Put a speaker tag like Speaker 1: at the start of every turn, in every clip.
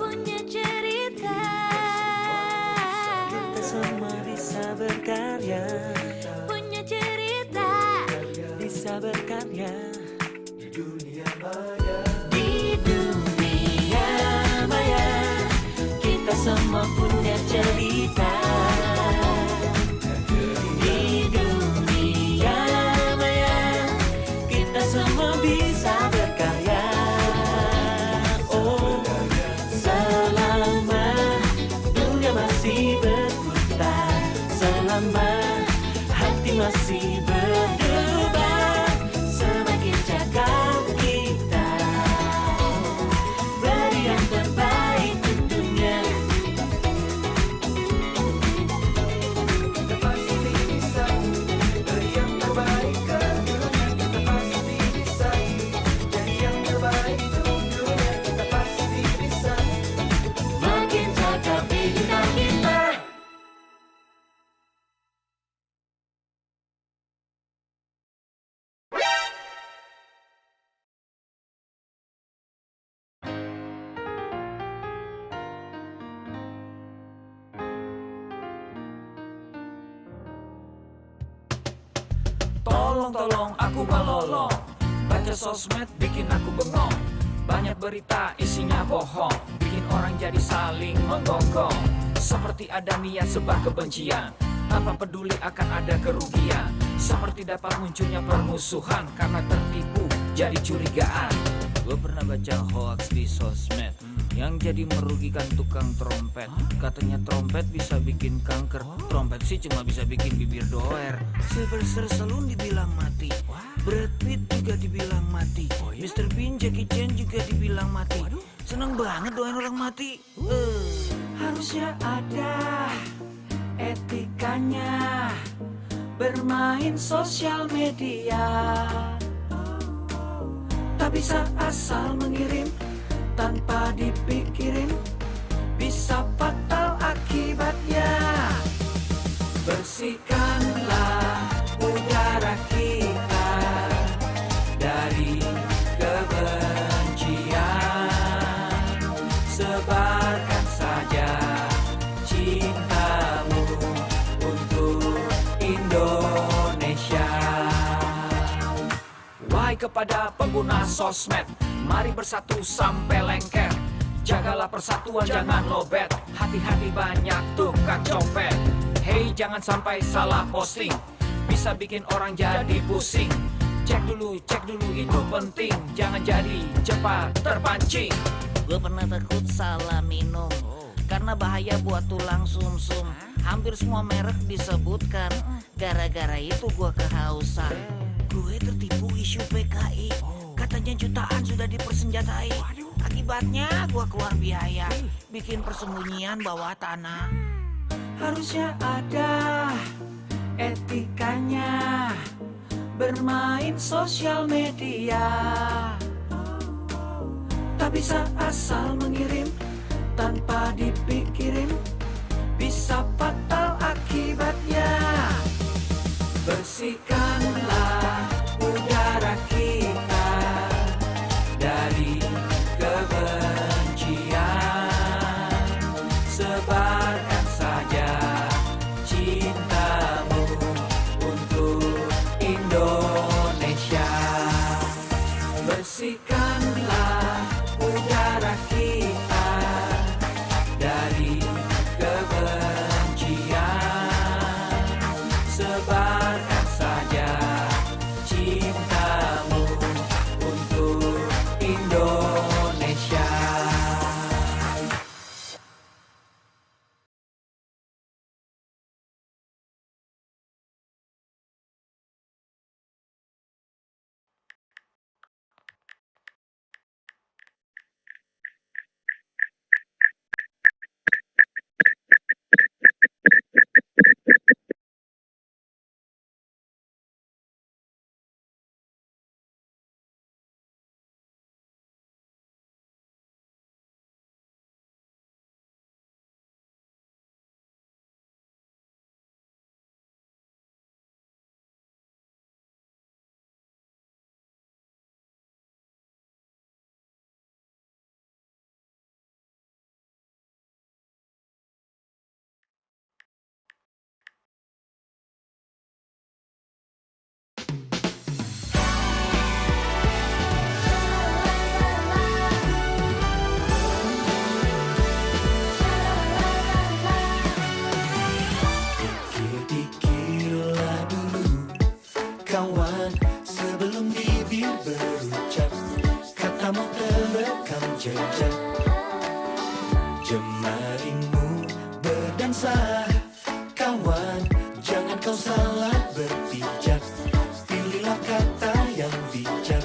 Speaker 1: punya cerita.
Speaker 2: Kita semua bisa berkarya,
Speaker 1: Punya cerita.
Speaker 2: bisa berkarya.
Speaker 1: Di dunia maya
Speaker 2: Kita semua punya cerita. Di dunia maya kita semua bisa berkarya. Oh, selama dunia masih berputar, selama hati masih berdebar, semakin cakap kita beri yang terbaik tentunya.
Speaker 3: Kita pasti bisa beri yang terbaik ke dunia. Kita pasti bisa jadi yang terbaik untuk dunia. Kita pasti bisa.
Speaker 2: Makin cakap bintang kita.
Speaker 4: Tolong aku melolong, baca sosmed bikin aku bengong. Banyak berita isinya bohong, bikin orang jadi saling menggonggong. Seperti ada niat sebar kebencian, tanpa peduli akan ada kerugian. Seperti dapat munculnya permusuhan, karena tertipu jadi curigaan. Gue pernah baca hoax di sosmed yang jadi merugikan tukang trompet. Katanya trompet bisa bikin kanker, trompet sih cuma bisa bikin bibir doer. Sylvester Stallone dibilang mati, Brad Pitt juga dibilang mati, Mr. Bean, Jackie Chan juga dibilang mati. Seneng banget doain orang mati. Harusnya ada etikanya bermain sosial media. Tak bisa asal mengirim tanpa dipikirin, bisa fatal akibatnya. Bersihkanlah udara kita dari kebencian. Sebarkan saja cintamu untuk Indonesia. Wahai kepada pengguna sosmed, mari bersatu sampai lengket. Jagalah persatuan, jangan lobet. Hati-hati banyak tukang copet. Hey, jangan sampai salah posting, bisa bikin orang jadi pusing. Cek dulu itu penting, jangan jadi cepat terpancing.
Speaker 5: Gue pernah takut salah minum, karena bahaya buat tulang sumsum. Hampir semua merek disebutkan, gara-gara itu gue kehausan. Gue tertipu isu PKI, katanya jutaan sudah dipersenjatai. Akibatnya gue keluar biaya, bikin persembunyian bawah tanah.
Speaker 4: Harusnya ada etikanya bermain sosial media. Tak bisa asal mengirim tanpa dipikirin, bisa fatal akibatnya. Bersihkanlah udara kita dari kebencian. Sebarkan saja cintamu untuk Indonesia. Bersihkanlah udara kita dari
Speaker 2: jemarimu berdansa. Kawan, jangan kau salah berpijak, pilihlah kata yang bijak.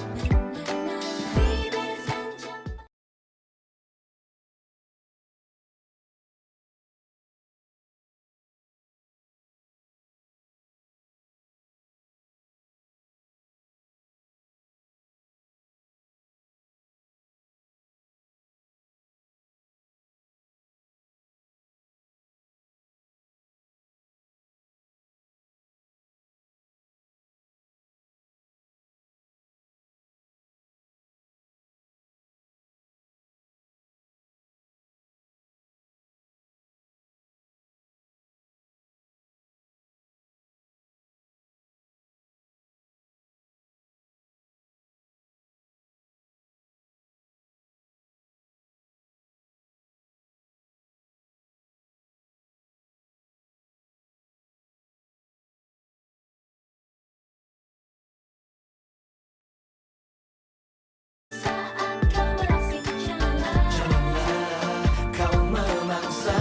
Speaker 1: Saat kau berasik jalan,
Speaker 2: Janganlah kau memaksa,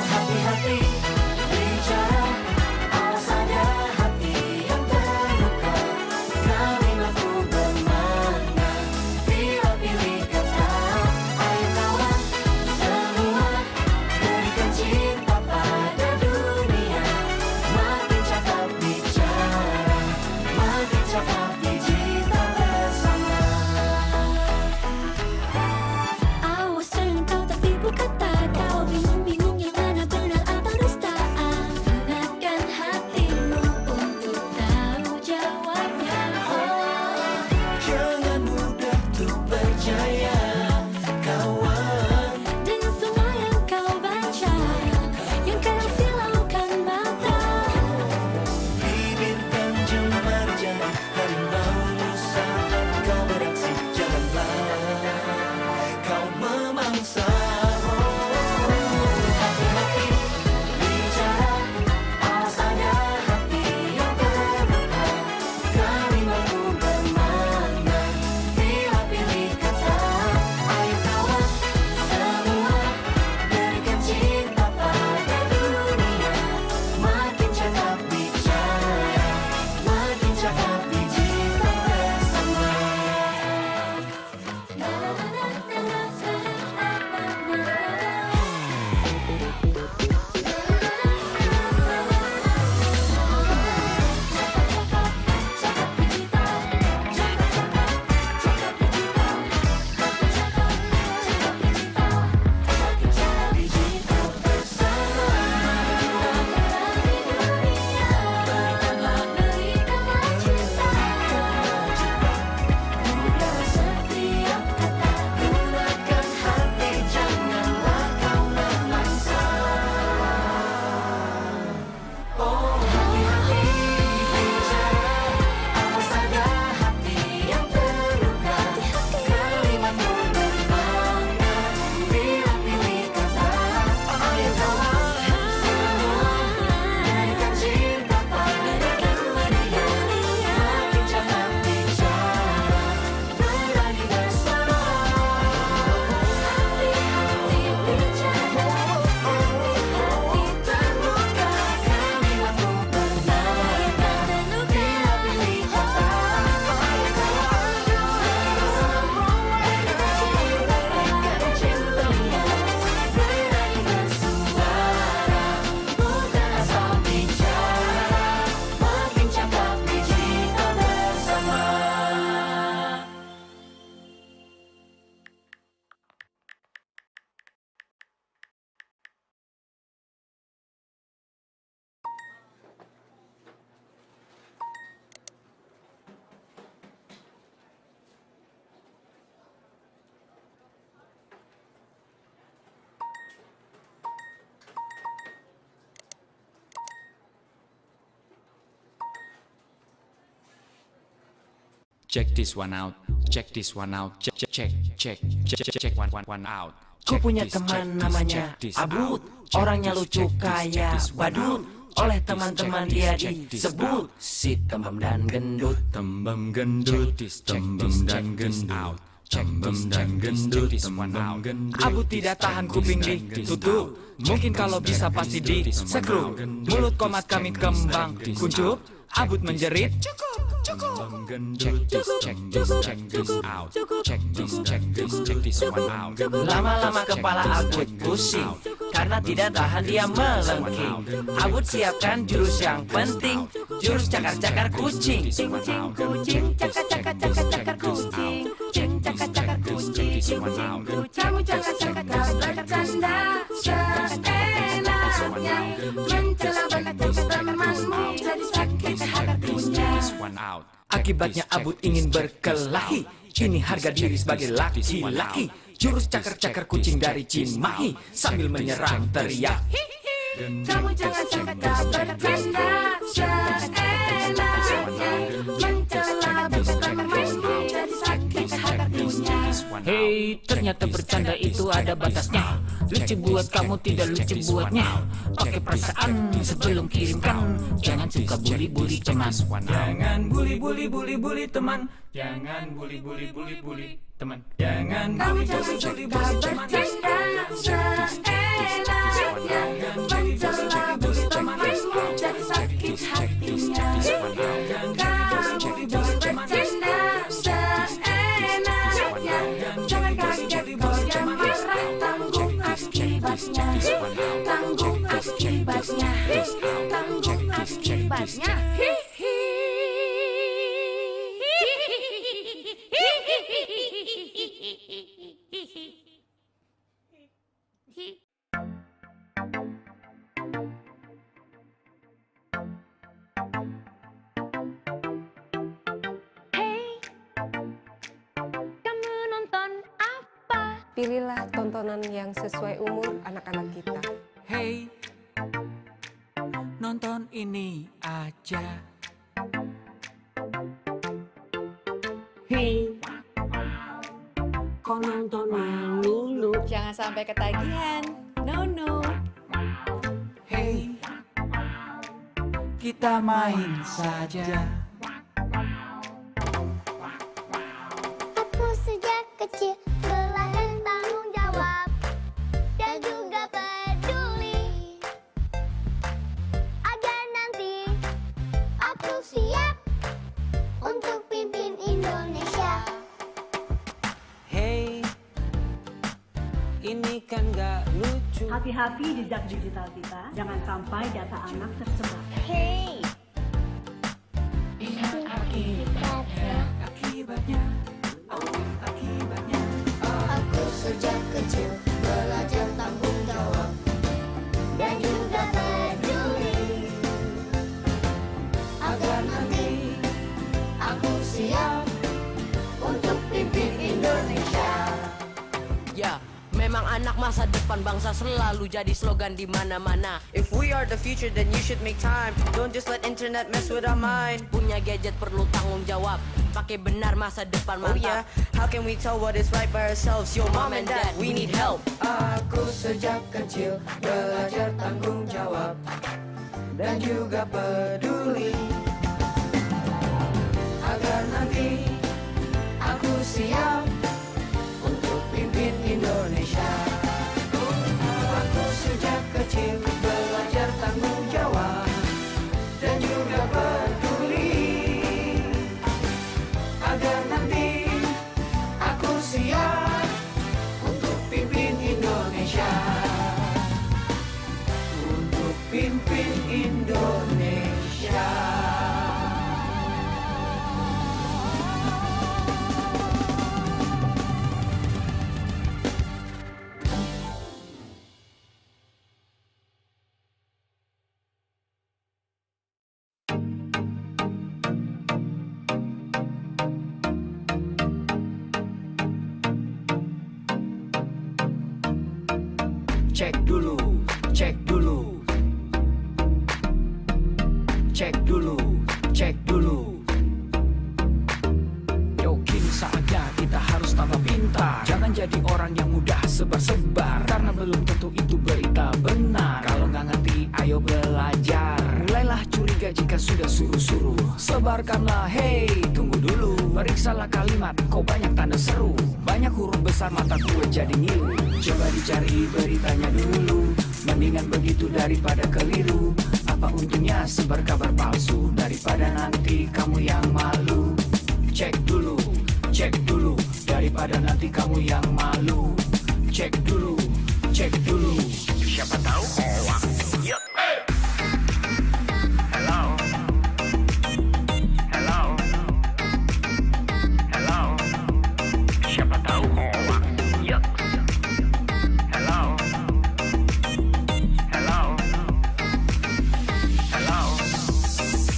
Speaker 2: hati-hati bicara, awas ada hati yang terluka. Kami mampu bermakna, bila pilih kata. Ayo kawan semua, berikan cinta pada dunia. Makin cakap bicara, makin cakap digital bersama.
Speaker 1: awas jangan kau tertipu kata. Kau bingung-bingung yang mana benar atau dusta. Gunakan hatimu untuk tahu jawabnya.
Speaker 2: Jangan mudah tuh percaya, kawan.
Speaker 1: Dengan semua yang kau baca, yang kau silaukan mata.
Speaker 2: Bibir panjang marjan, harimau saat kau beraksi. Janganlah kau memangsa, hati-hati bicara, awas ada hati yang terluka. Kami mampu bermakna, bila pilih kata. Ayo kawan semua, berikan cinta pada dunia. Makin cakap bicara, makin cakap digital bersama. Digital bersama.
Speaker 1: Berikanlah cinta, mudah setiap kata.
Speaker 2: Gunakan hati, janganlah kau memaksa. Oh, hati-hati bicara, awas ada hati yang terluka. Kalimatmu bermakna, bila pilih kata. Ayo kawan semua, berikan cinta pada dunia. Makin cakap bicara, berani bersama.
Speaker 1: Hati-hati bicara, hati-hati terluka.
Speaker 2: Kami mampu bermakna, bila pilih kata. Ayo kawan semua, berikan cintanya. Berani bersuara, bukan asal bicara. Makin cakap digital bersama.
Speaker 4: Check this one out, check this one out, check one out.
Speaker 6: Ku
Speaker 4: Check
Speaker 6: punya
Speaker 4: this,
Speaker 6: teman
Speaker 4: check this,
Speaker 6: namanya
Speaker 4: check this
Speaker 6: Abdul.
Speaker 4: out. Check
Speaker 6: Orangnya
Speaker 4: this,
Speaker 6: lucu
Speaker 4: check this,
Speaker 6: kayak
Speaker 4: check this one
Speaker 6: badut.
Speaker 4: out. Check
Speaker 6: Oleh
Speaker 4: this,
Speaker 6: teman-teman
Speaker 4: check
Speaker 6: dia
Speaker 4: this, check this
Speaker 6: disebut
Speaker 4: out.
Speaker 6: si tembem dan gendut.
Speaker 4: Tembem gendut, tembem dan gendut. dan gendut, Abut tidak tahan kuping ditutup. Mungkin kalau bisa pasti di sekrup. Mulut komat kami kembang kuncup. Abut menjerit. Lama-lama kepala Abut pusing karena tidak tahan dia melengking. Abut siapkan jurus yang penting, jurus cakar-cakar kucing.
Speaker 1: Kucing, cakar-cakar kucing. Cing, cakar-cakar kucing. Kamu cakar-cakar bercanda seenaknya. Mencela bakat temanmu jadi sakit hatinya.
Speaker 4: Akibatnya Abut ingin berkelahi. Ini harga diri sebagai laki-laki. Jurus cakar-cakar kucing dari Cimahi sambil menyerang teriak.
Speaker 1: Kamu cakar-cakar bercanda seenaknya. Mencela bakat temanmu jadi sakit hatinya.
Speaker 5: Hei, ternyata bercanda itu ada batasnya. Lucu buat kamu, tidak lucu buatnya. Pakai perasaan sebelum kirimkan. Jangan suka bully-bully teman.
Speaker 4: Jangan bully teman. Jangan bully teman. Jangan
Speaker 1: Kamu
Speaker 4: bully
Speaker 1: cakar
Speaker 4: teman.
Speaker 1: bercanda seenaknya. Mencela bakat temanmu jadi sakit hatinya. Kamu bercanda seenaknya. Jangan kaget kalau dia marah. Tanggung akibatnya. Tanggung akibatnya. Tanggung akibatnya.
Speaker 6: Kamu nonton apa?
Speaker 7: Pilihlah tontonan yang sesuai umur anak-anak kita.
Speaker 4: Hey, nonton ini aja.
Speaker 6: Hei, kok nonton yang dulu?
Speaker 8: Jangan sampai ketagihan. No.
Speaker 4: Hey, kita main saja.
Speaker 9: Aku sejak kecil belajar tanggung jawab dan juga peduli agar nanti aku siap untuk pimpin Indonesia.
Speaker 3: Hey, ini kan gak lucu.
Speaker 10: Hati-hati jejak digital kita, jangan sampai data anak tersebar.
Speaker 9: Hey,
Speaker 4: Akibatnya.
Speaker 9: aku sejak kecil belajar tanggung jawab dan juga peduli agar nanti aku siap untuk pimpin Indonesia.
Speaker 11: Ya, memang anak masa depan bangsa selalu jadi slogan di mana-mana.
Speaker 12: If we are the future, then you should make time. Don't just let internet mess with our mind.
Speaker 11: Punya gadget perlu tanggung jawab. Pakai benar masa depan
Speaker 12: Oh
Speaker 11: mantap.
Speaker 12: yeah, how can we tell what is right by ourselves? Yo, mom and dad, we need help.
Speaker 3: Aku sejak kecil belajar tanggung jawab dan juga peduli agar nanti aku siap untuk pimpin Indonesia. Aku sejak kecil belajar tanggung jawab dan juga peduli agar nanti aku siap untuk pimpin Indonesia. Untuk pimpin Indonesia.
Speaker 4: Cek dulu. Yo, kini saatnya kita harus tambah pintar. Jangan jadi orang yang mudah sebar-sebar, karena belum tentu itu berita benar. Kalau nggak ngerti, ayo belajar. Mulailah curiga jika sudah suruh-suruh. Sebarkanlah, hey, tunggu dulu. Berita Klik salah kalimat, kok banyak tanda seru. Banyak huruf besar mata gue jadi ngilu. Coba dicari beritanya dulu, mendingan begitu daripada keliru. Apa untungnya sebar kabar palsu, daripada nanti kamu yang malu. Cek dulu, daripada nanti kamu yang malu. Cek dulu, siapa tahu hoax. Yup. Hello. Siapa tahu hoax. Yup. Hello.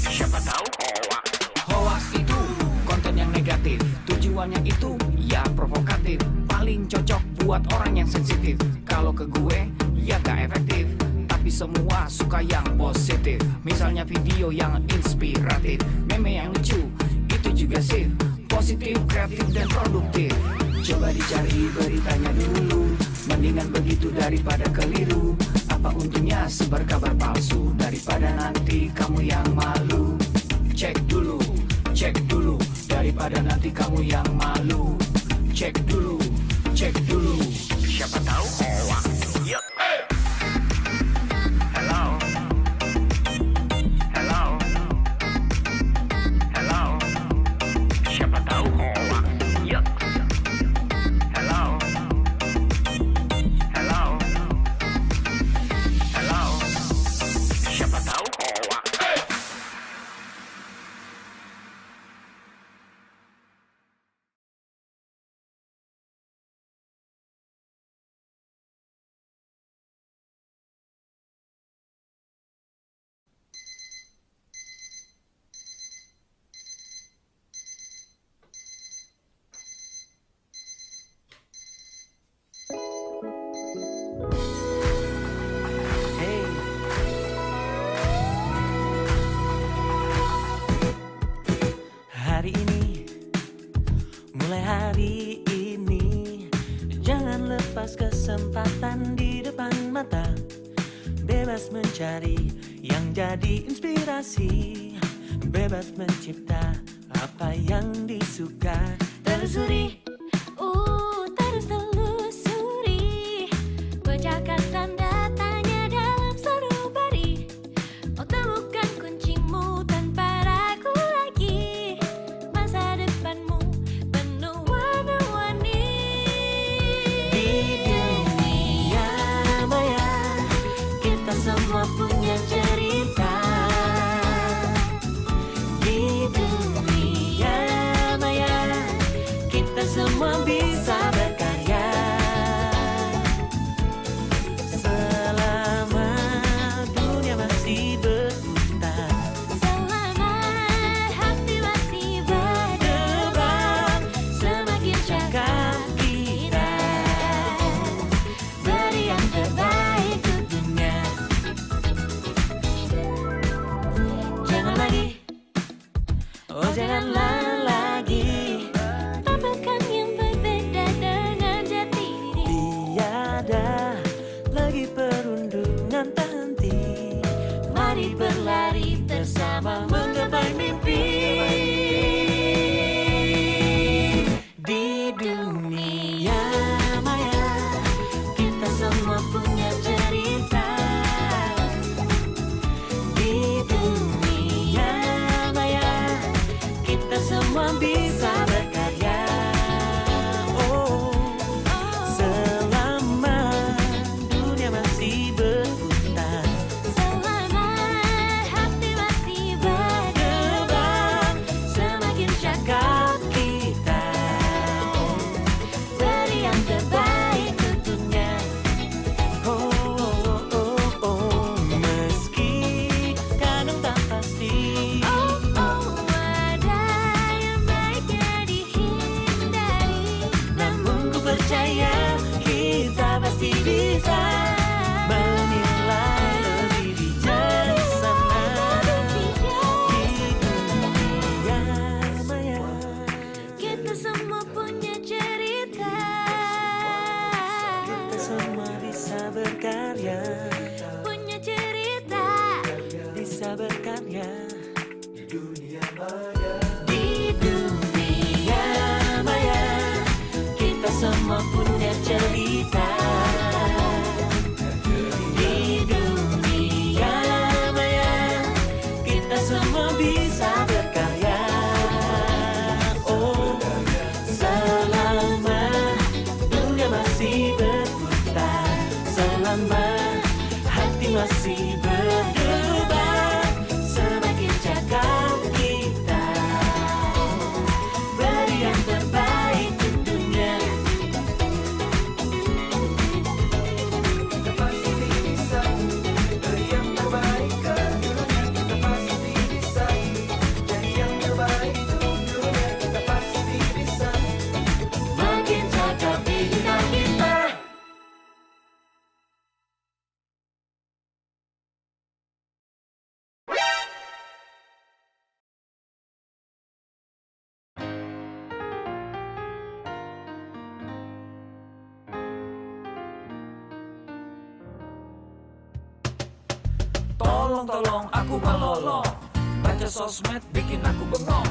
Speaker 4: Siapa tahu hoax. Hoax itu konten yang negatif, tujuannya itu ya provokatif. Paling cocok buat orang yang sensitif. Kalau ke gue ya gak efektif, tapi semua suka yang positif. Misalnya video yang inspiratif, meme yang lucu, itu juga sip. Positif, kreatif, dan produktif. Coba dicari beritanya dulu, mendingan begitu daripada keliru. Apa untungnya sebar kabar palsu, daripada nanti kamu yang malu. Cek dulu, daripada nanti kamu yang malu. Cek dulu, siapa tahu hoax. Yup. Hello. Siapa tahu hoax. Yup. Hello. Siapa tahu hoax.
Speaker 13: Hari ini, mulai hari ini, jangan lepas kesempatan di depan mata. Bebas mencari yang jadi inspirasi, bebas mencipta apa yang disuka.
Speaker 1: Telusuri, terus telusuri, bacakan tanda tanya dalam sanubari. Oh, temukan kuncimu tanpa ragu lagi. Masa depanmu penuh warna-warni.
Speaker 13: Di dunia maya, kita semua punya cerita. Di dunia maya, kita semua bisa berkarya. Selama dunia masih berputar,
Speaker 1: Selama hati masih berdebar,
Speaker 13: semakin cakap kita, beri yang terbaik untuk dunia. Jangan lagi, oh janganlah lagi,
Speaker 1: tampilkan yang berbeda dengan jati diri.
Speaker 13: tiada lagi perundungan tak henti. Mari berlari bersama menggapai mimpi. Di dunia maya, kita semua punya cerita. Di dunia maya, kita semua bisa berkarya. Oh, selama dunia masih berputar,
Speaker 1: Selama hati masih berdebar,
Speaker 13: semakin cakap kita,
Speaker 1: beri yang terbaik untuknya.
Speaker 13: oh, oh, oh, oh. Meski kadang tak pasti,
Speaker 1: Ada yang baiknya dihindari.
Speaker 13: namun ku percaya kita pasti bisa menilai lebih bijaksana. Di dunia maya,
Speaker 1: Kita semua punya cerita.
Speaker 13: kita semua bisa berkarya,
Speaker 1: Punya cerita.
Speaker 13: bisa berkarya.
Speaker 3: Di dunia maya,
Speaker 1: Di dunia
Speaker 13: lama hati masih berdebar. Semakin cakap kita beri yang terbaik tentunya.
Speaker 3: Kita pasti bisa beri yang terbaik ke dunia. Kita pasti bisa jadi yang terbaik untuk dunia. Kita pasti bisa.
Speaker 13: Makin cakap bina kita.
Speaker 4: Tolong aku melolong. Baca sosmed bikin aku bengong.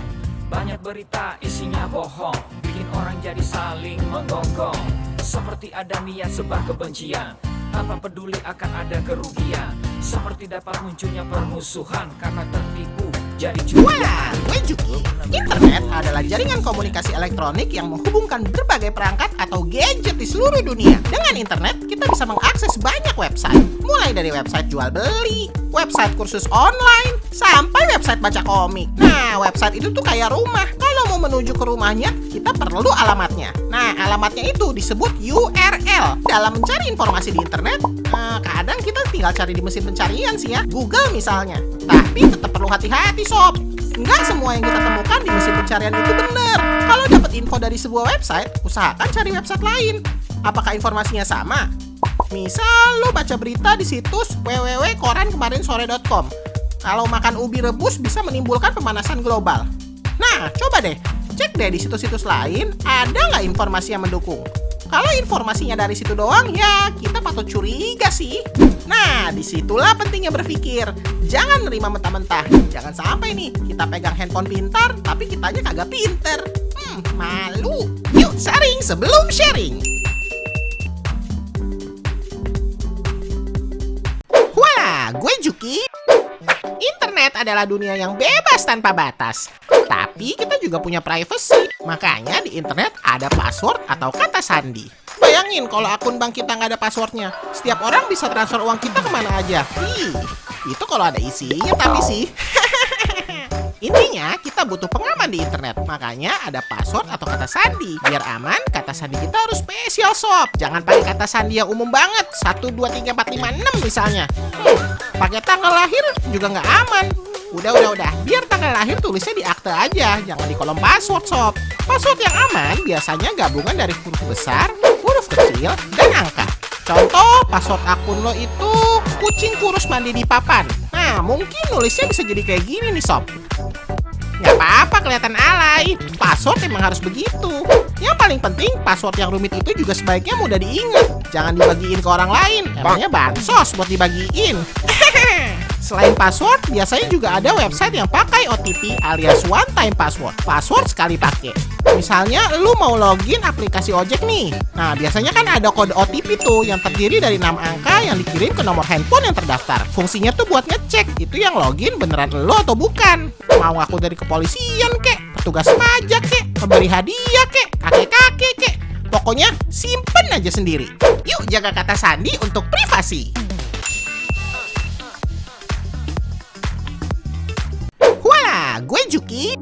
Speaker 4: Banyak berita isinya bohong, bikin orang jadi saling menggonggong. Seperti ada niat sebar kebencian, tanpa peduli akan ada kerugian. Seperti dapat munculnya permusuhan karena tertipu jadi curian.
Speaker 14: Gue Juki. Internet adalah jaringan komunikasi elektronik yang menghubungkan berbagai perangkat atau gadget di seluruh dunia. Dengan internet, kita bisa mengakses banyak website. Mulai dari website jual beli, website kursus online, sampai website baca komik. Nah, website itu tuh kayak rumah. Kalau mau menuju ke rumahnya, kita perlu alamatnya. Nah, alamatnya itu disebut URL. Dalam mencari informasi di internet, kadang kita tinggal cari di mesin pencarian sih ya, Google misalnya. Tapi tetap perlu hati-hati sob. Nggak semua yang kita temukan di mesin pencarian itu benar. Kalau dapat info dari sebuah website, usahakan cari website lain. Apakah informasinya sama? Misal lo baca berita di situs www.korankemarinsore.com. Kalau makan ubi rebus bisa menimbulkan pemanasan global. Nah, coba deh, cek deh di situs-situs lain, ada nggak informasi yang mendukung? Kalau informasinya dari situ doang, ya kita patut curiga sih. Nah, disitulah pentingnya berpikir. Jangan nerima mentah-mentah. Jangan sampai nih, kita pegang handphone pintar, tapi kitanya kagak pinter. Malu. Yuk sharing sebelum sharing. Wah, gue Juki. Internet adalah dunia yang bebas tanpa batas. Tapi kita juga punya privacy. Makanya di internet ada password atau kata sandi. Bayangin kalau akun bank kita nggak ada passwordnya. Setiap orang bisa transfer uang kita kemana aja. Itu kalau ada isinya tapi sih. Intinya kita butuh pengaman di internet. Makanya ada password atau kata sandi. Biar aman, kata sandi kita harus spesial sob. Jangan pakai kata sandi yang umum banget. 1, 2, 3, 4, 5, 6 misalnya. Pakai tanggal lahir juga nggak aman. Udah. Biar tanggal lahir tulisnya di akte aja. Jangan di kolom password sob. Password yang aman biasanya gabungan dari huruf besar, huruf kecil, dan angka. Contoh, password akun lo itu kucing kurus mandi di papan. Nah, mungkin nulisnya bisa jadi kayak gini nih sob. Nggak apa-apa kelihatan alay. Password emang harus begitu. Yang paling penting, password yang rumit itu juga sebaiknya mudah diingat. Jangan dibagiin ke orang lain. Emangnya bansos buat dibagiin. Selain password, biasanya juga ada website yang pakai OTP alias one time password. Password sekali pakai. Misalnya, lu mau login aplikasi ojek nih. Nah, biasanya kan ada kode OTP tuh yang terdiri dari 6 angka yang dikirim ke nomor handphone yang terdaftar. Fungsinya tuh buat ngecek itu yang login beneran lu atau bukan. Mau aku dari kepolisian kek, petugas pajak kek, pemberi hadiah kek, kakek-kakek kek. Pokoknya simpen aja sendiri. Yuk jaga kata sandi untuk privasi. Wah, gue Juki.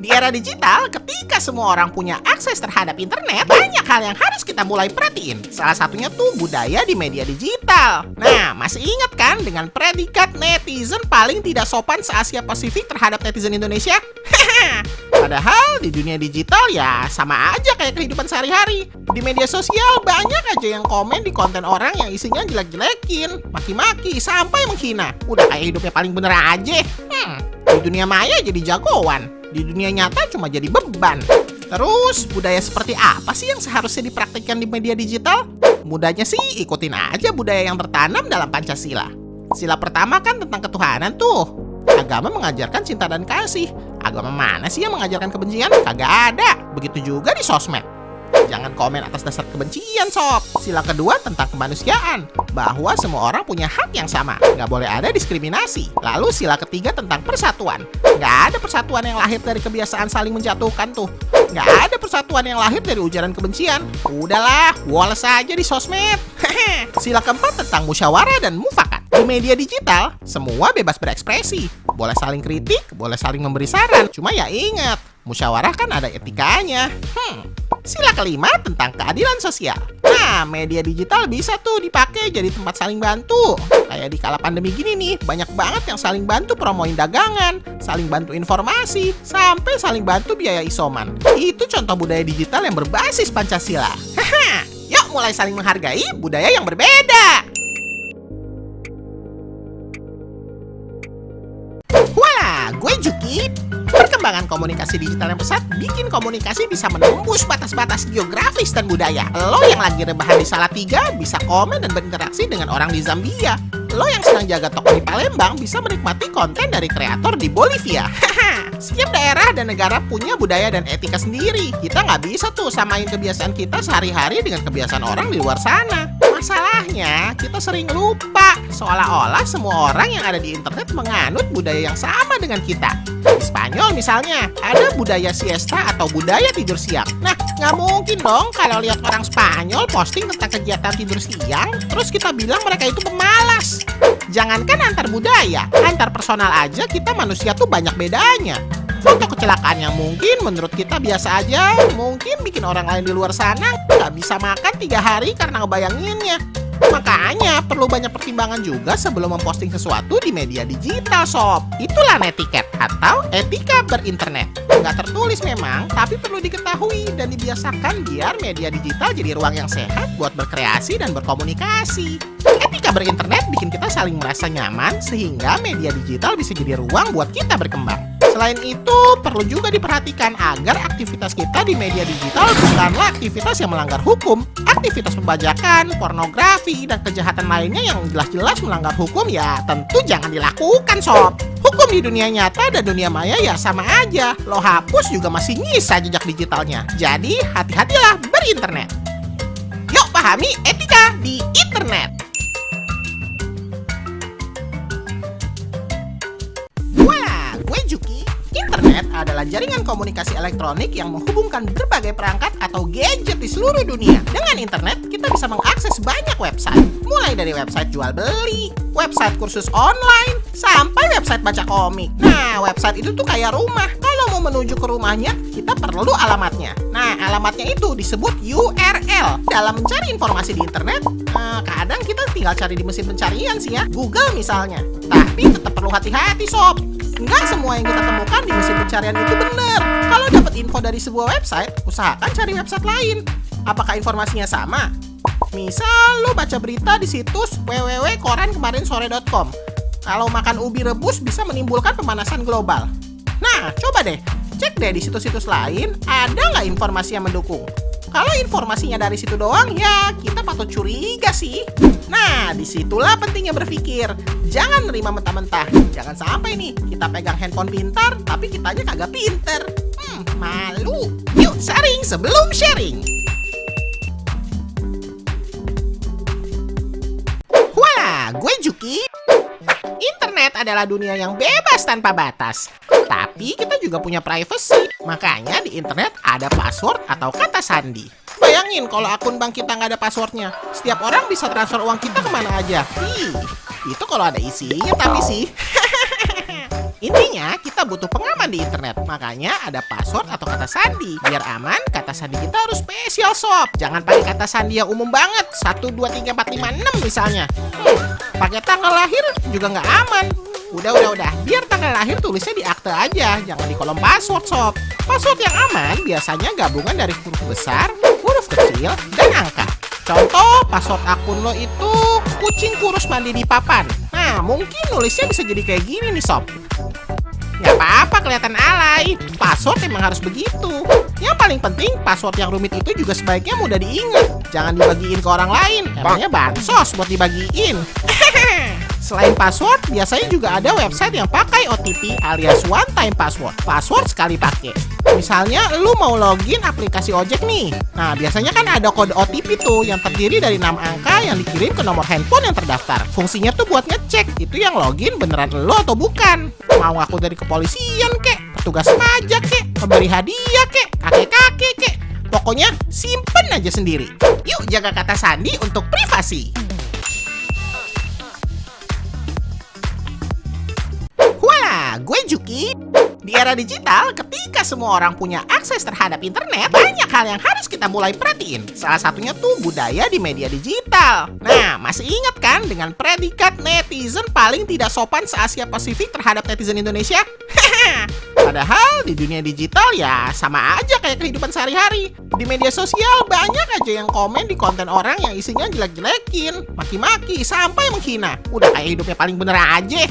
Speaker 14: Di era digital, ketika semua orang punya akses terhadap internet, banyak hal yang harus kita mulai perhatiin. Salah satunya tuh budaya di media digital. Nah, masih ingat kan dengan predikat netizen paling tidak sopan se-Asia Pasifik terhadap netizen Indonesia? Padahal di dunia digital ya sama aja kayak kehidupan sehari-hari. Di media sosial banyak aja yang komen di konten orang yang isinya jelek-jelekin, maki-maki, sampai menghina. Udah kayak hidupnya paling bener aja. Di dunia maya jadi jagoan, di dunia nyata cuma jadi beban. Terus, budaya seperti apa sih yang seharusnya dipraktikkan di media digital? Mudahnya sih ikutin aja budaya yang tertanam dalam Pancasila. Sila pertama kan tentang ketuhanan tuh. Agama mengajarkan cinta dan kasih. Agama mana sih yang mengajarkan kebencian? Kagak ada. Begitu juga di sosmed. Jangan komen atas dasar kebencian, sob. Sila kedua tentang kemanusiaan, bahwa semua orang punya hak yang sama, nggak boleh ada diskriminasi. Lalu sila ketiga tentang persatuan. Nggak ada persatuan yang lahir dari kebiasaan saling menjatuhkan tuh. Nggak ada persatuan yang lahir dari ujaran kebencian. Udahlah, woles aja di sosmed. Sila keempat tentang musyawarah dan mufakat. Di media digital, semua bebas berekspresi. Boleh saling kritik, boleh saling memberi saran. Cuma ya ingat, musyawarah kan ada etikanya. Sila kelima tentang keadilan sosial. Nah, media digital bisa tuh dipakai jadi tempat saling bantu. Kayak di kala pandemi gini nih, banyak banget yang saling bantu promoin dagangan, saling bantu informasi, sampai saling bantu biaya isoman. Itu contoh budaya digital yang berbasis Pancasila. Haha, yuk mulai saling menghargai budaya yang berbeda. Wah, gue Juki. Perkembangan komunikasi digital yang pesat bikin komunikasi bisa menembus batas-batas geografis dan budaya. Lo yang lagi rebahan di Salatiga bisa komen dan berinteraksi dengan orang di Zambia. Lo yang sedang jaga toko di Palembang bisa menikmati konten dari kreator di Bolivia. Setiap daerah dan negara punya budaya dan etika sendiri. Kita nggak bisa tuh samain kebiasaan kita sehari-hari dengan kebiasaan orang di luar sana. Masalahnya, kita sering lupa seolah-olah semua orang yang ada di internet menganut budaya yang sama dengan kita. Di Spanyol misalnya, ada budaya siesta atau budaya tidur siang. Nah, nggak mungkin dong kalau lihat orang Spanyol posting tentang kegiatan tidur siang, terus kita bilang mereka itu pemalas. Jangankan antar budaya, antar personal aja kita manusia tuh banyak bedanya. Foto kecelakaan yang mungkin menurut kita biasa aja, mungkin bikin orang lain di luar sana nggak bisa makan 3 hari karena ngebayanginnya. Makanya perlu banyak pertimbangan juga sebelum memposting sesuatu di media digital, sob. Itulah netiquette atau etika berinternet. Nggak tertulis memang, tapi perlu diketahui dan dibiasakan biar media digital jadi ruang yang sehat buat berkreasi dan berkomunikasi. Etika berinternet bikin kita saling merasa nyaman sehingga media digital bisa jadi ruang buat kita berkembang. Selain itu, perlu juga diperhatikan agar aktivitas kita di media digital bukanlah aktivitas yang melanggar hukum. Aktivitas pembajakan, pornografi, dan kejahatan lainnya yang jelas-jelas melanggar hukum ya tentu jangan dilakukan, sob. Hukum di dunia nyata dan dunia maya ya sama aja. Lo hapus juga masih nyisa jejak digitalnya. Jadi, hati-hatilah berinternet. Yuk pahami etika di internet. Wah, gue Juki. Internet adalah jaringan komunikasi elektronik yang menghubungkan berbagai perangkat atau gadget di seluruh dunia. Dengan internet, kita bisa mengakses banyak website. Mulai dari website jual beli, website kursus online, sampai website baca komik. Nah, website itu tuh kayak rumah. Kalau mau menuju ke rumahnya, kita perlu alamatnya. Nah, alamatnya itu disebut URL. Dalam mencari informasi di internet, kadang kita tinggal cari di mesin pencarian sih ya, Google misalnya. Tapi tetap perlu hati-hati, sob. Nggak semua yang kita temukan di mesin pencarian itu benar. Kalau dapat info dari sebuah website, usahakan cari website lain. Apakah informasinya sama? Misal lo baca berita di situs www.korankemarinsore.com. Kalau makan ubi rebus bisa menimbulkan pemanasan global. Nah, coba deh, cek deh di situs-situs lain, ada nggak informasi yang mendukung? Kalau informasinya dari situ doang, ya kita patut curiga sih. Nah, disitulah pentingnya berpikir. Jangan nerima mentah-mentah. Jangan sampai nih, kita pegang handphone pintar, tapi kitanya kagak pinter. Malu. Yuk sharing sebelum sharing. Wah, gue Juki. Internet adalah dunia yang bebas tanpa batas. Tapi kita juga punya privacy. Makanya di internet ada password atau kata sandi. Bayangin kalau akun bank kita nggak ada passwordnya. Setiap orang bisa transfer uang kita kemana aja. Itu kalau ada isinya tapi sih. Intinya kita butuh pengaman di internet. Makanya ada password atau kata sandi. Biar aman, kata sandi kita harus spesial, sob. Jangan pakai kata sandi yang umum banget. 1, 2, 3, 4, 5, 6 misalnya. Pakai tanggal lahir juga nggak aman. Udah. Biar tanggal lahir tulisnya di akte aja. Jangan di kolom password, sob. Password yang aman biasanya gabungan dari huruf besar, huruf kecil, dan angka. Contoh, password akun lo itu kucing kurus mandi di papan. Nah, mungkin nulisnya bisa jadi kayak gini nih, sob. Nggak apa-apa kelihatan alay. Password emang harus begitu. Yang paling penting, password yang rumit itu juga sebaiknya mudah diingat. Jangan dibagiin ke orang lain. Emangnya bansos buat dibagiin. Selain password, biasanya juga ada website yang pakai OTP alias one time password. Password sekali pakai. Misalnya lu mau login aplikasi ojek nih. Nah, biasanya kan ada kode OTP tuh yang terdiri dari 6 angka yang dikirim ke nomor handphone yang terdaftar. Fungsinya tuh buat ngecek itu yang login beneran lu atau bukan. Mau aku dari kepolisian kek, petugas pajak kek, pemberi hadiah kek, kakek-kakek kek. Pokoknya simpen aja sendiri. Yuk jaga kata sandi untuk privasi. Wah, gue Juki. Di era digital, ketika semua orang punya akses terhadap internet, banyak hal yang harus kita mulai perhatiin. Salah satunya tuh budaya di media digital. Nah, masih ingat kan dengan predikat netizen paling tidak sopan se-Asia Pasifik terhadap netizen Indonesia? Padahal di dunia digital ya sama aja kayak kehidupan sehari-hari. Di media sosial banyak aja yang komen di konten orang yang isinya jelek-jelekin, maki-maki, sampai menghina. Udah kayak hidupnya paling bener aja.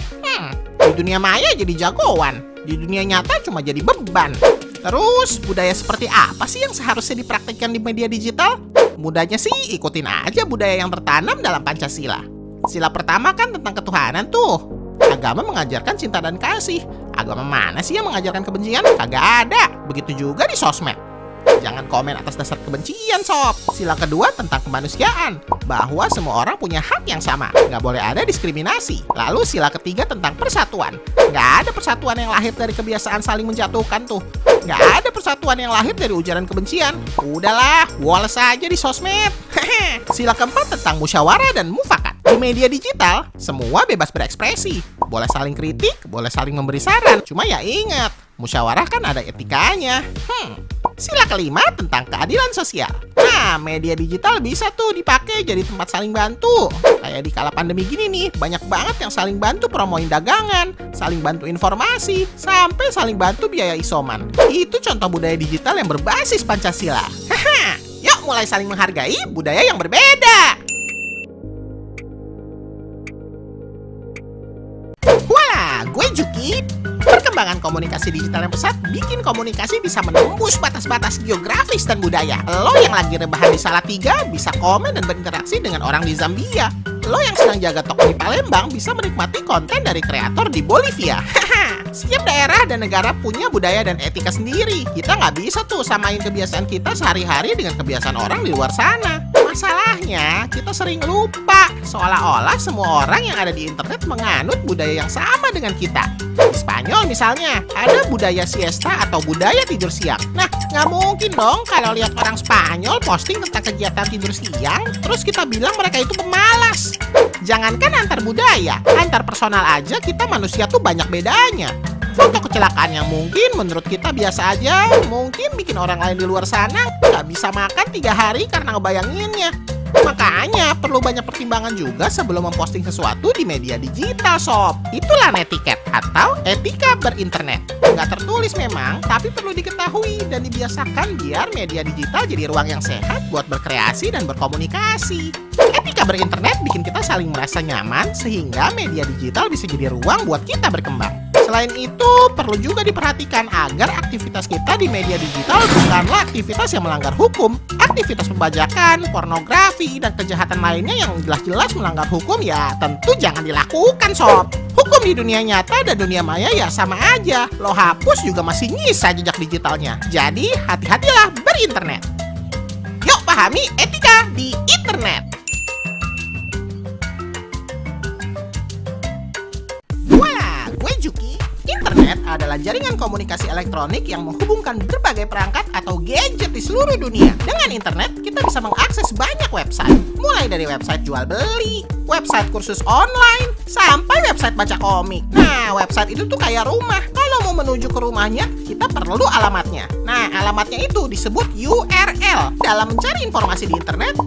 Speaker 14: Di dunia maya jadi jagoan. Di dunia nyata cuma jadi beban. Terus, budaya seperti apa sih yang seharusnya dipraktikkan di media digital? Mudahnya sih, ikutin aja budaya yang tertanam dalam Pancasila. Sila pertama kan tentang ketuhanan tuh. Agama mengajarkan cinta dan kasih. Agama mana sih yang mengajarkan kebencian? Kagak ada. Begitu juga di sosmed. Jangan komen atas dasar kebencian, sob. Sila kedua tentang kemanusiaan, bahwa semua orang punya hak yang sama, nggak boleh ada diskriminasi. Lalu sila ketiga tentang persatuan. Nggak ada persatuan yang lahir dari kebiasaan saling menjatuhkan tuh. Nggak ada persatuan yang lahir dari ujaran kebencian. Udahlah, woles aja di sosmed. Sila keempat tentang musyawarah dan mufakat. Di media digital, semua bebas berekspresi. Boleh saling kritik, boleh saling memberi saran. Cuma ya ingat, musyawarah kan ada etikanya. Sila kelima tentang keadilan sosial. Nah, media digital bisa tuh dipakai jadi tempat saling bantu. Kayak di kala pandemi gini nih, banyak banget yang saling bantu promoin dagangan, saling bantu informasi, sampai saling bantu biaya isoman. Itu contoh budaya digital yang berbasis Pancasila. Yuk mulai saling menghargai budaya yang berbeda. Wah, gue Juki. Perkembangan komunikasi digital yang pesat bikin komunikasi bisa menembus batas-batas geografis dan budaya. Lo yang lagi rebahan di Salatiga bisa komen dan berinteraksi dengan orang di Zambia. Lo yang sedang jaga toko di Palembang bisa menikmati konten dari kreator di Bolivia. Setiap daerah dan negara punya budaya dan etika sendiri. Kita nggak bisa tuh samain kebiasaan kita sehari-hari dengan kebiasaan orang di luar sana. Masalahnya, kita sering lupa seolah-olah semua orang yang ada di internet menganut budaya yang sama dengan kita. Di Spanyol misalnya, ada budaya siesta atau budaya tidur siang. Nah, nggak mungkin dong kalau lihat orang Spanyol posting tentang kegiatan tidur siang, terus kita bilang mereka itu pemalas. Jangankan antar budaya, antar personal aja kita manusia tuh banyak bedanya. Foto kecelakaan yang mungkin menurut kita biasa aja, mungkin bikin orang lain di luar sana nggak bisa makan 3 hari karena ngebayanginnya. Makanya perlu banyak pertimbangan juga sebelum memposting sesuatu di media digital, sob. Itulah netiquette atau etika berinternet. Nggak tertulis memang, tapi perlu diketahui dan dibiasakan biar media digital jadi ruang yang sehat buat berkreasi dan berkomunikasi. Etika berinternet bikin kita saling merasa nyaman sehingga media digital bisa jadi ruang buat kita berkembang. Selain itu, perlu juga diperhatikan agar aktivitas kita di media digital bukanlah aktivitas yang melanggar hukum. Aktivitas pembajakan, pornografi, dan kejahatan lainnya yang jelas-jelas melanggar hukum ya tentu jangan dilakukan, sob. Hukum di dunia nyata dan dunia maya ya sama aja. Lo hapus juga masih nyisa jejak digitalnya. Jadi, hati-hatilah berinternet. Yuk pahami etika di internet. Wah, gue Juki. Internet adalah jaringan komunikasi elektronik yang menghubungkan berbagai perangkat atau gadget di seluruh dunia. Dengan internet, kita bisa mengakses banyak website. Mulai dari website jual beli, website kursus online, sampai website baca komik. Nah, website itu tuh kayak rumah. Kalau mau menuju ke rumahnya, kita perlu alamatnya. Nah, alamatnya itu disebut URL. Dalam mencari informasi di internet,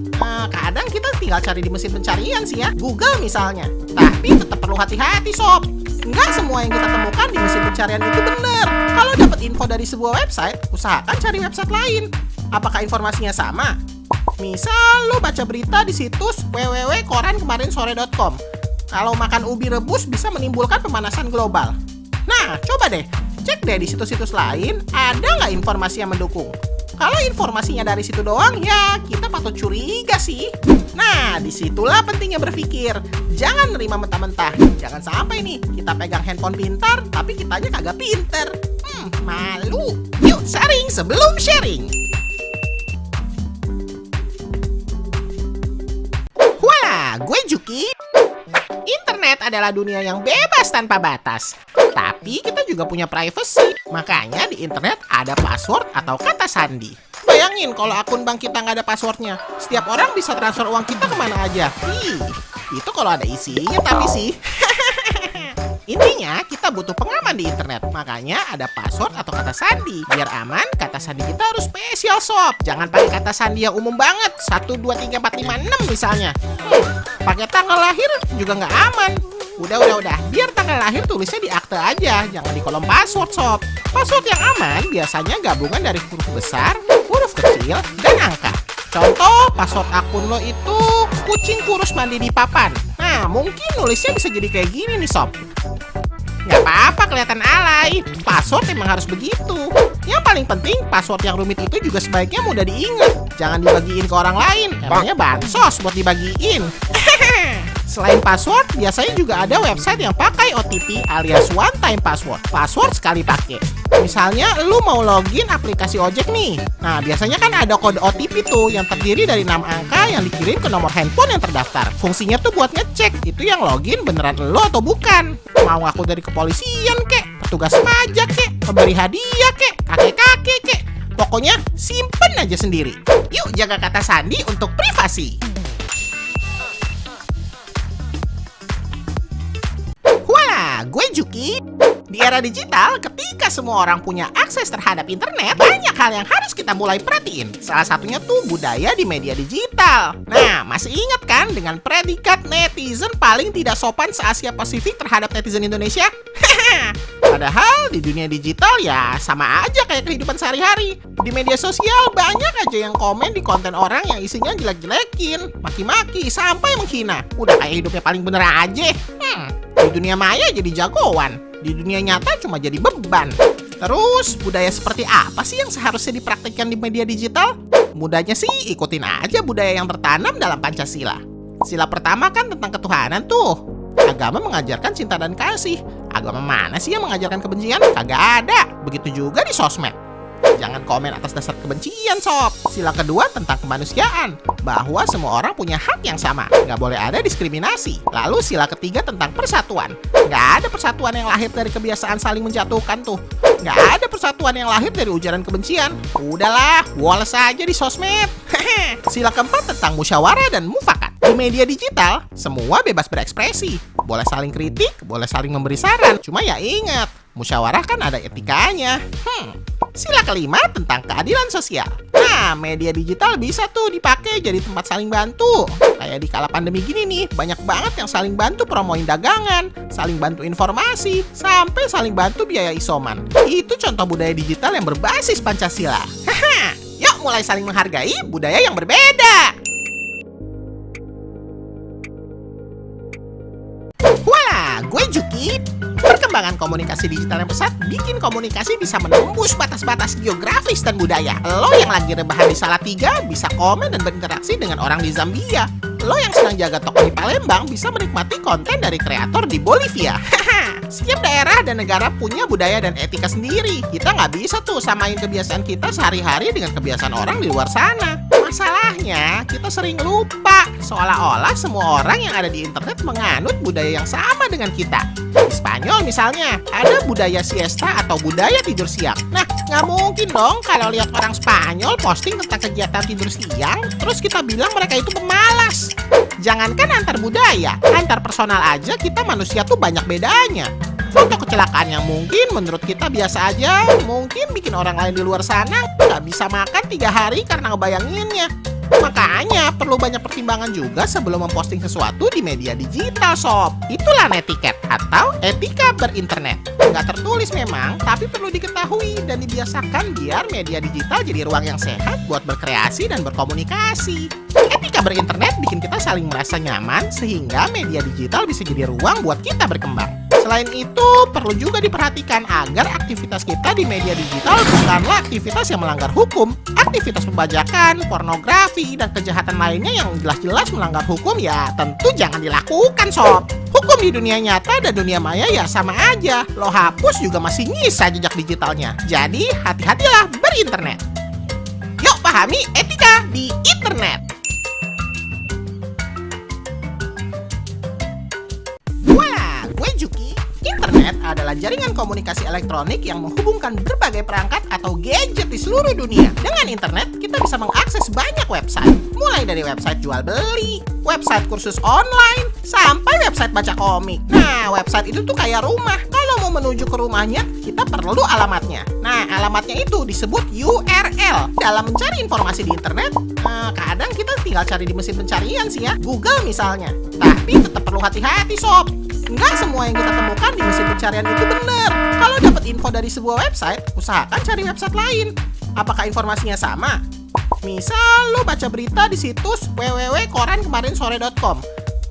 Speaker 14: kadang kita tinggal cari di mesin pencarian sih ya, Google misalnya. Tapi tetap perlu hati-hati, sob. Nggak semua yang kita temukan di mesin pencarian itu benar. Kalau dapat info dari sebuah website, usahakan cari website lain. Apakah informasinya sama? Misal lo baca berita di situs www.korankemarinsore.com. Kalau makan ubi rebus bisa menimbulkan pemanasan global. Nah, coba deh, cek deh di situs-situs lain, ada nggak informasi yang mendukung? Kalau informasinya dari situ doang, ya kita patut curiga sih. Nah, disitulah pentingnya berpikir. Jangan nerima mentah-mentah. Jangan sampai nih kita pegang handphone pintar, tapi kitanya kagak pinter. Malu. Yuk sharing sebelum sharing. Wah, gue Juki. Internet adalah dunia yang bebas tanpa batas. Tapi kita juga punya privacy. Makanya di internet ada password atau kata sandi. Bayangin kalau akun bank kita nggak ada passwordnya. Setiap orang bisa transfer uang kita kemana aja. Itu kalau ada isinya tapi sih. Intinya kita butuh pengaman di internet. Makanya ada password atau kata sandi. Biar aman, kata sandi kita harus spesial sob. Jangan pakai kata sandi yang umum banget. 1, 2, 3, 4, 5, 6 misalnya. Pakai tanggal lahir juga nggak aman. Udah. Biar tanggal lahir tulisnya di akte aja. Jangan di kolom password sob. Password yang aman biasanya gabungan dari huruf besar, huruf kecil, dan angka. Contoh, password akun lo itu kucing kurus mandi di papan. Nah, mungkin nulisnya bisa jadi kayak gini nih sob. Nggak apa-apa kelihatan alay. Password emang harus begitu. Yang paling penting, password yang rumit itu juga sebaiknya mudah diingat. Jangan dibagiin ke orang lain. Emangnya bansos buat dibagiin. Selain password, biasanya juga ada website yang pakai OTP alias one time password. Password sekali pakai. Misalnya, lu mau login aplikasi ojek nih. Nah, biasanya kan ada kode OTP tuh yang terdiri dari 6 angka yang dikirim ke nomor handphone yang terdaftar. Fungsinya tuh buat ngecek itu yang login beneran lo atau bukan. Mau aku dari kepolisian kek, petugas pajak kek, pemberi hadiah kek, kakek-kakek kek. Pokoknya simpen aja sendiri. Yuk jaga kata sandi untuk privasi. Gue Juki. Di era digital, ketika semua orang punya akses terhadap internet, banyak hal yang harus kita mulai perhatiin. Salah satunya tuh budaya di media digital. Nah, masih ingat kan dengan predikat netizen paling tidak sopan se-Asia Pasifik terhadap netizen Indonesia? Padahal di dunia digital ya sama aja kayak kehidupan sehari-hari. Di media sosial banyak aja yang komen di konten orang yang isinya jelek-jelekin, maki-maki, sampai menghina. Udah kayak hidupnya paling bener aja. Di dunia maya jadi jagoan, di dunia nyata cuma jadi beban. Terus, budaya seperti apa sih yang seharusnya dipraktikkan di media digital? Mudahnya sih ikutin aja budaya yang tertanam dalam Pancasila. Sila pertama kan tentang ketuhanan tuh. Agama mengajarkan cinta dan kasih. Agama mana sih yang mengajarkan kebencian? Kagak ada. Begitu juga di sosmed. Jangan komen atas dasar kebencian sob. Sila kedua tentang kemanusiaan, bahwa semua orang punya hak yang sama, nggak boleh ada diskriminasi. Lalu sila ketiga tentang persatuan. Nggak ada persatuan yang lahir dari kebiasaan saling menjatuhkan tuh. Nggak ada persatuan yang lahir dari ujaran kebencian. Udahlah, woles aja di sosmed. Sila keempat tentang musyawarah dan mufakat. Di media digital, semua bebas berekspresi. Boleh saling kritik, boleh saling memberi saran. Cuma ya ingat, musyawarah kan ada etikanya. Sila kelima tentang keadilan sosial. Nah, media digital bisa tuh dipakai jadi tempat saling bantu. Kayak di kala pandemi gini nih, banyak banget yang saling bantu promoin dagangan, saling bantu informasi, sampai saling bantu biaya isoman. Itu contoh budaya digital yang berbasis Pancasila. Yuk mulai saling menghargai budaya yang berbeda. Wah, gue Juki. Perkembangan komunikasi digital yang pesat bikin komunikasi bisa menembus batas-batas geografis dan budaya. Lo yang lagi rebahan di Salatiga bisa komen dan berinteraksi dengan orang di Zambia. Lo yang sedang jaga toko di Palembang bisa menikmati konten dari kreator di Bolivia. Setiap daerah dan negara punya budaya dan etika sendiri. Kita nggak bisa tuh samain kebiasaan kita sehari-hari dengan kebiasaan orang di luar sana. Masalahnya, kita sering lupa seolah-olah semua orang yang ada di internet menganut budaya yang sama dengan kita. Di Spanyol misalnya, ada budaya siesta atau budaya tidur siang. Nah, nggak mungkin dong kalau lihat orang Spanyol posting tentang kegiatan tidur siang, terus kita bilang mereka itu pemalas. Jangankan antar budaya, antar personal aja kita manusia tuh banyak bedanya. Contoh kecelakaan yang mungkin menurut kita biasa aja, mungkin bikin orang lain di luar sana nggak bisa makan 3 hari karena ngebayanginnya. Makanya perlu banyak pertimbangan juga sebelum memposting sesuatu di media digital sob. Itulah netiquette atau etika berinternet. Nggak tertulis memang, tapi perlu diketahui dan dibiasakan biar media digital jadi ruang yang sehat buat berkreasi dan berkomunikasi. Etika berinternet bikin kita saling merasa nyaman sehingga media digital bisa jadi ruang buat kita berkembang. Selain itu, perlu juga diperhatikan agar aktivitas kita di media digital bukanlah aktivitas yang melanggar hukum. Aktivitas pembajakan, pornografi, dan kejahatan lainnya yang jelas-jelas melanggar hukum ya tentu jangan dilakukan, sob. Hukum di dunia nyata dan dunia maya ya sama aja. Lo hapus juga masih nyisa jejak digitalnya. Jadi, hati-hatilah berinternet. Yuk pahami etika di internet. Wah, gue Juki. Internet adalah jaringan komunikasi elektronik yang menghubungkan berbagai perangkat atau gadget di seluruh dunia. Dengan internet, kita bisa mengakses banyak website. Mulai dari website jual beli, website kursus online, sampai website baca komik. Nah, website itu tuh kayak rumah. Kalau mau menuju ke rumahnya, kita perlu alamatnya. Nah, alamatnya itu disebut URL. Dalam mencari informasi di internet, kadang kita tinggal cari di mesin pencarian sih ya, Google misalnya. Tapi tetap perlu hati-hati, sob. Nggak semua yang kita temukan di mesin pencarian itu benar. Kalau dapat info dari sebuah website, usahakan cari website lain. Apakah informasinya sama? Misal lo baca berita di situs www.korankemarinsore.com.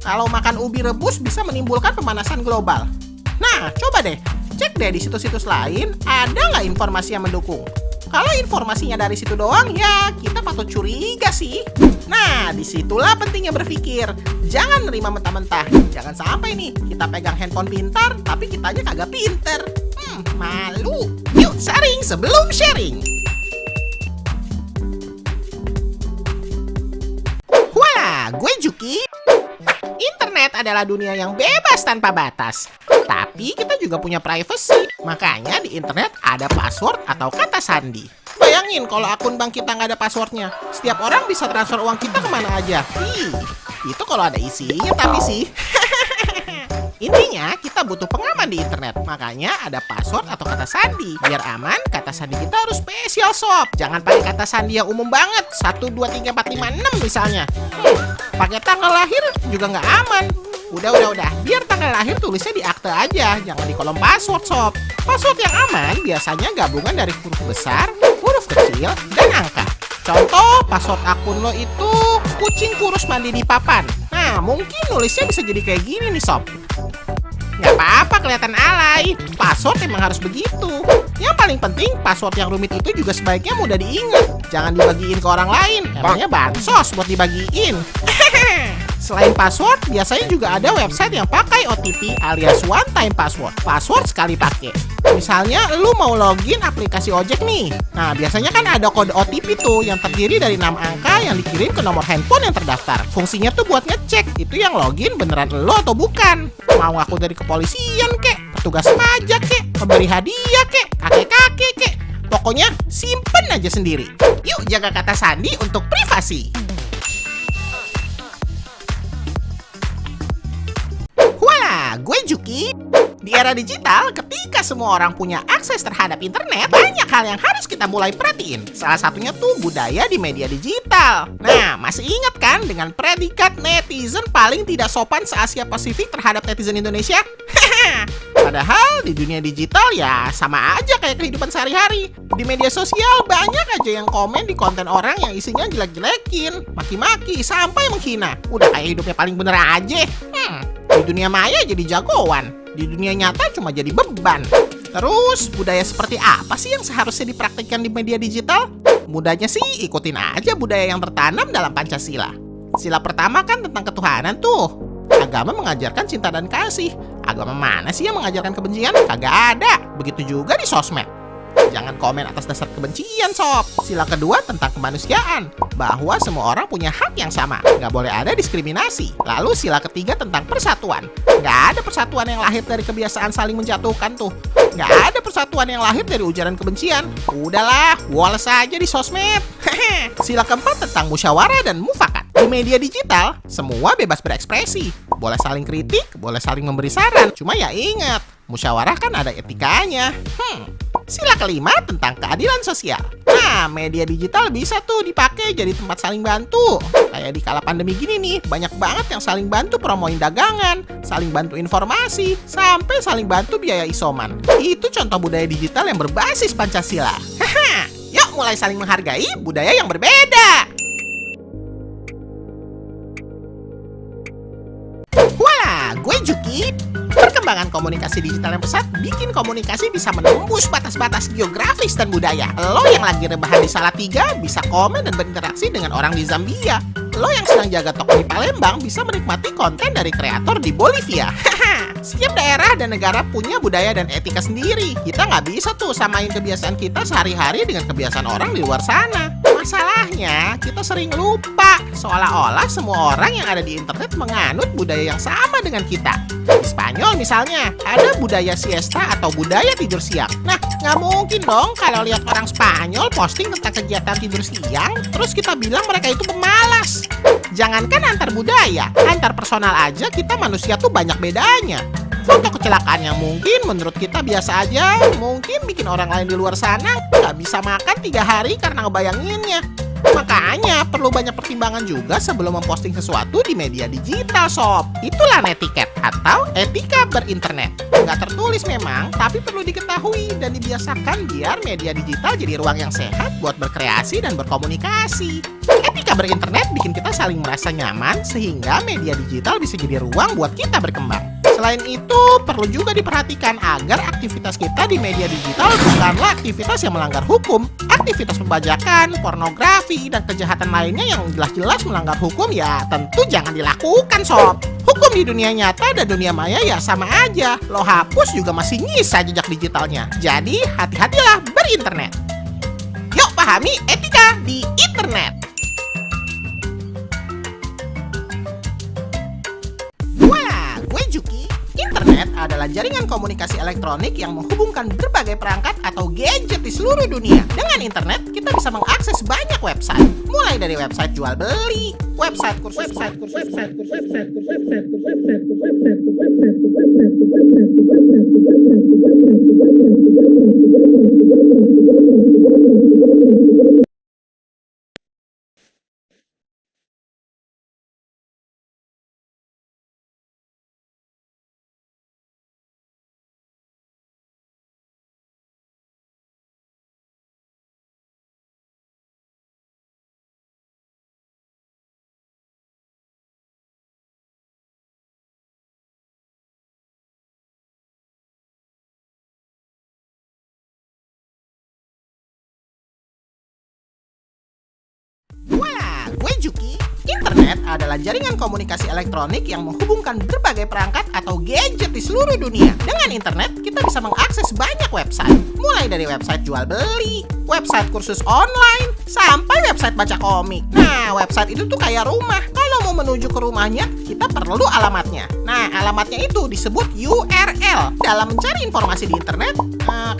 Speaker 14: Kalau makan ubi rebus bisa menimbulkan pemanasan global. Nah, coba deh, cek deh di situs-situs lain, ada nggak informasi yang mendukung? Kalau informasinya dari situ doang, ya kita patut curiga sih. Nah, disitulah pentingnya berpikir. Jangan nerima mentah-mentah. Jangan sampai nih, kita pegang handphone pintar, tapi kitanya kagak pinter. Malu. Yuk sharing sebelum sharing. Wah, gue Juki. Internet adalah dunia yang bebas tanpa batas. Tapi kita juga punya privacy. Makanya di internet ada password atau kata sandi. Bayangin kalau akun bank kita nggak ada passwordnya. Setiap orang bisa transfer uang kita kemana aja. Itu kalau ada isinya tapi sih. Intinya kita butuh pengaman di internet. Makanya ada password atau kata sandi. Biar aman, kata sandi kita harus spesial, sob. Jangan pakai kata sandi yang umum banget. 1, 2, 3, 4, 5, 6 misalnya. Pakai tanggal lahir juga nggak aman. Udah. Biar tanggal lahir tulisnya di akte aja. Jangan di kolom password, sob. Password yang aman biasanya gabungan dari huruf besar, huruf kecil, dan angka. Contoh, password akun lo itu kucing kurus mandi di papan. Nah, mungkin nulisnya bisa jadi kayak gini nih, sob. Nggak apa-apa kelihatan alay. Password emang harus begitu. Yang paling penting, password yang rumit itu juga sebaiknya mudah diingat. Jangan dibagiin ke orang lain. Emangnya bansos buat dibagiin. Selain password, biasanya juga ada website yang pakai OTP alias one time password. Password sekali pakai. Misalnya, lu mau login aplikasi ojek nih. Nah, biasanya kan ada kode OTP tuh yang terdiri dari 6 angka yang dikirim ke nomor handphone yang terdaftar. Fungsinya tuh buat ngecek itu yang login beneran lo atau bukan. Mau ngaku dari kepolisian kek, petugas pajak kek, pemberi hadiah kek, kakek-kakek kek. Pokoknya simpen aja sendiri. Yuk jaga kata sandi untuk privasi. Gue Juki. Di era digital, ketika semua orang punya akses terhadap internet, banyak hal yang harus kita mulai perhatiin. Salah satunya tuh budaya di media digital. Nah, masih ingat kan dengan predikat netizen paling tidak sopan se-Asia Pasifik terhadap netizen Indonesia? Padahal di dunia digital ya sama aja kayak kehidupan sehari-hari. Di media sosial banyak aja yang komen di konten orang yang isinya jelek-jelekin, maki-maki, sampai menghina. Udah kayak hidupnya paling bener aja. Di dunia maya jadi jagoan, di dunia nyata cuma jadi beban. Terus, budaya seperti apa sih yang seharusnya dipraktikkan di media digital? Mudahnya sih, ikutin aja budaya yang tertanam dalam Pancasila. Sila pertama kan tentang ketuhanan tuh. Agama mengajarkan cinta dan kasih. Agama mana sih yang mengajarkan kebencian? Kagak ada. Begitu juga di sosmed. Jangan komen atas dasar kebencian, sob. Sila kedua tentang kemanusiaan, bahwa semua orang punya hak yang sama, nggak boleh ada diskriminasi. Lalu sila ketiga tentang persatuan. Nggak ada persatuan yang lahir dari kebiasaan saling menjatuhkan tuh. Nggak ada persatuan yang lahir dari ujaran kebencian. Udahlah, woles aja di sosmed. Sila keempat tentang musyawarah dan mufakat. Di media digital, semua bebas berekspresi. Boleh saling kritik, boleh saling memberi saran. Cuma ya ingat, musyawarah kan ada etikanya. Sila kelima tentang keadilan sosial. Nah, media digital bisa tuh dipakai jadi tempat saling bantu. Kayak di kala pandemi gini nih, banyak banget yang saling bantu promoin dagangan, saling bantu informasi, sampai saling bantu biaya isoman. Itu contoh budaya digital yang berbasis Pancasila. Yuk mulai saling menghargai budaya yang berbeda. Wah, gue Juki. Perkembangan komunikasi digital yang pesat bikin komunikasi bisa menembus batas-batas geografis dan budaya. Lo yang lagi rebahan di Salatiga bisa komen dan berinteraksi dengan orang di Zambia. Lo yang sedang jaga toko di Palembang bisa menikmati konten dari kreator di Bolivia. Setiap daerah dan negara punya budaya dan etika sendiri. Kita nggak bisa tuh samain kebiasaan kita sehari-hari dengan kebiasaan orang di luar sana. Masalahnya, kita sering lupa seolah-olah semua orang yang ada di internet menganut budaya yang sama dengan kita. Di Spanyol misalnya, ada budaya siesta atau budaya tidur siang. Nah, nggak mungkin dong kalau lihat orang Spanyol posting tentang kegiatan tidur siang, terus kita bilang mereka itu pemalas. Jangankan antar budaya, antar personal aja kita manusia tuh banyak bedanya. Contoh kecelakaan yang mungkin menurut kita biasa aja, mungkin bikin orang lain di luar sana nggak bisa makan 3 hari karena ngebayanginnya. Makanya perlu banyak pertimbangan juga sebelum memposting sesuatu di media digital, sob. Itulah netiquette atau etika berinternet. Nggak tertulis memang, tapi perlu diketahui dan dibiasakan biar media digital jadi ruang yang sehat buat berkreasi dan berkomunikasi. Etika berinternet bikin kita saling merasa nyaman sehingga media digital bisa jadi ruang buat kita berkembang. Selain itu, perlu juga diperhatikan agar aktivitas kita di media digital bukanlah aktivitas yang melanggar hukum. Aktivitas pembajakan, pornografi, dan kejahatan lainnya yang jelas-jelas melanggar hukum ya tentu jangan dilakukan, sob. Hukum di dunia nyata dan dunia maya ya sama aja. Lo hapus juga masih nyisa jejak digitalnya. Jadi, hati-hatilah berinternet. Yuk pahami etika di internet. Wah, gue Juki. Internet adalah jaringan komunikasi elektronik yang menghubungkan berbagai perangkat atau gadget di seluruh dunia. Dengan internet, kita bisa mengakses banyak website. Mulai dari website jual beli, website kursus, Wah, gue Juki. Internet adalah jaringan komunikasi elektronik yang menghubungkan berbagai perangkat atau gadget di seluruh dunia. Dengan internet, kita bisa mengakses banyak website. Mulai dari website jual beli, website kursus online, sampai website baca komik. Nah, website itu tuh kayak rumah. Kalau mau menuju ke rumahnya, kita perlu alamatnya. Nah, alamatnya itu disebut URL. Dalam mencari informasi di internet,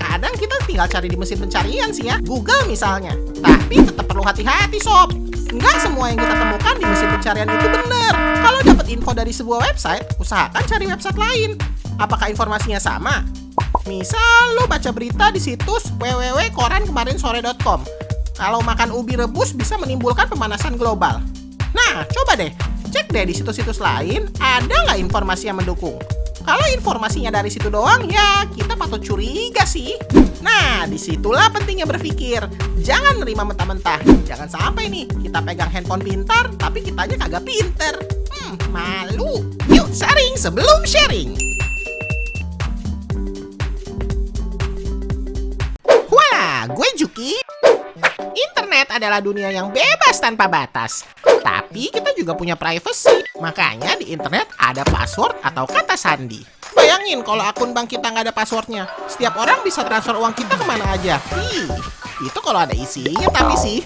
Speaker 14: kadang kita tinggal cari di mesin pencarian sih ya, Google misalnya. Tapi tetap perlu hati-hati, sob. Nggak semua yang kita temukan di mesin pencarian itu benar. Kalau dapat info dari sebuah website, usahakan cari website lain. Apakah informasinya sama? Misal lo baca berita di situs www.korankemarinsore.com. Kalau makan ubi rebus bisa menimbulkan pemanasan global. Nah, coba deh, cek deh di situs-situs lain, ada nggak informasi yang mendukung? Kalau informasinya dari situ doang, ya kita patut curiga sih. Nah, disitulah pentingnya berpikir. Jangan nerima mentah-mentah. Jangan sampai nih, kita pegang handphone pintar, tapi kitanya kagak pinter. Malu. Yuk sharing sebelum sharing. Wah, gue Juki. Internet adalah dunia yang bebas tanpa batas. Tapi kita juga punya privacy. Makanya di internet ada password atau kata sandi. Bayangin kalau akun bank kita nggak ada passwordnya. Setiap orang bisa transfer uang kita kemana aja. Itu kalau ada isinya tapi sih.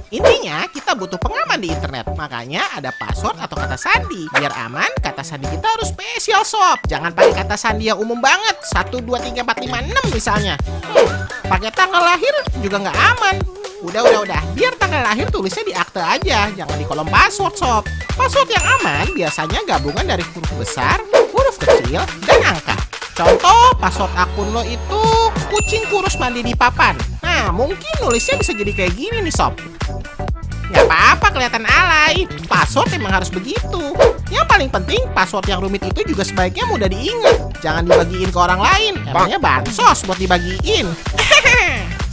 Speaker 14: Intinya kita butuh pengaman di internet. Makanya ada password atau kata sandi. Biar aman, kata sandi kita harus spesial, sob. Jangan pakai kata sandi yang umum banget. 1, 2, 3, 4, 5, 6 misalnya. Pakai tanggal lahir juga nggak aman. Udah. Biar tanggal lahir tulisnya di akte aja. Jangan di kolom password, sob. Password yang aman biasanya gabungan dari huruf besar, huruf kecil, dan angka. Contoh, password akun lo itu kucing kurus mandi di papan. Nah, mungkin nulisnya bisa jadi kayak gini nih, sob. Nggak apa-apa kelihatan alay. Password emang harus begitu. Yang paling penting, password yang rumit itu juga sebaiknya mudah diingat. Jangan dibagiin ke orang lain. Emangnya bansos buat dibagiin.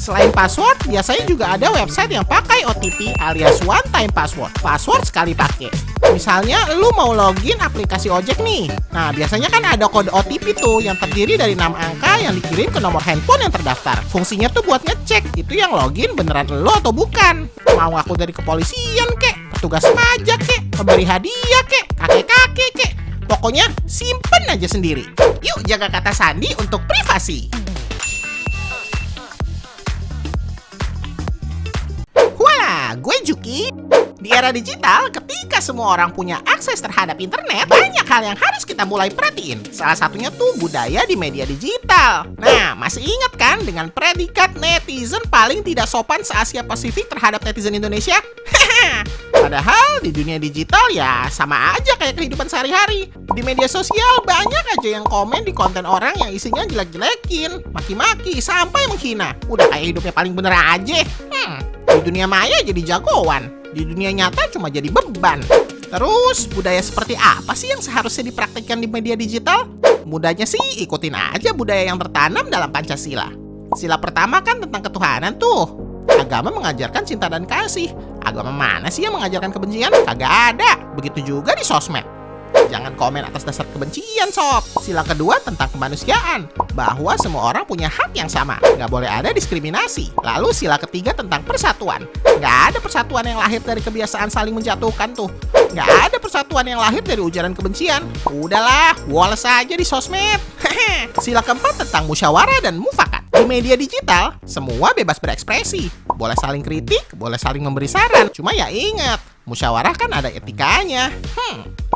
Speaker 14: Selain password, biasanya juga ada website yang pakai OTP alias one time password. Password sekali pakai. Misalnya lu mau login aplikasi ojek nih. Nah, biasanya kan ada kode OTP tuh yang terdiri dari 6 angka yang dikirim ke nomor handphone yang terdaftar. Fungsinya tuh buat ngecek itu yang login beneran lu atau bukan. Mau aku dari kepolisian kek, petugas pajak kek, pemberi hadiah kek, kakek-kakek kek. Pokoknya simpen aja sendiri. Yuk jaga kata sandi untuk privasi. Wah, gue Juki. Di era digital, ketika semua orang punya akses terhadap internet, banyak hal yang harus kita mulai perhatiin. Salah satunya tuh budaya di media digital. Nah, masih ingat kan dengan predikat netizen paling tidak sopan se-Asia Pasifik terhadap netizen Indonesia? Padahal di dunia digital ya sama aja kayak kehidupan sehari-hari. Di media sosial banyak aja yang komen di konten orang yang isinya jelek-jelekin, maki-maki, sampai menghina. Udah kayak hidupnya paling bener aja. Di dunia maya jadi jagoan, di dunia nyata cuma jadi beban. Terus budaya seperti apa sih yang seharusnya dipraktikkan di media digital? Mudahnya sih ikutin aja budaya yang tertanam dalam Pancasila. Sila pertama kan tentang ketuhanan tuh. Agama mengajarkan cinta dan kasih. Agama mana sih yang mengajarkan kebencian? Kagak ada. Begitu juga di sosmed. Jangan komen atas dasar kebencian, sob. Sila kedua tentang kemanusiaan, bahwa semua orang punya hak yang sama, nggak boleh ada diskriminasi. Lalu sila ketiga tentang persatuan. Nggak ada persatuan yang lahir dari kebiasaan saling menjatuhkan tuh. Nggak ada persatuan yang lahir dari ujaran kebencian. Udahlah, woles aja di sosmed. Sila keempat tentang musyawarah dan mufakat. Di media digital, semua bebas berekspresi. Boleh saling kritik, boleh saling memberi saran. Cuma ya ingat, musyawarah kan ada etikanya.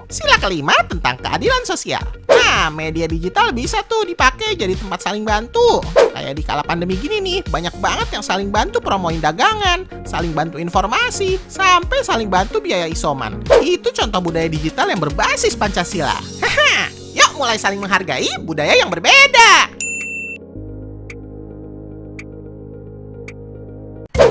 Speaker 14: Sila kelima tentang keadilan sosial. Nah, media digital bisa tuh dipakai jadi tempat saling bantu. Kayak di kala pandemi gini nih, banyak banget yang saling bantu promoin dagangan, saling bantu informasi, sampai saling bantu biaya isoman. Itu contoh budaya digital yang berbasis Pancasila. Yuk mulai saling menghargai budaya yang berbeda.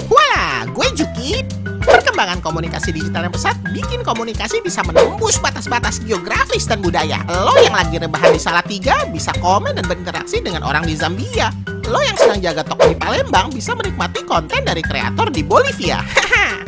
Speaker 14: Wah, gue Juki. Perkembangan komunikasi digital yang pesat bikin komunikasi bisa menembus batas-batas geografis dan budaya. Lo yang lagi rebahan di Salatiga bisa komen dan berinteraksi dengan orang di Zambia. Lo yang sedang jaga toko di Palembang bisa menikmati konten dari kreator di Bolivia.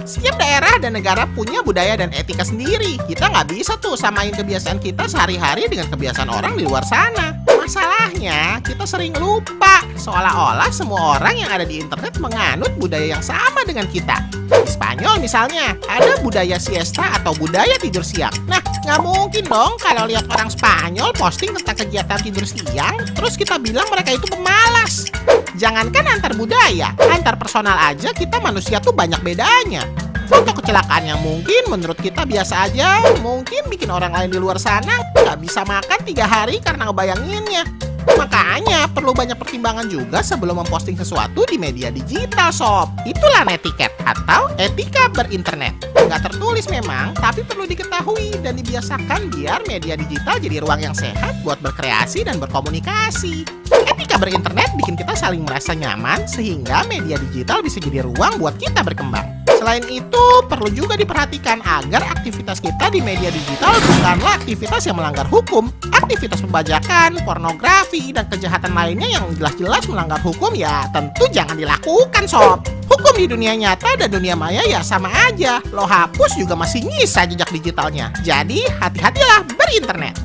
Speaker 14: Setiap daerah dan negara punya budaya dan etika sendiri. Kita nggak bisa tuh samain kebiasaan kita sehari-hari dengan kebiasaan orang di luar sana. Masalahnya, kita sering lupa seolah-olah semua orang yang ada di internet menganut budaya yang sama dengan kita. Di Spanyol misalnya, ada budaya siesta atau budaya tidur siang. Nah, nggak mungkin dong kalau lihat orang Spanyol posting tentang kegiatan tidur siang, terus kita bilang mereka itu pemalas. Jangankan antar budaya, antar personal aja kita manusia tuh banyak bedanya. Contoh kecelakaan yang mungkin menurut kita biasa aja, mungkin bikin orang lain di luar sana nggak bisa makan 3 hari karena ngebayanginnya. Makanya perlu banyak pertimbangan juga sebelum memposting sesuatu di media digital, sob. Itulah netiquette atau etika berinternet. Nggak tertulis memang, tapi perlu diketahui dan dibiasakan biar media digital jadi ruang yang sehat buat berkreasi dan berkomunikasi. Etika berinternet bikin kita saling merasa nyaman sehingga media digital bisa jadi ruang buat kita berkembang. Selain itu, perlu juga diperhatikan agar aktivitas kita di media digital bukanlah aktivitas yang melanggar hukum. Aktivitas pembajakan, pornografi, dan kejahatan lainnya yang jelas-jelas melanggar hukum ya tentu jangan dilakukan, sob. Hukum di dunia nyata dan dunia maya ya sama aja. Lo hapus juga masih nyisa jejak digitalnya. Jadi, hati-hatilah berinternet.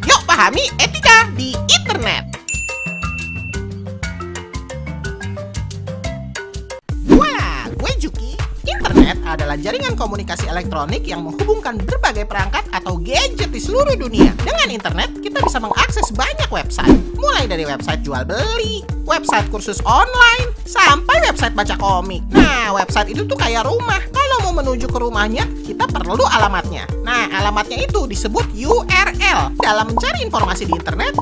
Speaker 14: Yuk pahami etika di internet. Wah, gue Juki. Internet adalah jaringan komunikasi elektronik yang menghubungkan berbagai perangkat atau gadget di seluruh dunia. Dengan internet, kita bisa mengakses banyak website. Mulai dari website jual beli, website kursus online, sampai website baca komik. Nah, website itu tuh kayak rumah. Kalau mau menuju ke rumahnya, kita perlu alamatnya. Nah, alamatnya itu disebut URL. Dalam mencari informasi di internet,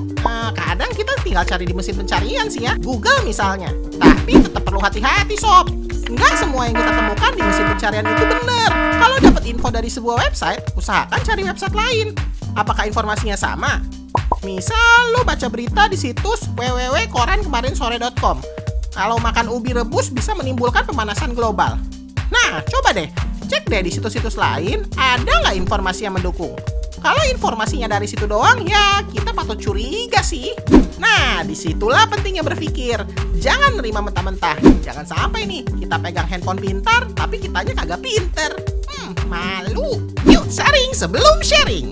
Speaker 14: kadang kita tinggal cari di mesin pencarian sih ya, Google misalnya. Tapi tetap perlu hati-hati, sob. Nggak semua yang kita temukan di mesin pencarian itu benar. Kalau dapat info dari sebuah website, usahakan cari website lain. Apakah informasinya sama? Misal lo baca berita di situs www.korankemarinsore.com. Kalau makan ubi rebus bisa menimbulkan pemanasan global. Nah, coba deh, cek deh di situs-situs lain, ada nggak informasi yang mendukung? Kalau informasinya dari situ doang, ya kita patut curiga sih. Nah, disitulah pentingnya berpikir. Jangan nerima mentah-mentah. Jangan sampai nih kita pegang handphone pintar, tapi kitanya kagak pinter. Malu. Yuk sharing sebelum sharing.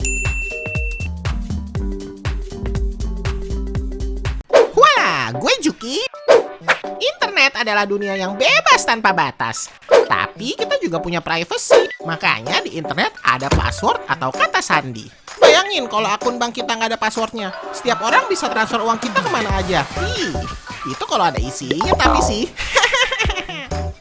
Speaker 14: Wah, gue Juki. Internet adalah dunia yang bebas tanpa batas. Tapi kita juga punya privacy. Makanya di internet ada password atau kata sandi. Bayangin kalau akun bank kita nggak ada passwordnya. Setiap orang bisa transfer uang kita kemana aja. Itu kalau ada isinya tapi sih.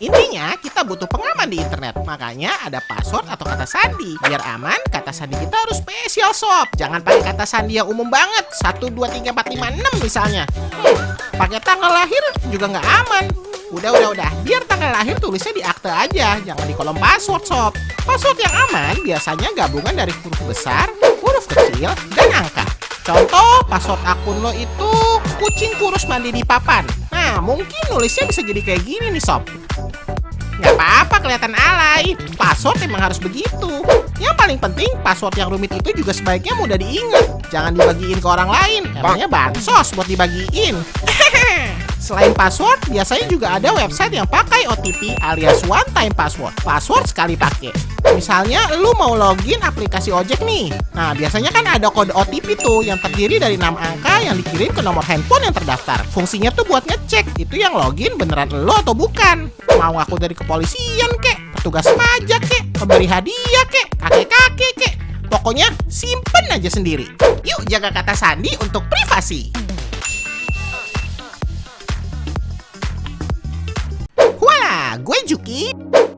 Speaker 14: Intinya kita butuh pengaman di internet. Makanya ada password atau kata sandi. Biar aman, kata sandi kita harus spesial sob. Jangan pakai kata sandi yang umum banget. 1, 2, 3, 4, 5, 6 misalnya. Pakai tanggal lahir juga nggak aman. Udah. Biar tanggal lahir tulisnya di akte aja. Jangan di kolom password sob. Password yang aman biasanya gabungan dari huruf besar, huruf kecil, dan angka. Contoh, password akun lo itu kucing kurus mandi di papan. Nah, mungkin nulisnya bisa jadi kayak gini nih sob. Nggak apa-apa kelihatan alay. Password emang harus begitu. Yang paling penting, password yang rumit itu juga sebaiknya mudah diingat. Jangan dibagiin ke orang lain. Emangnya bansos buat dibagiin. Selain password, biasanya juga ada website yang pakai OTP alias one time password. Password sekali pakai. Misalnya, lu mau login aplikasi ojek nih. Nah, biasanya kan ada kode OTP tuh yang terdiri dari 6 angka yang dikirim ke nomor handphone yang terdaftar. Fungsinya tuh buat ngecek itu yang login beneran lu atau bukan. Mau ngaku dari kepolisian kek, petugas pajak kek, pemberi hadiah kek, kakek-kakek kek. Pokoknya simpen aja sendiri. Yuk jaga kata sandi untuk privasi. Gue Juki.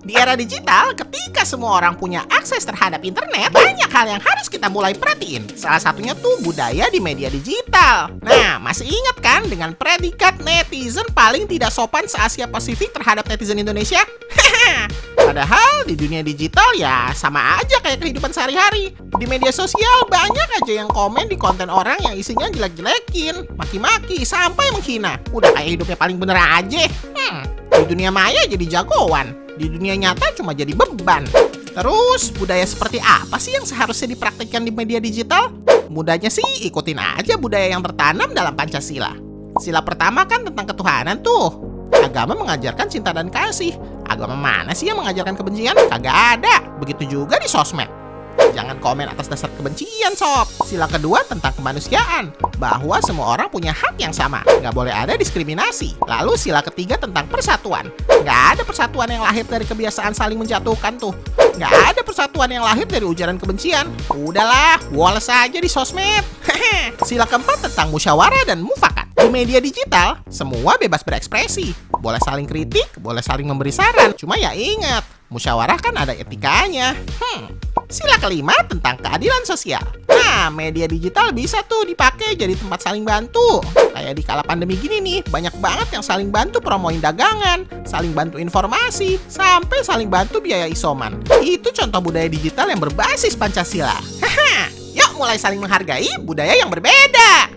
Speaker 14: Di era digital, ketika semua orang punya akses terhadap internet, banyak hal yang harus kita mulai perhatiin. Salah satunya tuh budaya di media digital. Nah, masih ingat kan dengan predikat netizen paling tidak sopan se-Asia Pasifik terhadap netizen Indonesia? Padahal di dunia digital ya sama aja kayak kehidupan sehari-hari. Di media sosial banyak aja yang komen di konten orang yang isinya jelek-jelekin, maki-maki, sampai menghina. Udah kayak hidupnya paling bener aja. Di dunia maya jadi jagoan, di dunia nyata cuma jadi beban. Terus, budaya seperti apa sih yang seharusnya dipraktikkan di media digital? Mudahnya sih ikutin aja budaya yang tertanam dalam Pancasila. Sila pertama kan tentang ketuhanan tuh. Agama mengajarkan cinta dan kasih. Agama mana sih yang mengajarkan kebencian? Kagak ada. Begitu juga di sosmed. Jangan komen atas dasar kebencian sob. Sila kedua tentang kemanusiaan, bahwa semua orang punya hak yang sama, nggak boleh ada diskriminasi. Lalu sila ketiga tentang persatuan. Nggak ada persatuan yang lahir dari kebiasaan saling menjatuhkan tuh. Nggak ada persatuan yang lahir dari ujaran kebencian. Udahlah, woles aja di sosmed. Sila keempat tentang musyawarah dan mufakat. Di media digital, semua bebas berekspresi. Boleh saling kritik, boleh saling memberi saran. Cuma ya ingat, musyawarah kan ada etikanya. Sila kelima tentang keadilan sosial. Nah, media digital bisa tuh dipakai jadi tempat saling bantu. Kayak di kala pandemi gini nih, banyak banget yang saling bantu promoin dagangan, saling bantu informasi, sampai saling bantu biaya isoman. Itu contoh budaya digital yang berbasis Pancasila. Yuk mulai saling menghargai budaya yang berbeda.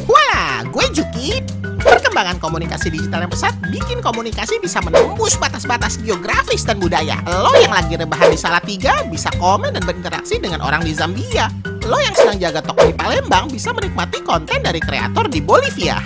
Speaker 14: Wah, gue Juki. Perkembangan komunikasi digital yang pesat bikin komunikasi bisa menembus batas-batas geografis dan budaya. Lo yang lagi rebahan di Salatiga bisa komen dan berinteraksi dengan orang di Zambia. Lo yang sedang jaga toko di Palembang bisa menikmati konten dari kreator di Bolivia.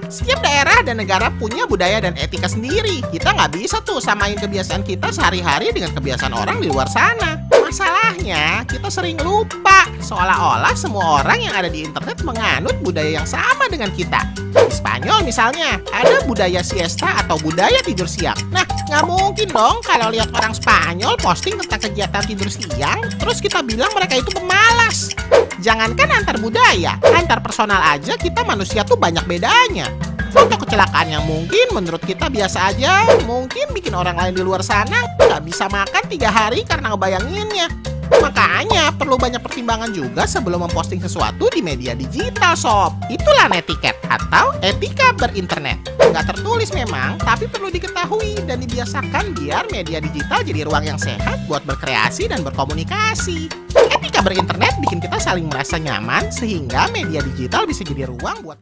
Speaker 14: Setiap daerah dan negara punya budaya dan etika sendiri. Kita nggak bisa tuh samain kebiasaan kita sehari-hari dengan kebiasaan orang di luar sana. Masalahnya, kita sering lupa seolah-olah semua orang yang ada di internet menganut budaya yang sama dengan kita. Di Spanyol misalnya, ada budaya siesta atau budaya tidur siang. Nah, nggak mungkin dong kalau lihat orang Spanyol posting tentang kegiatan tidur siang, terus kita bilang mereka itu pemalas. Jangankan antar budaya, antar personal aja kita manusia tuh banyak bedanya. Contoh kecelakaan yang mungkin menurut kita biasa aja, mungkin bikin orang lain di luar sana nggak bisa makan 3 hari karena ngebayanginnya. Makanya perlu banyak pertimbangan juga sebelum memposting sesuatu di media digital sob. Itulah netiquette atau etika berinternet. Nggak tertulis memang, tapi perlu diketahui dan dibiasakan biar media digital jadi ruang yang sehat buat berkreasi dan berkomunikasi. Etika berinternet bikin kita saling merasa nyaman sehingga media digital bisa jadi ruang buat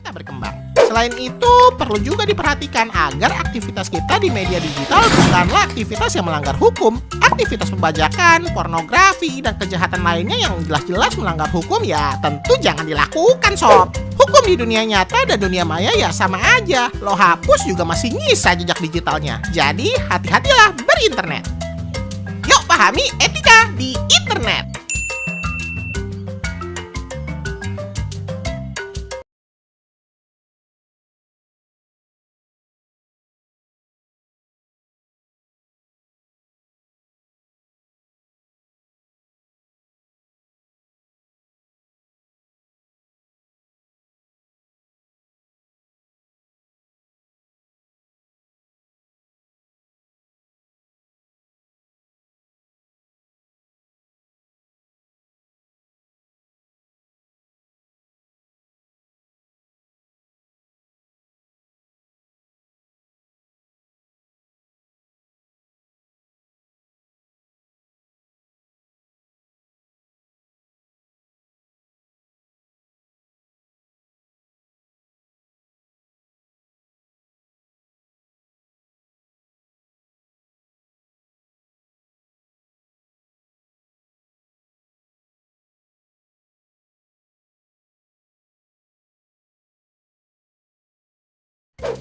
Speaker 14: kita berkembang. Selain itu, perlu juga diperhatikan agar aktivitas kita di media digital bukanlah aktivitas yang melanggar hukum. Aktivitas pembajakan, pornografi, dan kejahatan lainnya yang jelas-jelas melanggar hukum ya tentu jangan dilakukan, sob. Hukum di dunia nyata dan dunia maya ya sama aja. Lo hapus juga masih nyisa jejak digitalnya. Jadi, hati-hatilah berinternet. Yuk pahami etika di internet.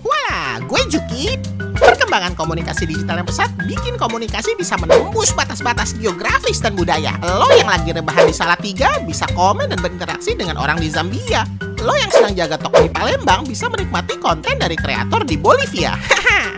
Speaker 14: Wah, gue Juki. Perkembangan komunikasi digital yang pesat bikin komunikasi bisa menembus batas-batas geografis dan budaya. Lo yang lagi rebahan di Salatiga bisa komen dan berinteraksi dengan orang di Zambia. Lo yang sedang jaga toko di Palembang bisa menikmati konten dari kreator di Bolivia.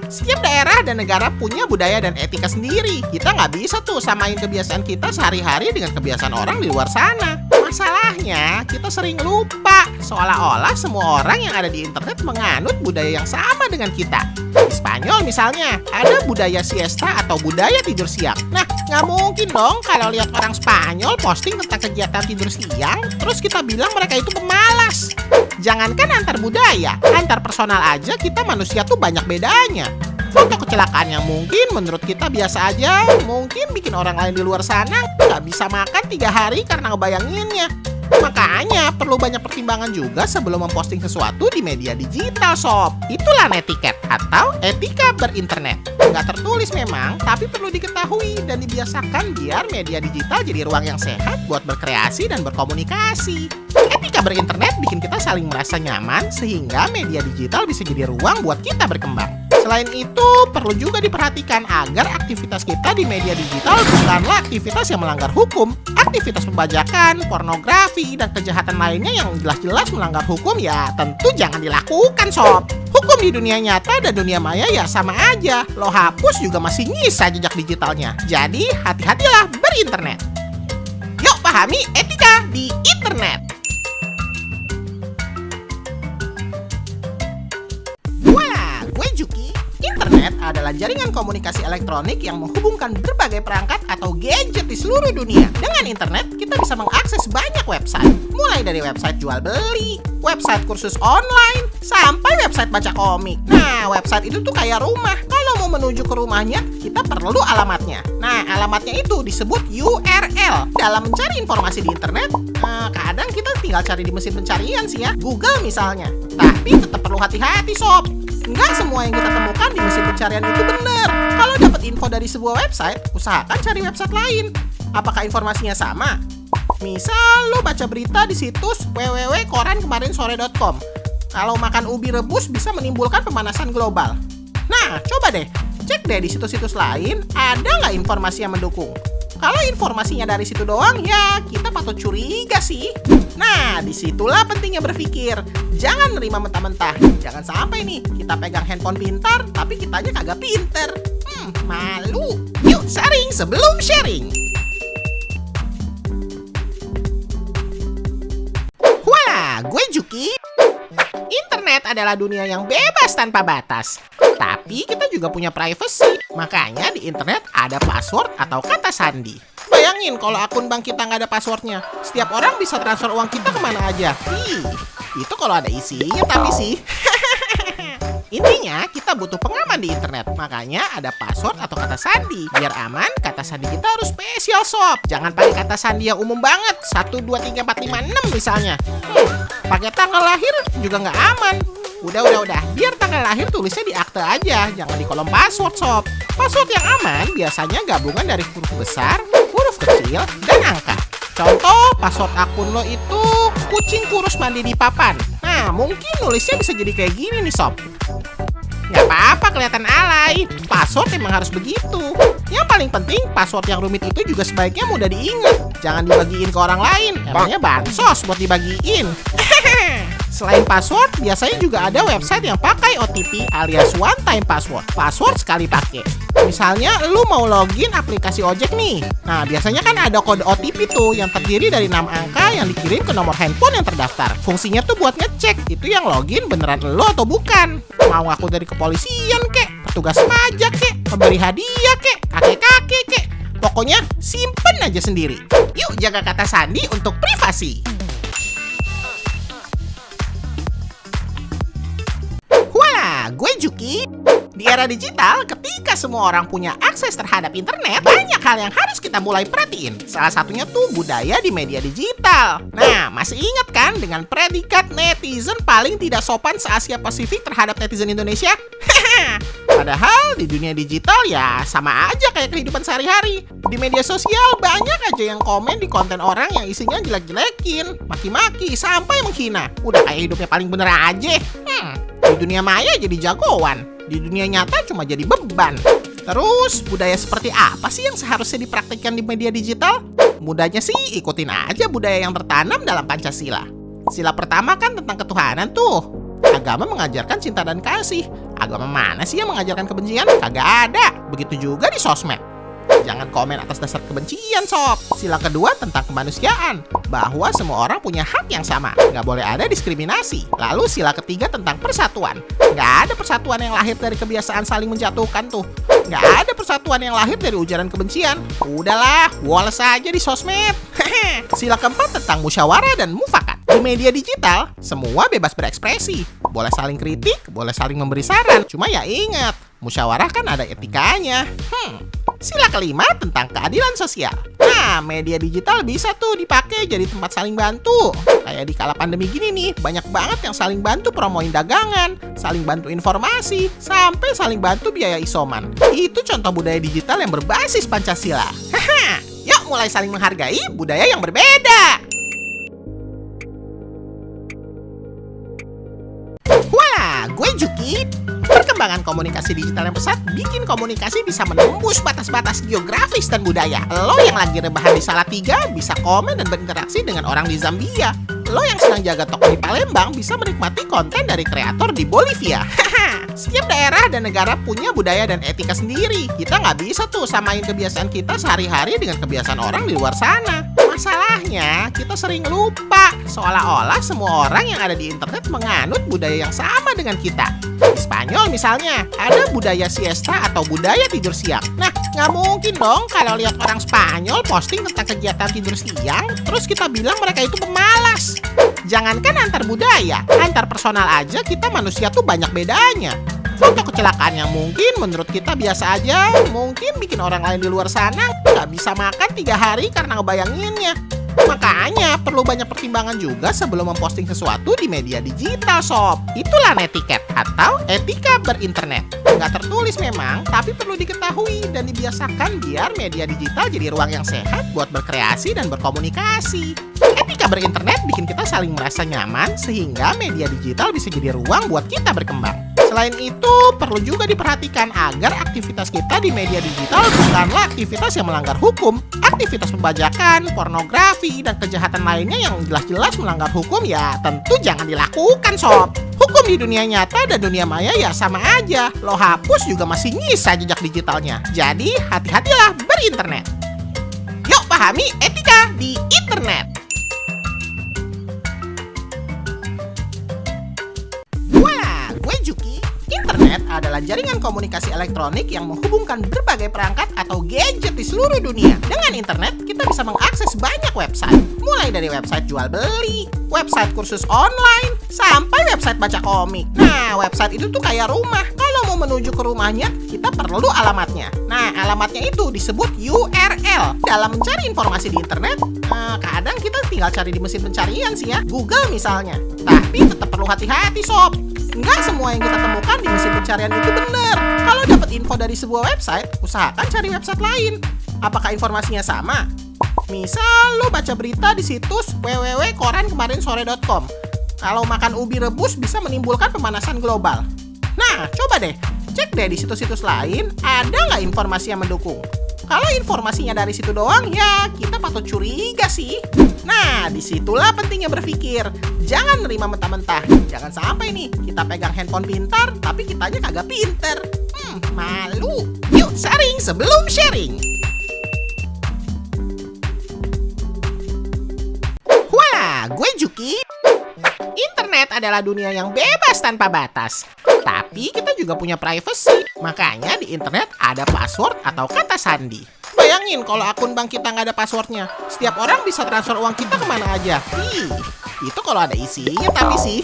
Speaker 14: Setiap daerah dan negara punya budaya dan etika sendiri. Kita nggak bisa tuh samain kebiasaan kita sehari-hari dengan kebiasaan orang di luar sana. Masalahnya, kita sering lupa seolah-olah semua orang yang ada di internet menganut budaya yang sama dengan kita. Di Spanyol misalnya, ada budaya siesta atau budaya tidur siang. Nah, nggak mungkin dong kalau lihat orang Spanyol posting tentang kegiatan tidur siang, terus kita bilang mereka itu pemalas. Jangankan antar budaya, antar personal aja kita manusia tuh banyak bedanya. Foto kecelakaan yang mungkin menurut kita biasa aja, mungkin bikin orang lain di luar sana nggak bisa makan 3 hari karena ngebayanginnya. Makanya perlu banyak pertimbangan juga sebelum memposting sesuatu di media digital, sob. Itulah netiquette atau etika berinternet. Nggak tertulis memang, tapi perlu diketahui dan dibiasakan biar media digital jadi ruang yang sehat buat berkreasi dan berkomunikasi. Etika berinternet bikin kita saling merasa nyaman sehingga media digital bisa jadi ruang buat kita berkembang. Selain itu, perlu juga diperhatikan agar aktivitas kita di media digital bukanlah aktivitas yang melanggar hukum. Aktivitas pembajakan, pornografi, dan kejahatan lainnya yang jelas-jelas melanggar hukum ya tentu jangan dilakukan, sob. Hukum di dunia nyata dan dunia maya ya sama aja. Lo hapus juga masih nyisa jejak digitalnya. Jadi, hati-hatilah berinternet. Yuk pahami etika di internet. Wah, gue Juki. Internet adalah jaringan komunikasi elektronik yang menghubungkan berbagai perangkat atau gadget di seluruh dunia. Dengan internet, kita bisa mengakses banyak website. Mulai dari website jual beli, website kursus online, sampai website baca komik. Nah, website itu tuh kayak rumah. Kalau mau menuju ke rumahnya, kita perlu alamatnya. Nah, alamatnya itu disebut URL. Dalam mencari informasi di internet, kadang kita tinggal cari di mesin pencarian sih ya, Google misalnya. Tapi tetap perlu hati-hati, sob. Nggak semua yang kita temukan di mesin pencarian itu benar. Kalau dapat info dari sebuah website, usahakan cari website lain. Apakah informasinya sama? Misal lo baca berita di situs www.korankemarinsore.com. Kalau makan ubi rebus bisa menimbulkan pemanasan global. Nah, coba deh, cek deh di situs-situs lain, ada nggak informasi yang mendukung? Kalau informasinya dari situ doang, ya kita patut curiga sih. Nah, disitulah pentingnya berpikir. Jangan nerima mentah-mentah. Jangan sampai nih, kita pegang handphone pintar, tapi kitanya kagak pinter. Malu. Yuk sharing sebelum sharing. Wah, gue Juki. Internet adalah dunia yang bebas tanpa batas. Tapi kita juga punya privacy. Makanya di internet ada password atau kata sandi. Bayangin kalau akun bank kita nggak ada passwordnya. Setiap orang bisa transfer uang kita kemana aja. Itu kalau ada isinya tapi sih. Intinya kita butuh pengaman di internet. Makanya ada password atau kata sandi. Biar aman, kata sandi kita harus spesial, sob. Jangan pakai kata sandi yang umum banget. 1, 2, 3, 4, 5, 6 misalnya. Pakai tanggal lahir juga nggak aman. Udah. Biar tanggal lahir tulisnya di akte aja, jangan di kolom password, sob. Password yang aman biasanya gabungan dari huruf besar, huruf kecil, dan angka. Contoh, password akun lo itu kucing kurus mandi di papan. Nah, mungkin nulisnya bisa jadi kayak gini nih, sob. Nggak apa-apa kelihatan alay, password emang harus begitu. Yang paling penting, password yang rumit itu juga sebaiknya mudah diingat. Jangan dibagiin ke orang lain, emangnya bansos buat dibagiin. Selain password, biasanya juga ada website yang pakai OTP alias one time password. Password sekali pakai. Misalnya, lu mau login aplikasi ojek nih. Nah, biasanya kan ada kode OTP tuh yang terdiri dari 6 angka yang dikirim ke nomor handphone yang terdaftar. Fungsinya tuh buat ngecek itu yang login beneran lu atau bukan. Mau ngaku dari kepolisian kek, petugas pajak kek, pemberi hadiah kek, kakek-kakek kek. Pokoknya simpen aja sendiri. Yuk jaga kata sandi untuk privasi. Wah, gue Juki. Di era digital, ketika semua orang punya akses terhadap internet, banyak hal yang harus kita mulai perhatiin. Salah satunya tuh budaya di media digital. Nah, masih ingat kan dengan predikat netizen paling tidak sopan se-Asia Pasifik terhadap netizen Indonesia? Padahal di dunia digital ya sama aja kayak kehidupan sehari-hari. Di media sosial banyak aja yang komen di konten orang yang isinya jelek-jelekin, maki-maki, sampai menghina. Udah kayak hidupnya paling bener aja. Di dunia maya jadi jagoan. Di dunia nyata cuma jadi beban. Terus, budaya seperti apa sih yang seharusnya dipraktikkan di media digital? Mudahnya sih, ikutin aja budaya yang tertanam dalam Pancasila. Sila pertama kan tentang ketuhanan tuh. Agama mengajarkan cinta dan kasih. Agama mana sih yang mengajarkan kebencian? Kagak ada. Begitu juga di sosmed. Jangan komen atas dasar kebencian, sob. Sila kedua tentang kemanusiaan, bahwa semua orang punya hak yang sama, nggak boleh ada diskriminasi. Lalu sila ketiga tentang persatuan. Nggak ada persatuan yang lahir dari kebiasaan saling menjatuhkan tuh. Nggak ada persatuan yang lahir dari ujaran kebencian. Udahlah, woles aja di sosmed. Sila keempat tentang musyawarah dan mufakat. Di media digital, semua bebas berekspresi. Boleh saling kritik, boleh saling memberi saran. Cuma ya ingat, musyawarah kan ada etikanya. Sila kelima tentang keadilan sosial. Nah, media digital bisa tuh dipakai jadi tempat saling bantu. Kayak di kala pandemi gini nih, banyak banget yang saling bantu promoin dagangan, saling bantu informasi, sampai saling bantu biaya isoman. Itu contoh budaya digital yang berbasis Pancasila. Yuk mulai saling menghargai budaya yang berbeda. Wah, gue Juki. Perkembangan komunikasi digital yang pesat bikin komunikasi bisa menembus batas-batas geografis dan budaya. Lo yang lagi rebahan di Salatiga bisa komen dan berinteraksi dengan orang di Zambia. Lo yang sedang jaga toko di Palembang bisa menikmati konten dari kreator di Bolivia. Setiap daerah dan negara punya budaya dan etika sendiri. Kita nggak bisa tuh samain kebiasaan kita sehari-hari dengan kebiasaan orang di luar sana. Masalahnya, kita sering lupa seolah-olah semua orang yang ada di internet menganut budaya yang sama dengan kita. Di Spanyol misalnya, ada budaya siesta atau budaya tidur siang. Nah, nggak mungkin dong kalau lihat orang Spanyol posting tentang kegiatan tidur siang, terus kita bilang mereka itu pemalas. Jangankan antar budaya, antar personal aja kita manusia tuh banyak bedanya. Foto kecelakaan yang mungkin menurut kita biasa aja, mungkin bikin orang lain di luar sana nggak bisa makan 3 hari karena ngebayanginnya. Makanya perlu banyak pertimbangan juga sebelum memposting sesuatu di media digital, sob. Itulah netiquette atau etika berinternet. Nggak tertulis memang, tapi perlu diketahui dan dibiasakan biar media digital jadi ruang yang sehat buat berkreasi dan berkomunikasi. Etika berinternet bikin kita saling merasa nyaman sehingga media digital bisa jadi ruang buat kita berkembang. Selain itu, perlu juga diperhatikan agar aktivitas kita di media digital bukanlah aktivitas yang melanggar hukum. Aktivitas pembajakan, pornografi, dan kejahatan lainnya yang jelas-jelas melanggar hukum ya tentu jangan dilakukan, sob. Hukum di dunia nyata dan dunia maya ya sama aja. Lo hapus juga masih nyisa jejak digitalnya. Jadi, hati-hatilah berinternet. Yuk pahami etika di internet. Wah, gue Juki. Internet adalah jaringan komunikasi elektronik yang menghubungkan berbagai perangkat atau gadget di seluruh dunia. Dengan internet, kita bisa mengakses banyak website. Mulai dari website jual beli, website kursus online, sampai website baca komik. Nah, website itu tuh kayak rumah. Kalau mau mau menuju ke rumahnya, kita perlu alamatnya. Nah, alamatnya itu disebut URL. Dalam mencari informasi di internet, kadang kita tinggal cari di mesin pencarian sih ya, Google misalnya. Tapi tetap perlu hati-hati sob. Nggak semua yang kita temukan di mesin pencarian itu benar. Kalau dapat info dari sebuah website, usahakan cari website lain. Apakah informasinya sama? Misal lo baca berita di situs www.korankemarinsore.com. Kalau makan ubi rebus bisa menimbulkan pemanasan global. Nah, coba deh, cek deh di situs-situs lain, ada nggak informasi yang mendukung? Kalau informasinya dari situ doang, ya kita patut curiga sih. Nah, disitulah pentingnya berpikir. Jangan nerima mentah-mentah. Jangan sampai nih, kita pegang handphone pintar, tapi kitanya kagak pinter. Malu. Yuk sharing sebelum sharing. Wah, gue Juki. Internet adalah dunia yang bebas tanpa batas. Tapi kita juga punya privacy. Makanya di internet ada password atau kata sandi. Bayangin kalau akun bank kita nggak ada passwordnya. Setiap orang bisa transfer uang kita kemana aja. Itu kalau ada isinya tapi sih.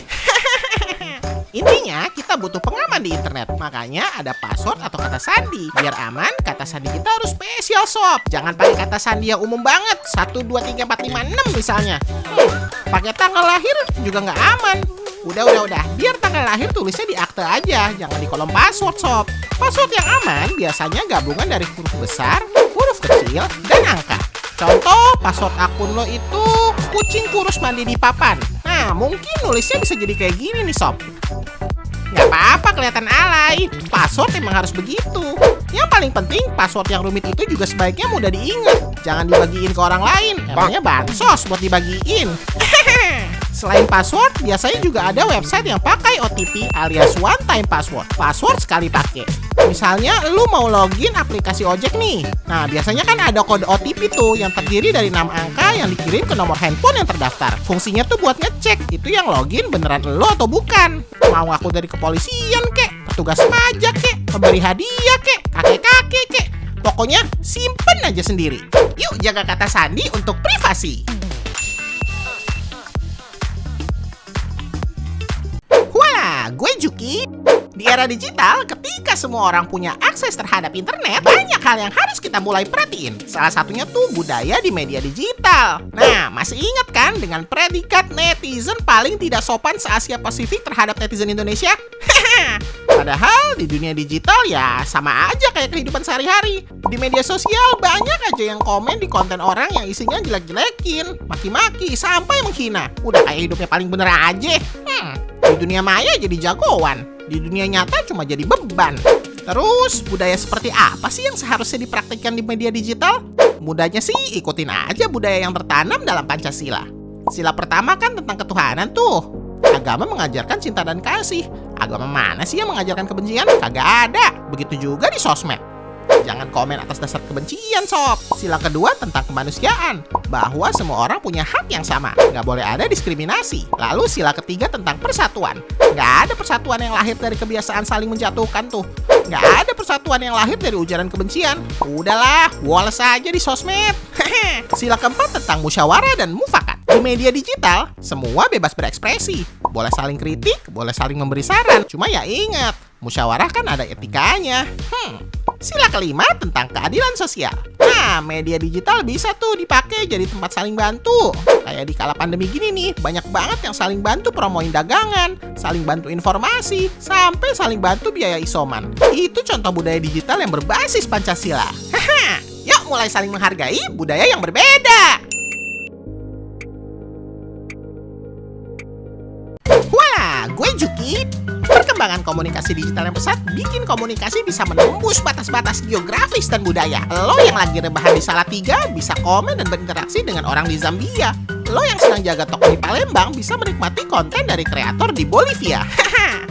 Speaker 14: Intinya kita butuh pengaman di internet. Makanya ada password atau kata sandi. Biar aman, kata sandi kita harus spesial sob. Jangan pakai kata sandi yang umum banget. 1, 2, 3, 4, 5, 6 misalnya. Pakai tanggal lahir juga nggak aman. Udah. Biar tanggal lahir tulisnya di akte aja. Jangan di kolom password sob. Password yang aman biasanya gabungan dari huruf besar, huruf kecil, dan angka. Contoh, password akun lo itu kucing kurus mandi di papan. Nah, mungkin nulisnya bisa jadi kayak gini nih sob. Nggak apa-apa kelihatan alay. Password emang harus begitu. Yang paling penting, password yang rumit itu juga sebaiknya mudah diingat. Jangan dibagiin ke orang lain. Emangnya bansos buat dibagiin. Selain password, biasanya juga ada website yang pakai OTP alias one time password. Password sekali pakai. Misalnya, lu mau login aplikasi ojek nih. Nah, biasanya kan ada kode OTP tuh yang terdiri dari 6 angka yang dikirim ke nomor handphone yang terdaftar. Fungsinya tuh buat ngecek itu yang login beneran lu atau bukan. Mau aku dari kepolisian kek, petugas pajak kek, pemberi hadiah kek, kakek-kakek kek. Pokoknya simpen aja sendiri. Yuk jaga kata sandi untuk privasi. Gue Juki. Di era digital, ketika semua orang punya akses terhadap internet, banyak hal yang harus kita mulai perhatiin. Salah satunya tuh budaya di media digital. Nah, masih ingat kan dengan predikat netizen paling tidak sopan se-Asia Pasifik terhadap netizen Indonesia? Padahal di dunia digital ya sama aja kayak kehidupan sehari-hari. Di media sosial banyak aja yang komen di konten orang yang isinya jelek-jelekin, maki-maki, sampai menghina. Udah kayak hidupnya paling bener aja. Di dunia maya jadi jagoan, di dunia nyata cuma jadi beban. Terus, budaya seperti apa sih yang seharusnya dipraktikkan di media digital? Mudahnya sih ikutin aja budaya yang tertanam dalam Pancasila. Sila pertama kan tentang ketuhanan tuh. Agama mengajarkan cinta dan kasih. Agama mana sih yang mengajarkan kebencian? Kagak ada. Begitu juga di sosmed. Jangan komen atas dasar kebencian sob. Sila kedua tentang kemanusiaan, bahwa semua orang punya hak yang sama, nggak boleh ada diskriminasi. Lalu sila ketiga tentang persatuan. Nggak ada persatuan yang lahir dari kebiasaan saling menjatuhkan tuh. Nggak ada persatuan yang lahir dari ujaran kebencian. Udahlah, woles aja di sosmed. Sila keempat tentang musyawarah dan mufakat. Di media digital, semua bebas berekspresi. Boleh saling kritik, boleh saling memberi saran. Cuma ya ingat, musyawarah kan ada etikanya. Sila kelima tentang keadilan sosial. Nah, media digital bisa tuh dipakai jadi tempat saling bantu. Kayak di kala pandemi gini nih, banyak banget yang saling bantu promoin dagangan, saling bantu informasi, sampai saling bantu biaya isoman. Itu contoh budaya digital yang berbasis Pancasila. Yuk mulai saling menghargai budaya yang berbeda. Wah, gue Juki. Perkembangan komunikasi digital yang pesat bikin komunikasi bisa menembus batas-batas geografis dan budaya. Lo yang lagi rebahan di Salatiga bisa komen dan berinteraksi dengan orang di Zambia. Lo yang sedang jaga toko di Palembang bisa menikmati konten dari kreator di Bolivia.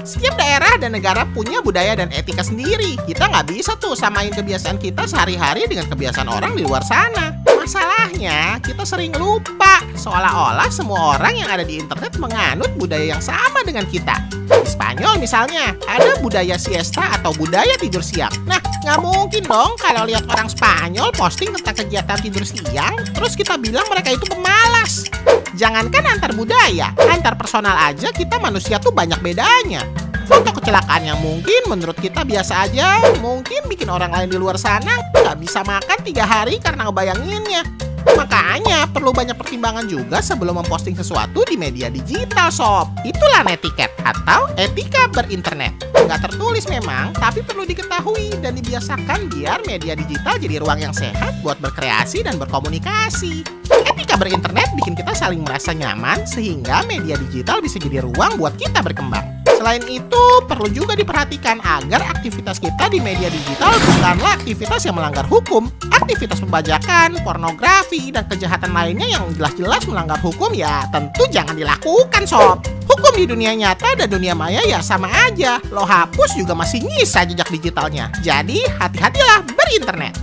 Speaker 14: Setiap daerah dan negara punya budaya dan etika sendiri. Kita nggak bisa tuh samain kebiasaan kita sehari-hari dengan kebiasaan orang di luar sana. Masalahnya, kita sering lupa seolah-olah semua orang yang ada di internet menganut budaya yang sama dengan kita. Di Spanyol misalnya, ada budaya siesta atau budaya tidur siang. Nah, nggak mungkin dong kalau lihat orang Spanyol posting tentang kegiatan tidur siang, terus kita bilang mereka itu pemalas. Jangankan antar budaya, antar personal aja kita manusia tuh banyak bedanya. Contoh kecelakaan yang mungkin menurut kita biasa aja, mungkin bikin orang lain di luar sana nggak bisa makan 3 hari karena ngebayanginnya. Makanya perlu banyak pertimbangan juga sebelum memposting sesuatu di media digital, sob. Itulah netiquette atau etika berinternet. Nggak tertulis memang, tapi perlu diketahui dan dibiasakan biar media digital jadi ruang yang sehat buat berkreasi dan berkomunikasi. Etika berinternet bikin kita saling merasa nyaman sehingga media digital bisa jadi ruang buat kita berkembang. Selain itu, perlu juga diperhatikan agar aktivitas kita di media digital bukanlah aktivitas yang melanggar hukum. Aktivitas pembajakan, pornografi, dan kejahatan lainnya yang jelas-jelas melanggar hukum ya tentu jangan dilakukan, sob. Hukum di dunia nyata dan dunia maya ya sama aja. Lo hapus juga masih nyisa jejak digitalnya. Jadi, hati-hatilah berinternet.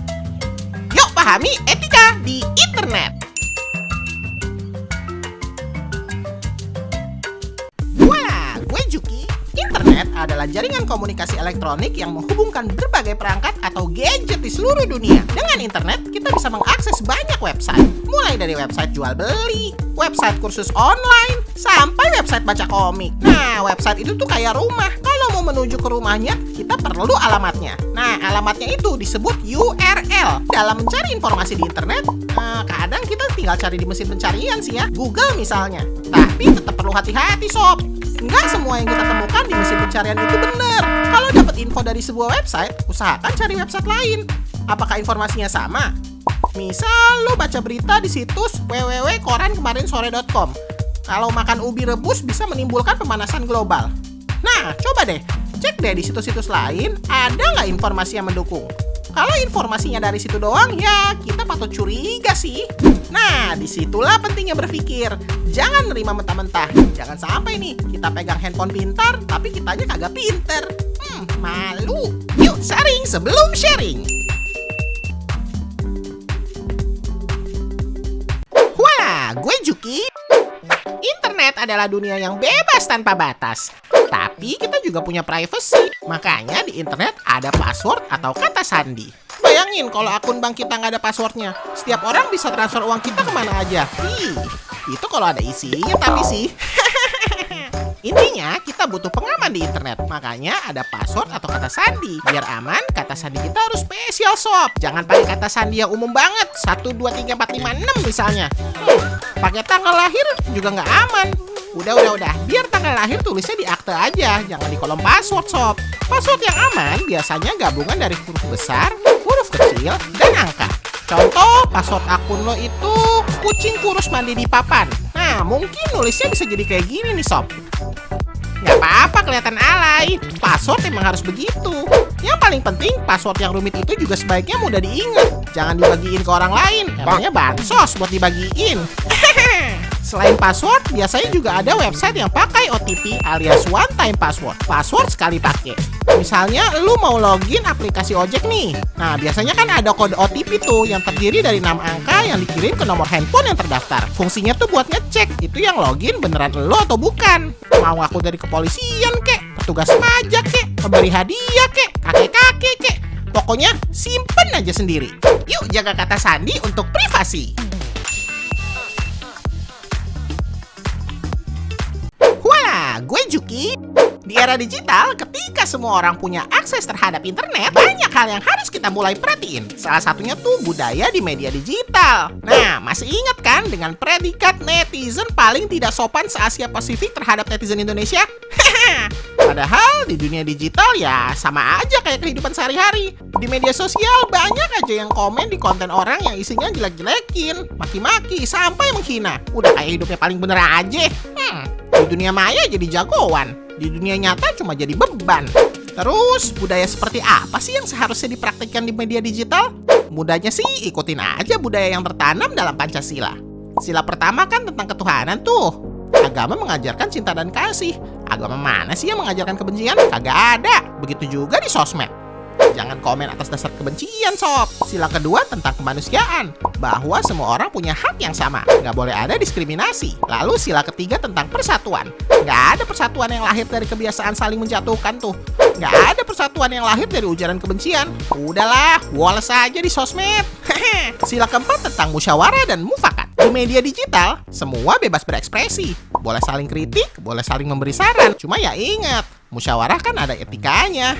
Speaker 14: Yuk pahami etika di internet. Wah, gue Juki. Internet adalah jaringan komunikasi elektronik yang menghubungkan berbagai perangkat atau gadget di seluruh dunia. Dengan internet, kita bisa mengakses banyak website. Mulai dari website jual beli, website kursus online, sampai website baca komik. Nah, website itu tuh kayak rumah. Kalau mau menuju ke rumahnya, kita perlu alamatnya. Nah, alamatnya itu disebut URL. Dalam mencari informasi di internet, kadang kita tinggal cari di mesin pencarian sih ya, Google misalnya. Tapi tetap perlu hati-hati, sob. Nggak semua yang kita temukan di mesin pencarian itu benar. Kalau dapat info dari sebuah website, usahakan cari website lain. Apakah informasinya sama? Misal lo baca berita di situs www.korankemarinsore.com. Kalau makan ubi rebus bisa menimbulkan pemanasan global. Nah, coba deh, cek deh di situs-situs lain, ada nggak informasi yang mendukung? Kalau informasinya dari situ doang, ya kita patut curiga sih. Nah, disitulah pentingnya berpikir. Jangan nerima mentah-mentah. Jangan sampai nih, kita pegang handphone pintar, tapi kitanya kagak pinter. Malu. Yuk sharing sebelum sharing. Wah, gue Juki. Internet adalah dunia yang bebas tanpa batas. Tapi kita juga punya privacy. Makanya di internet ada password atau kata sandi. Bayangin kalau akun bank kita nggak ada passwordnya. Setiap orang bisa transfer uang kita kemana aja. Itu kalau ada isinya tapi sih. Intinya kita butuh pengaman di internet. Makanya ada password atau kata sandi. Biar aman, kata sandi kita harus spesial, sob. Jangan pakai kata sandi yang umum banget. 1, 2, 3, 4, 5, 6 misalnya. Pakai tanggal lahir juga nggak aman. Udah. Biar tanggal lahir tulisnya di akte aja. Jangan di kolom password, sob. Password yang aman biasanya gabungan dari huruf besar, huruf kecil, dan angka. Contoh, password akun lo itu kucing kurus mandi di papan. Nah, mungkin nulisnya bisa jadi kayak gini nih, sob. Nggak apa-apa kelihatan alay. Password emang harus begitu. Yang paling penting, password yang rumit itu juga sebaiknya mudah diingat. Jangan dibagiin ke orang lain. Emangnya bansos buat dibagiin. Selain password, biasanya juga ada website yang pakai OTP alias one time password. Password sekali pakai. Misalnya, lu mau login aplikasi ojek nih. Nah, biasanya kan ada kode OTP tuh yang terdiri dari 6 angka yang dikirim ke nomor handphone yang terdaftar. Fungsinya tuh buat ngecek itu yang login beneran lu atau bukan. Mau ngaku dari kepolisian kek, petugas pajak kek, pemberi hadiah kek, kakek-kakek kek. Pokoknya simpen aja sendiri. Yuk jaga kata sandi untuk privasi. Wah, gue Juki. Di era digital, ketika semua orang punya akses terhadap internet, banyak hal yang harus kita mulai perhatiin. Salah satunya tuh budaya di media digital. Nah, masih ingat kan dengan predikat netizen paling tidak sopan se-Asia Pasifik terhadap netizen Indonesia? Padahal di dunia digital ya sama aja kayak kehidupan sehari-hari. Di media sosial banyak aja yang komen di konten orang yang isinya jelek-jelekin, maki-maki, sampai menghina. Udah kayak hidupnya paling bener aja. Di dunia maya jadi jagoan. Di dunia nyata cuma jadi beban. Terus, budaya seperti apa sih yang seharusnya dipraktikkan di media digital? Mudahnya sih, ikutin aja budaya yang tertanam dalam Pancasila. Sila pertama kan tentang ketuhanan tuh. Agama mengajarkan cinta dan kasih. Agama mana sih yang mengajarkan kebencian? Kagak ada. Begitu juga di sosmed. Jangan komen atas dasar kebencian, sob. Sila kedua tentang kemanusiaan, bahwa semua orang punya hak yang sama, nggak boleh ada diskriminasi. Lalu sila ketiga tentang persatuan. Nggak ada persatuan yang lahir dari kebiasaan saling menjatuhkan tuh. Nggak ada persatuan yang lahir dari ujaran kebencian. Udahlah, woles aja di sosmed. Sila keempat tentang musyawarah dan mufakat. Di media digital, semua bebas berekspresi. Boleh saling kritik, boleh saling memberi saran. Cuma ya ingat, Musyawarah kan ada etikanya.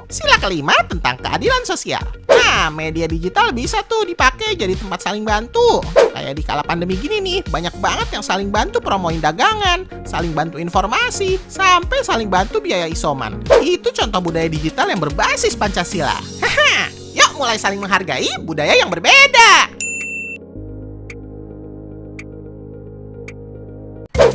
Speaker 14: Sila kelima tentang keadilan sosial. Nah, media digital bisa tuh dipakai jadi tempat saling bantu. Kayak di kala pandemi gini nih, banyak banget yang saling bantu promoin dagangan, saling bantu informasi, sampai saling bantu biaya isoman. Itu contoh budaya digital yang berbasis Pancasila. Haha, yuk mulai saling menghargai budaya yang berbeda.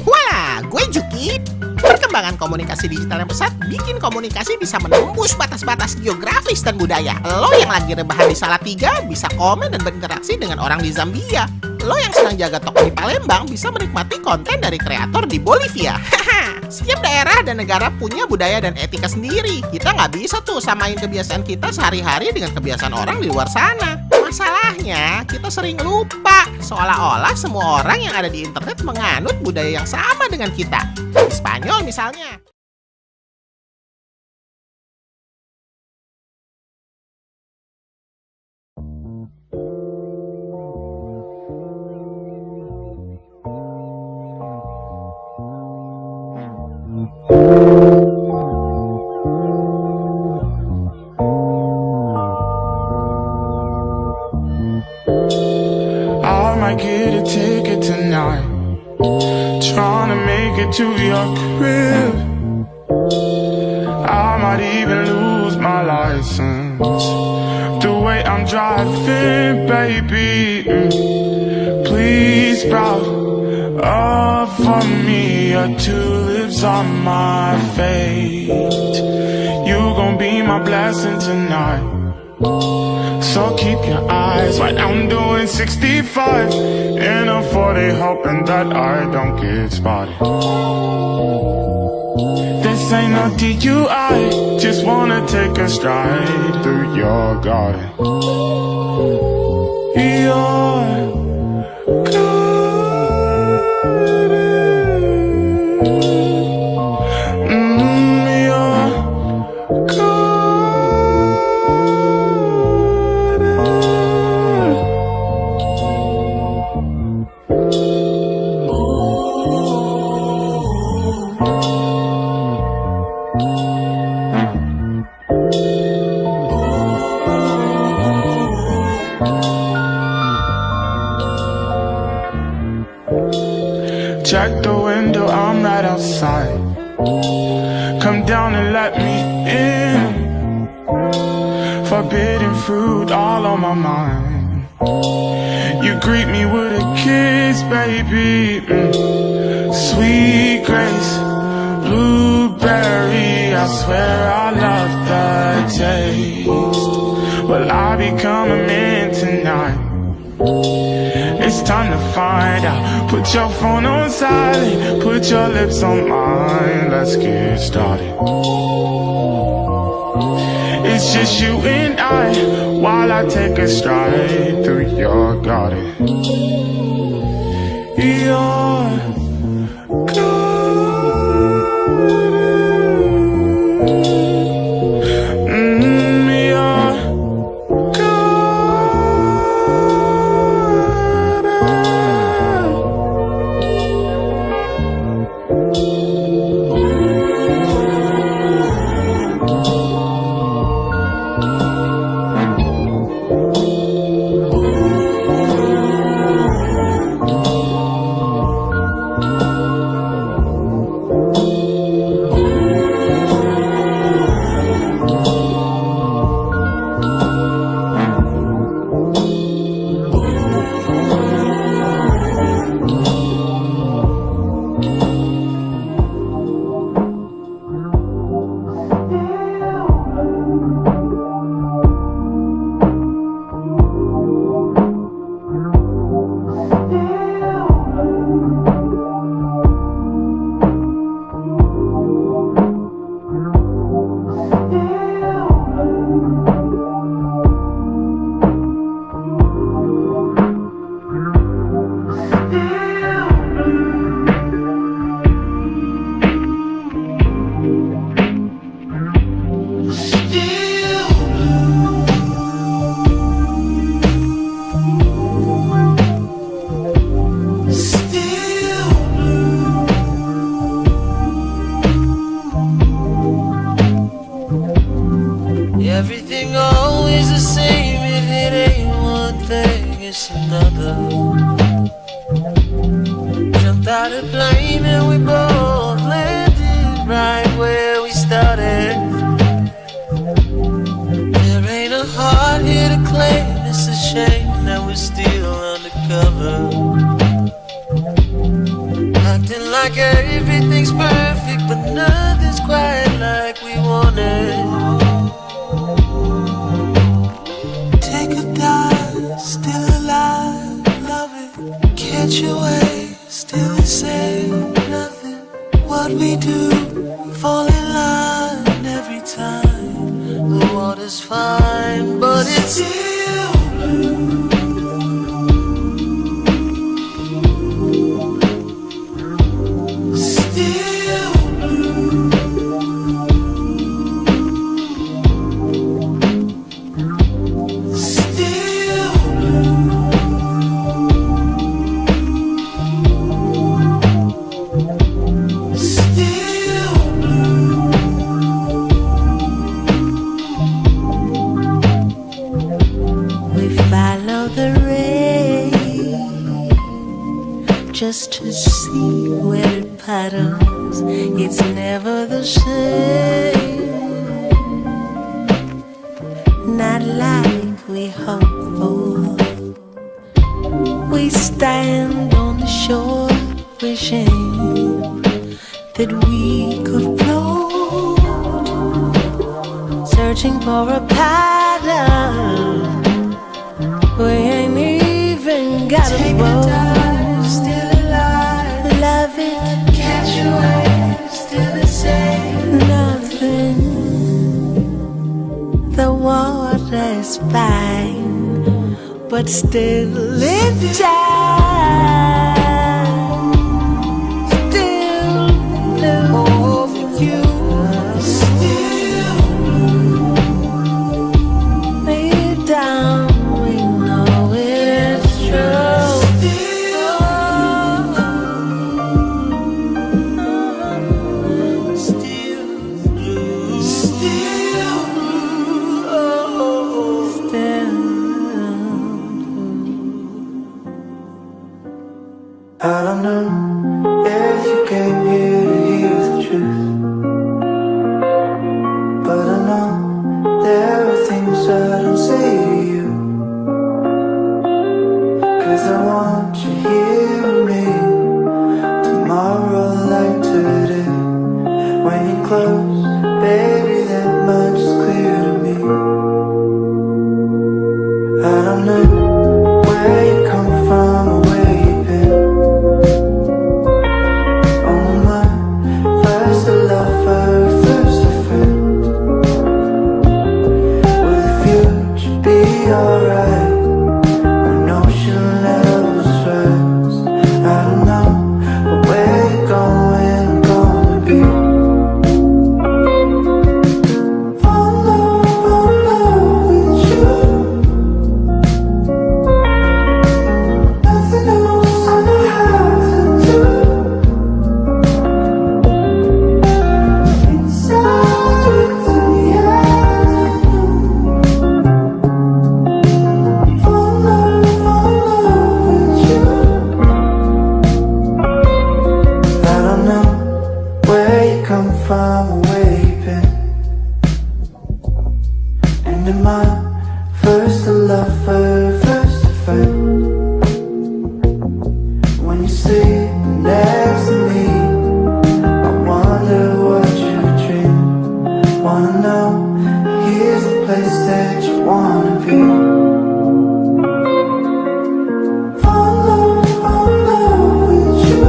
Speaker 14: Wah, gue Juki. Perkembangan komunikasi digital yang pesat bikin komunikasi bisa menembus batas-batas geografis dan budaya. Lo yang lagi rebahan di Salatiga bisa komen dan berinteraksi dengan orang di Zambia. Lo yang sedang jaga toko di Palembang bisa menikmati konten dari kreator di Bolivia. Setiap daerah dan negara punya budaya dan etika sendiri. Kita nggak bisa tuh samain kebiasaan kita sehari-hari dengan kebiasaan orang di luar sana. Masalahnya, kita sering lupa seolah-olah semua orang yang ada di internet menganut budaya yang sama dengan kita. Di Spanyol misalnya.
Speaker 15: I might get a ticket tonight, trying to make it to your crib. I might even lose my license, the way I'm driving, baby. Please sprout up for me your tulips on my fate. You gon' be my blessing tonight, so keep your eyes right. I'm doing 65 in a 40, hoping that I don't get spotted. This ain't no DUI, just wanna take a stride through your garden. Your check the window, I'm right outside. Come down and let me in. Forbidden fruit all on my mind. You greet me with a kiss, baby. Sweet grace, blueberry. I swear I love the taste. Well, I become a man tonight. It's time to find out. Put your phone on silent, put your lips on mine. Let's get started. It's just you and I, while I take a stride through your garden. Your
Speaker 13: another. Jumped out of plane and we both landed right where we started. There ain't a heart here to claim. It's a shame that we're still undercover, acting like everything's perfect, but nothing's quite like we wanted. Take a dive, still alive, love it. Catch a wave, still the same, nothing. What we do, fall in line every time. The water's fine, but it's still blue. Just to see where it paddles, it's never the same. Not like we hope for. We stand on the shore, wishing that we could float, searching for a paddle. We ain't even got a boat. Love it, catch a wave, still the same. Nothing, the water's fine, but still it's time. Still blue over you. Still blue. Lay down, we know it's true.
Speaker 3: I don't know if you came here to hear the truth, but I know there are things I don't say to you, 'cause I want you here with me tomorrow like today. When you're close, baby, that much is clear to me. I don't know where you come from or where you've been. Alright, when ocean levels rise, I don't know, but where you're going, I'm gonna be. Follow with you. Nothing else I know how to do. Inside to the afternoon. Come from where you've been. And am I first a lover, first a friend? When you sleep next to me, I wonder what you dream. Wanna know, here's the place that you wanna be. Follow with you.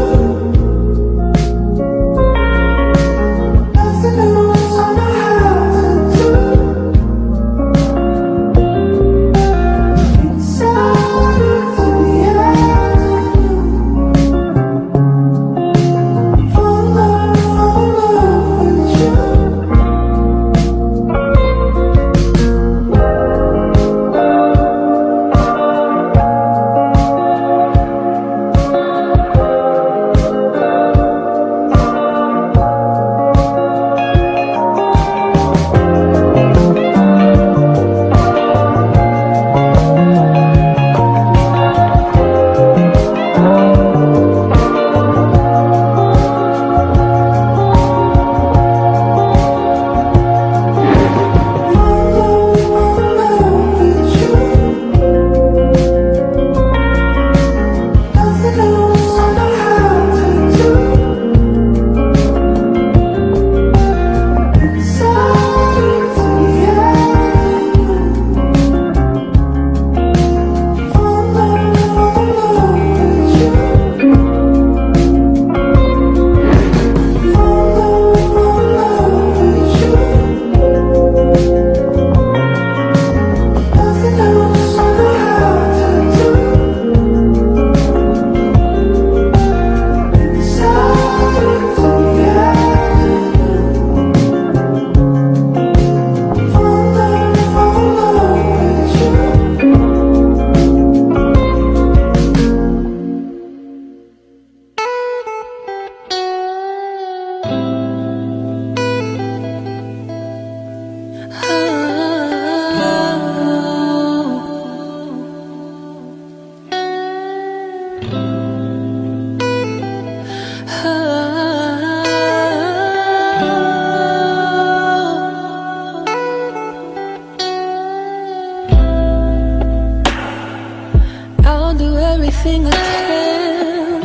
Speaker 13: I'll do everything I can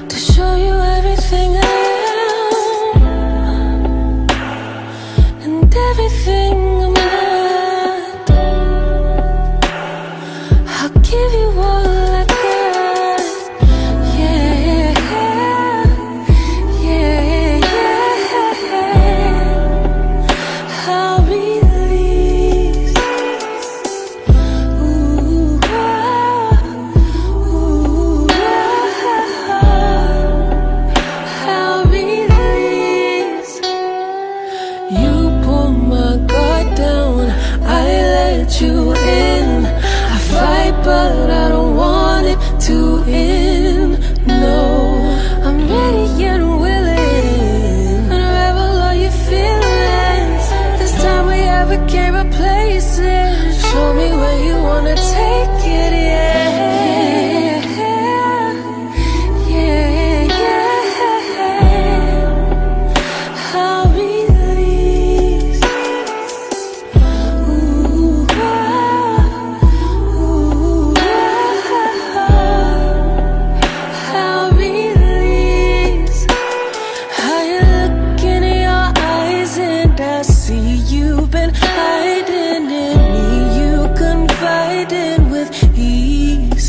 Speaker 13: to show you everything I am and everything I'm not. I'll give you all I got. Yeah, yeah, yeah. I'll release. Ooh, I'll release. You pull my guard down, I let you in. I fight, but I don't want it to end. No, I'm ready and willing. Unravel all your feelings. This time we ever can't replace it. Show me where you wanna take it, yeah. Yeah, yeah. I'll release. Ooh, I'll release. I look in your eyes and I see you've been hiding in me. You confide in with ease.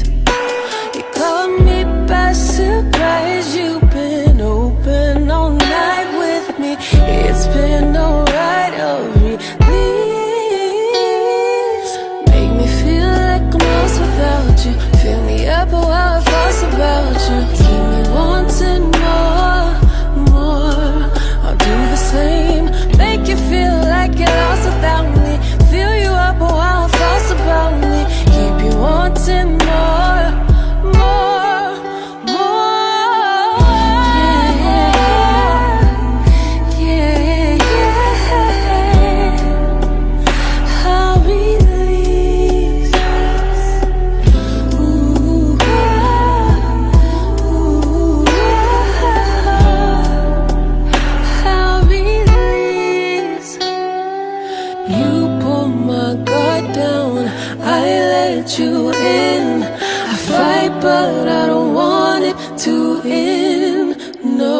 Speaker 13: You caught me by surprise. You've been open all night with me. It's been alright, oh release. Make me feel like I'm lost without you. Fill me up while I fuss about you. Keep me wanting more, more. I'll do the same. Make you feel like you're lost without me. Fill you up while I fuss about me. Keep you wanting more, more, more. Yeah, yeah, yeah. I'll release. Ooh, I'll release. You pull my guard down, I let you in. I fight, but I don't want it to end. No.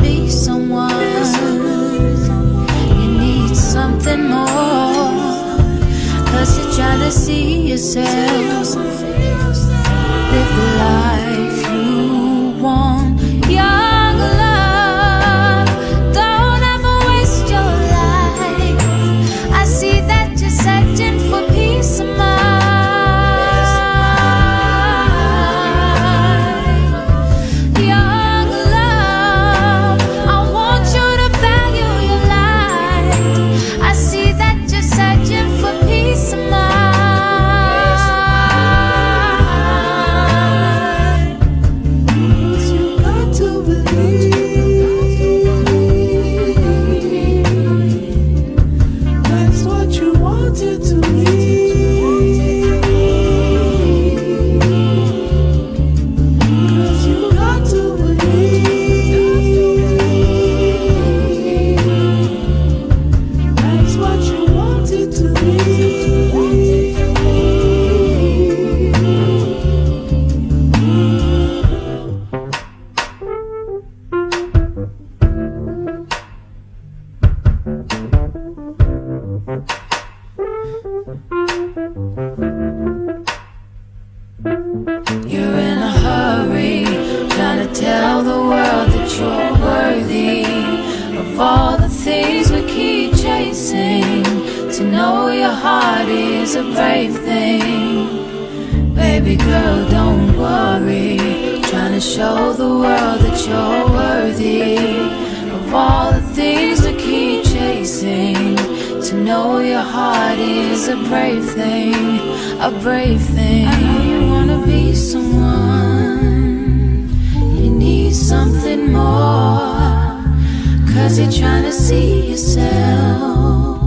Speaker 1: be someone. You need something more, 'cause you're trying to see yourself. Live the life you want. Young love, don't ever waste your life. I see that you're searching for peace of mind. Young love, I want you to value your life. I see that you're searching for peace of mind. You're in a hurry, trying to tell the world that you're worthy of all the things we keep chasing. To know your heart is a brave thing. Baby girl, don't worry, trying to show the world that you're worthy of all the things we keep chasing. To know your heart is a brave thing, a brave thing. I know you wanna be someone, you need something more, 'cause you're trying to see yourself,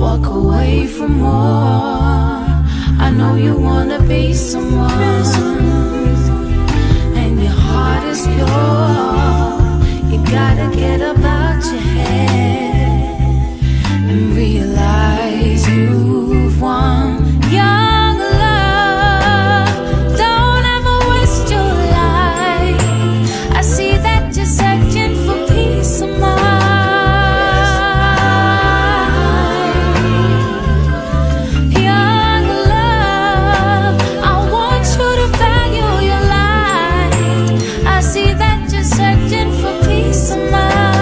Speaker 1: walk away from more. I know you wanna be someone, and your heart is pure. You gotta get up out your head and realize you've won. Young love, don't ever waste your life. I see that you're searching for peace of mind. Young love, I want you to value your life. I see that you're searching for peace of mind.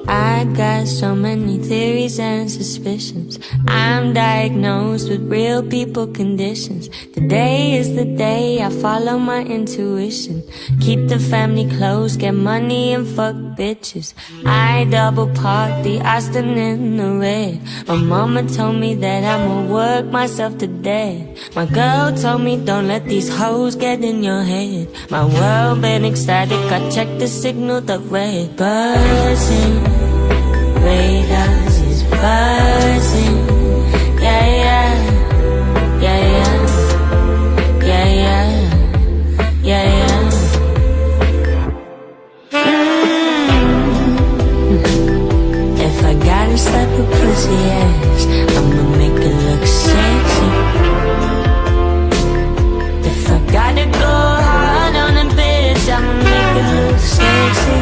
Speaker 16: I got so many theories and suspicions. I'm diagnosed with real people conditions. Today is the day I follow my intuition. Keep the family close, get money and fuck bitches. I double park the Austin in the red. My mama told me that I'ma work myself to death. My girl told me don't let these hoes get in your head. My world been ecstatic, I checked the signal, the red buzzing. Radars is buzzing. Yeah, yeah, yeah, yeah, yeah, yeah, yeah, yeah. If I gotta slap a pussy ass, I'ma make it look sexy. If I gotta go hard on a bitch, I'ma make it look sexy.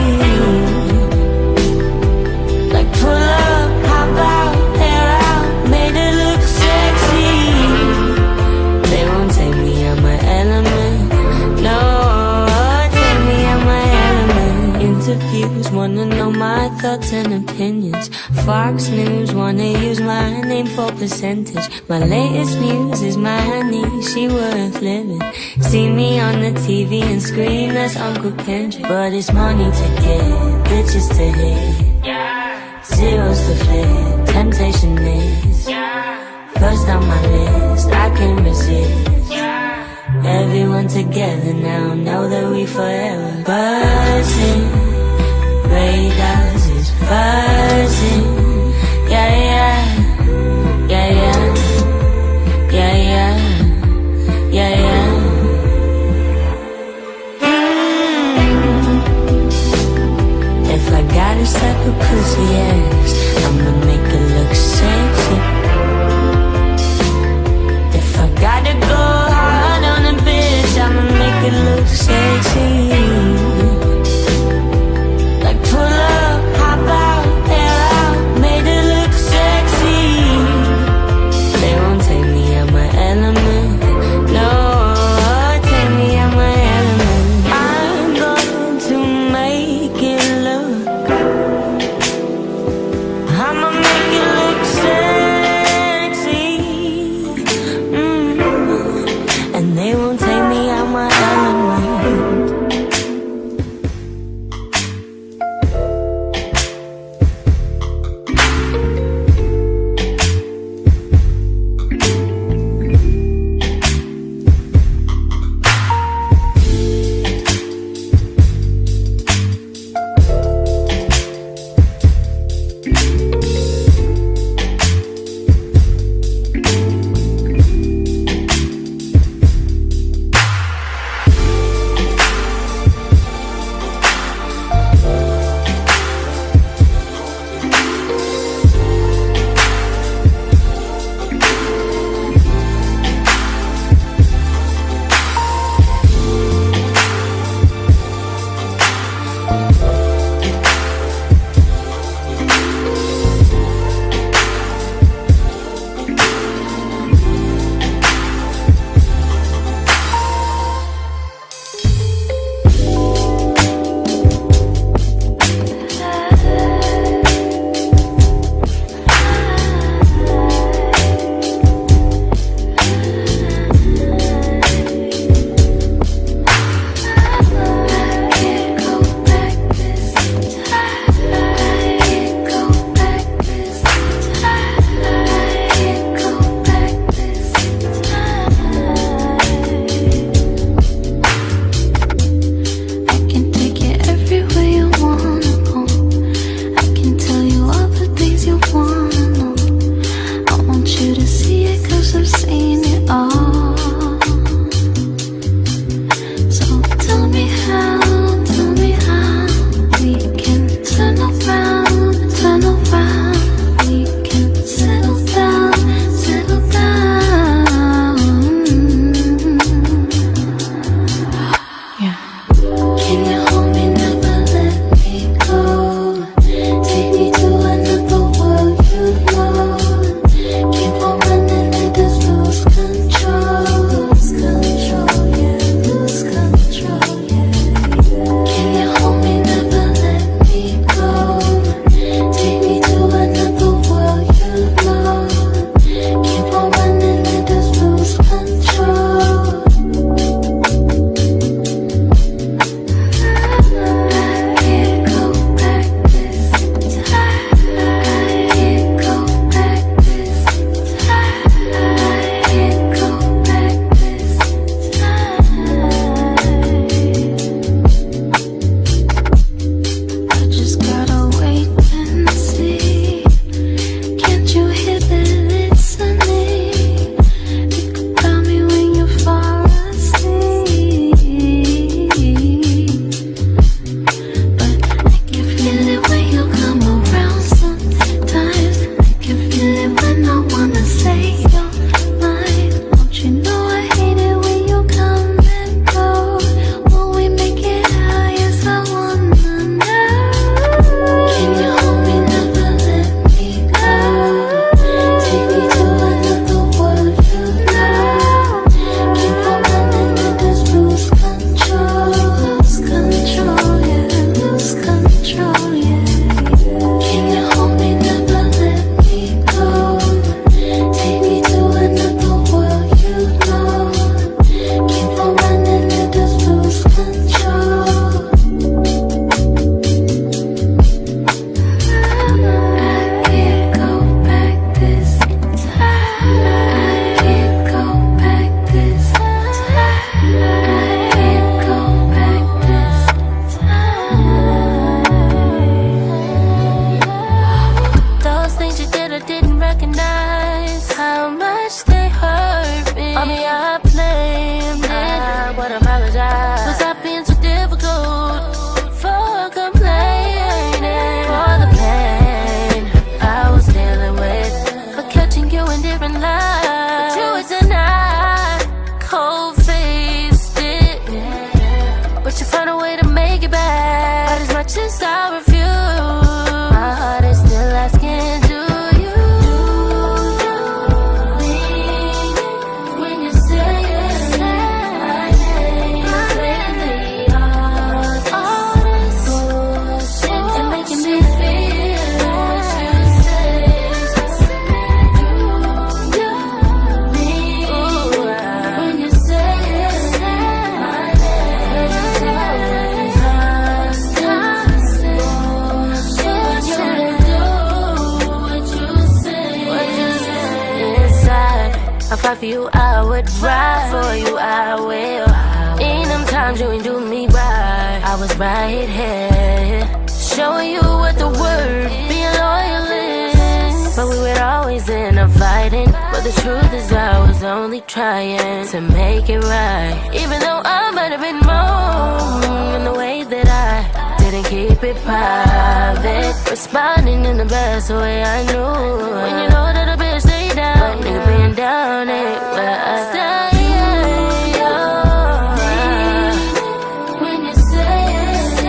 Speaker 16: Pull up, hop out, hair out, interviews wanna know my thoughts and opinions. Fox News wanna use my name for percentage. My latest muse is my honey, she worth living. See me on the TV and scream, that's Uncle Kendrick. But it's money to get, bitches to hit, zeros to flip, temptation is first on my list, I can't resist. Everyone together now, know that we forever buzzing. Radars is buzzing. Yeah, yeah, yeah, yeah, yeah, yeah, yeah, yeah. If I gotta suck a pussy ass, I'ma make it look sexy. If I gotta go hard on a bitch, I'ma make it look sexy. Like pull up, hop out, air out, made it look sexy. They won't take me out my element, no, take me out my element. I'm going to make it look, I'ma make it
Speaker 1: way to make it back. But as much as I refuse, my heart is still asking, do you mean it when you say it? My name is lately yours. All this bullshit and making me feel what you say. Do you mean it when you say it? My name is lately yours. What you do, what you say. Inside, I fight for you, I would ride for you, I will. In them times you ain't do me right, I was right here, showing you what the word being loyal is. But we were always in a fighting, but the truth is I was only trying to make it right. Even though I might have been wrong in the way that I didn't keep it private, responding in the best way I knew. When you know that a bitch stay down, nigga being down ain't where I stay. When you say it,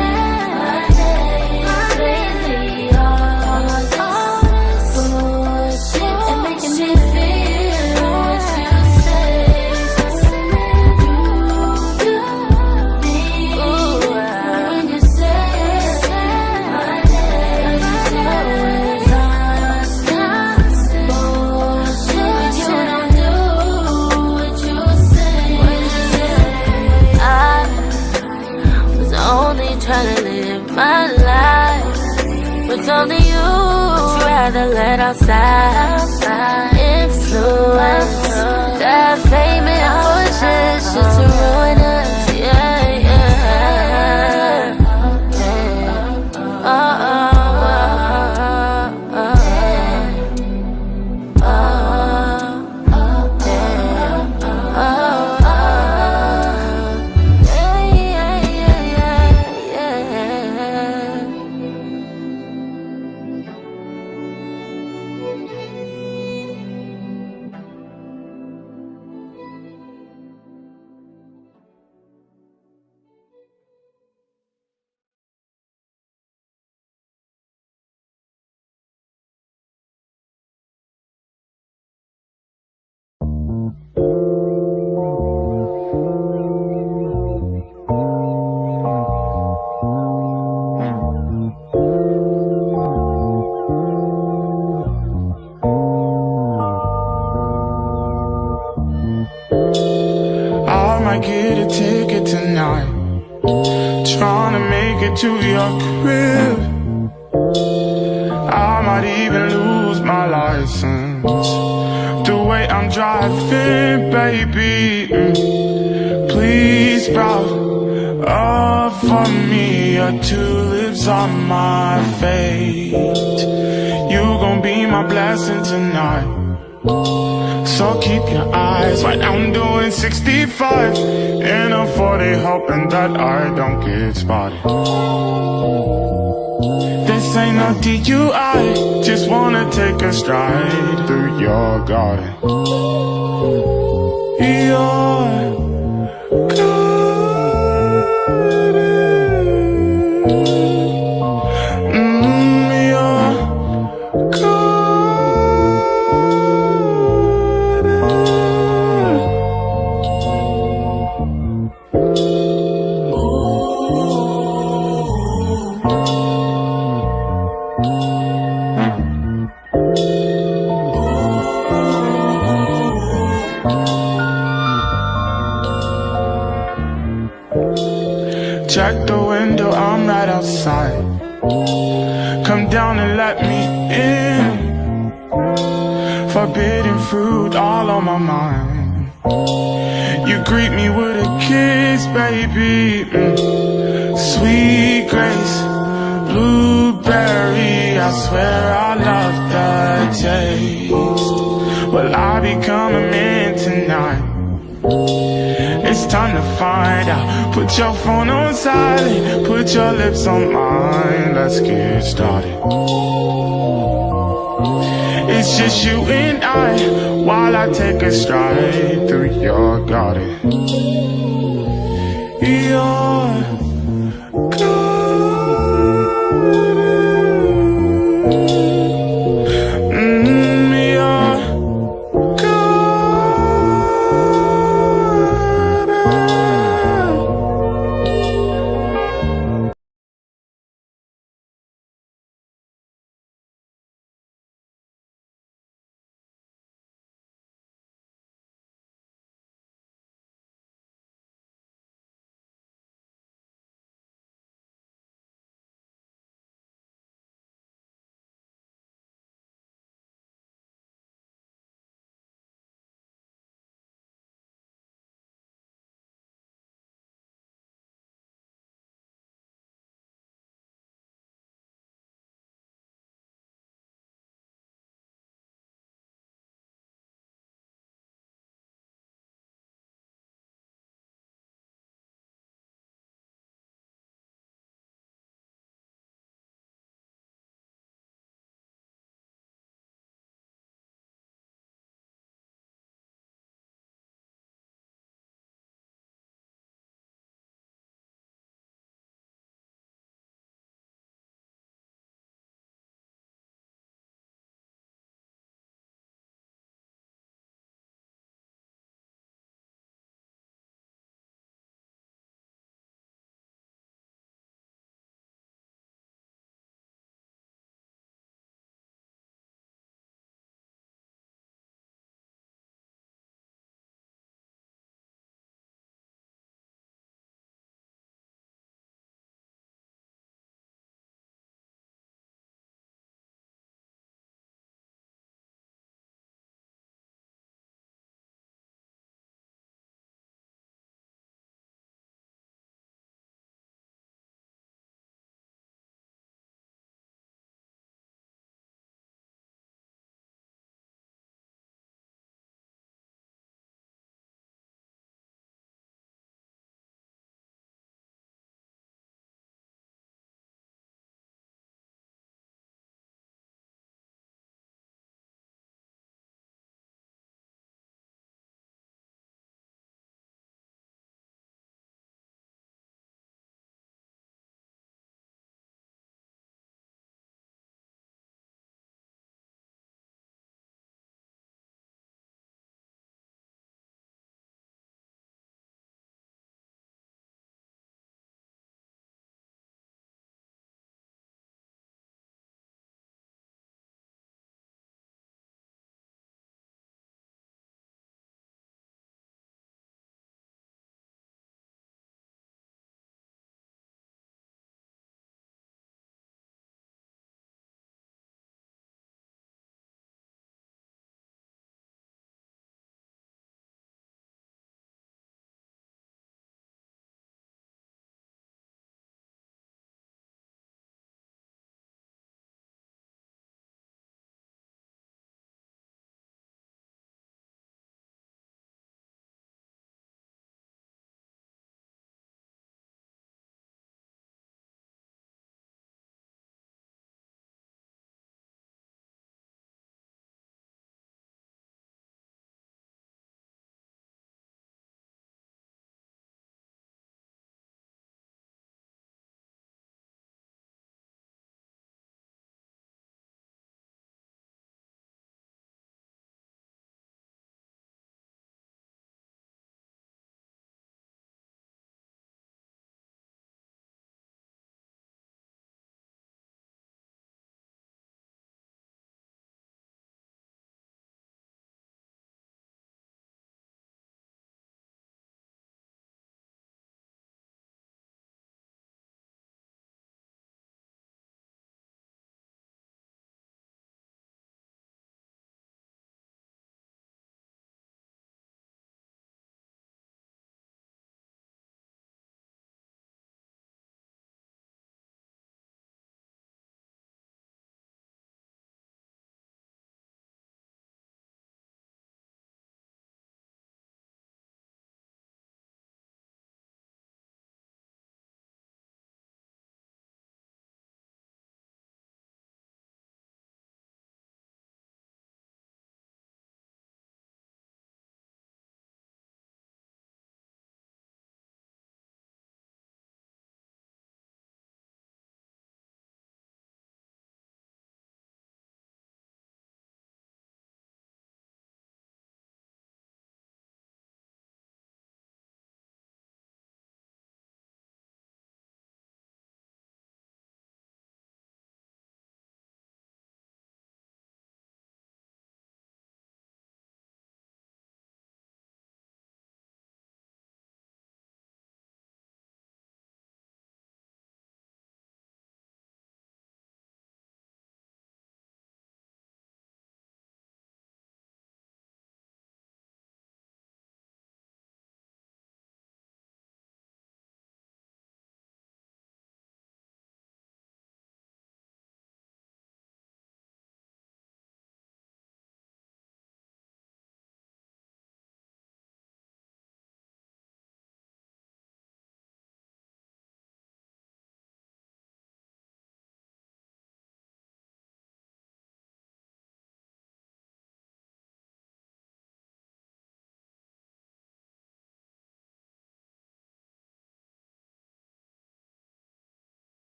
Speaker 1: my name is lately yours. All this bullshit and making me feel what you say. When you say it, my name is lately yours. Bullshit, you don't do what you say. I was only trying to live my life with only you. Would you rather let outside influence that famous voices just to ruin us? Yeah, yeah. Oh,
Speaker 15: I might get a ticket tonight, trying to make it to your crib. I might even lose my license, the way I'm driving, baby. Please sprout up for me your tulips on my fate. You gon' be my blessing tonight, so keep your eyes right. I'm doing 65 in a 40, hoping that I don't get spotted. This ain't no DUI, just wanna take a stride through your garden. Your check the window, I'm right outside. Come down and let me in. Forbidden fruit all on my mind. You greet me with a kiss, baby. Sweet grace, blueberry. I swear I love that taste. Well, I be coming in tonight. It's time to find out. Put your phone on silent, put your lips on mine. Let's get started. It's just you and I, while I take a stride through your garden. Your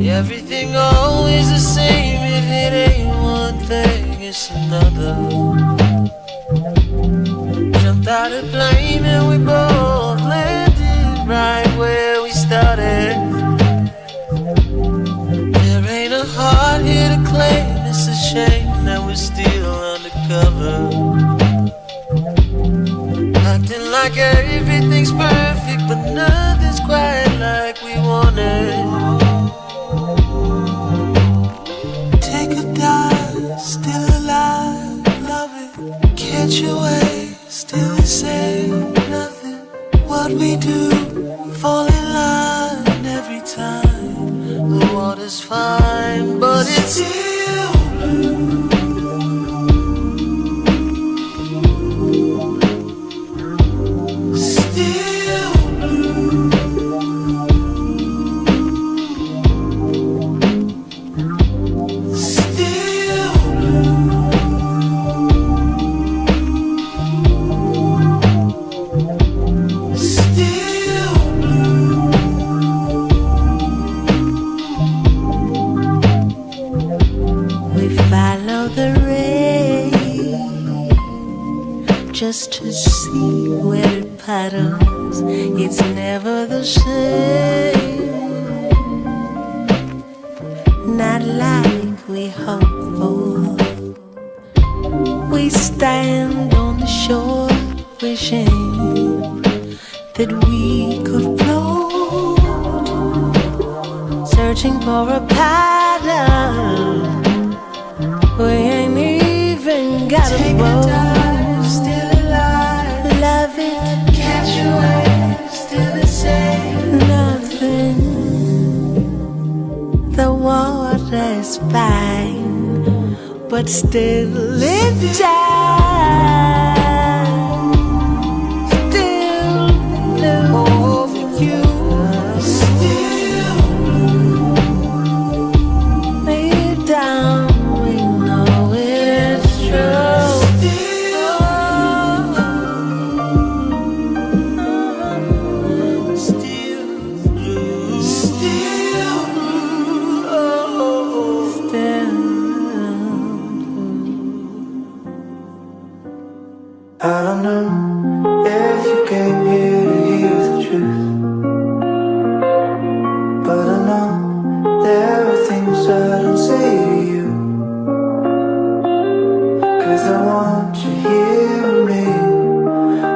Speaker 13: Everything always the same. If it ain't one thing, it's another. Jumped out of plane and we both landed right where we started. There ain't a heart here to claim. It's a shame that we're still undercover, acting like everything's perfect, but nothing's quite like we wanted. Take a dive, still alive, love it. Catch your wave, still the same, nothing. What we do, fall in line every time. The water's fine, but it's still blue. Just to see where it paddles, it's never the same. Not like we hope for. We stand on the shore, wishing that we could float, searching for a paddle. We ain't even got a boat. Still alive, love it, catch your wave, still the same, nothing. The water's fine, but still it's time. Still blue over you, still blue. Lay it down, we know it's true.
Speaker 3: I don't know if you came here to hear the truth, but I know there are things I don't say to you, 'cause I want you here with me,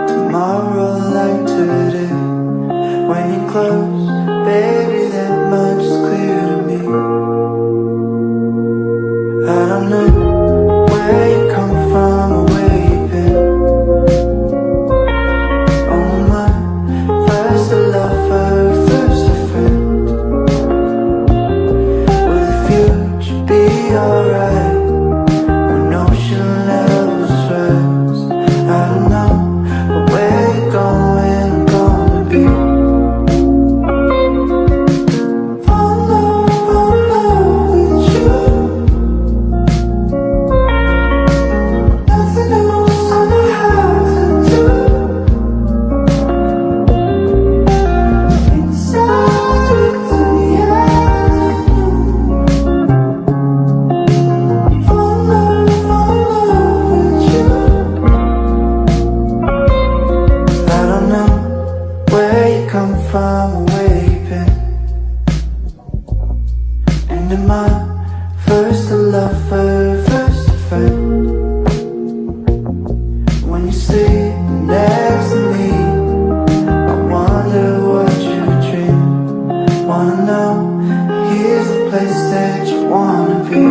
Speaker 3: tomorrow like today. When you're close, baby, that much is clear to me. I don't know where you come from or where you've been. Alright, when ocean levels rise, I don't know, but where you're going, I'm gonna be. Follow with you. Nothing else I know how to do.
Speaker 13: First a lover, first a friend. When you sleep next to me, I wonder what you dream. Wanna know, here's the place that you wanna be.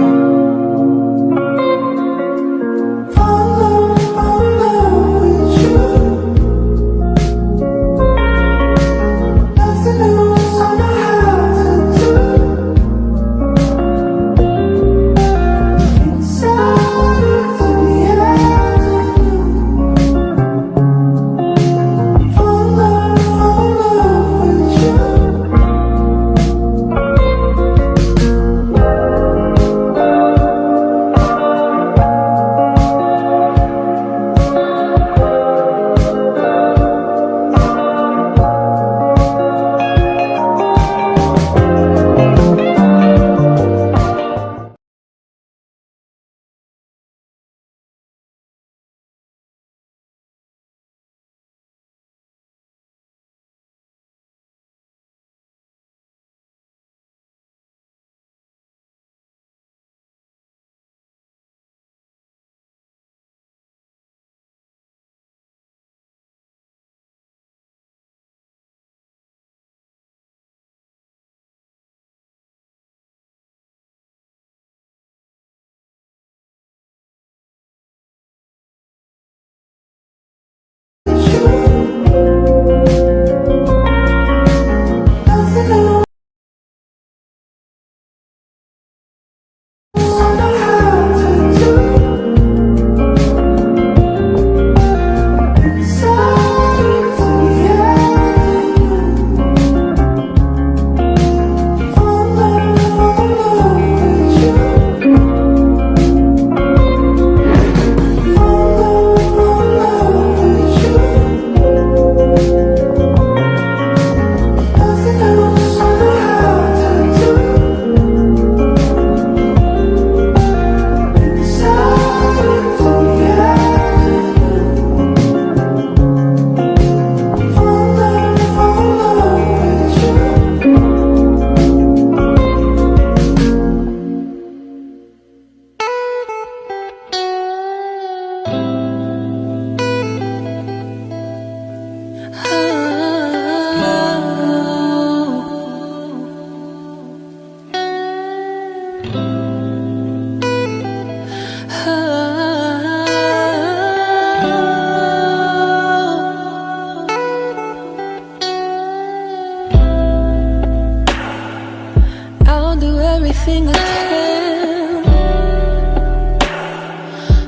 Speaker 1: everything I can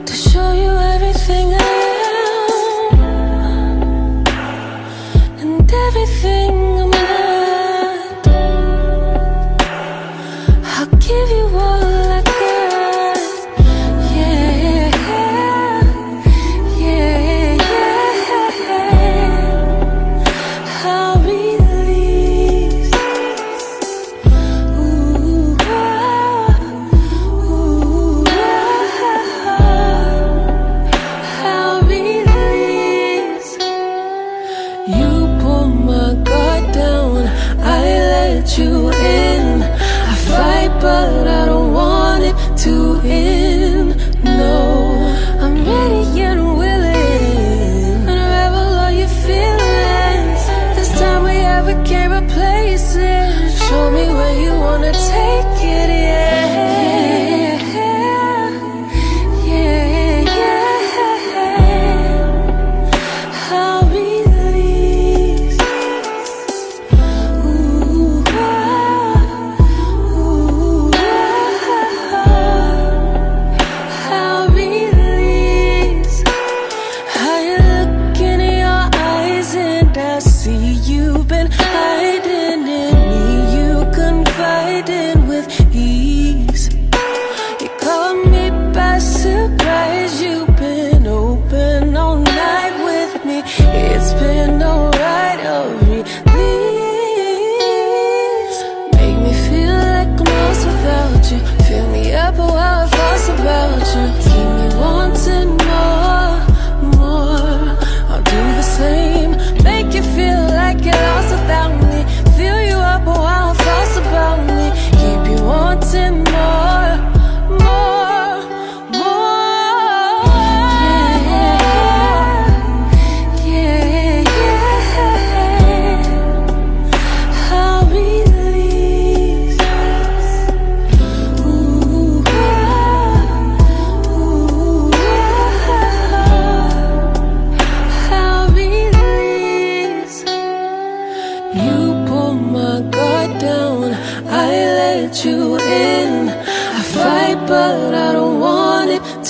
Speaker 1: to show you everything I am and everything I'm not. I'll give you all I got. Yeah, yeah, yeah. I'll release. I'll release. You pull my guard down, I let you in. I fight, but I don't want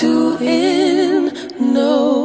Speaker 1: to end. No.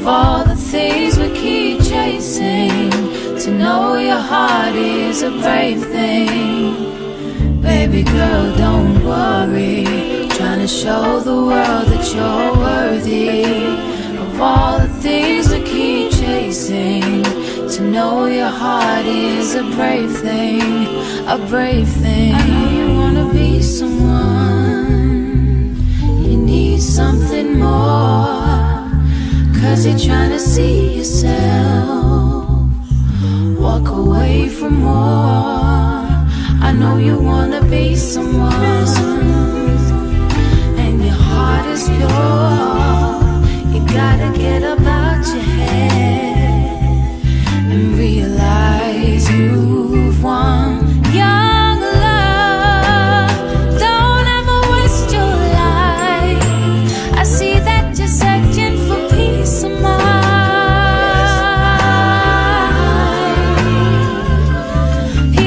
Speaker 1: of all the things we keep chasing. To know your heart is a brave thing. Baby girl, don't worry, trying to show the world that you're worthy of all the things we keep chasing. To know your heart is a brave thing, a brave thing. I know you wanna be someone, you need something more, 'cause you're trying to see yourself walk away from more. I know you wanna be someone, and your heart is pure. You gotta get up out your head and realize you've won. Young love, don't ever waste your life. I see that you're searching for peace of mind.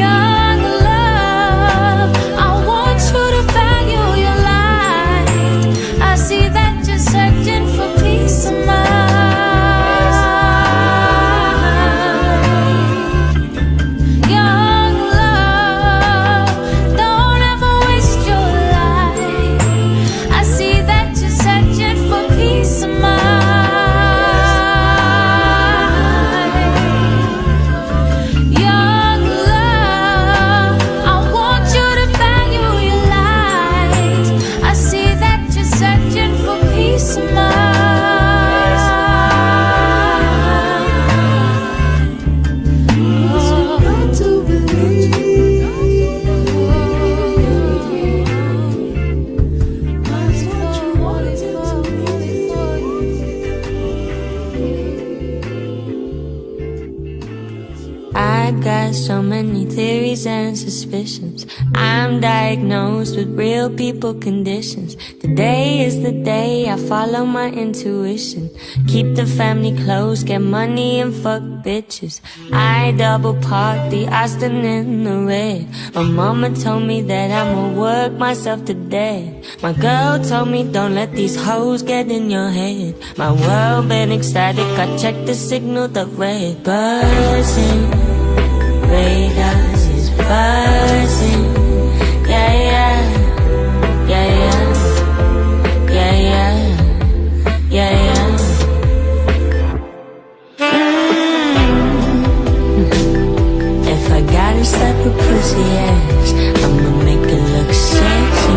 Speaker 1: Young love, I want you to value your life. I see that you're searching for peace of mind. Young love, don't ever waste your life. I see that you're searching for peace of mind. Young love, I want you to value your light. I see that you're searching for peace of mind. Got to believe that's what you wanted to
Speaker 16: I got so many theories and suspicions. I'm diagnosed with real people conditions. Today is the day I follow my intuition. Keep the family close, get money and fuck bitches. I double park the Austin in the red. My mama told me that I'ma work myself to death. My girl told me don't let these hoes get in your head. My world been ecstatic, I checked the signal, the red buzzing. Radars is buzzing. Yeah, yeah, yeah, yeah, yeah, yeah, yeah, yeah. If I gotta slap a pussy ass, I'ma make it look sexy.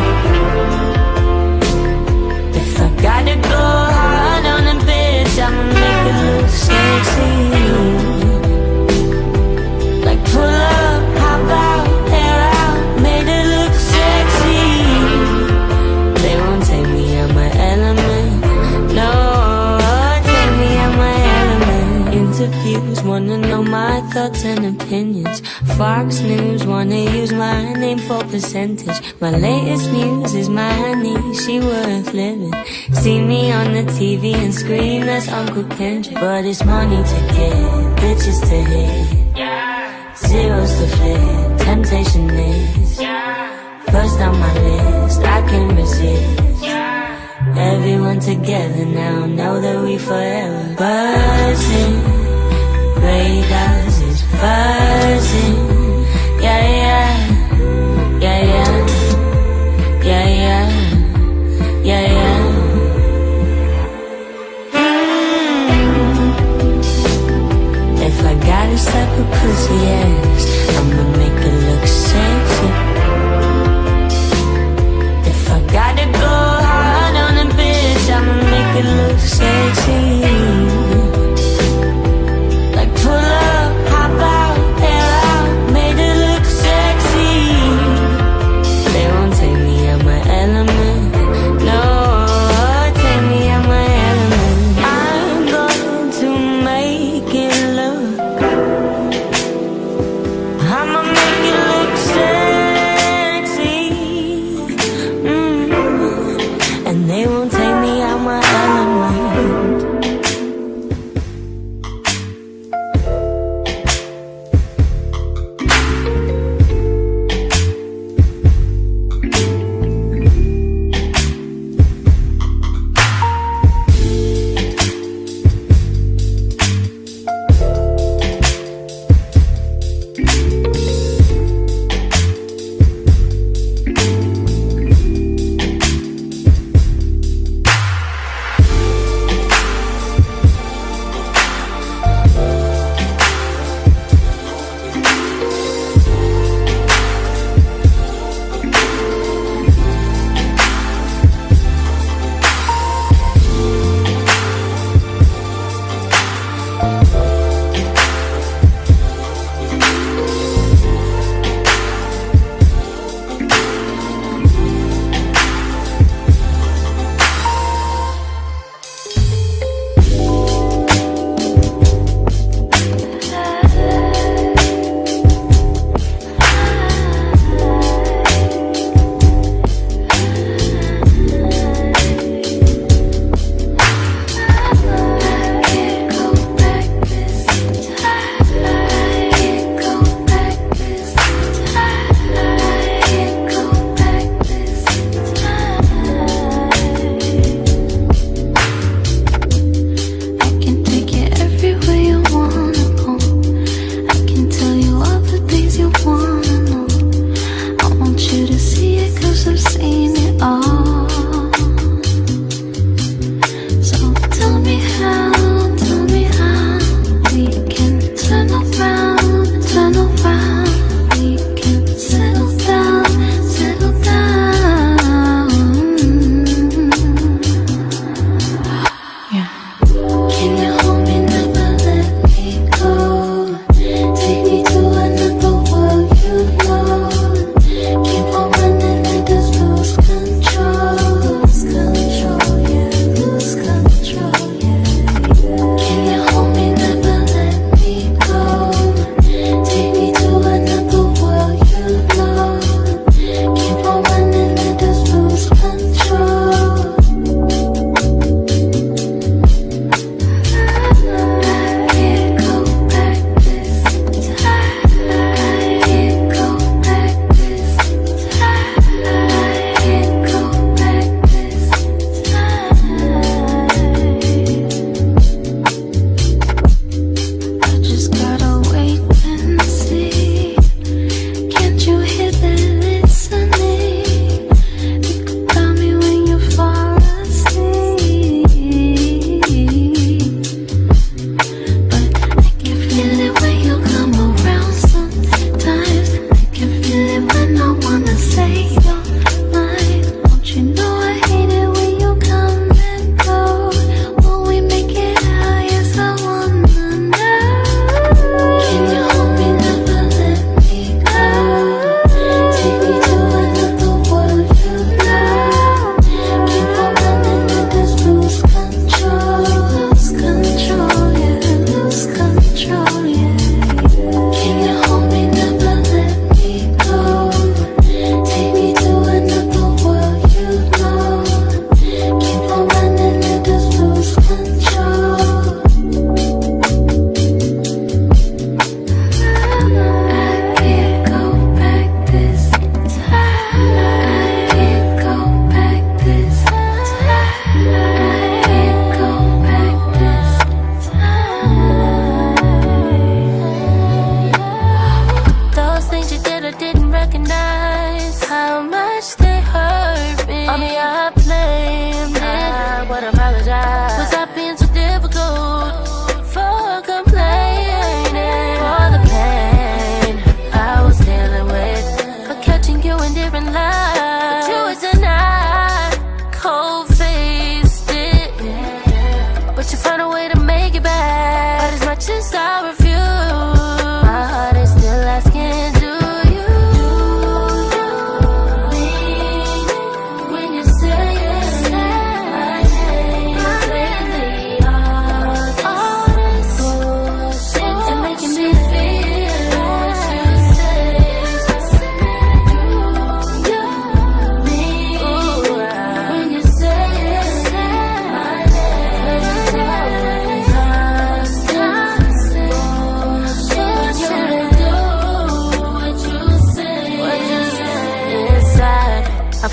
Speaker 16: If I gotta go hard on a bitch, I'ma make it look sexy. Like pull up, hop out, hair out, made it look sexy. They won't take me out my element, no, take me out my element. Interviews wanna know my thoughts and opinions. Fox News wanna use my name for percentage. My latest news is my honey, she worth living. See me on the TV and scream that's Uncle Kendrick. But it's money to get, bitches to hit, zeros to flip, temptation is first on my list, I can't resist. Everyone together now, know that we forever buzzing. Radars is buzzing. Yeah, yeah, yeah, yeah, yeah, yeah, yeah, yeah. If I gotta slap a pussy ass, I'ma make it look sexy. If I gotta go hard on a bitch, I'ma make it look sexy. Like pull up, hop out, hair out, made it look sexy. They won't take me out my element, no, take me out my element. I'm going to make it look, I'ma make it look sexy. And they won't take me out my element.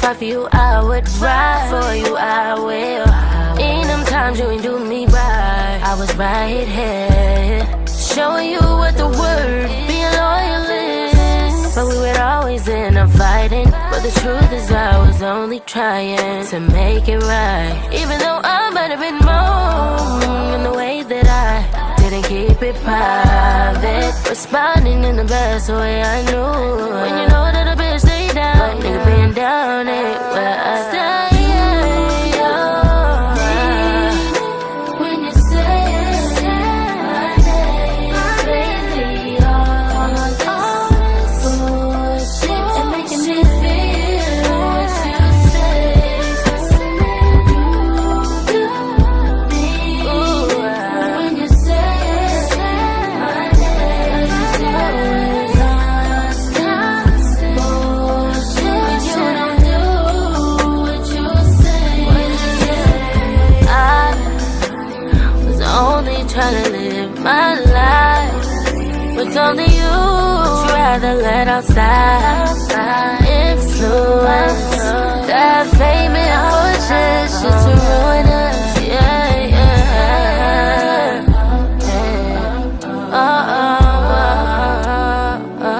Speaker 17: fight for you, I would ride for you, I will. In them times you ain't do me right, I was right here, showing you what the word being loyal is. But we would always end up fighting. But the truth is I was only trying to make it right. Even though I might have been wrong in the way that I didn't keep it private, responding in the best way I knew. When you know that a bitch stay down, nigga been down it where I stay. Trying to live my life with only you. Would you rather let outside influence that fame and fortune shit to ruin us? Yeah, yeah. Oh, oh, oh, oh,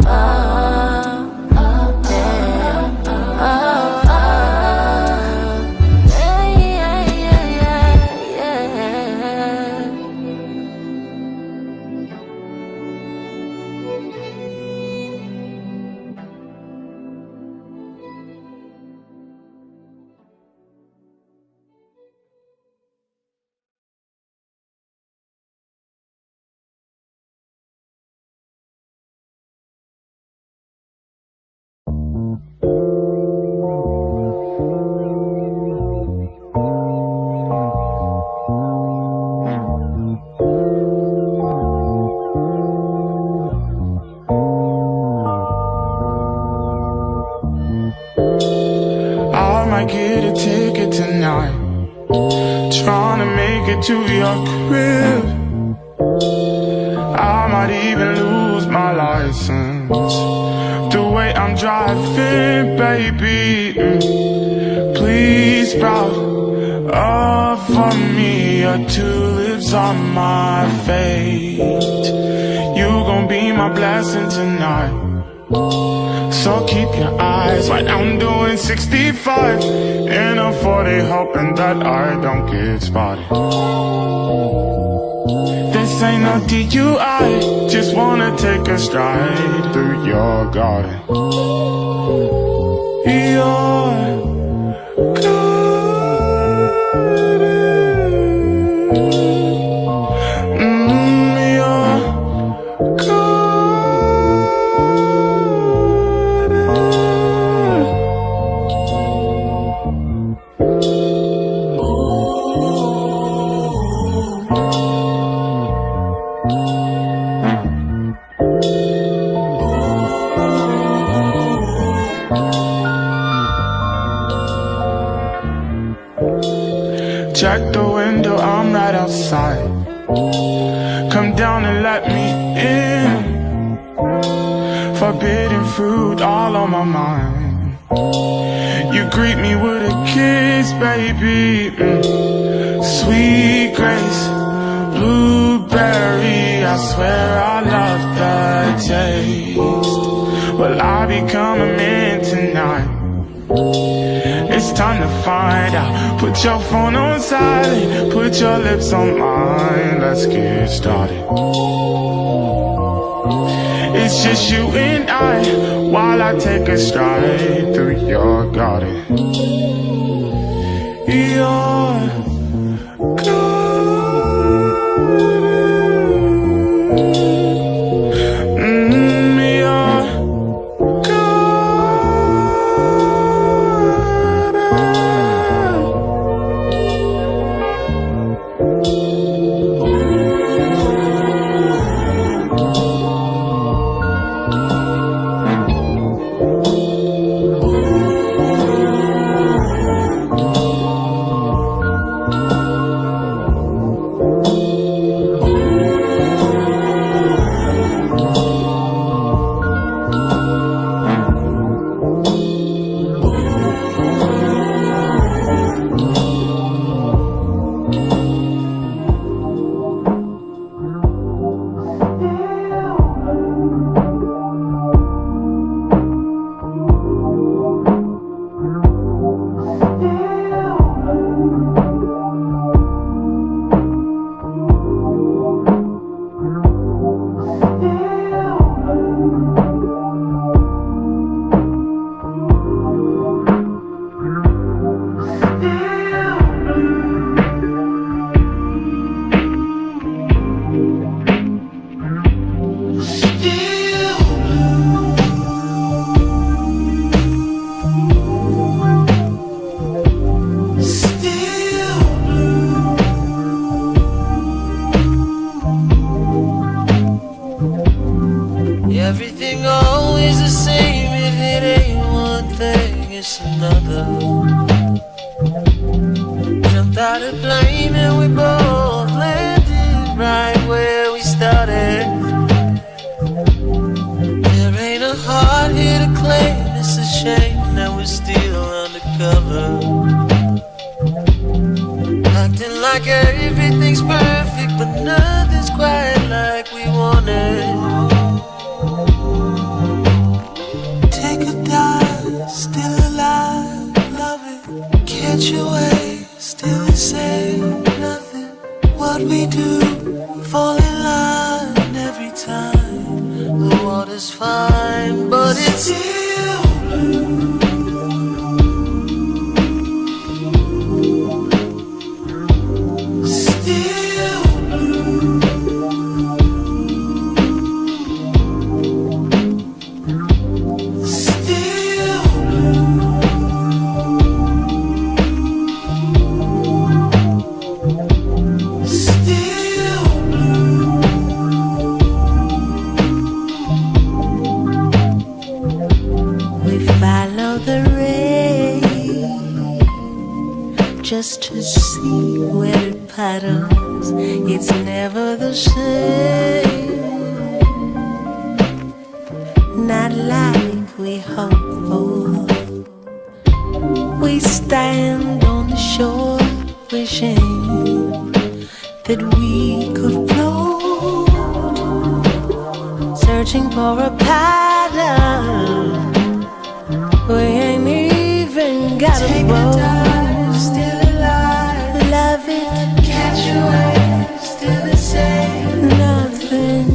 Speaker 17: oh, oh, oh, oh.
Speaker 15: trying to make it to your crib. I might even lose my license. The way I'm driving, baby. Please sprout up for me. Your tulips on my fate. You gon' be my blessing tonight. So keep your eyes right. I'm doing 65 in a 40, hoping that I don't get spotted. This ain't no DUI, just wanna take a stride through your garden. Your check the window, I'm right outside. Come down and let me in. Forbidden fruit all on my mind. You greet me with a kiss, baby. Sweet grace, blueberry. I swear I love the taste. Well, I become a man tonight. It's time to find out. Put your phone on silent, put your lips on mine. Let's get started. It's just you and I, while I take a stride through your garden. Your
Speaker 13: everything always the same. If it ain't one thing, it's another. Jumped out of plane and we both landed right where we started. There ain't a heart here to claim. It's a shame that we're still undercover, acting like everything's perfect, but nothing's quite like we wanted. Take a dive, still alive, love it. Catch your wave, still the same, nothing. What we do, fall in line every time. The water's fine, but it's still blue. Still blue. Still blue. Still blue. We follow the rain just to see where it puddles, it's never the same. Not like we hoped for. We stand on the shore wishing that we could float, searching for a pattern. We ain't even got a boat. Still alive, love it, catch your wave, still the same. Nothing,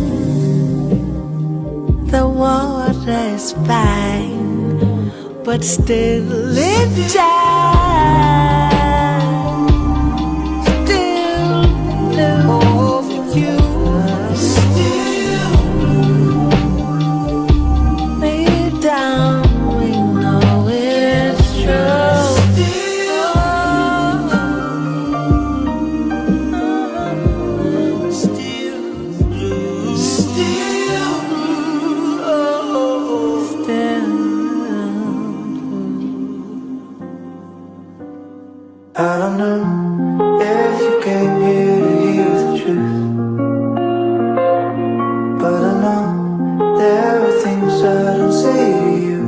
Speaker 13: the water's fine, but still it dies.
Speaker 3: I don't know if you came here to hear the truth, but I know there are things I don't say to you,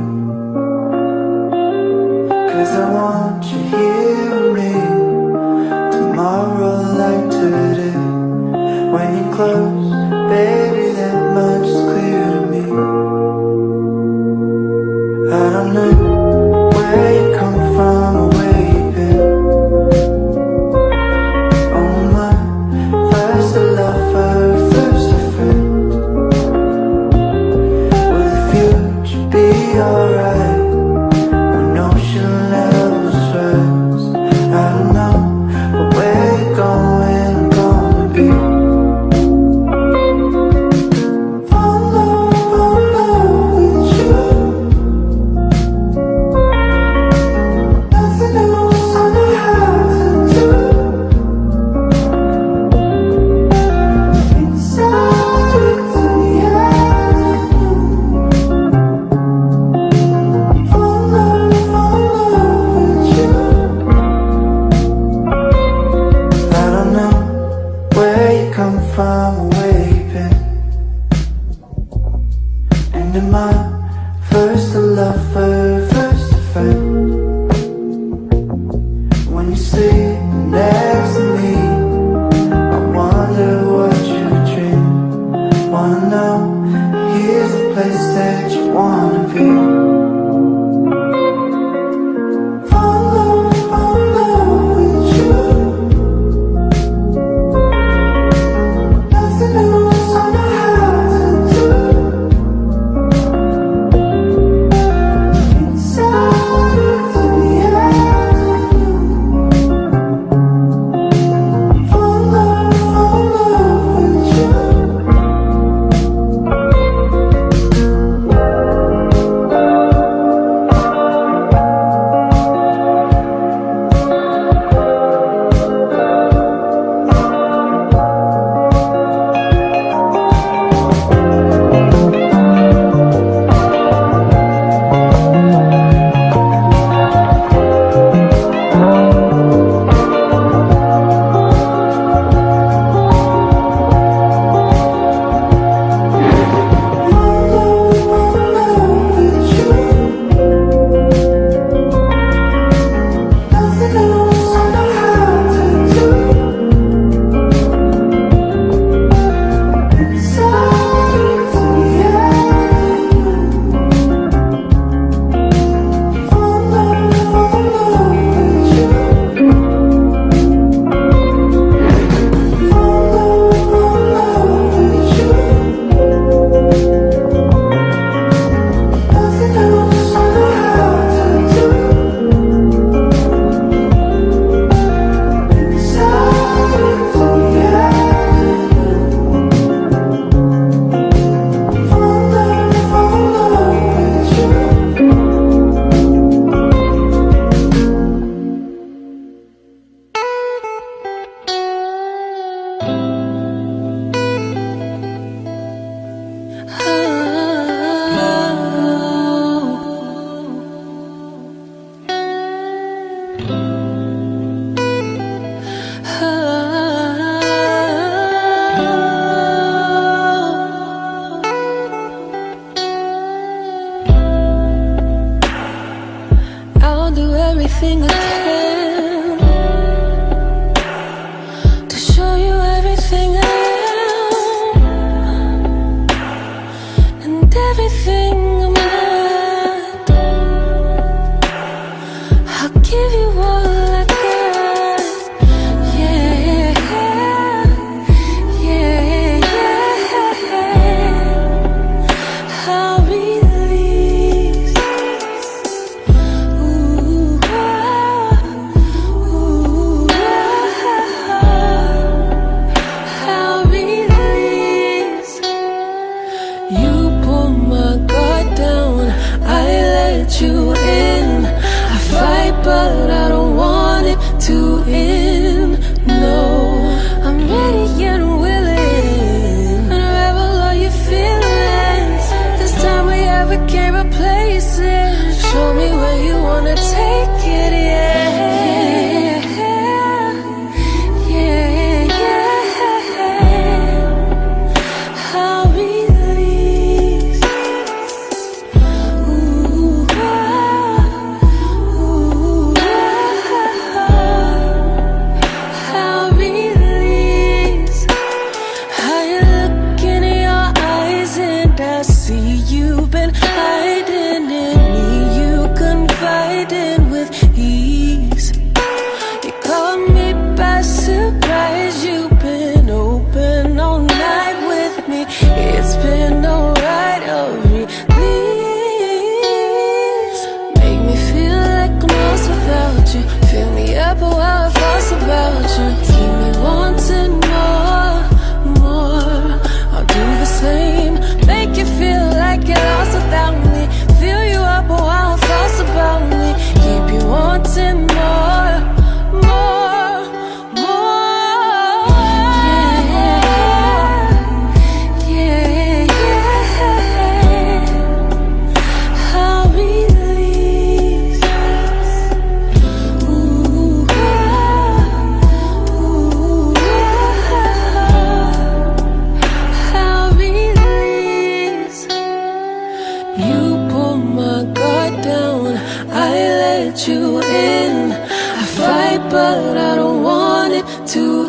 Speaker 3: 'cause I want you here with me tomorrow like today. When you're close, baby, that much is clear to me. I don't know where you come from or where you've been. Oh my, first a lover, first a friend. Will the future be alright when ocean levels rise? I don't know, but where you're going, I'm gonna be.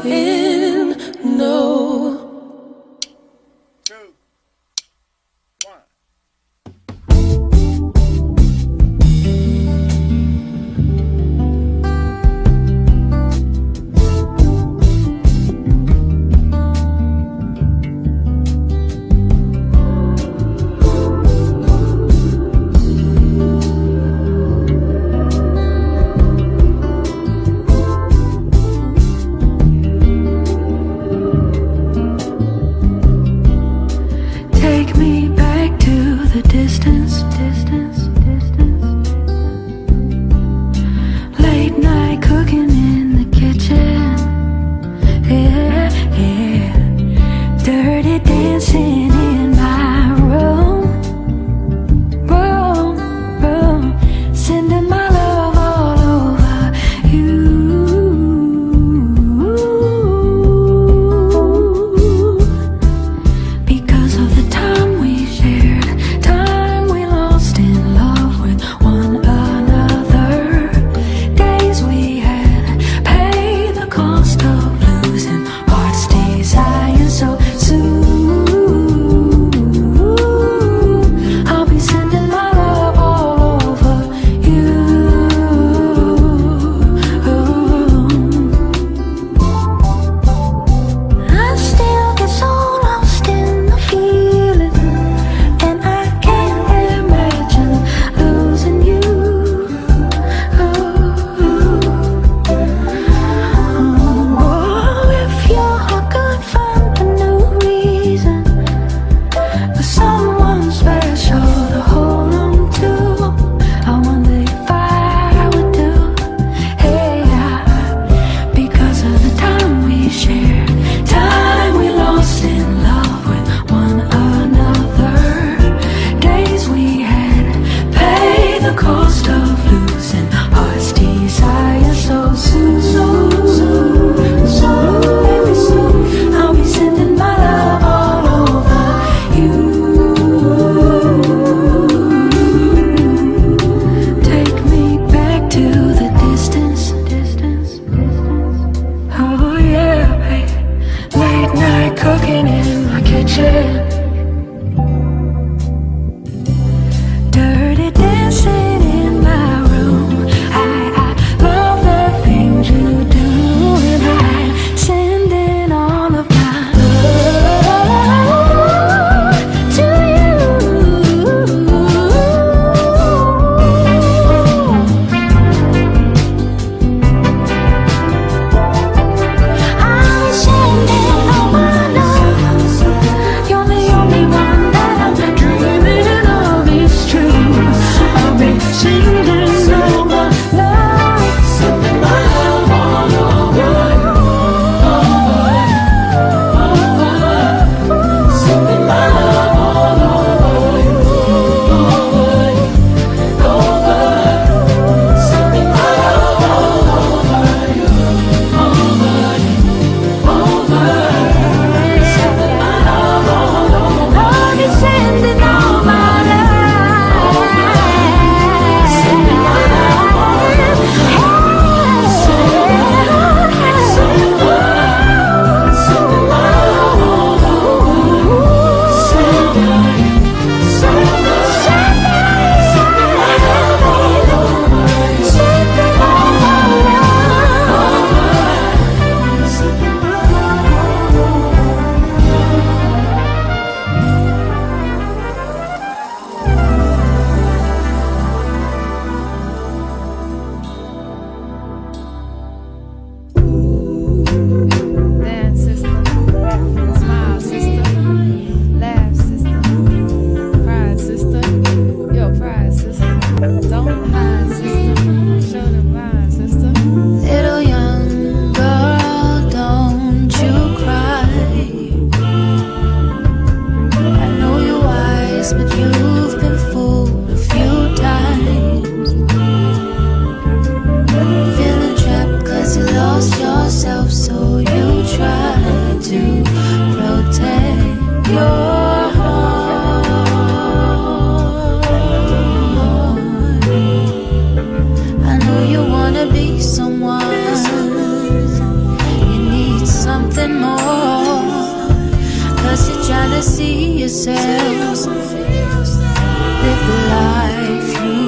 Speaker 1: you in. No. Take me back to the distance, distance, distance. Late night cooking in the kitchen. Yeah, yeah. Dirty dancing in my room, room, room. Sending my love all over you. Because of the time we shared, time we lost in love with one another. Days we had paid the cost of losing heart's desire so soon. I'll be sending my love all over you. I still get so lost in the feeling, and I can't imagine losing you. Oh, if your heart could find a new reason for someone special to hold on to, I wonder if I would do. Hey, because of the time we shared, time we lost in love with one another. Days we had paid the cost of losing heart's desire so soon. So very soon, I'll be sending my love all over you. Take me back to the distance, distance, distance. Oh yeah, babe. Late night cooking in my kitchen. Dirty dancing in my room. I love the things you do, and I'm sending all of my love to you. I'm sending all my love. You're the yourself. Live the life you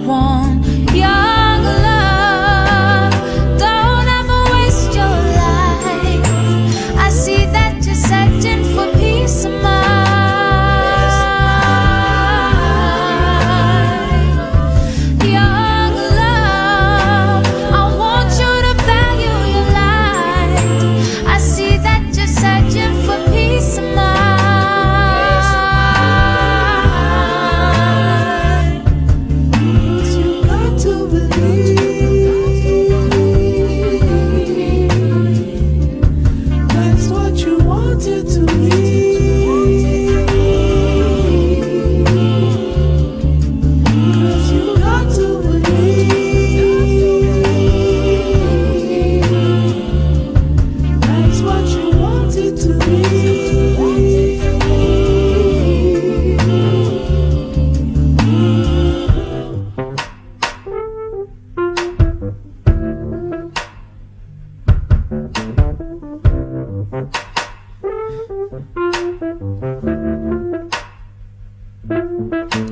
Speaker 1: want. Young love, don't ever waste your life. I see that you're searching for peace of mind. Young love, I want you to value your life. I see that you're searching for peace of mind. You got to believe that's what you wanted to be. Cause you got to believe that's what you wanted to be.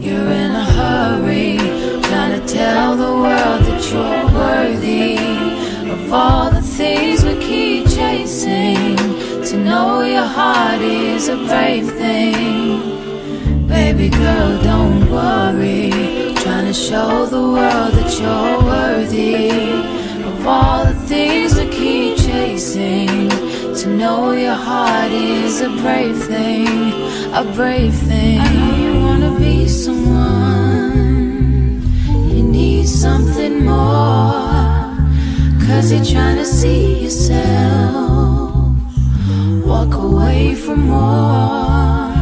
Speaker 1: You're in a hurry, trying to tell the world that you're worthy of all the things we keep chasing. To know your heart is a brave thing. Baby girl, don't worry, trying to show the world that you're worthy of all the things we keep chasing. To know your heart is a brave thing, a brave thing. I know you wanna be someone, you need something more. Cause you're trying to see yourself, walk away from more.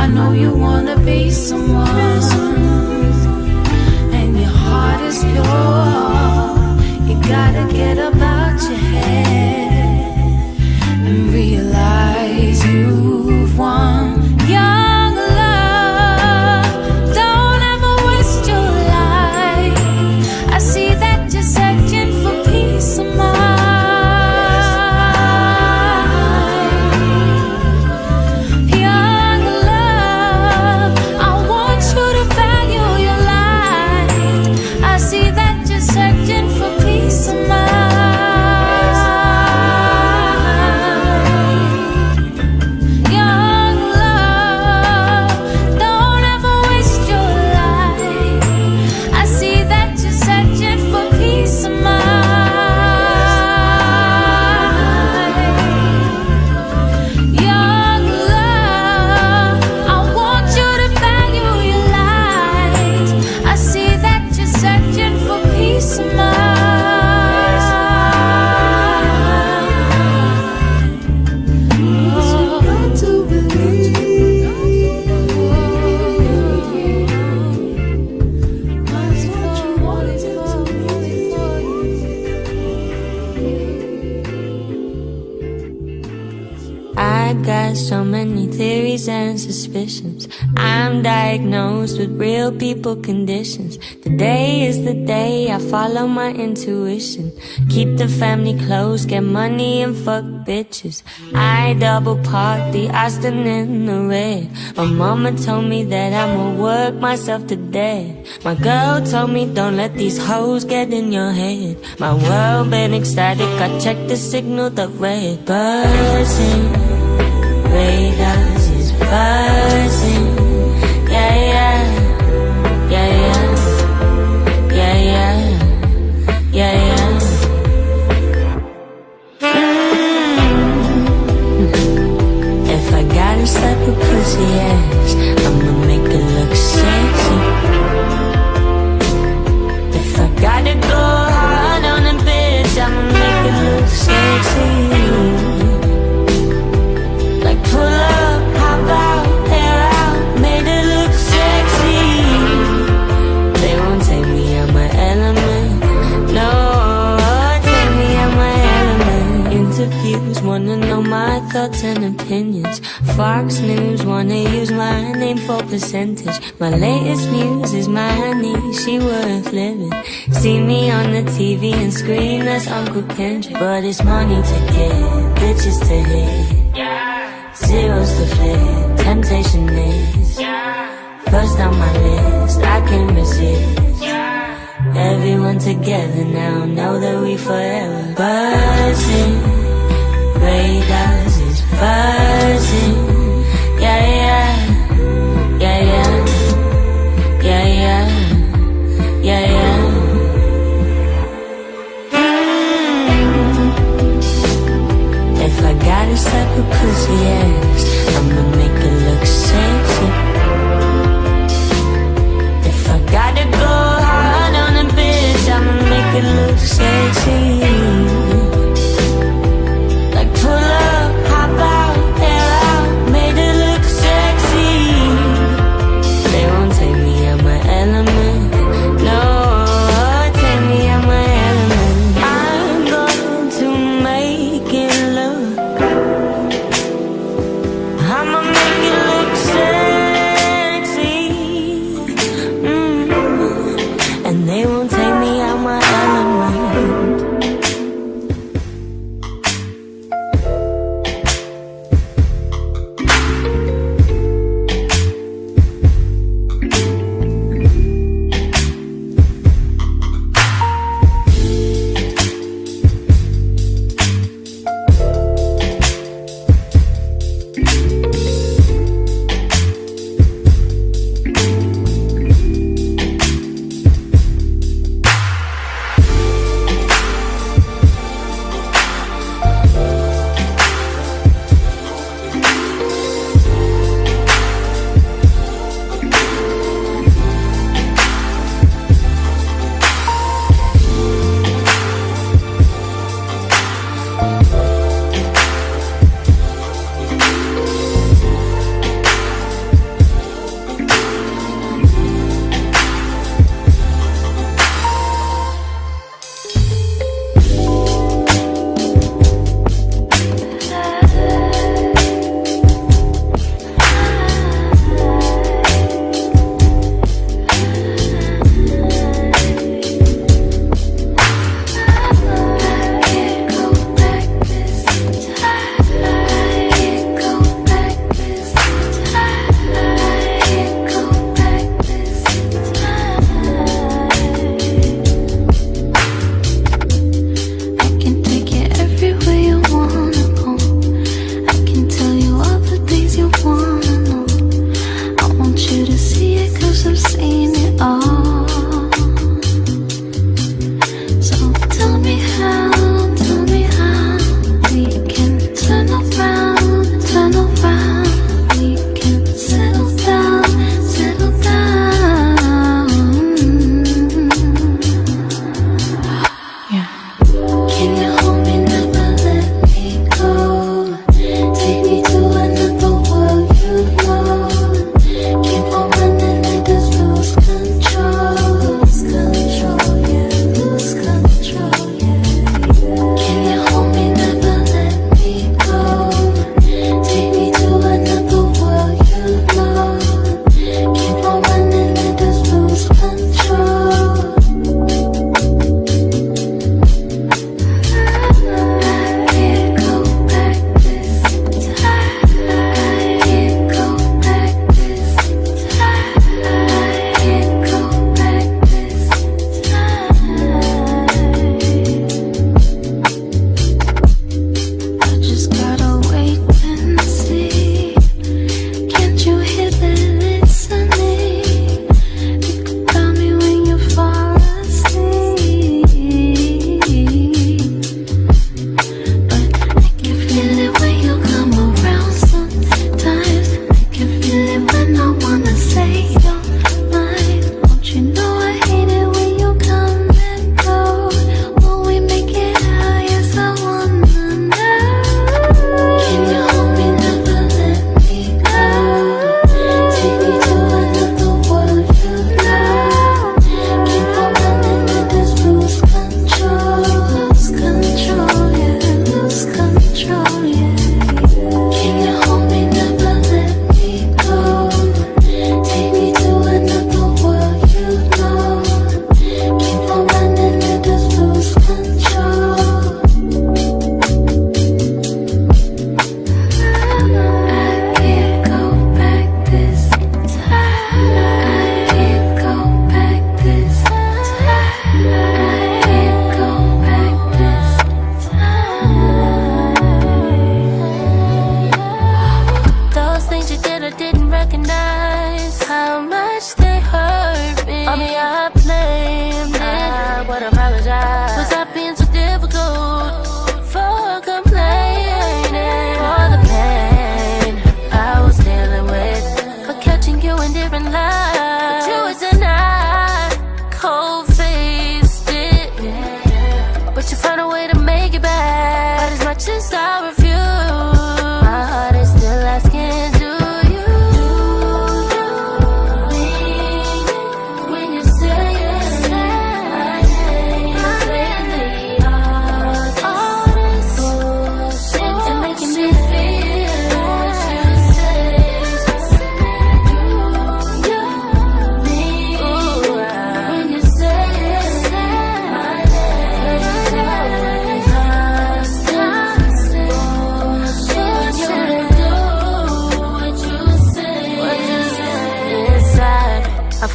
Speaker 1: I know you wanna be someone, and your heart is pure. You gotta get up out your head and realize you've won. Young love, don't ever waste your life. I see that you're searching for peace of mind. Young love, I want you to value your life. I see that you're searching for peace of mind. Young love, don't ever waste your life. I see that you're searching for peace of mind. Young love, I want you to value your life. I see that you're searching for peace of mind. You got to believe that's what you wanted to
Speaker 16: I got so many theories and suspicions. I'm diagnosed with real people conditions. Today is the day I follow my intuition. Keep the family close, get money and fuck bitches. I double park the Austin in the red. My mama told me that I'ma work myself to death. My girl told me don't let these hoes get in your head. My world been ecstatic, I checked the signal, the red buzzing. Radars is buzzing. Yeah, yeah, yeah, yeah, yeah, yeah, yeah, yeah. If I gotta slap a pussy ass, I'ma make it look sexy. If I gotta go hard on a bitch, I'ma make it look sexy. Like pull up, hop out, hair out, made it look sexy. They won't take me out my element. No, take me out my element. Interviews wanna know my thoughts and opinions. Fox News wanna use my name for percentage. My latest muse is my honey, she worth living. See me on the TV and scream, that's Uncle Kendrick. But it's money to get, bitches to hit, zeros to flip. temptation is first on my list. I can't resist. Everyone together now, know that we forever buzzing. Radars is buzzing. Yeah, yeah, yeah, yeah, yeah, yeah, yeah, yeah. If I gotta slap a pussy ass, I'ma make it look sexy. If I gotta go hard on a bitch, I'ma make it look sexy. Like pull up, hop out, hair out, made it look sexy. They won't take me out my element, no, take me out my element. I'm going to make it look, I'ma make it look sexy. And they won't take me out my element.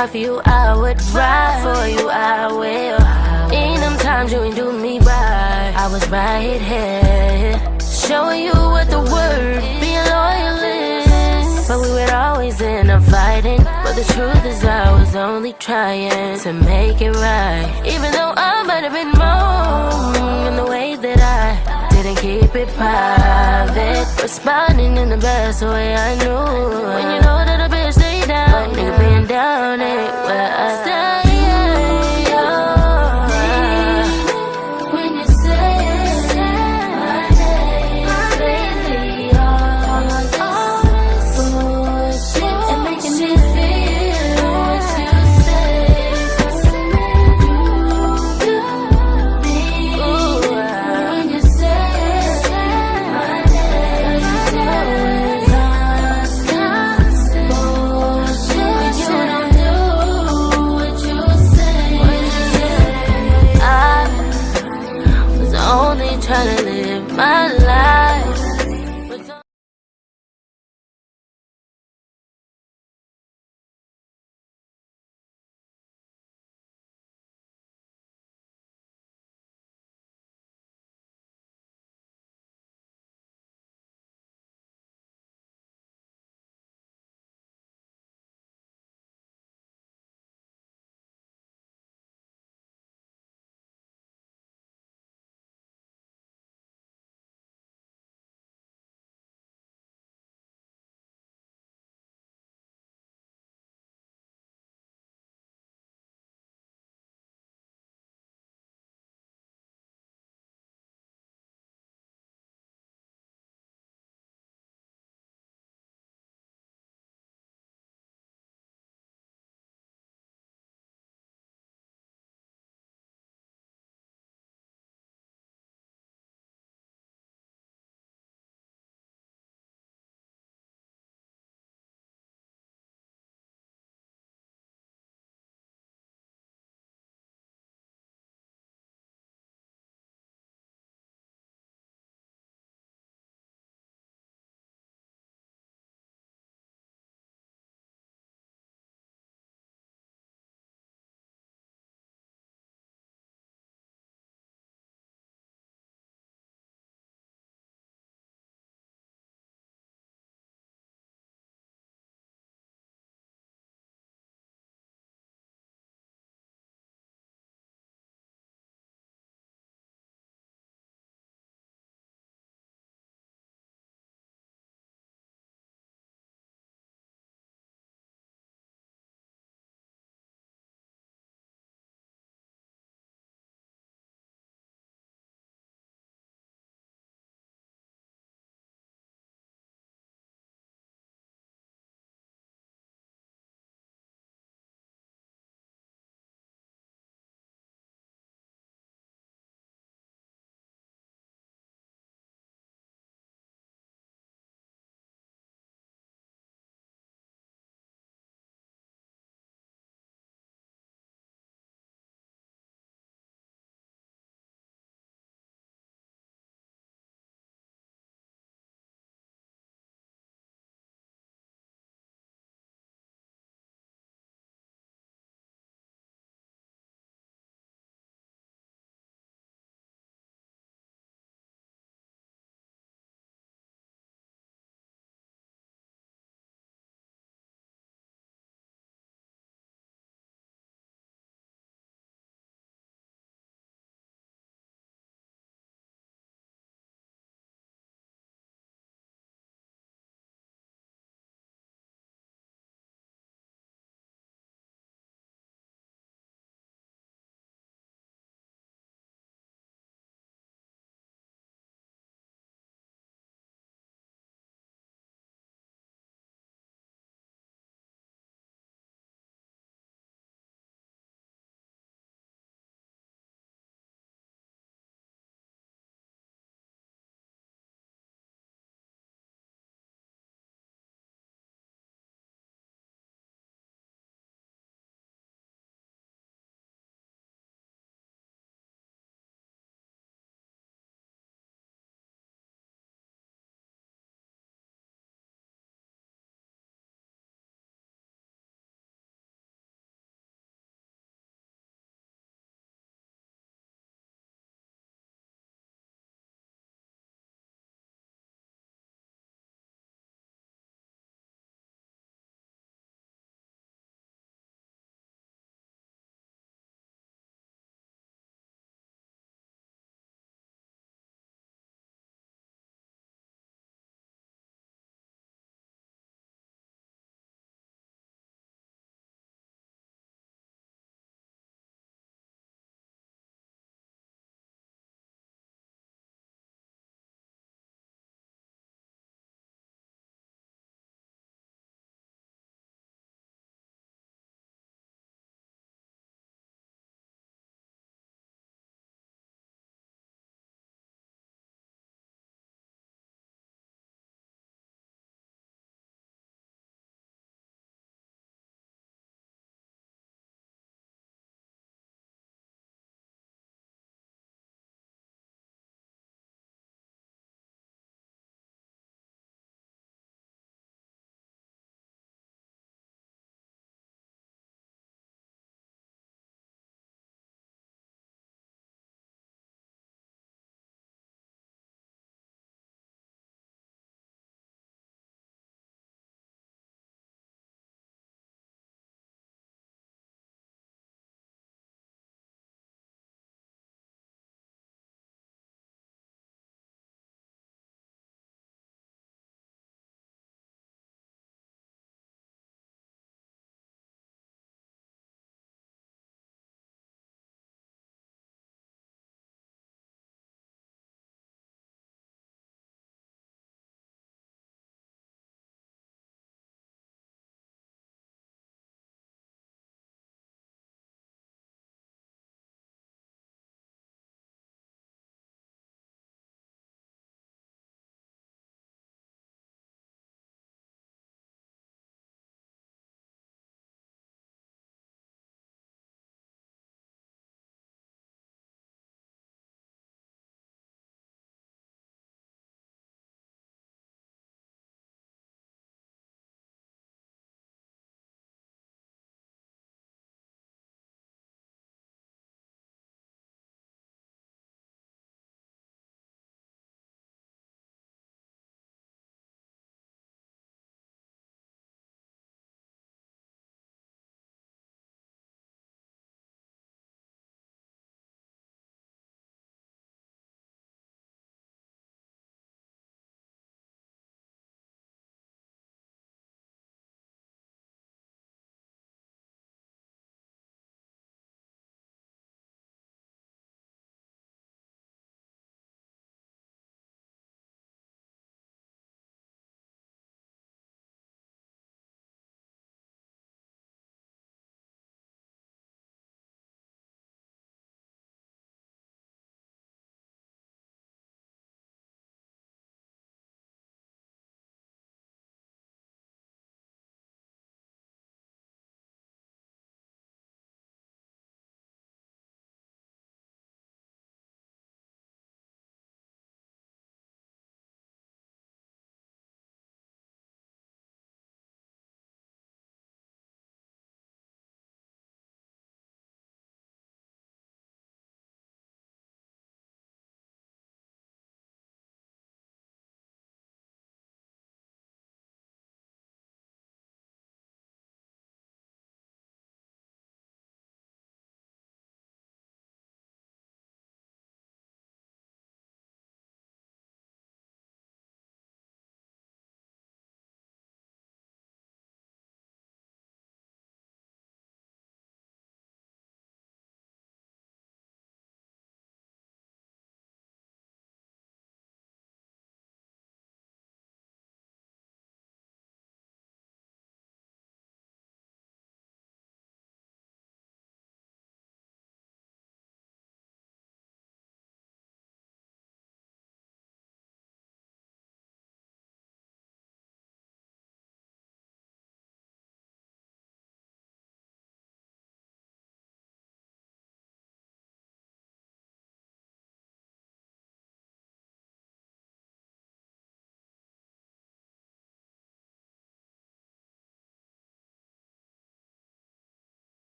Speaker 17: fight for you, I would ride for you, I will. In them times you ain't do me right, I was right here, showing you what the word being loyal is. But we would always end up fighting, but the truth is I was only trying to make it right. Even though I might have been wrong in the way that I didn't keep it private, responding in the best way I knew. When you know that a bitch stay down, nigga being down ain't where I stay. When you say my name, lately all bullshit and making me feel what you say. You me. When you say my name, bullshit. You don't do what you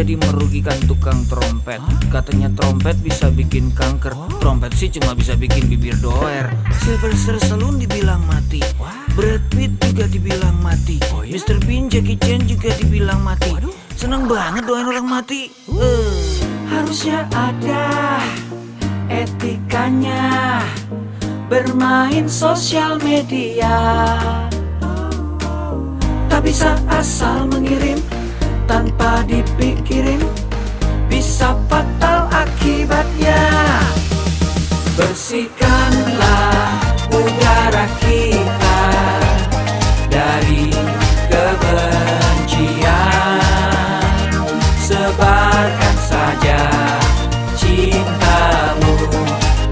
Speaker 4: jadi merugikan tukang trompet. Katanya trompet bisa bikin kanker, trompet sih cuma bisa bikin bibir doer. Sylvester Stallone dibilang mati, Brad Pitt juga dibilang mati, Mr. Bean, Jackie Chan juga dibilang mati. Seneng banget doain orang mati. Harusnya ada etikanya bermain sosial media. Tak bisa asal mengirim tanpa dipikirin, bisa fatal akibatnya. Bersihkanlah udara kita dari kebencian, sebarkan saja cintamu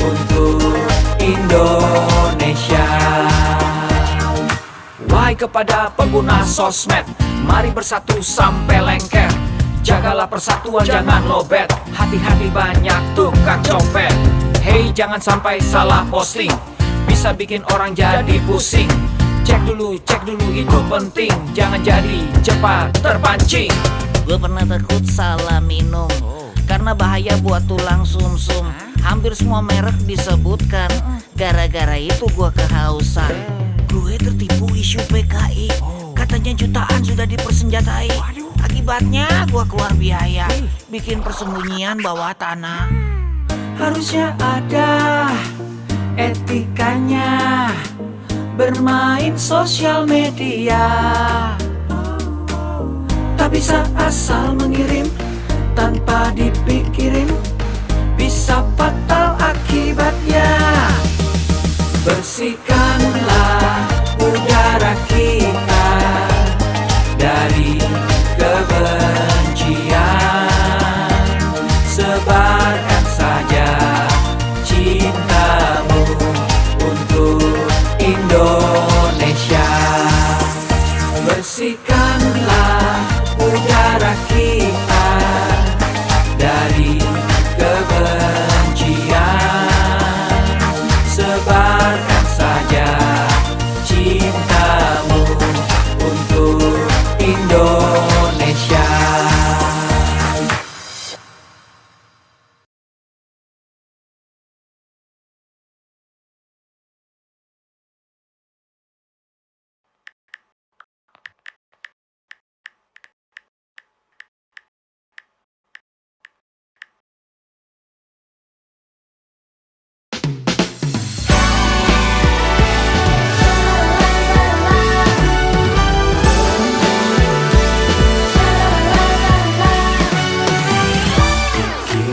Speaker 4: untuk Indonesia. Wahai kepada pengguna sosmed, mari bersatu sampai lengket. Jagalah persatuan, jangan lobet. Hati-hati banyak tukang copet. Hey, jangan sampai salah posting, bisa bikin orang jadi pusing. Cek dulu itu penting, jangan jadi cepat terpancing.
Speaker 5: Gue pernah takut salah minum, karena bahaya buat tulang sumsum. Hampir semua merek disebutkan, gara-gara itu gue kehausan. Gue tertipu isu PKI, katanya jutaan sudah dipersenjatai. Akibatnya gue keluar biaya, bikin persembunyian bawah tanah.
Speaker 4: Harusnya ada etikanya bermain sosial media. Tak bisa asal mengirim tanpa dipikirin, bisa fatal akibatnya. Bersihkanlah udara kita dari kebencian, sebarkan saja cintamu untuk Indonesia. Bersihkanlah udara kita dari kebencian, sebarkan saja cintamu untuk Indonesia.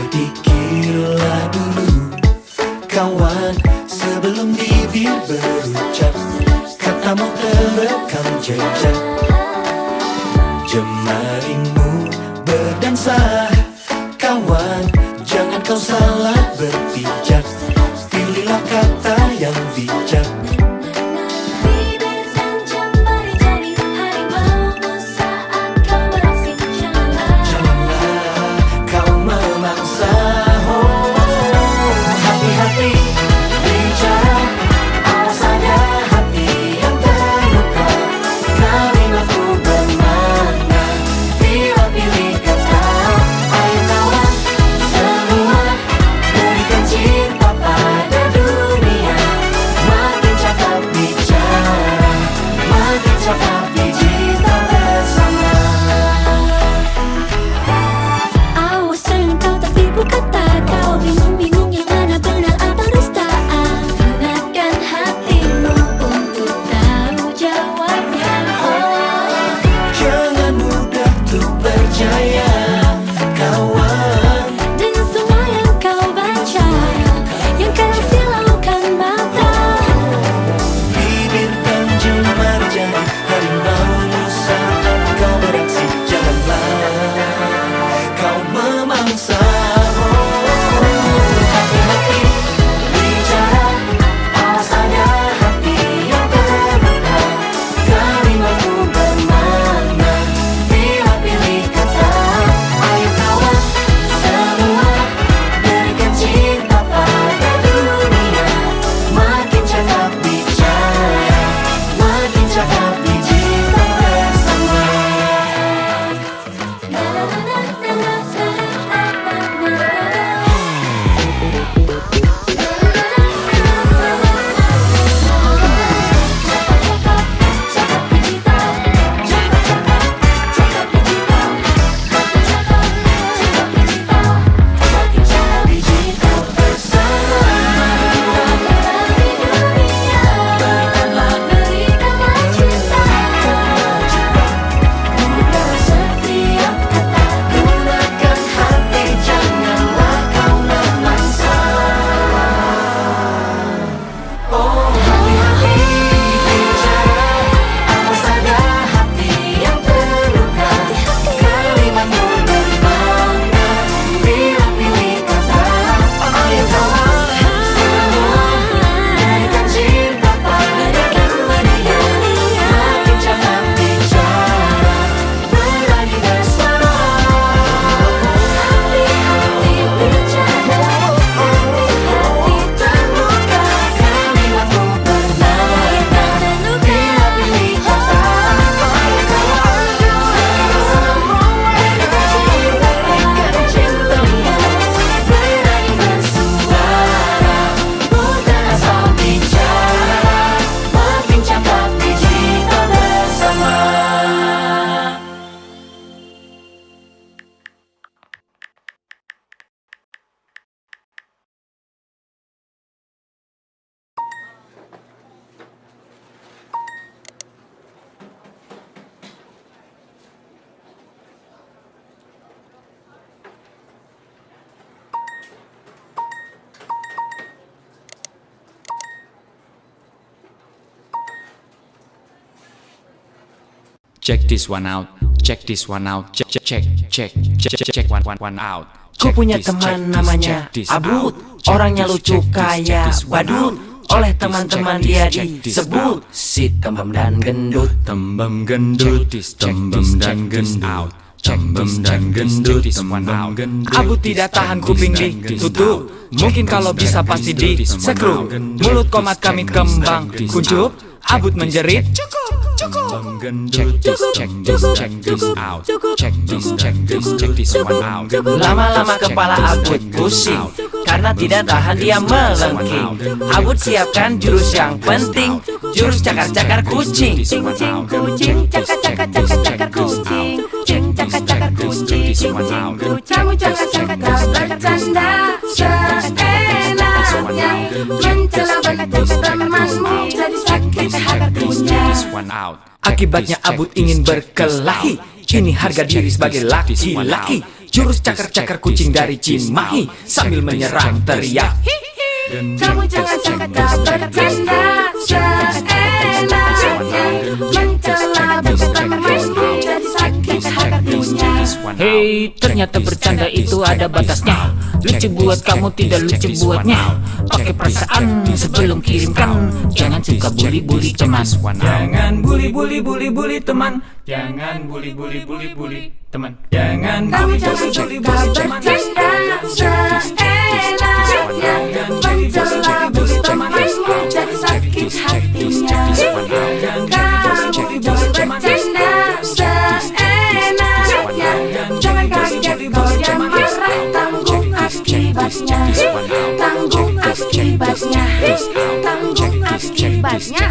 Speaker 3: Pikirlah dulu kawan, sebelum bibir berucap katamu terekam jejak. Jemarimu berdansa kawan, jangan kau salah berpijak. Pilihlah kata yang bijak.
Speaker 2: Bila pilih kata, ayo kawan semua
Speaker 4: Check this one out. Check this one out. Check one out.
Speaker 18: Ku punya teman namanya Abud. Orangnya lucu kayak badut. Oleh teman-teman dia disebut si tembem dan gendut.
Speaker 4: Tembem gendut. Tembem dan gendut. Tembem dan gendut.
Speaker 18: Abud tidak tahan kuping ditutup. Mungkin kalau bisa pasti di sekrup. Mulut komat kami kembang kuncup. Abud menjerit
Speaker 4: Check this out. Check this one out.
Speaker 18: Lama-lama kepala Abud pusing karena tidak tahan dia melengking. Abud siapkan jurus yang penting, jurus cakar-cakar kucing.
Speaker 1: Cing cing kucing, cakar-cakar kucing. Cing cakar-cakar kucing, cing cing kucing. Kamu cakar-cakar bercanda seenaknya, mencela berkata temanmu jadi sakit hatinya.
Speaker 18: Akibatnya Abud ingin berkelahi. Ini harga diri sebagai laki-laki. Jurus cakar-cakar kucing dari Cimahi sambil menyerang teriak.
Speaker 1: Kamu jangan cakar bercanda seenaknya, mencela berkata temanmu jadi sakit hatinya.
Speaker 5: Hei, ternyata bercanda itu ada batasnya. Lucu buat kamu, tidak lucu buatnya. Pakai perasaan sebelum kirimkan. Jangan suka bully-bully teman.
Speaker 4: Jangan bully teman. Jangan bully teman. Jangan
Speaker 1: kamu jangan suka bercanda seenaknya, mencela berkata temanmu jadi sakit hatinya. Kamu jangan bercanda seenaknya, jangan kaget kalau dia marah. Tanggung akibatnya, tanggung akibatnya, tanggung akibatnya.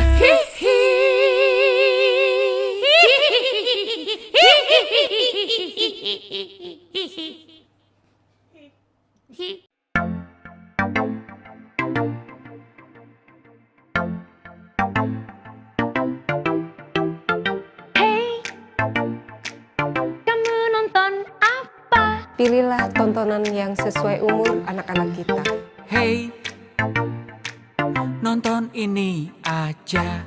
Speaker 6: Kamu nonton apa?
Speaker 7: Pilihlah tontonan yang sesuai umur anak-anak kita.
Speaker 18: Hey, nonton ini aja.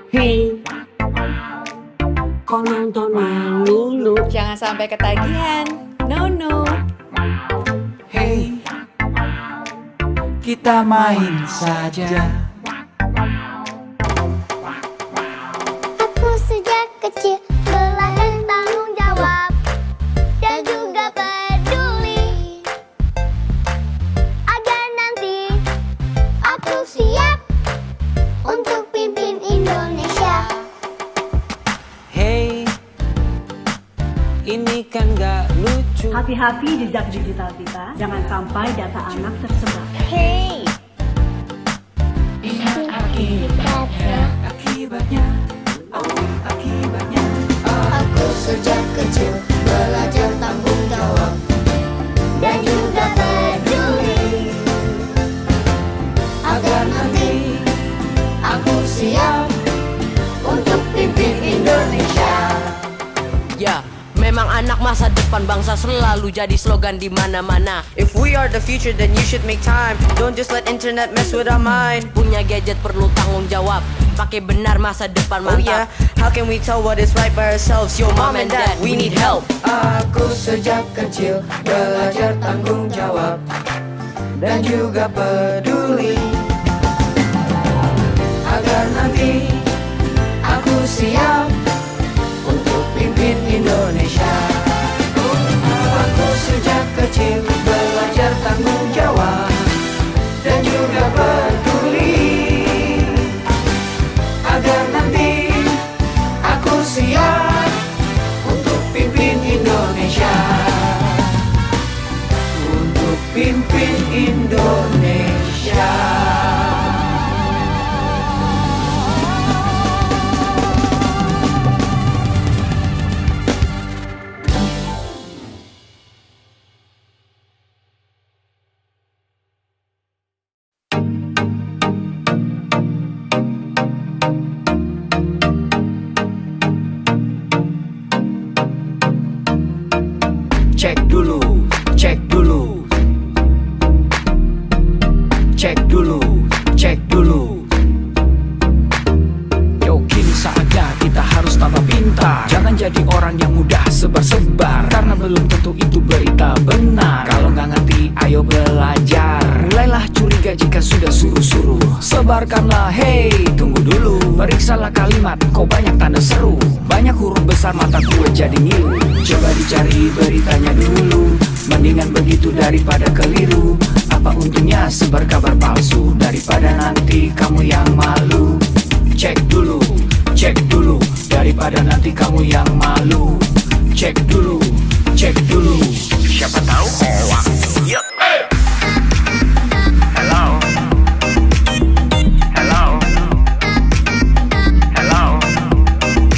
Speaker 6: Hei, kok nonton melulu?
Speaker 8: Jangan sampai ketagihan. No.
Speaker 18: Hey, kita main saja.
Speaker 9: Aku sejak kecil belajar tanggung jawab dan juga peduli, agar nanti aku siap untuk pimpin Indonesia.
Speaker 18: Hey, ini kan gak lucu.
Speaker 10: Hati-hati jejak digital kita, jangan sampai data anak tersebar.
Speaker 9: Hey,
Speaker 18: Akibatnya,
Speaker 9: aku sejak kecil belajar tanggung jawab dan juga peduli, agar nanti aku siap untuk pimpin Indonesia.
Speaker 11: Ya, memang anak masa depan bangsa selalu jadi slogan di mana-mana.
Speaker 12: If we are the future, then you should make time. Don't just let internet mess with our mind.
Speaker 11: Punya gadget perlu tanggung jawab. Pakai benar masa depan
Speaker 12: Oh
Speaker 11: mantap.
Speaker 12: yeah, how can we tell what is right by ourselves? Yo, mom and dad, we need help.
Speaker 3: Aku sejak kecil belajar tanggung jawab dan juga peduli, agar nanti aku siap untuk pimpin Indonesia. Aku sejak kecil belajar tanggung jawab dan juga peduli, agar nanti aku siap untuk pimpin Indonesia. Untuk pimpin Indonesia.
Speaker 18: cek dulu. sebarkanlah. Hey, tunggu dulu, periksalah kalimat, kok banyak tanda seru. Banyak huruf besar, mata gue jadi ngilu. Coba dicari beritanya dulu, mendingan begitu daripada keliru. Apa untungnya sebar kabar palsu, daripada nanti kamu yang malu. Cek dulu, daripada nanti kamu yang malu. Cek dulu, siapa tahu hoax. Yup. Hello,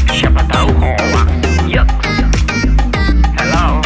Speaker 18: siapa tahu hoax. Yup. Hello,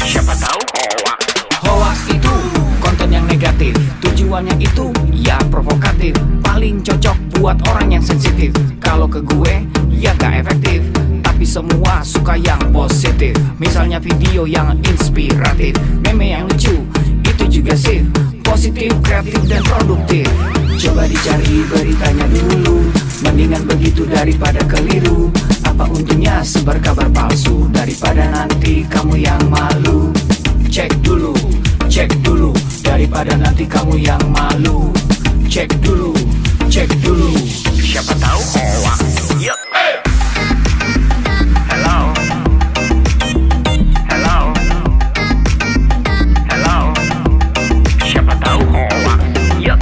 Speaker 18: siapa tahu hoax. Hoax itu konten yang negatif, tujuannya itu ya provokatif. Paling cocok buat orang yang sensitif. Kalau ke gue ya gak efektif, tapi semua suka yang positif. Misalnya video yang inspiratif, meme yang lucu, itu juga sip. Positif, kreatif, dan produktif. Coba dicari beritanya dulu, mendingan begitu daripada keliru. Apa untungnya sebar kabar palsu, daripada nanti kamu yang malu. Cek dulu, daripada nanti kamu yang malu. Cek dulu, siapa tahu hoax. Yup. Hello, siapa tahu hoax. Yup.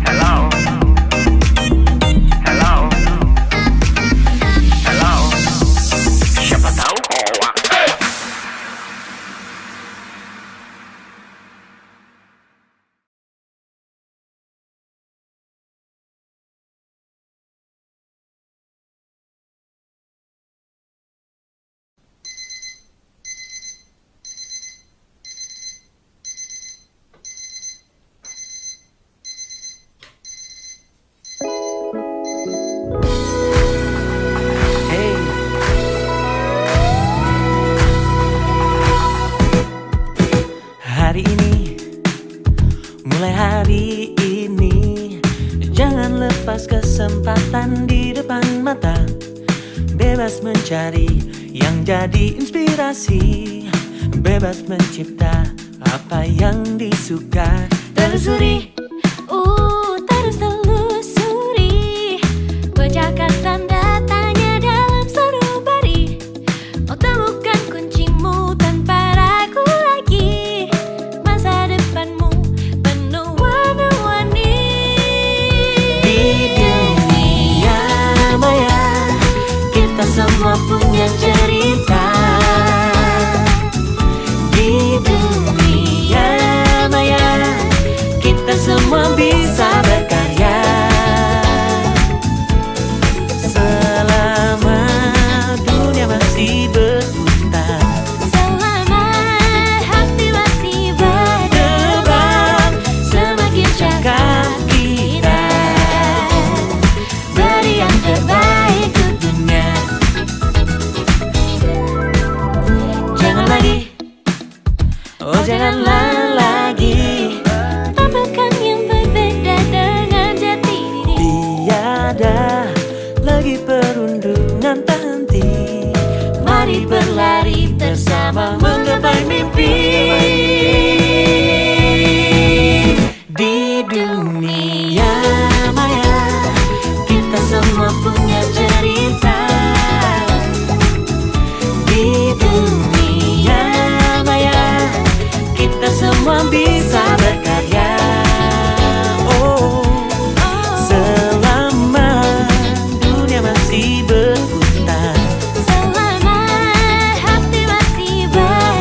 Speaker 18: Hello, siapa tahu hoax.
Speaker 19: Hari ini, mulai hari ini, jangan lepas kesempatan di depan mata. Bebas mencari yang jadi inspirasi, bebas mencipta apa yang disuka.
Speaker 17: Telusuri, terus telusuri, bacakan tanda tanya dalam sanubari. Oh, temukan kuncimu tanpa ragu lagi. Masa depanmu penuh warna-warni.
Speaker 19: Di dunia maya, kita semua punya cerita. Di dunia maya, kita semua bisa berkarya. Selama dunia masih berputar,
Speaker 17: Selama hati masih berdebar, semakin cakap kita beri yang terbaik ke dunia.
Speaker 19: jangan lagi, oh janganlah lagi,
Speaker 17: tampilkan yang berbeda dengan jati diri.
Speaker 19: tiada lagi perundungan tak henti.
Speaker 17: Mari berlari bersama menggapai mimpi.
Speaker 19: Di dunia maya, kita semua punya cerita. Di dunia maya, kita semua bisa berkarya. Oh, selama dunia masih berputar,
Speaker 17: Selama hati masih berdebar,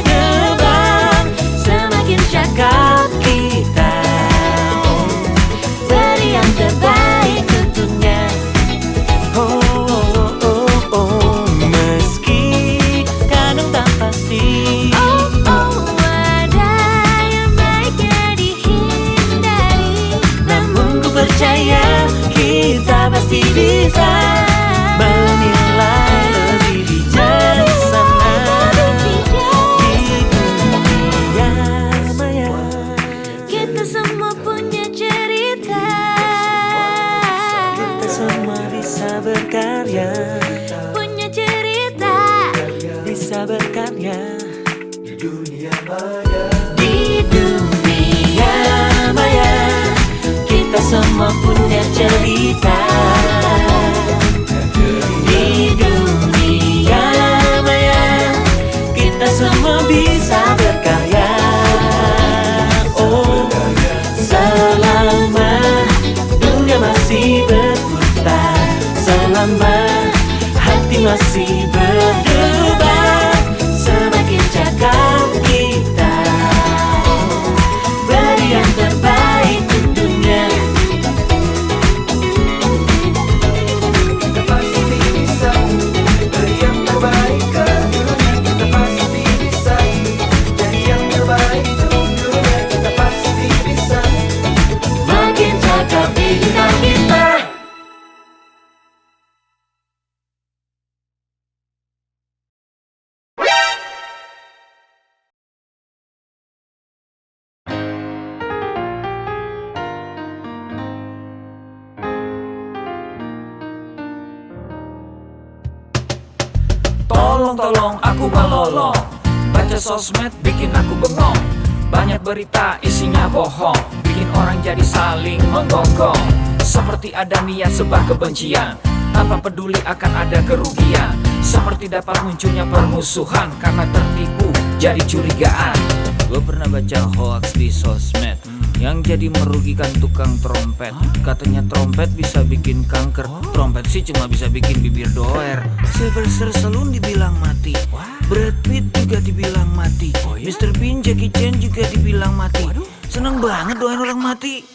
Speaker 19: kita. Di dunia maya kita semua bisa berkarya. Oh, selama dunia masih berputar, selama hati masih berdebar, semakin cakap kita, beri yang terbaik tentunya.
Speaker 3: Kita pasti bisa beri yang terbaik ke dunia. Kita pasti bisa jadi yang terbaik untuk dunia. Kita pasti bisa.
Speaker 19: Makin cakap bintang kita.
Speaker 4: Tolong aku melolong, baca sosmed bikin aku bengong. Banyak berita isinya bohong, bikin orang jadi saling menggonggong. Seperti ada niat sebar kebencian, tanpa peduli akan ada kerugian. Seperti dapat munculnya permusuhan, karena tertipu jadi curigaan. Gue pernah baca hoax di sosmed yang jadi merugikan tukang trompet. Katanya trompet bisa bikin kanker, trompet sih cuma bisa bikin bibir doer. Sylvester Stallone dibilang mati, Brad Pitt juga dibilang mati, Mr. Bean, Jackie Chan juga dibilang mati. Seneng banget doain orang mati.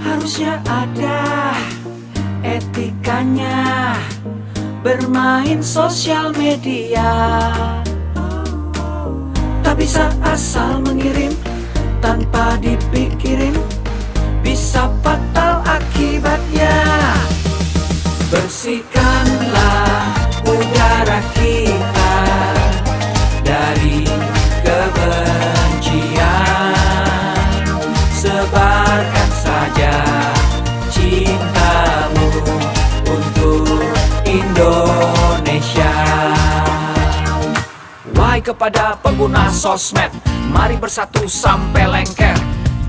Speaker 4: Harusnya ada etikanya bermain sosial media. Tak bisa asal mengirim tanpa dipikirin, bisa fatal akibatnya. Bersihkanlah udara kita dari kebencian. Sebarkan saja cintamu untuk Indonesia. Wahai kepada pengguna sosmed, mari bersatu sampai lengket.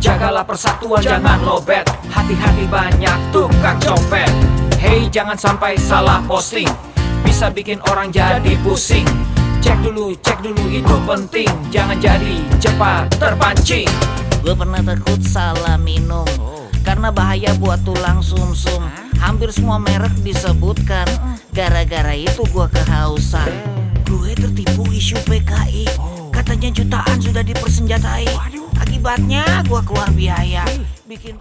Speaker 4: Jagalah persatuan, jangan lobet. Hati-hati banyak tukang copet. Hey, jangan sampai salah posting, bisa bikin orang jadi pusing. Cek dulu itu penting, jangan jadi cepat terpancing.
Speaker 5: Gue pernah takut salah minum, karena bahaya buat tulang sumsum. Hampir semua merek disebutkan, gara-gara itu gue kehausan. Gue tertipu isu PKI, katanya jutaan sudah dipersenjatai. Akibatnya gue keluar biaya, bikin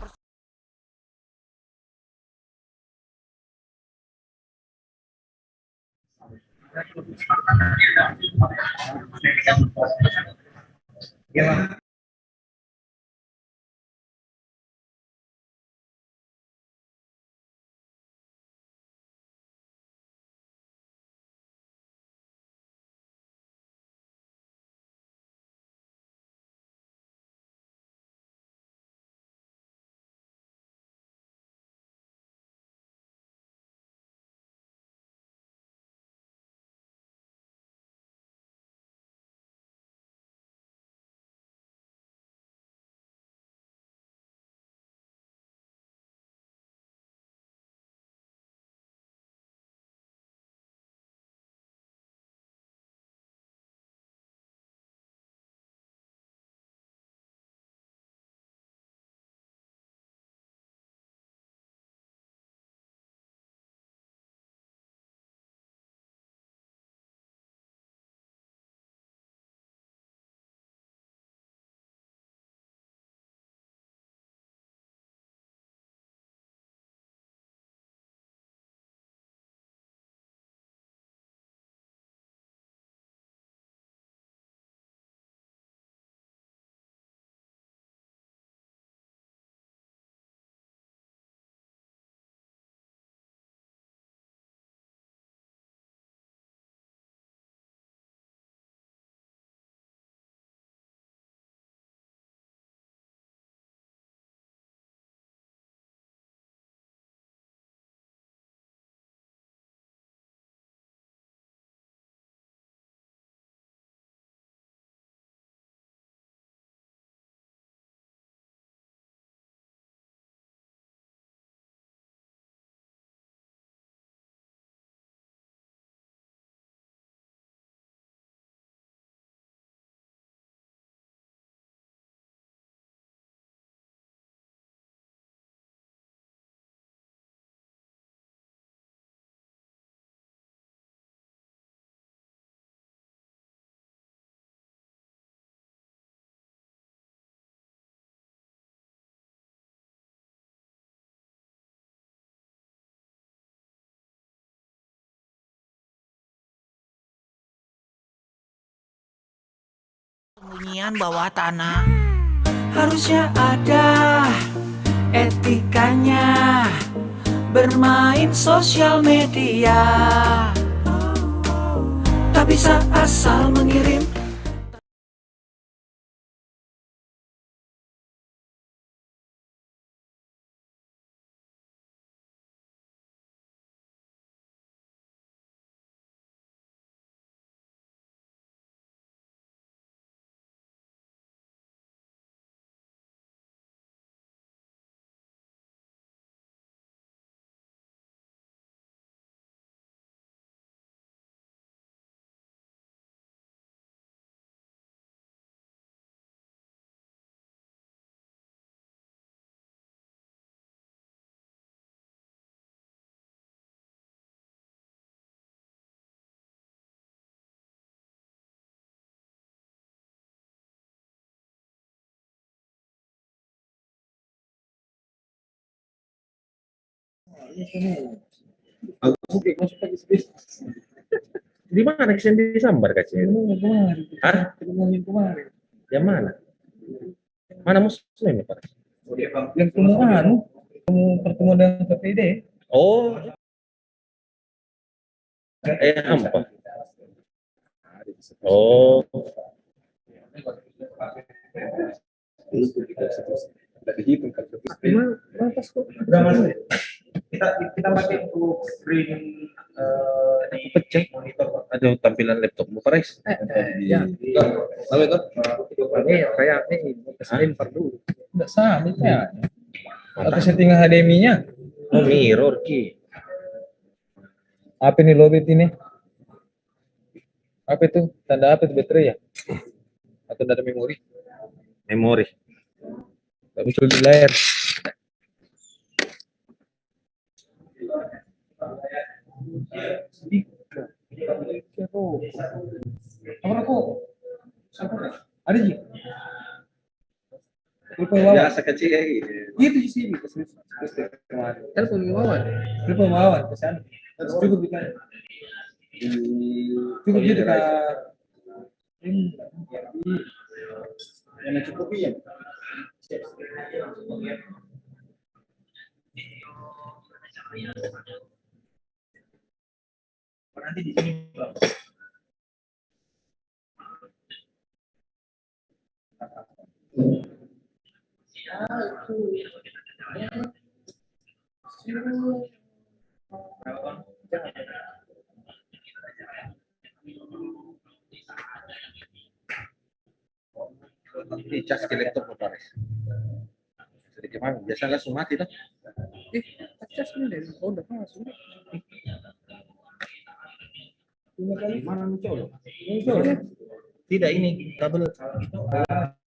Speaker 5: Bunyian bawah tanah.
Speaker 4: Harusnya ada etikanya bermain sosial media. Tak bisa asal mengirim.
Speaker 20: Aku masuk pagi bisnis. Di mana Kesen di Sambar kecil? Hah? Kemarin. Yang mana? Mana muslim ya Pak? Yang pertemuan dengan PPD. Oh. Apa? Oh. Lagi hitung kan. Kita pakai untuk screen di pecah monitor ada tampilan laptopmu Paris. Ya. Lalu itu? Ini kayak ini pesanin perlu. Enggak sama ya. Atau settingan HDMI-nya? Oh, mirror ki. Apa nih lobit ini? Apa itu? Tanda apa itu baterai ya? Atau ada memori? Memori. Nggak muncul di layar. Ada sih. Biasa kecil ya gitu. Itu sih ini. Telepon Wawan. Telepon Wawan ke sana. Cukup di sana. Cukup di dekat ini. Yang cukup ya. Nanti di sini. Ini cas ke laptop Paris. Sedikit mana? Biasa langsung mati tuh. Cas ini oh udah masuk. Mana muncul? Muncul. Tidak ini kabel itu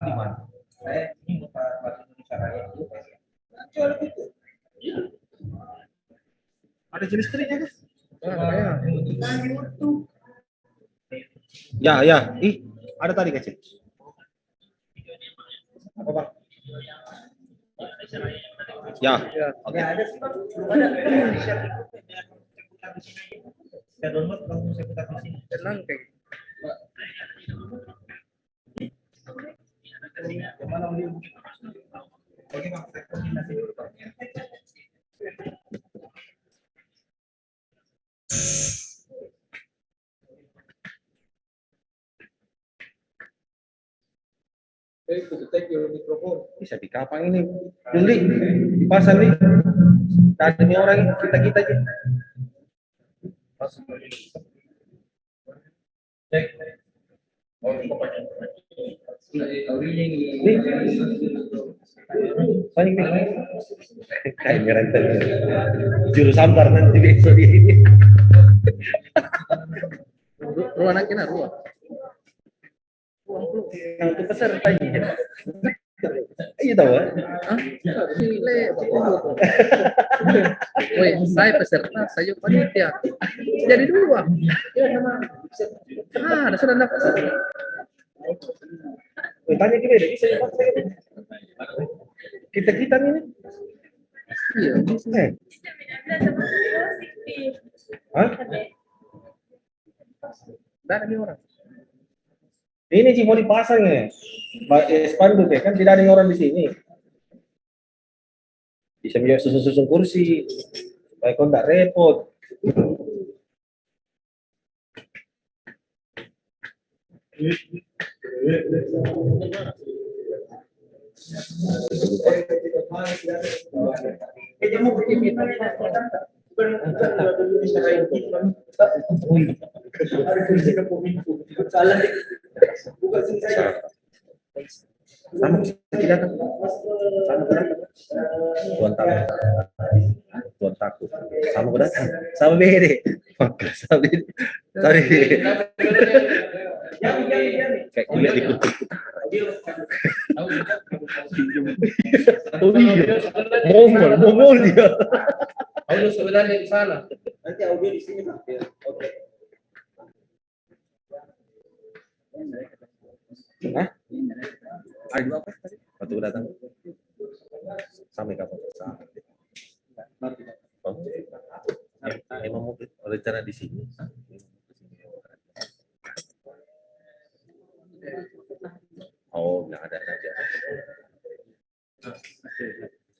Speaker 20: di mana? Saya ini buka caranya. Ada jenis listriknya guys? Ya, ya. Ada tadi kecil. Apa Bang? Ya. Oke. Saya download langsung saya putar di sini. Tenang kayak. Kemana beliau? Oke Bang, saya koordinasi dulu Pak. Take your microphone. Bisa dikapang ini. Juli, dipasang nih. Tadi ini orang kita aja. Cek. Kayak ngerantai juru sambar nanti besok ini. Ruang anaknya ruang. Yang itu peserta aja. Iya tahu kan? Woi, saya peserta, saya panitia. Jadi dua. Ya sama. Ada sudah dapat. Tanya kita deh, bisa kita ini. Iya, bisa. Hah? Ada orang. Ini sih mau dipasang ya. Spanduk ya, kan tidak ada orang di sini. Bisa biar susun-susun kursi. Supaya kau tidak repot. Sama tidak kan? Tuan takut. Sama kau datang. Sama beda. Sama beda. Sorry. Kayak kuliah di kutub utara. Oh iya. Mongol dia. Audio sebenarnya di sana. Nanti audio di sini. Oke. Hah? Ayo apa tadi? Waktu datang. Sampai kapan? Emang mau rencana di sini? Oh, nggak ada aja.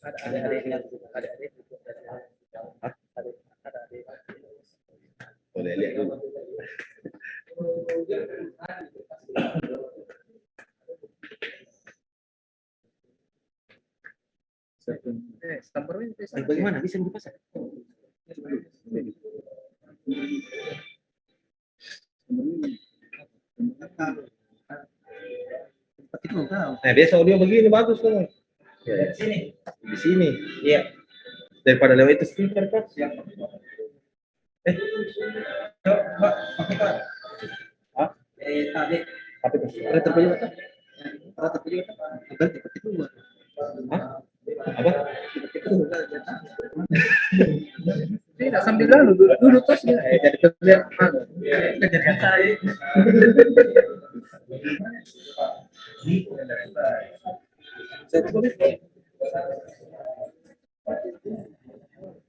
Speaker 20: Ada. Boleh lihat dulu. Bagaimana bisa dipasang? Nah, biasa audio begini bagus kan? Ya, di sini. Iya. Daripada lewat itu speaker kan? Mbak, pakai Pak. Hah? Tadi. Apa itu? Ada terpilih apa? Ada terpilih apa? Bukan seperti itu, Mbak. Hah? Apa? Tidak sambil lalu duduk terus ya. Jadi terlihat kejadian saya.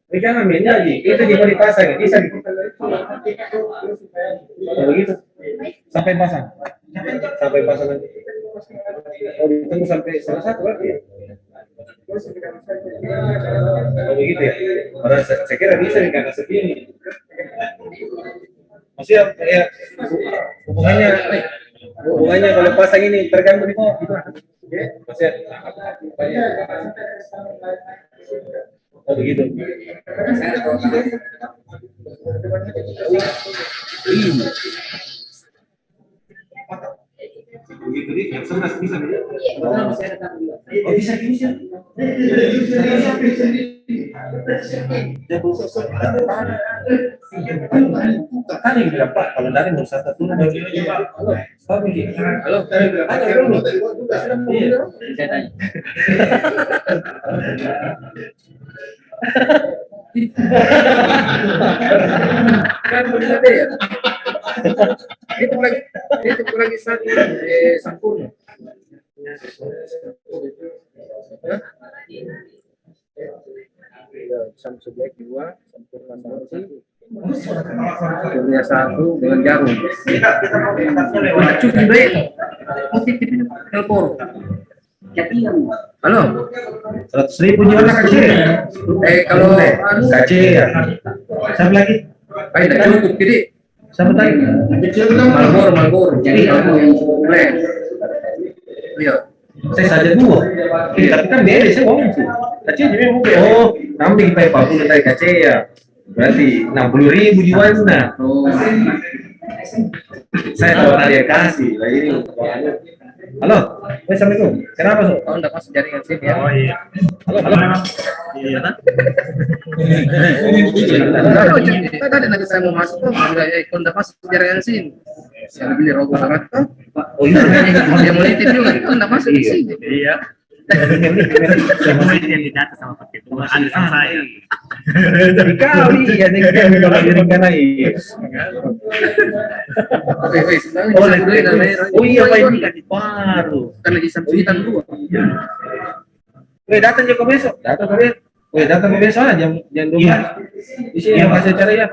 Speaker 20: Ini jangan main lagi, itu juga dipasang, bisa begitu sampai pasang nanti. Oh, ditunggu sampai salah satu lagi ya? Oh begitu ya? Karena saya kira bisa nih karena segini. Maksudnya ya hubungannya kalau pasang ini terganggu itu maksudnya oh begitu. Begitu yang 11 bisa oh bisa gini sih. Tadi bilang Pak, kalau dari Nusantara tuh halo, ada dulu. Saya tanya. Kan benar ya. Itu lagi satu sempurna. Samsung Black 2 sempurna Surya 1 dengan jarum. Cukup baik. Telepon. Halo. 100.000 jual kecil. Kalau kecil ya. Siapa lagi? Baik, cukup jadi. Siapa tadi? Malboro. Jadi boleh. Iya. Saya saja dua. Tapi kan beda saya ngomong sih. Kecil jadi mungkin. Oh, nanti kita 40 tadi kecil ya. Berarti 60.000 jualnya. Oh. Saya tahu tadi kasih. Lah ini. Halo, assalamualaikum. Kenapa so? Oh, enggak masuk jaringan sini ya. Oh iya. Halo. Iya. Tadi nanti saya mau masuk tuh, enggak masuk jaringan sini. Saya beli rokok banget tuh. Oh iya. Dia mau nitip juga, enggak masuk di sini. Iya. Semua yang didata sama pakai itu ada sama saya. Kali ya nih kalau jaringan lagi. Oh iya Pak ini kan baru. Kan lagi samsuitan dua. Datang juga besok. Datang besok lah jam 12. Di sini yang kasih acara ya.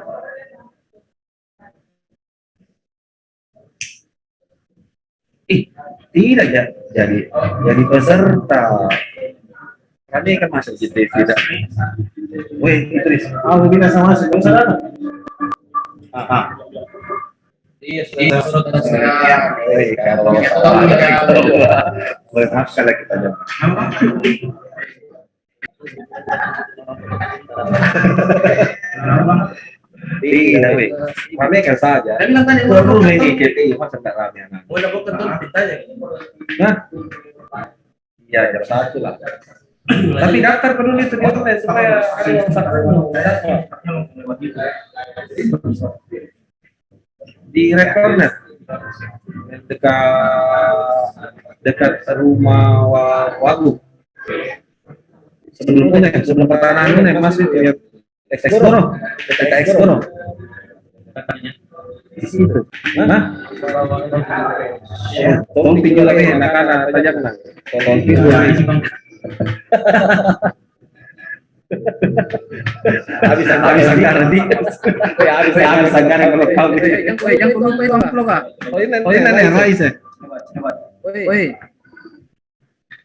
Speaker 20: Tidak ya, jadi peserta. Kami kan masuk di TV tidak. Wih, Idris, kamu bisa masuk ke sana? Iya, sudah. Kalau maaf kalau kita jam. Tidak, weh. Ramekan saja. Perlu ini jadi masa tidak ramean. Boleh kok tentu ditanya. Nah, iya jam 1 lah. Tapi daftar perlu itu dia supaya ada yang di rekornya dekat rumah Wagub. Sebelum pertanahan ini masih lihat Expono, dekat Expono. Di situ. Nah, tolong pinjol lagi anak-anak tajam lah. Tolong pinjol. Habis anggaran di. Habis anggaran kalau kau itu. Yang perlu itu amplop ah. Oh ini yang Rais ya.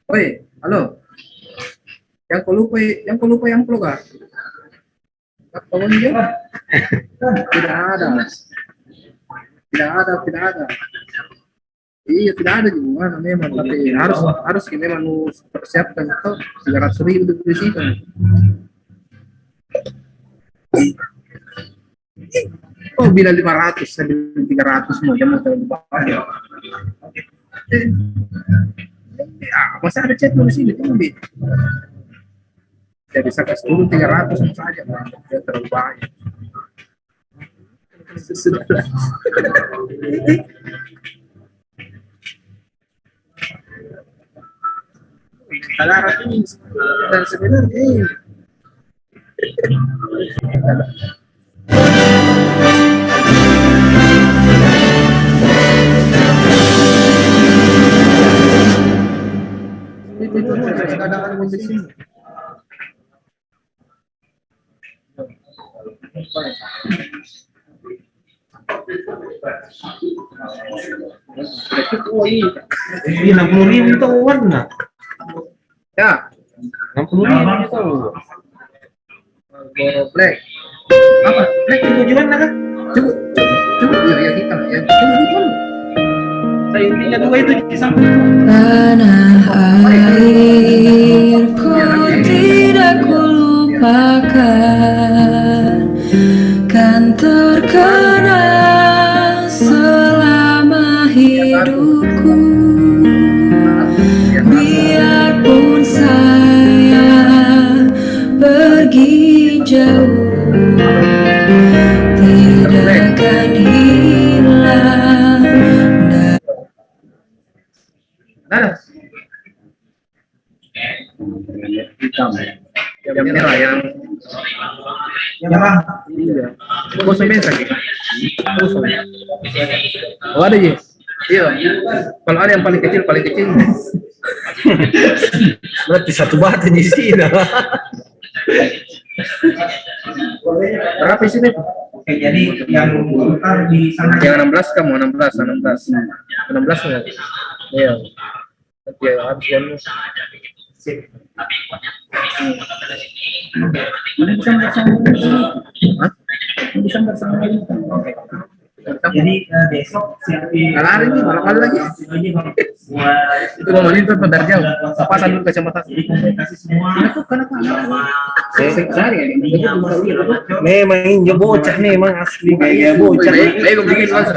Speaker 20: Oi, halo. Yang lupa yang amplop ah. Kawan dia? Tidak ada. Iya tidak ada juga memang, tapi harus memang persiapkan itu 300.000 di situ. Oh bila 500, saya bilang 300 mau jam mau dibayar. Masih ada chat di sini tuh lebih. Jadi bisa kasih dulu 300 saja, ya terlalu banyak. Sudah. Salah ini dan sebenarnya ini. Itu kadang-kadang di sini. Ini 60.000 itu warna. Ya, 60.000 itu. Black. Apa? Black itu tujuan kan? Coba ya kita ya. Coba. Saya intinya dua itu di samping.
Speaker 1: Tanah airku tidak kulupakan, kan terkenang selama hidupku. Biarpun saya pergi jauh, tidak akan hilang.
Speaker 20: Hitam. Yang merah yang merah. Iya. Kosong biasa gitu. Kosong. Oh ada ya? Iya. Kalau ada yang paling kecil berarti satu batu di sini. Berapa sih nih? Oke, jadi yang di sana yang 16 kamu 16 enggak? Iya. Oke, habis kan. Sip. Mana bisa bersama lagi? Oke. Jadi besok siapin hari ini malam lagi. Itu mau main tuh dari jauh. Pasang dulu kacamata. Kasih semua. Kenapa? Memang ini bocah memang asli kayak bocah. Baik bikin mas.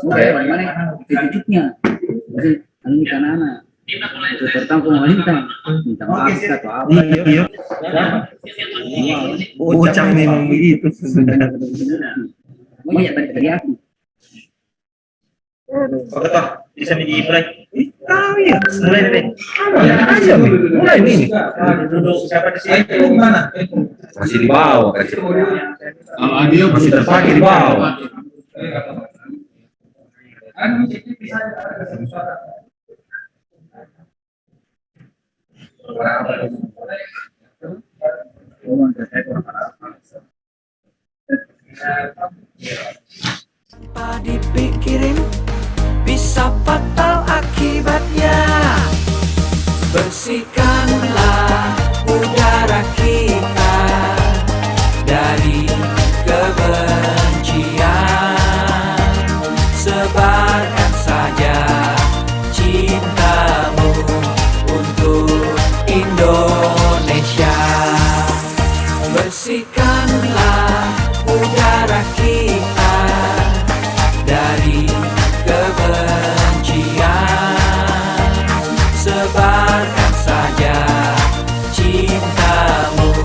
Speaker 20: Mana titiknya? Ini kanana. Itu pertama pemerintah minta maaf atau apa? Iya. Bocah memang begitu sebenarnya. Oh iya tadi aku. Oke toh, bisa dimulai. Iya, mulai deh. Aja mulai nih. Duduk siapa di sini? Mana? Masih di bawah. Dia masih terpakai di bawah.
Speaker 19: Apa dipikirin bisa
Speaker 4: bisa fatal akibatnya. Bersihkanlah udara kita dari kebencian, sebarkan saja cintamu untuk Indonesia. Bersihkanlah udara kita dari kebencian, sebarkan saja cintamu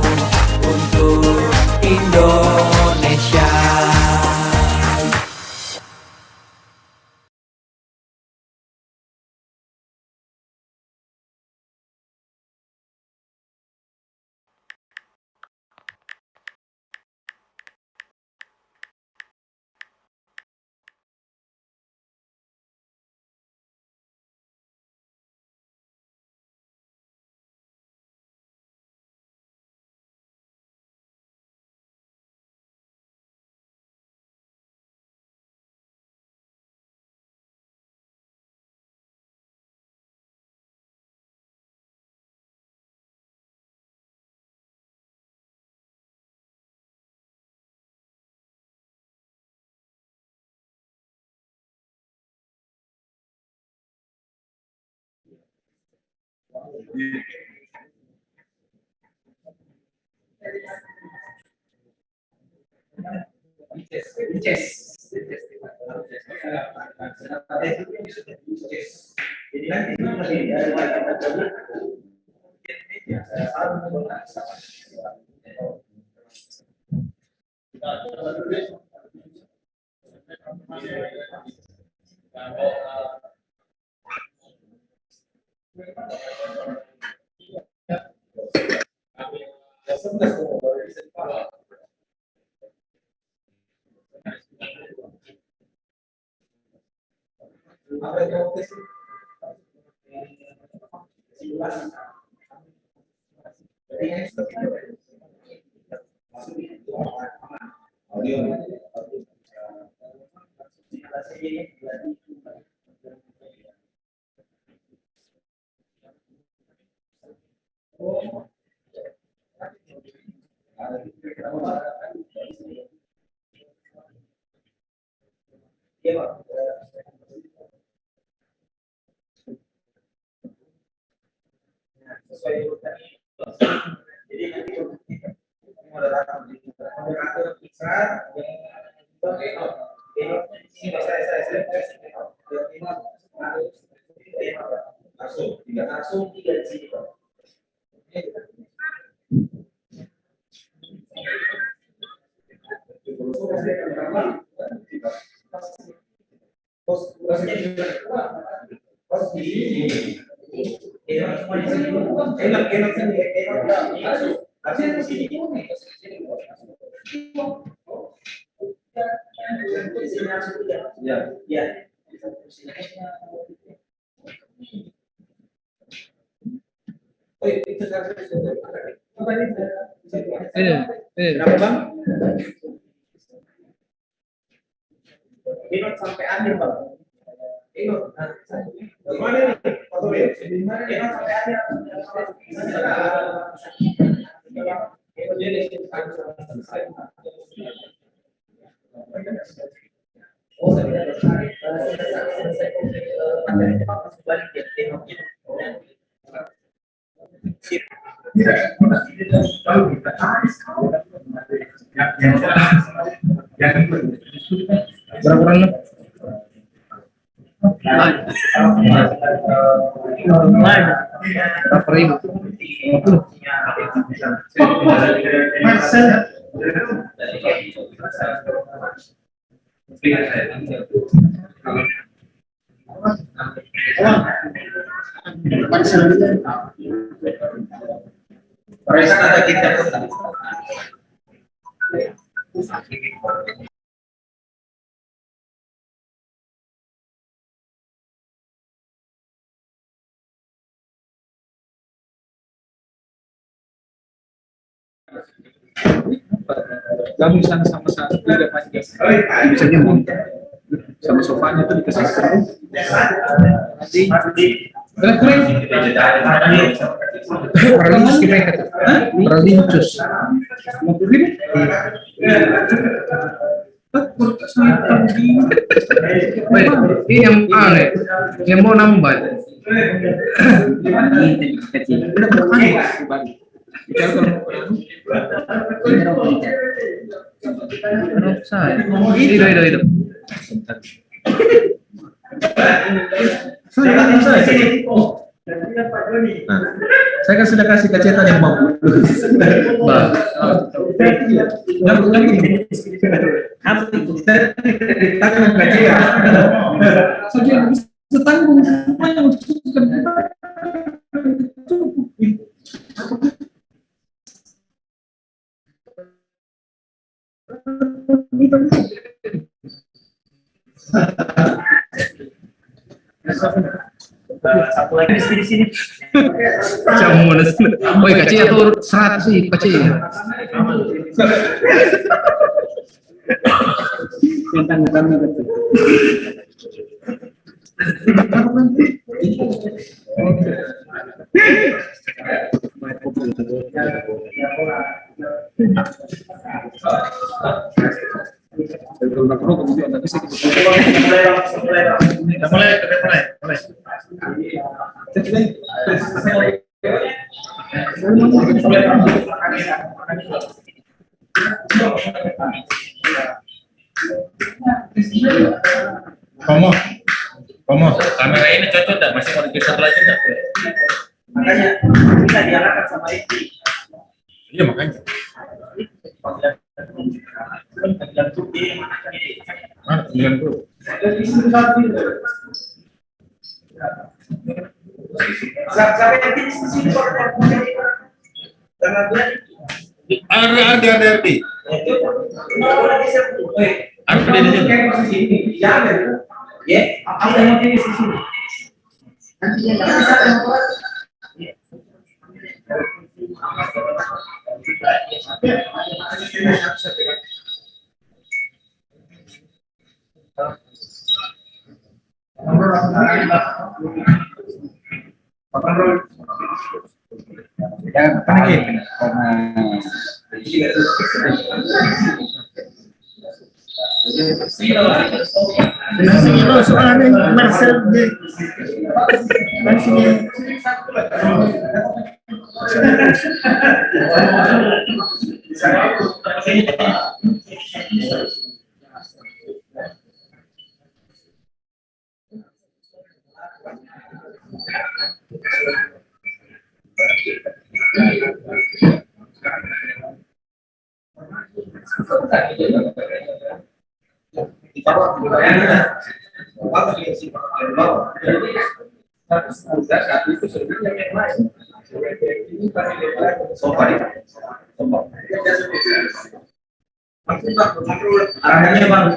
Speaker 4: untuk Indonesia.
Speaker 20: Kenapa bang? Ingat sampai akhir bang. Ingat. Gimana nih? Ingat sampai akhir. Berapa orang? Berapa ribu? Periksa ada kita. Gabung sama-sama 1, 3, 4, 3. Bisa nyambung. sama sofanya tuh dikasih Paralincus mereka tuh. Paralincus. Ini yang aneh, yang mau nambah. Itu. Saya kan sudah kasih kacetan yang 50. Tangan kacetan. Bisa tanggung semuanya untuk satu lagi di sini. Woi, kacanya tuh 100 sih, kacanya. Tentang betul. Komo, kamera ini cocok enggak? Masih mau digeser lagi enggak? Makanya bisa diarahkan sama itu. Iya makanya. Mana 90? Ada di. Ada di sini. Ya, apa yang mau di sini? Soalnya Marcel arahnya bang.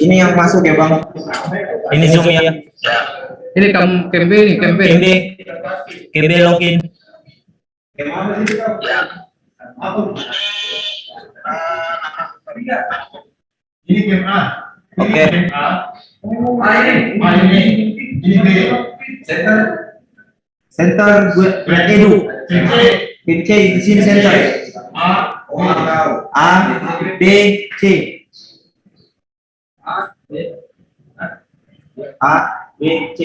Speaker 21: Ini yang masuk ya bang.
Speaker 20: Ini Zoom ya. Ini Kembe nih, Kembe login.
Speaker 21: Ini game A. Oke. Ini B. Center gue Edu. Tim C di sini center. A B C. A B C.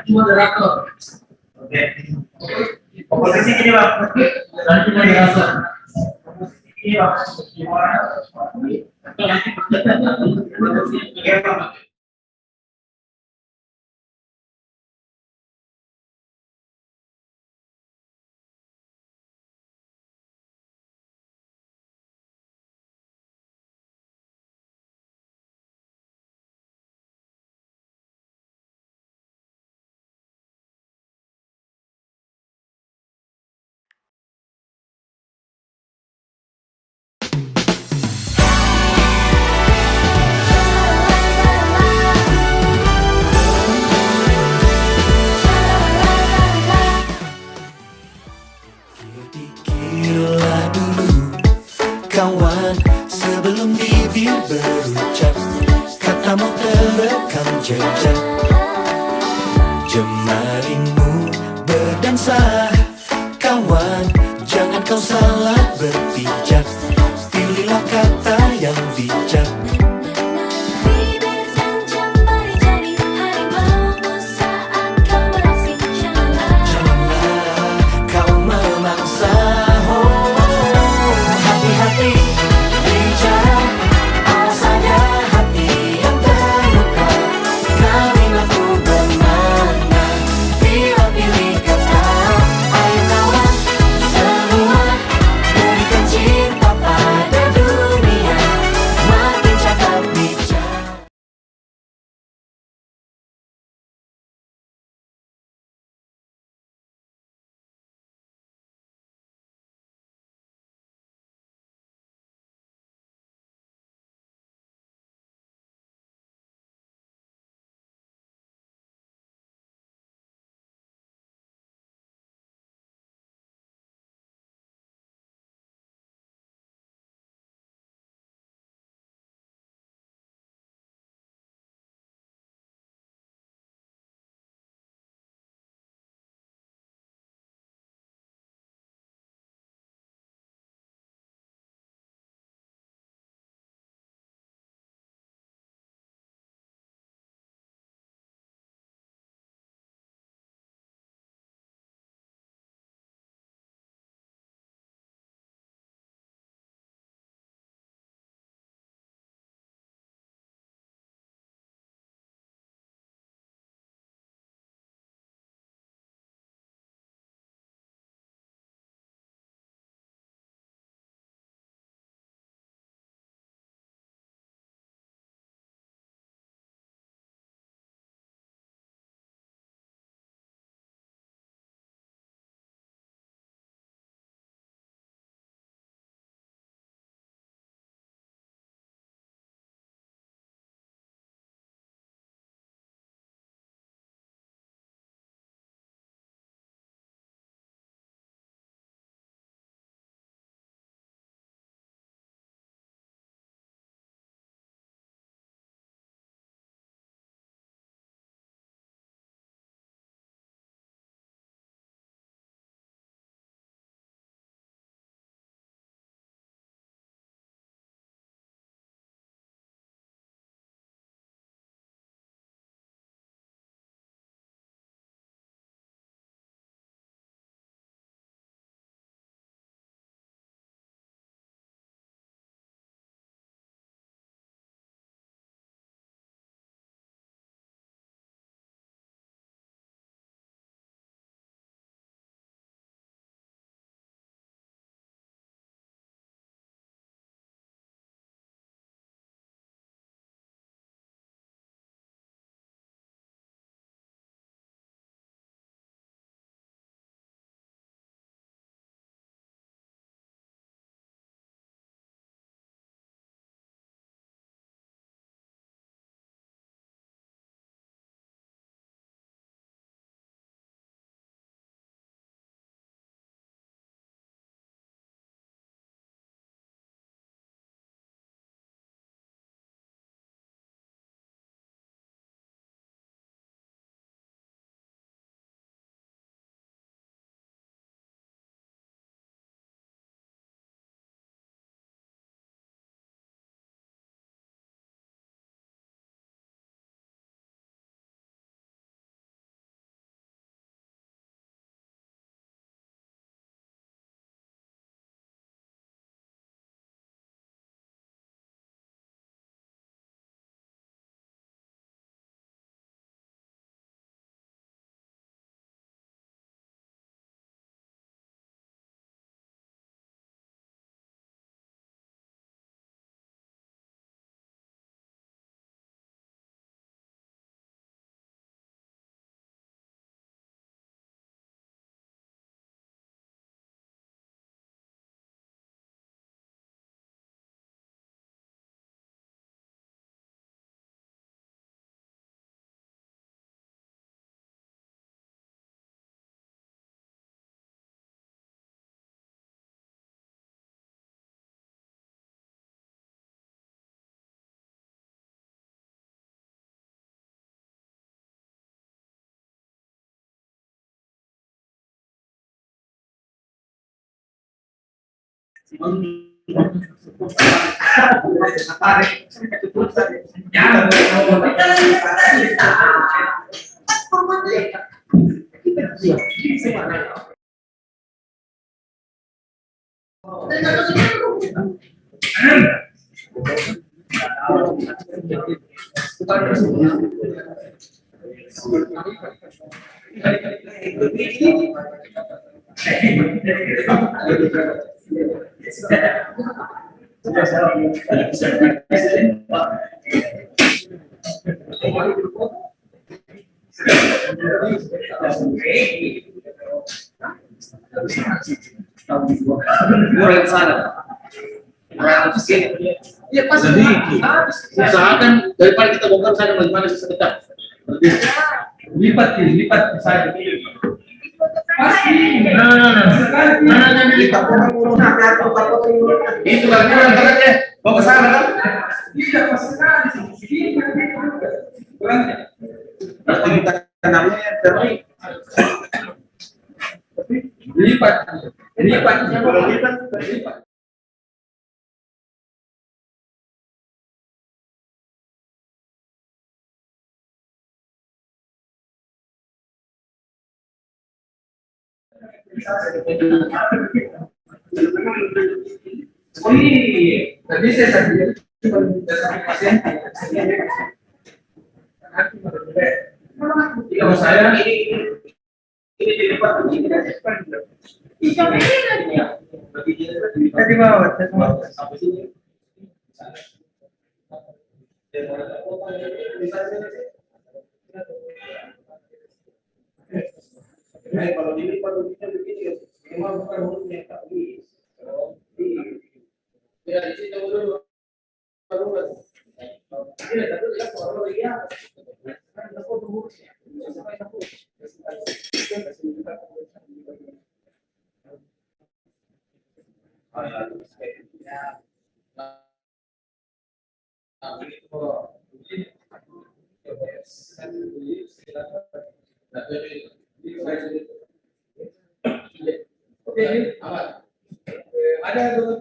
Speaker 21: Moderator. Oke. Posisi gini bang. Nanti moderator. Posisi gini bang. Oke bang.
Speaker 19: Gila dulu kawan, sebelum bibir berucap katamu terekam jejak. Jemarimu berdansa kawan, jangan kau salah berpijak. Pilihlah kata yang bijak.
Speaker 2: Semua berikan cinta pada dunia. Makin cakap
Speaker 14: Iya pasti. Usahakan daripada kita bongkar sana bagaimana sedekah. Lipat saya. Pasti. Itu lagi angkatnya. Bawa ke sana kan? Tidak pas sekali. Kurangnya. Nanti kita namanya dari lipat. Tadi saya sendiri pasien. Kalau saya ini dilipat begini. Tadi bawah. Sampai sini. Kalau dilipat begini, memang bukan mulutnya tak bisa. Ya, di sini dulu. Iya, tapi lihat kalau dia kan aku dulu sampai aku. Oke, aman. Ada dua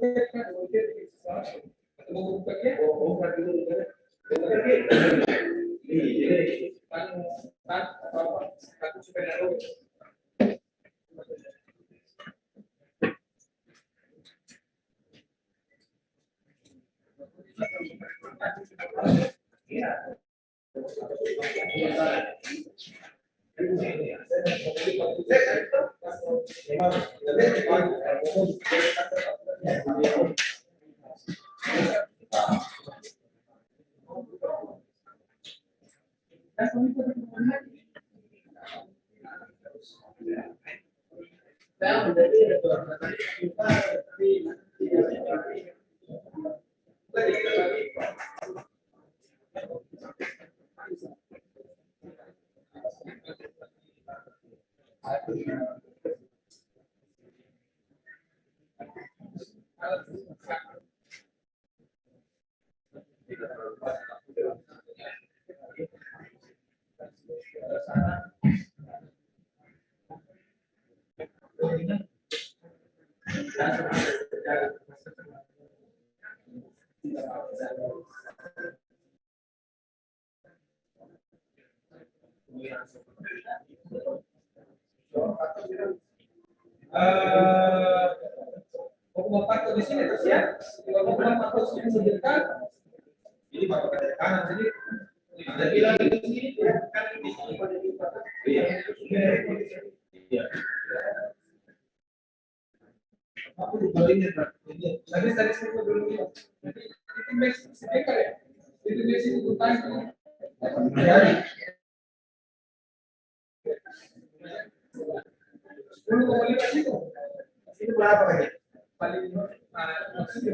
Speaker 14: Hukuman patuh di sini terus ya. Kalau hukuman patuh sini sebentar, ini bapak ke kanan sini. Ada bilang di sini kan di sini pada di patuh. Iya. Iya. Aku dibalikin Pak. Tadi saya belum bilang. Jadi itu mesej speaker ya. Itu mesej untuk tanya. Sepuluh koma lima itu. Itu berapa lagi? Paling maksudnya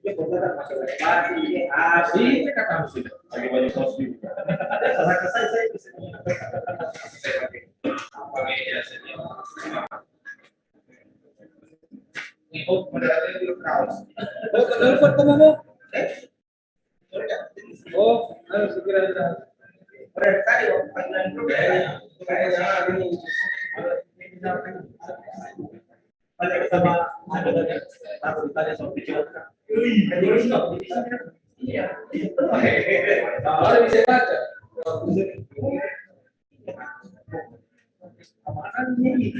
Speaker 14: Dia berkata masalah baju, ini asli, ini kata musik. Lagi baju kostum. Salah kesal saya bisa pakai jasanya. Ini oh, mendaratnya di kaos. Oh, telepon kamu mau? Oh, harus segera ada. Mereka tadi waktu panggilan dulu ya. Kayaknya ini. Pada bersama ada aku ditanya soal video. Iya. Kalau bisa baca. Apaan ini?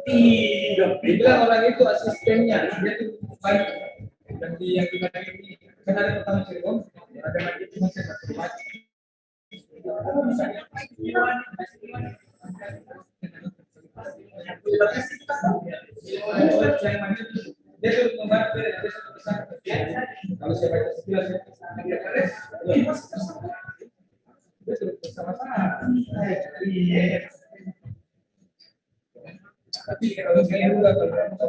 Speaker 14: Tidak, dibilang orang itu asistennya, dia tuh baik. Dan di yang gimana ini, kan ada pertama Cirebon, ada lagi cuma saya satu baca. Kamu bisa dia tuh membantu dari satu pesan. Kalau saya baca sekilas dia masih tersama. Dia sudah bersama-sama. Iya. Tapi kalau saya juga kalau memang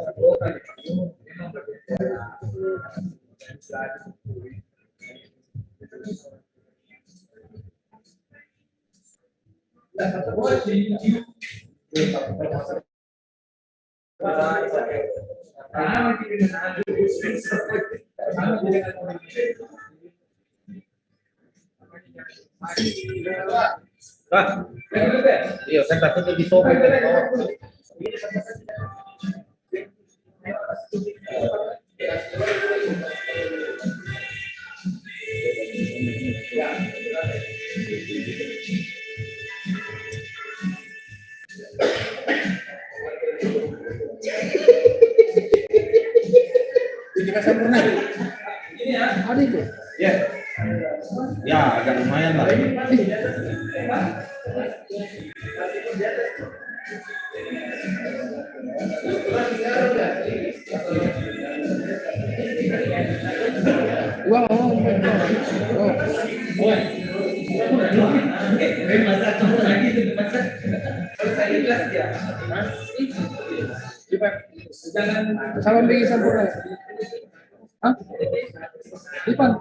Speaker 14: iya, saya takut di sofa. Sempurna. Ini ya, ada itu. Ya. Ya, agak lumayan lah. Wow, salam bagi sempurna. Hah? Ipan.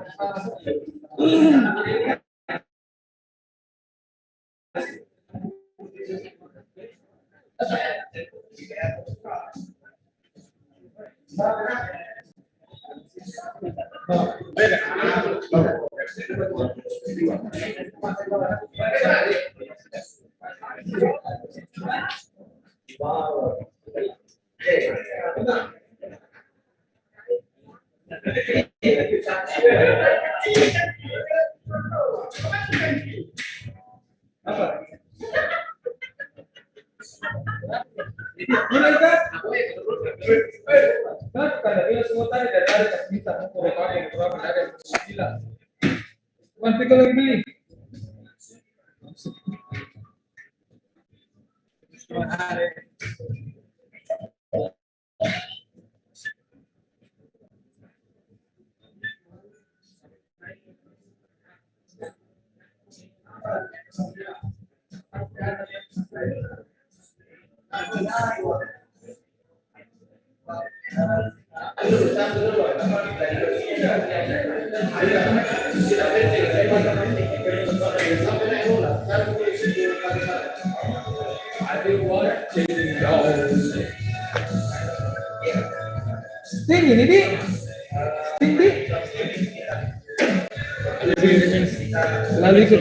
Speaker 14: Ini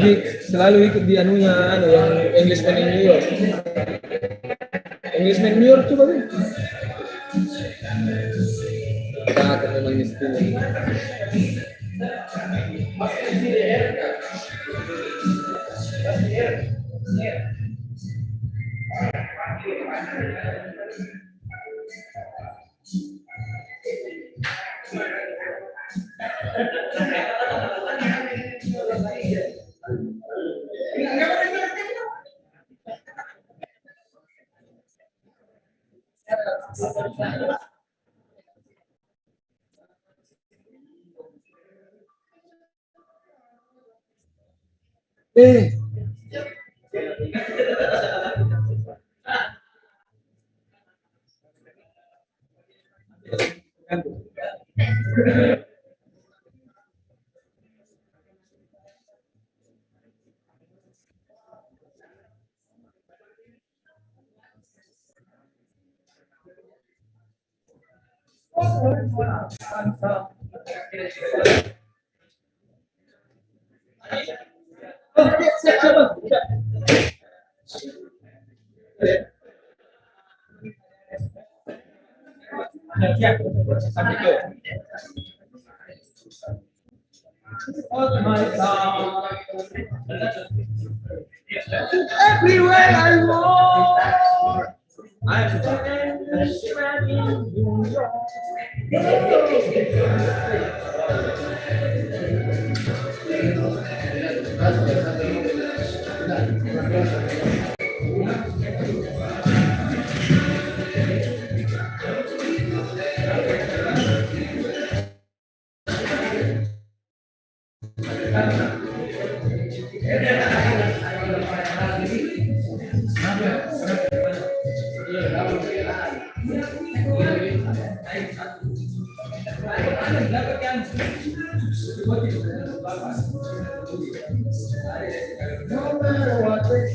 Speaker 14: di selalu ikut di anunya yang Englishman in New York. Englishman New York coba nih. Kita akan memang mesti.
Speaker 3: Everywhere I walk, I'm standing New York. No matter what they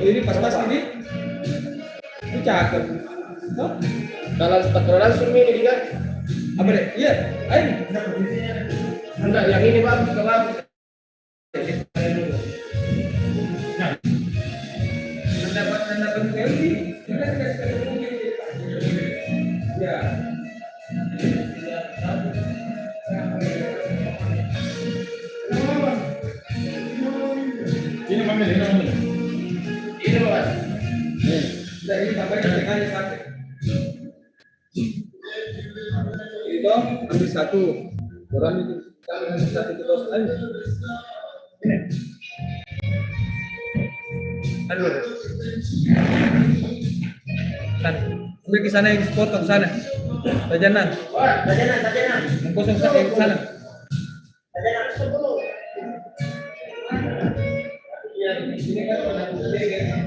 Speaker 14: Ini pas-pas ini cakep.
Speaker 15: Kalau langsung ini kan?
Speaker 14: Apa deh? Iya, ayo.
Speaker 15: Enggak, yang ini Bang, Bang.
Speaker 14: Mendapat Kelly. Kita kasih ya. Ini ambil.
Speaker 15: Ini Bang.
Speaker 14: Nah, ini tambahnya tengahnya satu. Itu ambil satu. Orang itu ambil satu terus aja. Aduh. Sana. Ambil ke sana yang sepotong sana. Tajanan.
Speaker 15: Tajanan.
Speaker 14: Mengkosong sana yang sana.
Speaker 15: Tajanan sebelum.
Speaker 14: Ya, di sini kan ada bukti kan.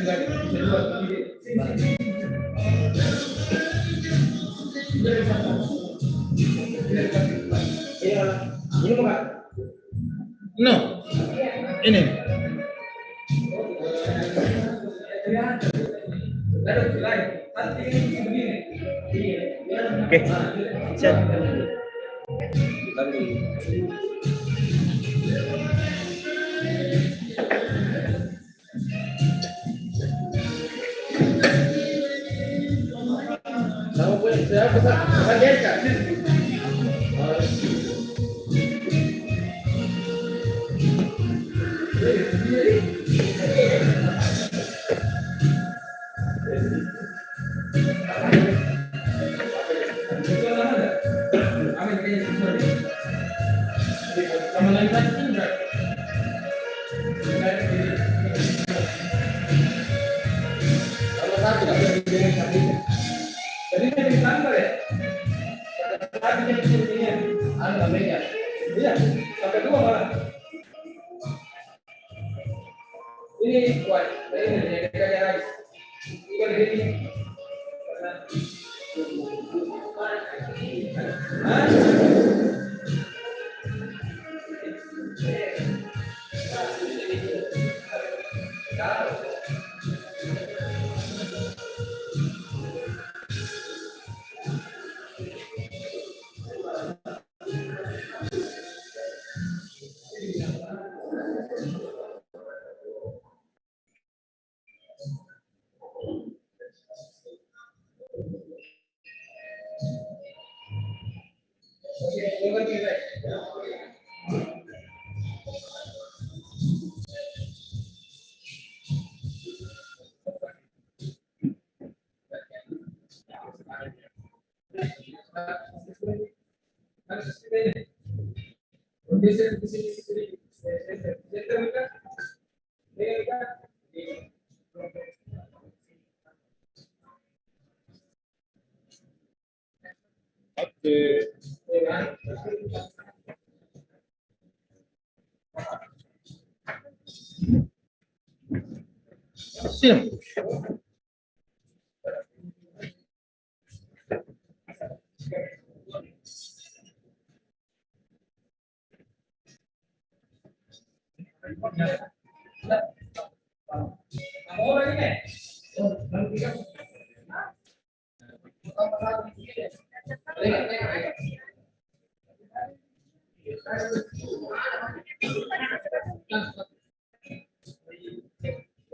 Speaker 15: Ini bukan?
Speaker 20: No. Ini. Oke. Siap.
Speaker 15: Nama punya siapa? Bagian kan?
Speaker 14: Jadi ini ditambah ya? Iya, sampai 2 malah. Ini kuat, ini kayak rice. Bukan ini.
Speaker 20: Siap.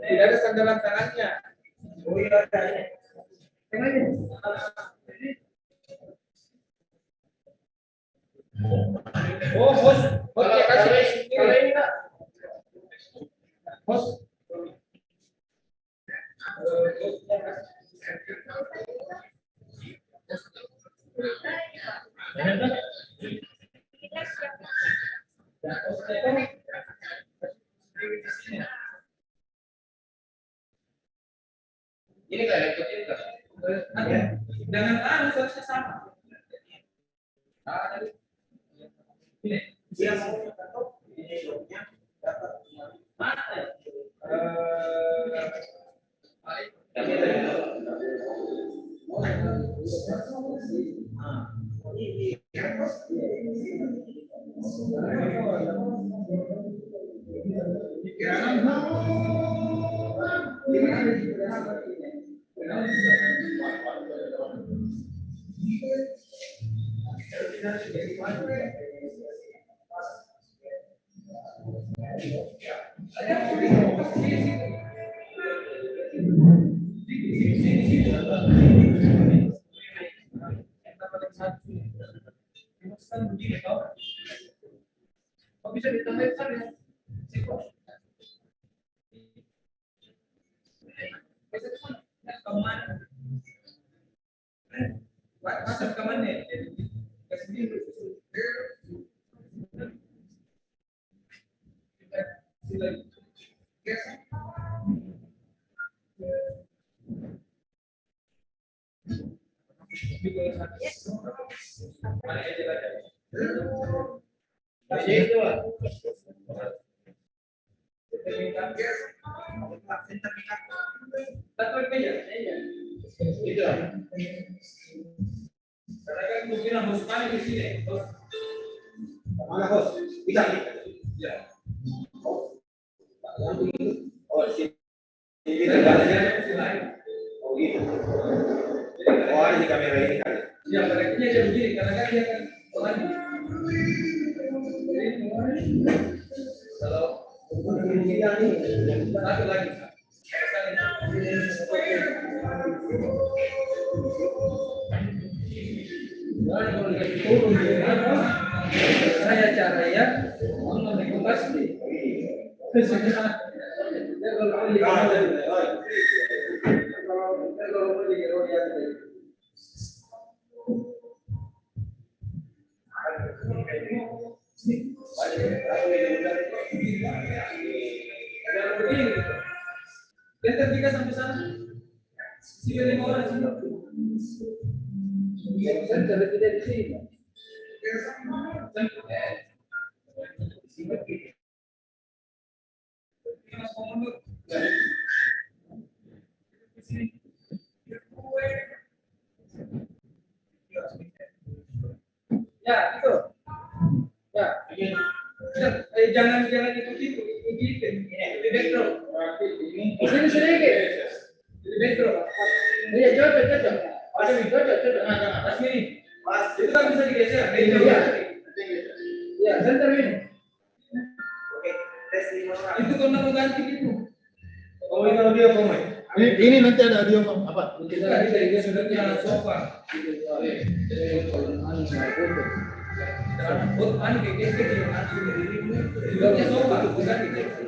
Speaker 14: Tidak ada sandaran tangannya. Oh iya, oh, bos, ya kasih ini nak. Bos. Ini kayak kecil kan? Dengan harusnya sama. Ini dia mau ini lognya dapat mana? Bisa ditambahin sana. Kemana? Masuk kemana? Ke sini. Satu meja. Itu. Karena kan mungkin harus paling di sini. Bos. Mana bos? Bisa. Ya. Oh, sini. Ini gambarnya lain. Oh gitu. Oh ada di kamera ini kali. Ya, kameranya dia begini karena kan dia kan lagi. Kalau satu lagi. Saya caranya mau pasti. Kita tiga sampai sana. Tiga 5 orang sini. Saya cari tidak di sini. Ya, itu. Ya, jangan ikuti itu. Ini backdrop. Sini sedikit. Ini backdrop. Iya, cocok. Cocok. Nah, pas ini. Pas itu kan bisa digeser. Iya. Ya, center ini. Oke, tes 5 orang. Itu kalau mau ganti gitu. Oh, ini audio kamu.
Speaker 15: Ini nanti ada audio apa?
Speaker 14: Kita sudah punya sofa. Oh, anu kayak gitu. Dia punya sofa, bukan gitu.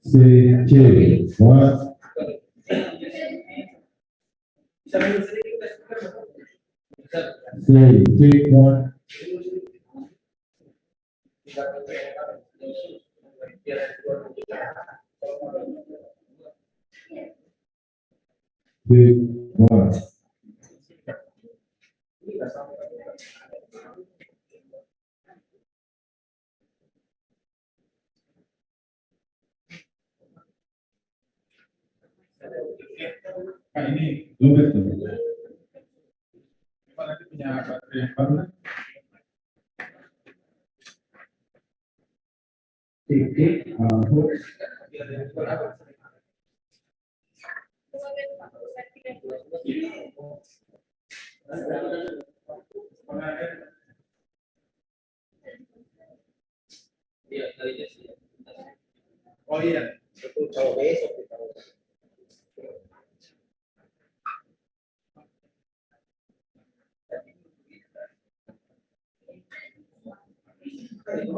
Speaker 13: CJ, what? CJ, what? Big what? Ini lubet tuh. Coba nanti punya baterai yang baru. Titik, oh iya, betul. Kalau besok kita ada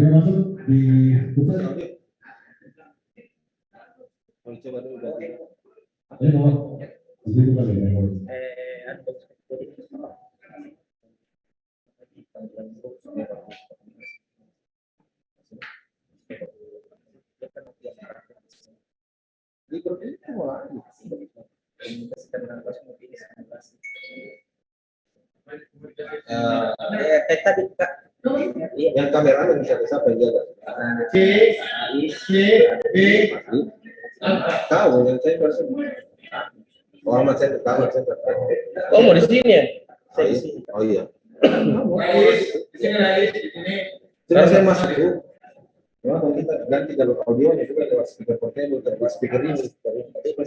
Speaker 13: yang masuk di pusat.
Speaker 20: Coba dulu berarti.
Speaker 13: Di situ kan ya.
Speaker 20: tadi Kak. Yang kamera bisa siapa yang jaga? C, B, tahu yang saya baru. Muhammad Center, Muhammad Center. Oh, mau di sini ya? Oh iya.
Speaker 15: Di sini lagi, di sini.
Speaker 20: Sekarang saya masuk dulu. Kalau kita ganti kalau audionya juga lewat speaker portable, tapi speaker ini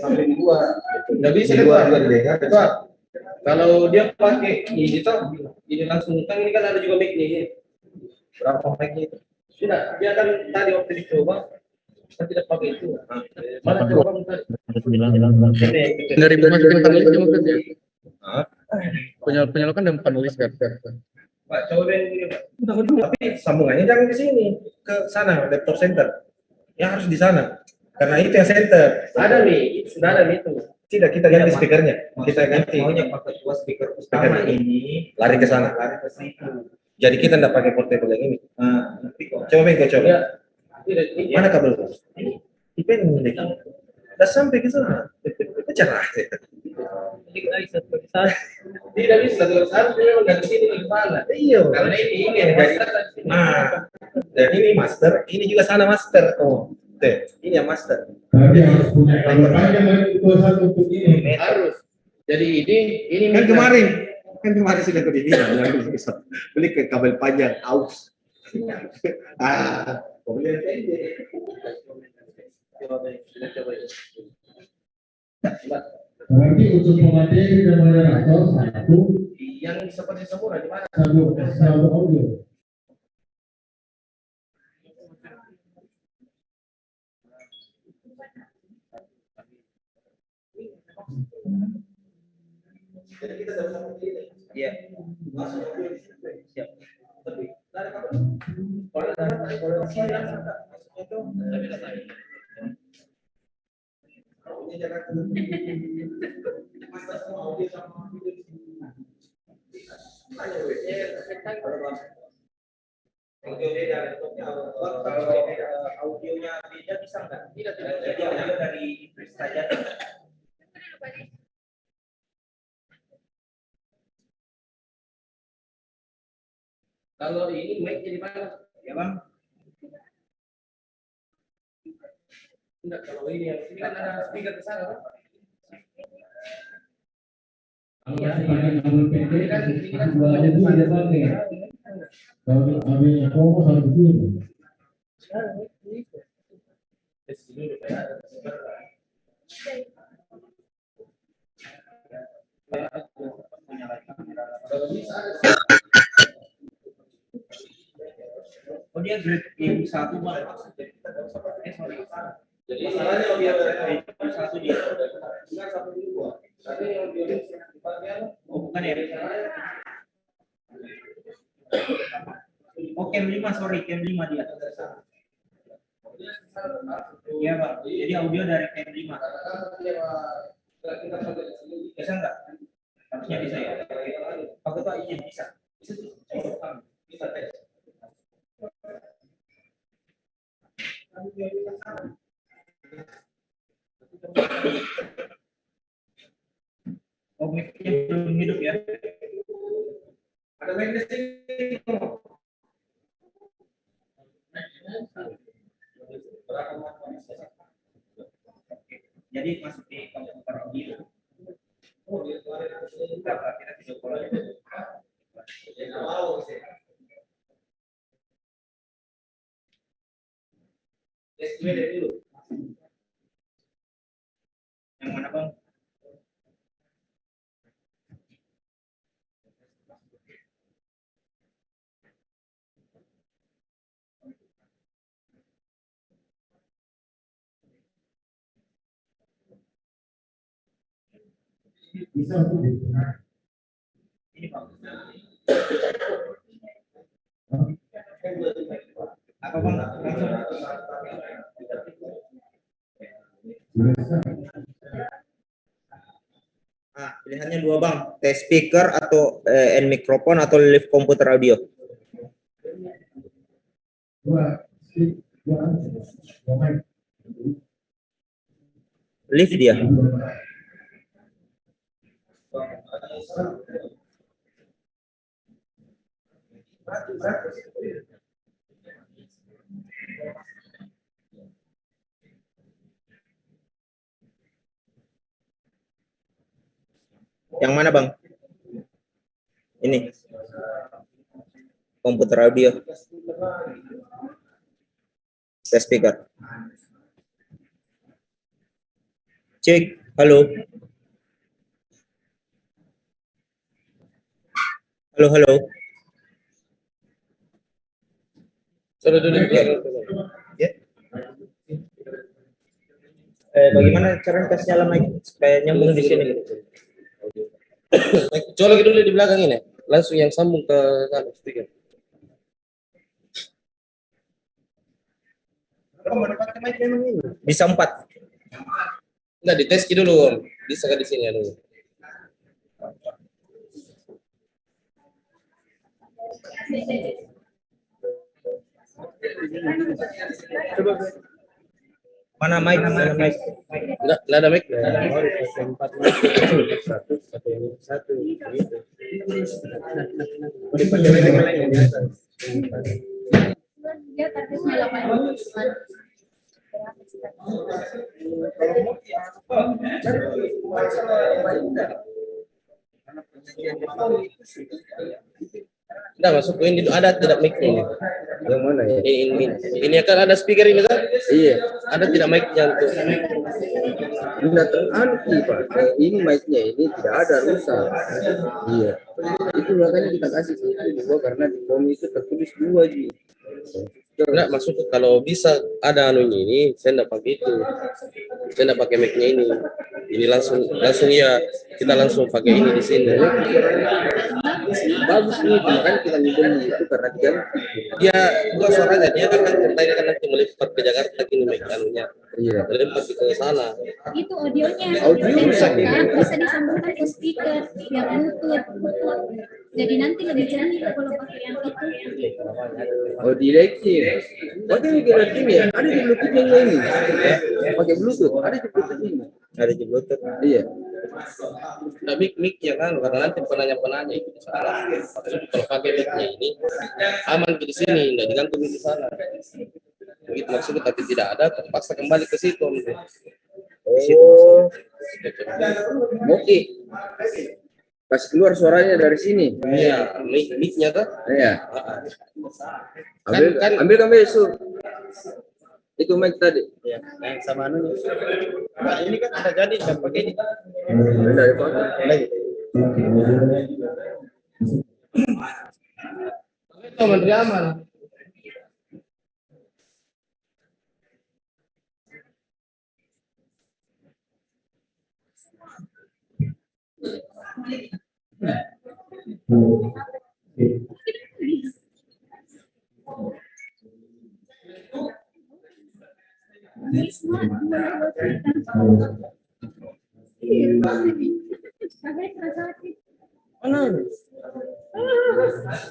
Speaker 20: sampai di luar.
Speaker 14: Nggak bisa
Speaker 20: di luar juga didengar.
Speaker 14: Kalau dia pakai ini toh, ini langsung kan ini kan ada juga mic nih.
Speaker 20: Berapa mic-nya itu?
Speaker 14: Sudah, dia kan tadi waktu dicoba kan tidak pakai itu. Mana coba tadi?
Speaker 15: Dari masukin penulis maksudnya. Penyelokan dan penulis kan.
Speaker 14: Pak, coba ini Pak.
Speaker 20: Tapi sambungannya jangan ke sini, ke sana laptop center. Ya harus di sana. Karena itu yang center.
Speaker 14: Ada nih, sudah ada nih itu.
Speaker 20: Tidak, kita ganti speakernya. Kita ganti.
Speaker 14: Maunya pakai dua speaker utama ini
Speaker 20: Lari ke sana.
Speaker 14: lari ke situ.
Speaker 20: Jadi kita tidak pakai portable yang ini. Coba Bengko, coba.
Speaker 14: Ya.
Speaker 20: Mana kabel? Ini pen ini. Udah sampai ke sana. Cerah.
Speaker 14: Tidak bisa terus harus memang dari sini ke sana.
Speaker 20: Iya.
Speaker 14: Karena ini
Speaker 20: Dan ini master, ini juga sana master. Oh, ini yang master.
Speaker 15: Tapi harus punya kabel panjang itu satu untuk ini.
Speaker 14: harus. Jadi ini
Speaker 20: Kan kemarin sudah kebimbingan yang bisa beli ke kabel panjang aus. Kemudian
Speaker 15: Berarti untuk memateri dan moderator satu
Speaker 14: yang seperti semula di mana?
Speaker 15: satu audio.
Speaker 20: jadi kita sudah bisa berdiri.
Speaker 14: Iya.
Speaker 20: Langsung
Speaker 14: Siap.
Speaker 20: tapi ada kabel.
Speaker 14: Kalau di sini langsung Kak. Maksudnya itu saya tidak tahu.
Speaker 20: Ini Jakarta. Master semua audio sama video di sini. Tanya gue. Audio beda, laptopnya kalau audionya beda bisa nggak? Tidak. Jadi audio dari Inggris saja.
Speaker 14: Kalau ini mic di mana? Ya Bang. Enggak, kalau ini yang sini kan ada speaker ke sana Bang.
Speaker 15: Kalau pakai kabel pendek, sebelahnya itu ada pakai. Kalau kabelnya komo harus di sini.
Speaker 14: Kalau bisa oh dia grade yang satu Bang. Sorry. Jadi masalahnya audio satu dia. Bukan satu dua. Tapi audio oh bukan ya. Oh cam 5 sorry cam 5 dia. Iya Pak. Jadi audio dari cam 5. Bisa enggak? Harusnya bisa ya. Aku tuh izin bisa. Bisa tes. Oh, mic-nya belum hidup ya? Ada mic di sini. Jadi masuk di komputer audio. Oh, dia kemarin kita video call aja. Tidak mau sih. SQL dulu. Yang mana Bang?
Speaker 15: Bisa untuk di tengah.
Speaker 14: Ini Bang. Apa Bang? Langsung.
Speaker 16: Pilihannya dua Bang, test speaker atau mikrofon atau live komputer audio. Live dia. Yang mana bang? Ini komputer audio. Tes speaker. Cek, halo. Halo, halo.
Speaker 20: Sudah dulu.
Speaker 16: Ya. Bagaimana cara kasih nyala mic supaya nyambung di sini?
Speaker 20: Coba lagi dulu di belakang ini. Langsung yang sambung ke sana speaker.
Speaker 16: Bisa 4.
Speaker 20: Enggak, dites dulu Om. Bisa ke di sini dulu.
Speaker 16: Mana mic? Mana mic?
Speaker 20: Enggak ada mic. Enggak masuk ini ada tidak mic ini.
Speaker 16: Yang mana ya?
Speaker 20: Ini kan ada speaker ini kan?
Speaker 16: Iya.
Speaker 20: Ada tidak mic-nya untuk
Speaker 16: Enggak terangki Pak. Ini mic-nya ini tidak ada rusak. Iya. Itu makanya kita kasih sini dua karena di form itu tertulis 2 Ji.
Speaker 20: enggak maksudnya kalau bisa ada anunya ini saya enggak pakai itu. Saya enggak pakai mic-nya ini. Ini langsung ya kita langsung pakai ini di sini.
Speaker 16: Bagus nih, makanya kita ngibeli itu karena
Speaker 20: dia bukan suaranya, dia kan ceritanya kan nanti melipat ke Jakarta gini mic anunya.
Speaker 16: Iya.
Speaker 20: Melipat ke sana.
Speaker 9: Itu audionya.
Speaker 16: Audio rusak ini.
Speaker 9: Bisa disambungkan ke speaker yang Bluetooth. Jadi nanti lebih canggih kalau pakai yang itu.
Speaker 16: Oh, direktif. Pakai mikrofonnya ini ya? Ada di Bluetooth-nya ini. Pakai Bluetooth, ada di Bluetooth ini. Ada di Bluetooth. Iya.
Speaker 20: Nah, mic ya kan, karena nanti penanya itu di sana. Kalau pakai mic-nya ini aman di sini, nggak digantung di sana. Begitu maksudnya, tapi tidak ada, terpaksa kembali ke situ.
Speaker 16: Oh, oke. Pas keluar suaranya dari sini.
Speaker 20: Iya, mic-nya kan?
Speaker 16: Iya. Ambil kami Su. Itu mic tadi.
Speaker 13: Ya, yang sama anunya. Nah, ini kan ada jadi kan pakai ini.
Speaker 16: Dari mana?
Speaker 20: Itu Menteri Aman.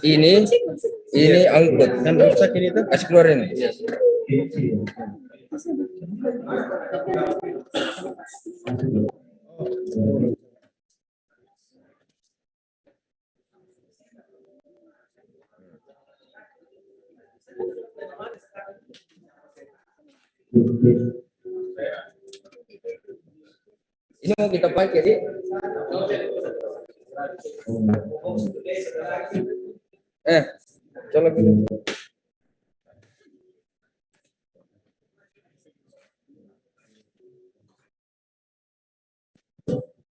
Speaker 16: Ini angkut kan rusak ini tuh kasih keluar ini. Ini mau kita pakai sih. Coba dulu.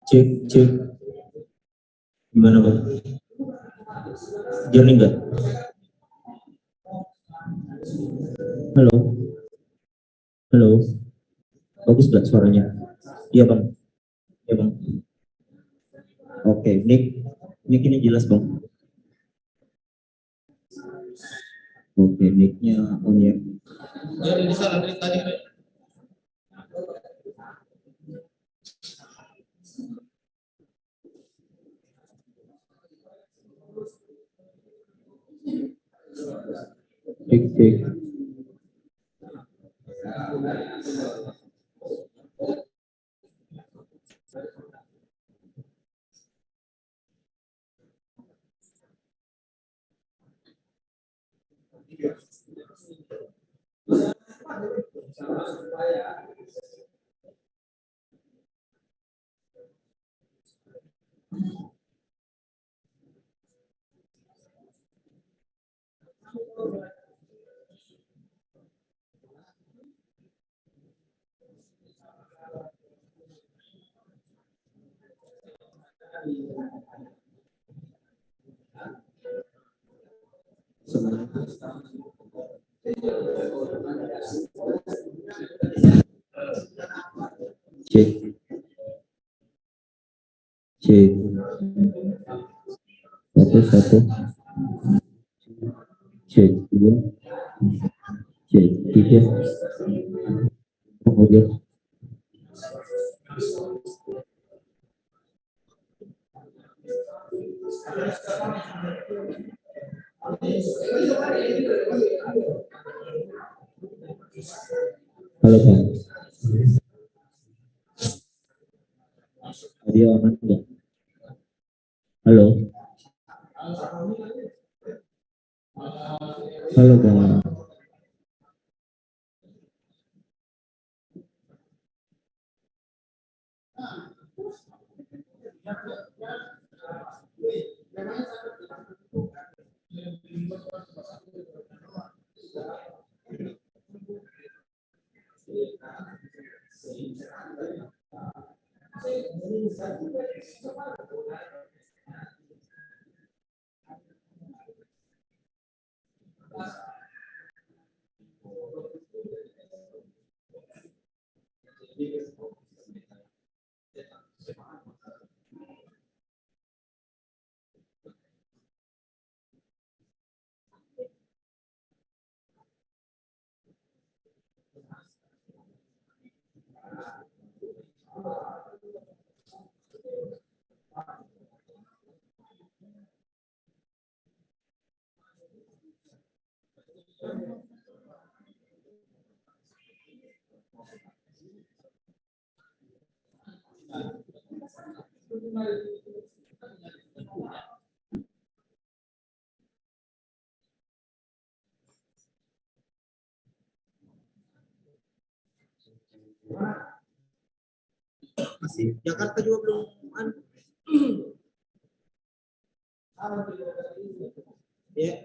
Speaker 16: Cek. Gimana Bang? Jernih enggak? Halo. Bagus nggak suaranya? Iya Bang. Ya Bang. Oke, mic ini jelas Bang. Oke, mic-nya on ya.
Speaker 20: Jadi di sana ceritanya.
Speaker 16: Cek. Cek. Cek. Satu. Cek dua. Cek tiga. Oke. Halo Pak. Audio aman enggak? Halo. Halo Pak.
Speaker 3: Masih Jakarta juga belum ya.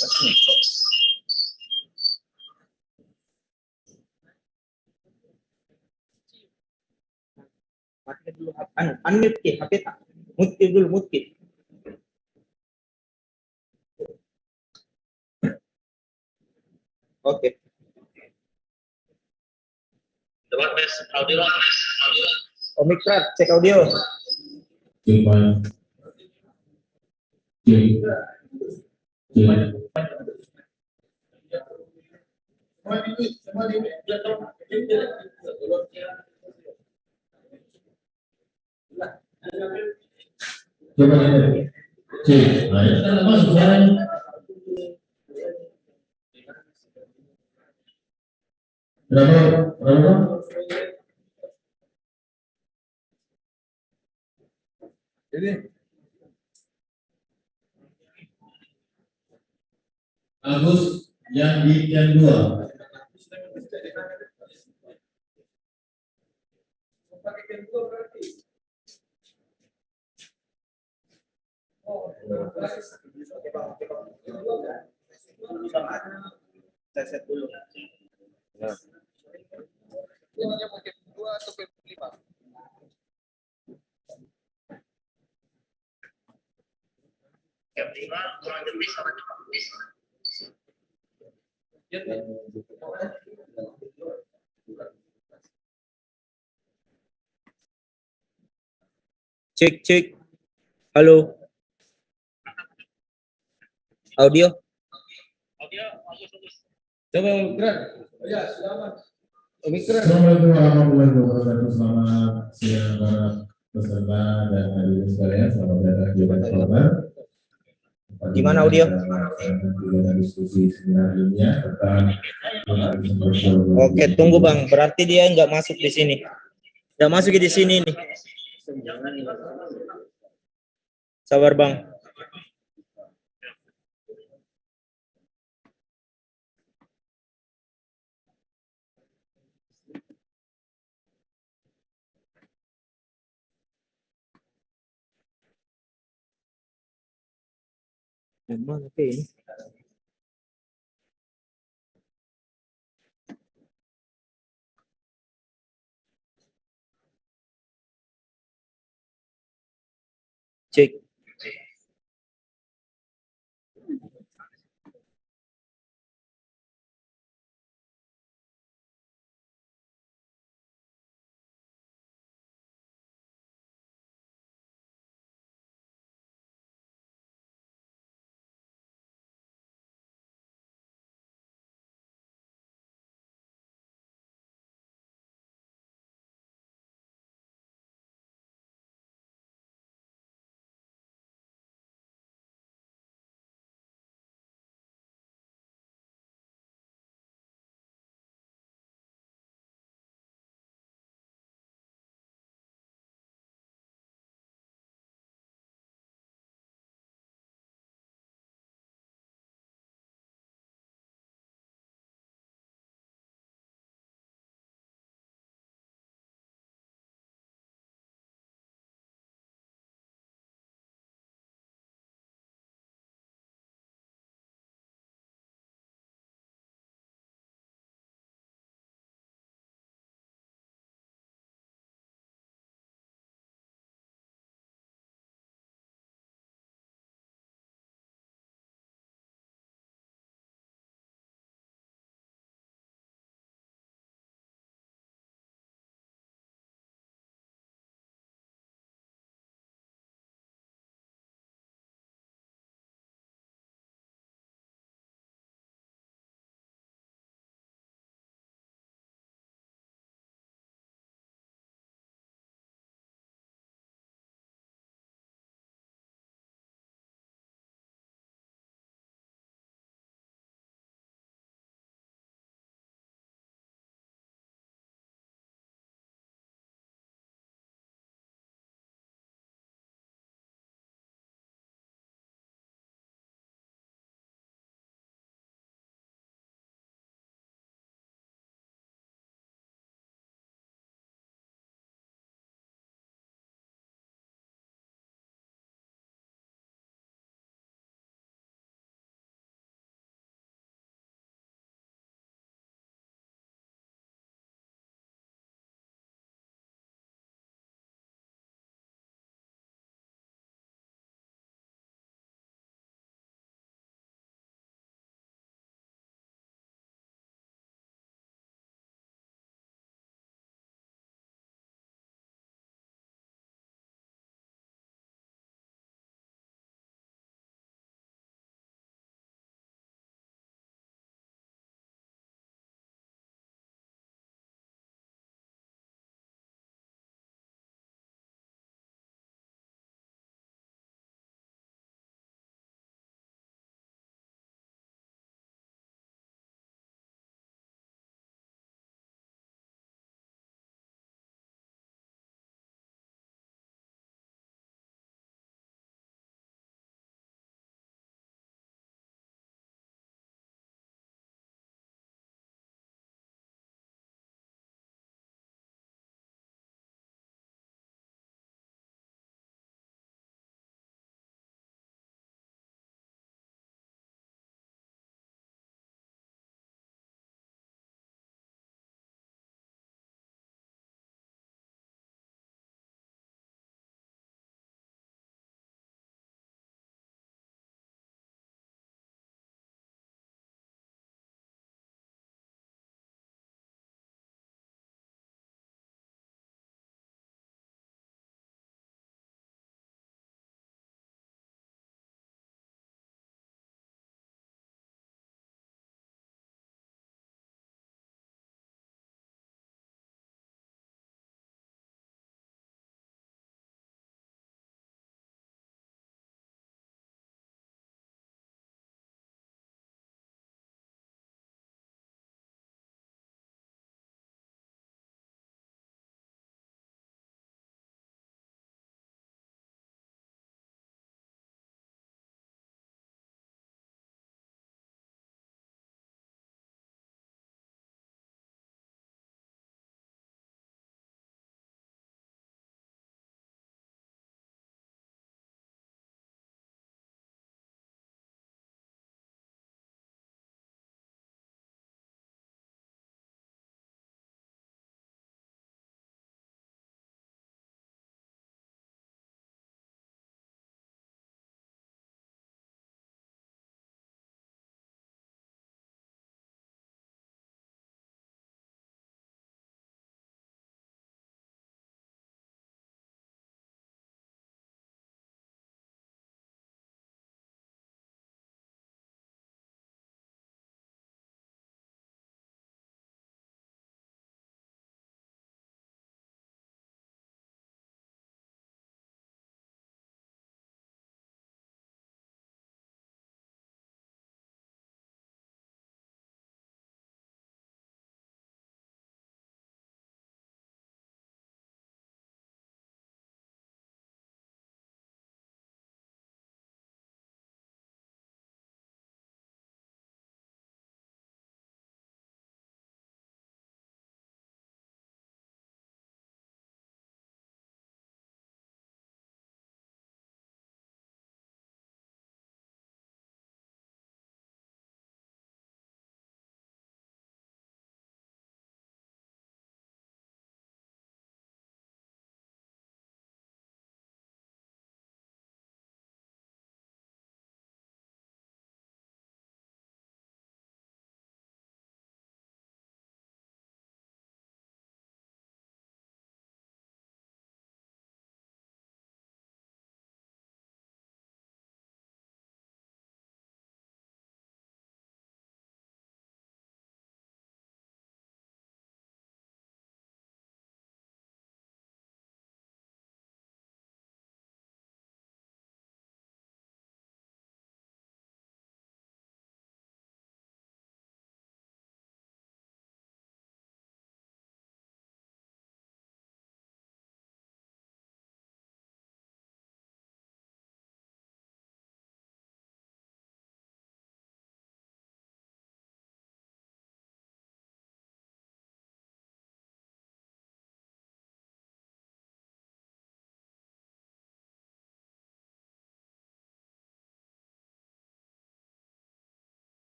Speaker 16: Matikan dulu unmute ke HP tak? Mute dulu mute. Oke.
Speaker 21: Coba tes audio.
Speaker 16: Omikron cek audio.
Speaker 15: Cek Pak. Cek. Cek. Coba lihat. Cek. Nah, ini kan masuk suaranya. Berapa? Berapa? Ini. Agus yang di yang 2.
Speaker 16: Saya set dulu. Nah.
Speaker 3: Ini mungkin 2 atau 5.
Speaker 21: Jam 5 kurang lebih sama jam 4.
Speaker 16: Cek. Halo. Audio. Coba Omikron.
Speaker 3: Ya, selamat.
Speaker 16: Omikron.
Speaker 15: Assalamualaikum warahmatullahi wabarakatuh. Selamat siang para peserta dan hadirin sekalian. Selamat datang di Korban.
Speaker 16: Gimana audio?
Speaker 15: Diskusi seminar ilmiah tentang
Speaker 16: Oke, tunggu Bang. Berarti dia nggak masuk di sini. Nggak masuk di sini nih. Sabar Bang. Yang mana ke ini? Cek.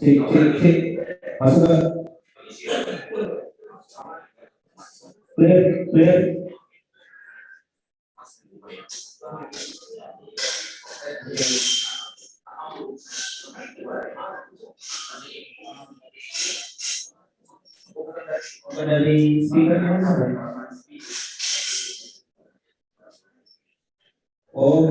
Speaker 15: Cek. Masuk Bang. Clear. Dari speakernya mana? Oh.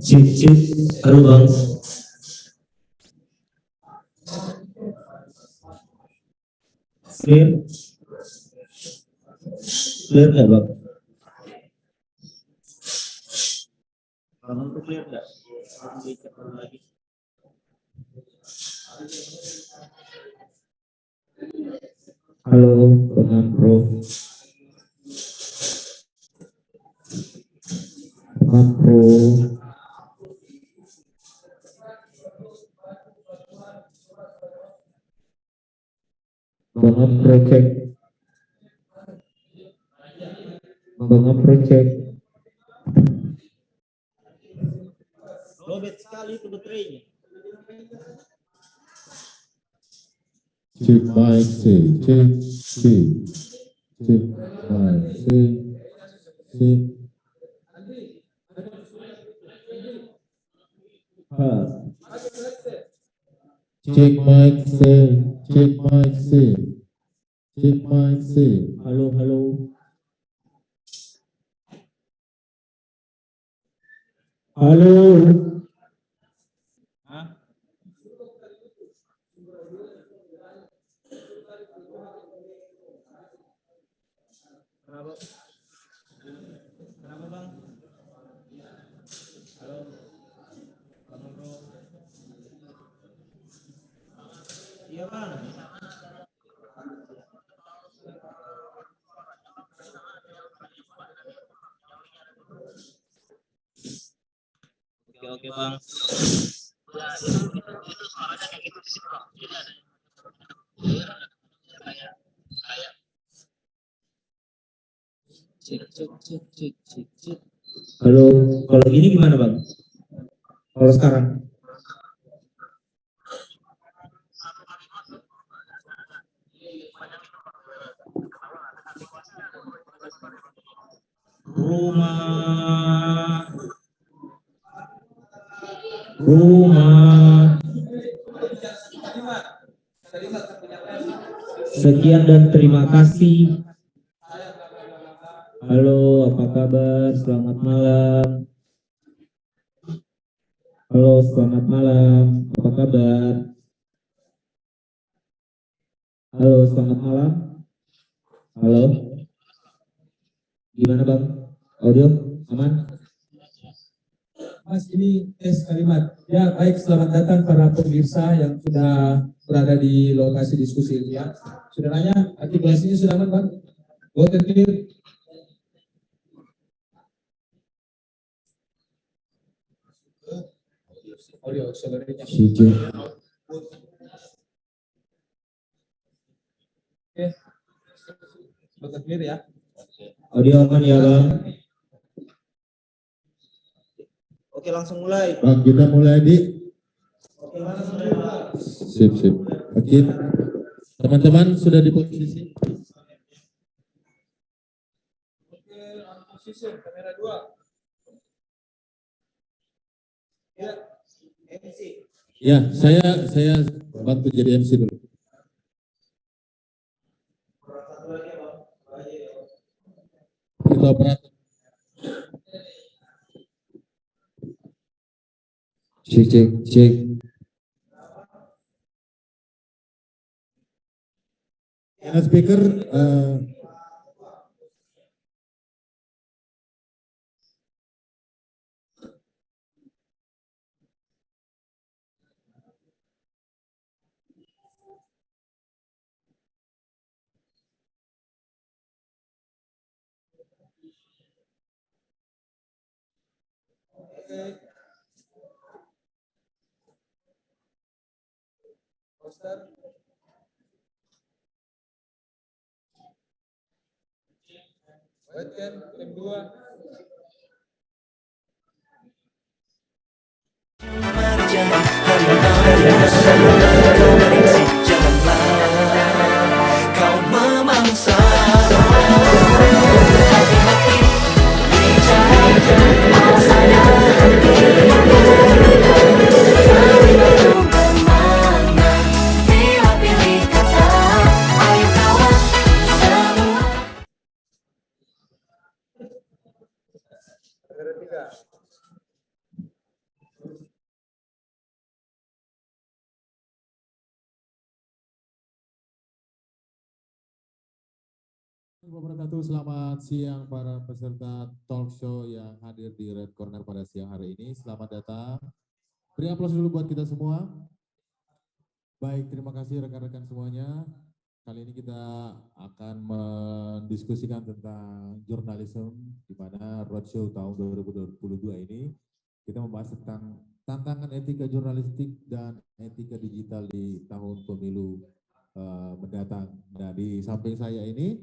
Speaker 15: Cik, halo Bang. Clear nggak Bang? Bang itu clear nggak? Dicek lagi. Halo, Bang Bro. Bang Bro. Bang project. Lobet sekali itu baterainya.
Speaker 7: Cek mic C, cek mic C. Cek mic C.
Speaker 15: Halo. Kenapa Bang? Halo. Bang Bro. Iya Bang. Oke Bang. Cek. Halo, kalau gini gimana Bang? Kalau sekarang? Rumah. Sekian dan terima kasih. Halo, apa kabar? Selamat malam. Halo, selamat malam. Apa kabar? Halo, selamat malam. Halo. Gimana Bang? Audio aman?
Speaker 22: Mas, ini tes kalimat. Ya, baik, selamat datang para pemirsa yang sudah berada di lokasi diskusi ilmiah. Sudah nanya, artikulasinya sudah aman, Bang? Go clear. Audio, saudaranya. Oke. Go clear ya.
Speaker 15: Audio aman ya Bang?
Speaker 16: Oke, langsung mulai.
Speaker 7: Kita mulai di.
Speaker 16: Oke, mana sudah?
Speaker 7: Sip. Oke. Teman-teman sudah di posisi.
Speaker 14: Oke, posisi kamera 2. Ya, MC.
Speaker 7: Ya, saya bantu jadi MC dulu. Kita operator. Cek. Yang speaker
Speaker 14: Poster. Webcam, tim 2.
Speaker 19: Kau memangsa
Speaker 2: Bila pilih kata, ayo kawan semua.
Speaker 14: Kamera 3.
Speaker 7: Wabarakatuh. Selamat siang para peserta talk show yang hadir di Red Corner pada siang hari ini. Selamat datang. Beri aplaus dulu buat kita semua. Baik, terima kasih rekan-rekan semuanya. Kali ini kita akan mendiskusikan tentang jurnalisme, di mana roadshow tahun 2022 ini kita membahas tentang tantangan etika jurnalistik dan etika digital di tahun pemilu mendatang. Nah, di samping saya ini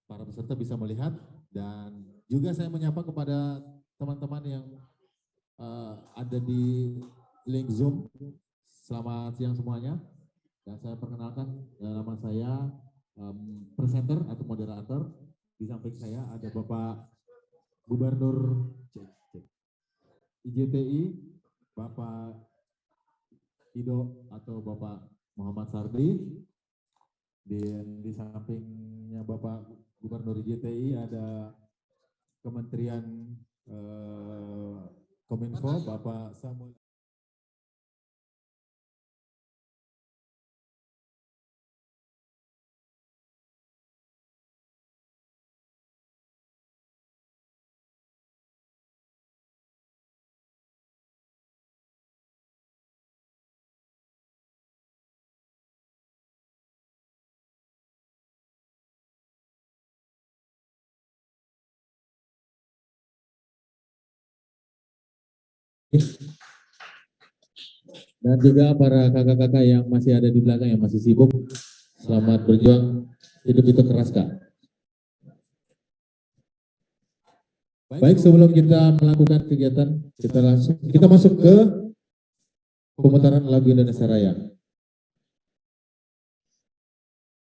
Speaker 7: para peserta bisa melihat, dan juga saya menyapa kepada teman-teman yang ada di link Zoom. Selamat siang semuanya. Dan saya perkenalkan, nama saya presenter atau moderator. Di samping saya ada Bapak Gubernur IJTI, Bapak Ido atau Bapak Muhammad Sardi. Di sampingnya Bapak Gubernur IJTI ada Kementerian Kominfo, Bapak Samuel. Dan juga para kakak-kakak yang masih ada di belakang yang masih sibuk, selamat berjuang, hidup itu keras Kak. Baik, sebelum kita melakukan kegiatan, kita masuk ke pemutaran lagu Indonesia Raya.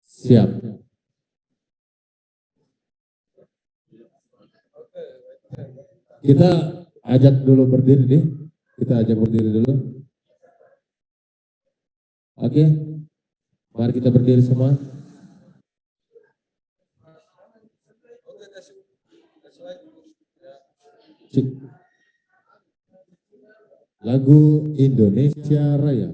Speaker 7: Siap. Kita ajak dulu berdiri deh. Kita ajak berdiri dulu. Oke. Mari kita berdiri semua. Lagu Indonesia Raya.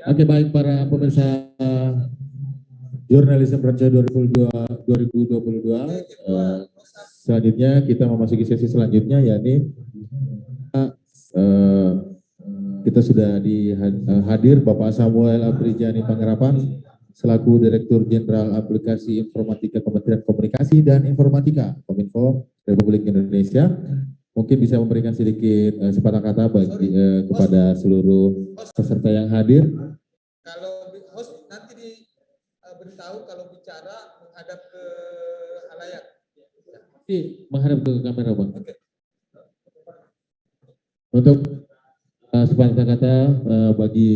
Speaker 7: Oke, baik para pemirsa Jurnalisme Bercah 2022. Selanjutnya kita memasuki sesi selanjutnya, yakni kita sudah hadir Bapak Samuel Abrijani Pangerapan selaku Direktur Jenderal Aplikasi Informatika Kementerian Komunikasi dan Informatika Kominfo Republik Indonesia. Mungkin bisa memberikan sedikit sepatah kata bagi kepada seluruh peserta yang hadir.
Speaker 22: Kalau host nanti diberitahu kalau bicara menghadap ke halayak.
Speaker 7: Menghadap ke kamera, Bang. Oke. Untuk sepatah kata bagi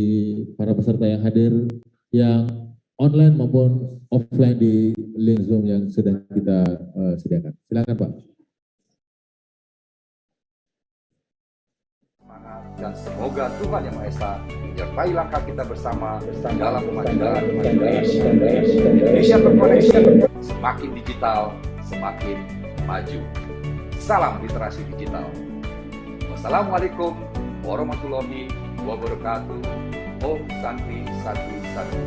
Speaker 7: para peserta yang hadir yang online maupun offline di link Zoom yang sudah kita sediakan. Silakan, Pak.
Speaker 6: Dan semoga Tuhan Yang Maha Esa menyertai langkah kita bersama dalam kemajuan Indonesia terkoneksi, semakin digital, semakin maju. Salam literasi digital. Wassalamualaikum warahmatullahi wabarakatuh. Om Santi Satu Satu.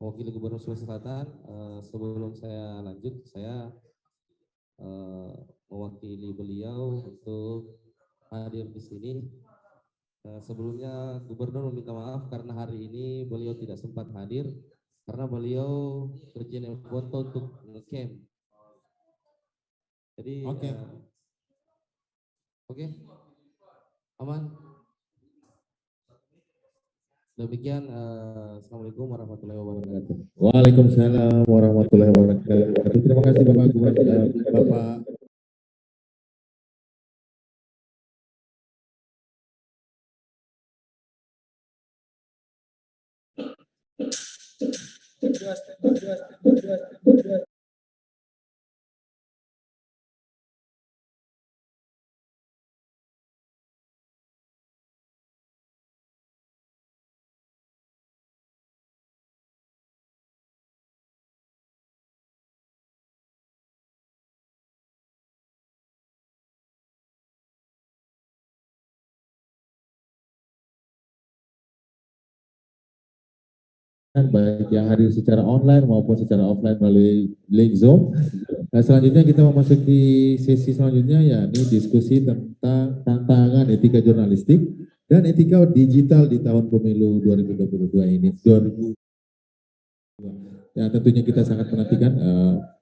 Speaker 8: Wakil Gubernur Sulawesi Selatan, sebelum saya lanjut, saya mewakili beliau untuk hadir di sini. Sebelumnya Gubernur meminta maaf karena hari ini beliau tidak sempat hadir karena beliau berjanji foto untuk ngecamp. Jadi, oke, aman. Demikian, Assalamualaikum warahmatullahi wabarakatuh.
Speaker 7: Waalaikumsalam warahmatullahi wabarakatuh. Terima kasih Bapak Gubernur, Bapak. Baik yang hadir secara online maupun secara offline melalui link Zoom. Nah, selanjutnya kita memasuki sesi selanjutnya, yakni diskusi tentang tantangan etika jurnalistik dan etika digital di tahun pemilu 2022 ini. Ya, tentunya kita sangat menantikan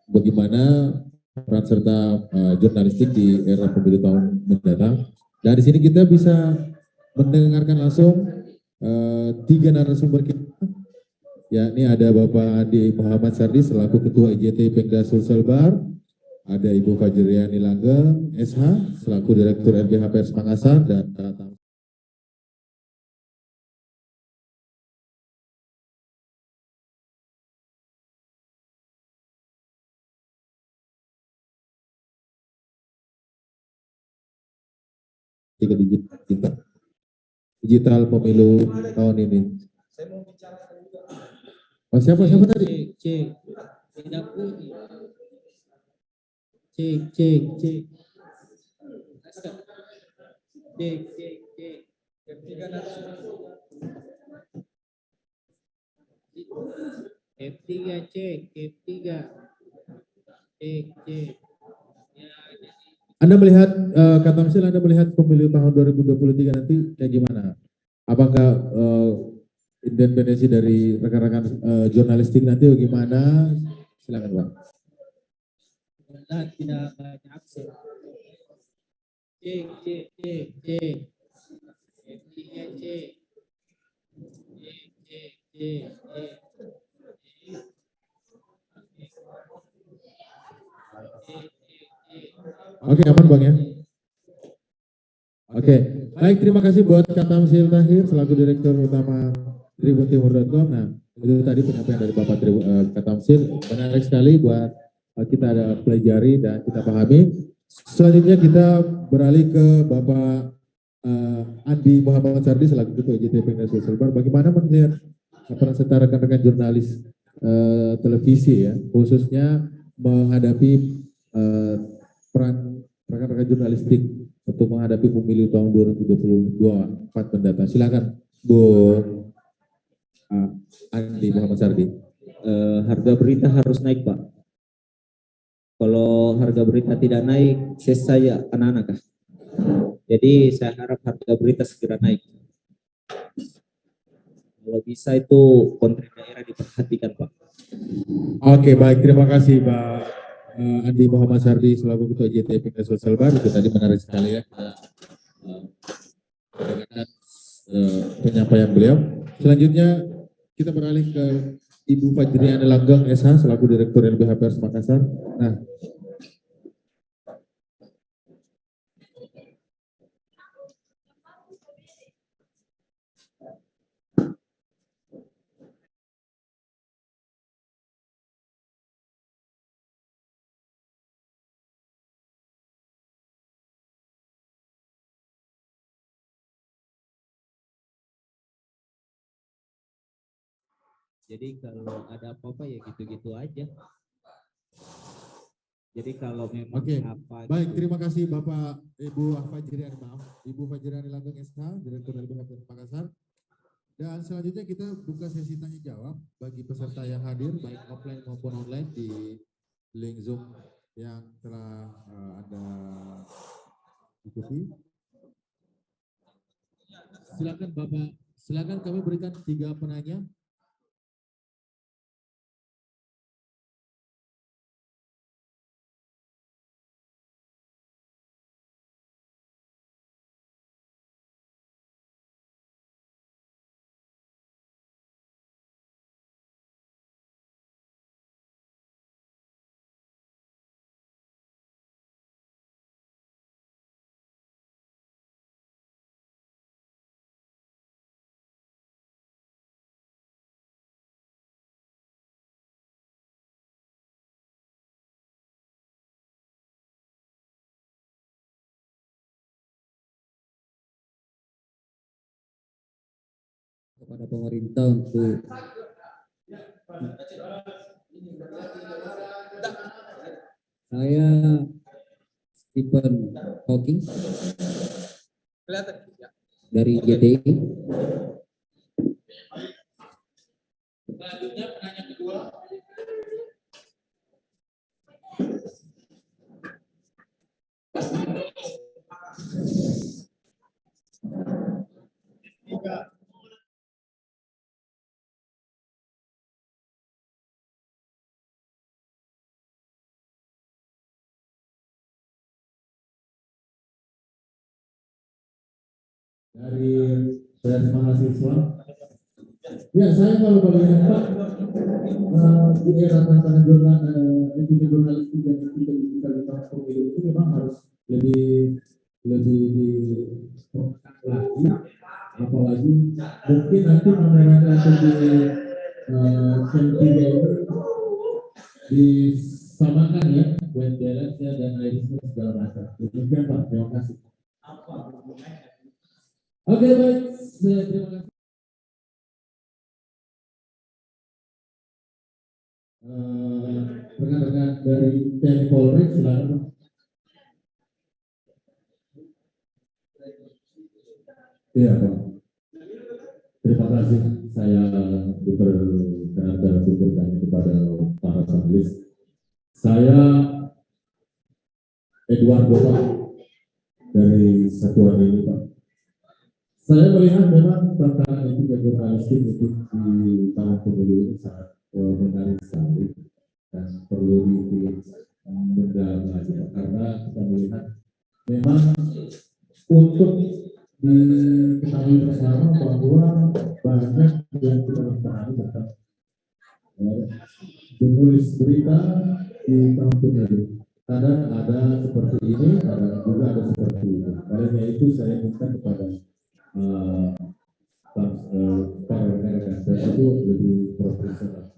Speaker 7: bagaimana peran serta jurnalistik di era pemilu tahun mendatang. Dan di sini kita bisa mendengarkan langsung 3 narasumber kita. Ya, ini ada Bapak Adi Muhammad Sardi selaku Ketua IJT Pemda Sulselbar, ada Ibu Fajriani Langgeng, SH selaku Direktur RBH Pers Makassar, dan digital pemilu tahun ini. Oh, siapa tadi?
Speaker 22: Cek. Cek. F3 cek. Cek.
Speaker 7: Anda melihat Kak Tamsil, Anda melihat pemilu tahun 2023 nanti kayak gimana? Apakah independensi dari rekan-rekan jurnalistik nanti bagaimana? Silakan Pak.
Speaker 22: Tidak banyak absen. Cek. F3 cek.
Speaker 7: Oke, aman Bang ya. Oke, baik, terima kasih buat Kak Tamsil Tahir selaku Direktur Utama tribuntimur.com. Nah, itu tadi penyampaian dari Bapak Kak Tamsil, menarik sekali buat kita ada pelajari dan kita pahami. Selanjutnya kita beralih ke Bapak Andi Muhammad Sardi selaku Ketua JTP Nasional Bar. Bagaimana melihat peran serta rekan-rekan jurnalis televisi ya, khususnya menghadapi peran rekan-rekan jurnalistik untuk menghadapi pemilu tahun 2024 mendatang. Silakan Bu Andi Muhammad Sardi.
Speaker 10: Harga berita harus naik Pak. Kalau harga berita tidak naik, saya anak-anak kah? Jadi saya harap harga berita segera naik. Kalau bisa itu kontrak daerah diperhatikan Pak.
Speaker 7: Oke, baik, terima kasih Pak Andi Muhammad Sardi selaku Ketua JTP Nasional Bar. Itu tadi menarik sekali ya penyampaian beliau. Selanjutnya kita beralih ke Ibu Fajriani Langgeng SH selaku Direktur LBH Pers Makassar. Nah,
Speaker 8: Jadi kalau ada apa-apa ya gitu-gitu aja. Jadi kalau memang
Speaker 7: oke,
Speaker 8: apa
Speaker 7: baik,
Speaker 8: gitu.
Speaker 7: terima kasih Bapak Ibu Fajriani, Ibu Fajriani Langgeng SH, Direktur LBH Pers Makassar. Dan selanjutnya kita buka sesi tanya jawab bagi peserta yang hadir baik offline maupun online di link Zoom yang telah Anda ikuti. Silakan Bapak, silakan kami berikan 3 penanya.
Speaker 8: Kepada pemerintah untuk saya Stephen Hawking dari GTI.
Speaker 22: Selanjutnya penanya kedua.
Speaker 7: Dari Saudara mahasiswa. Ya, saya kalau melihat Pak di era tantangan jurnalistik dan etika digital di tahun pemilu itu memang harus lebih diperhatikan lagi, apalagi mungkin nanti pameran atau di T3 ini disamakan ya, web balance-nya dan lainnya segala macam. Demikian Pak, terima kasih. Oke, baik, terima kasih. Rekan-rekan dari TNI Polri, silakan.
Speaker 15: Iya, Pak. Terima kasih. Saya berkenan untuk bertanya kepada para panelis. Saya Edward Bapak dari satuan ini, Pak. Saya melihat memang tantangan etika jurnalistik itu di tahun pemilu ini sangat menarik sekali dan perlu mendalami lagi, Pak. Karena kita melihat memang untuk diketahui bersama bahwa banyak yang kita pahami tentang menulis berita di tahun pemilu. Kadang ada seperti ini, kadang juga ada seperti itu. Olehnya itu saya minta kepada para rekan-rekan saya itu lebih profesional.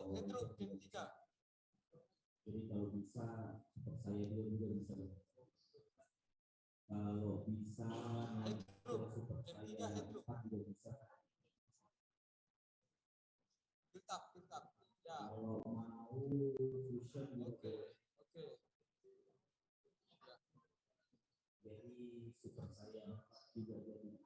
Speaker 22: Metro Jam 3.
Speaker 15: Jadi kalau bisa, saya juga bisa. Kalau bisa, super saya juga bisa.
Speaker 22: Tetap. Ya.
Speaker 15: Kalau mau fusion juga.
Speaker 22: Oke.
Speaker 15: Jadi super saya juga jadi.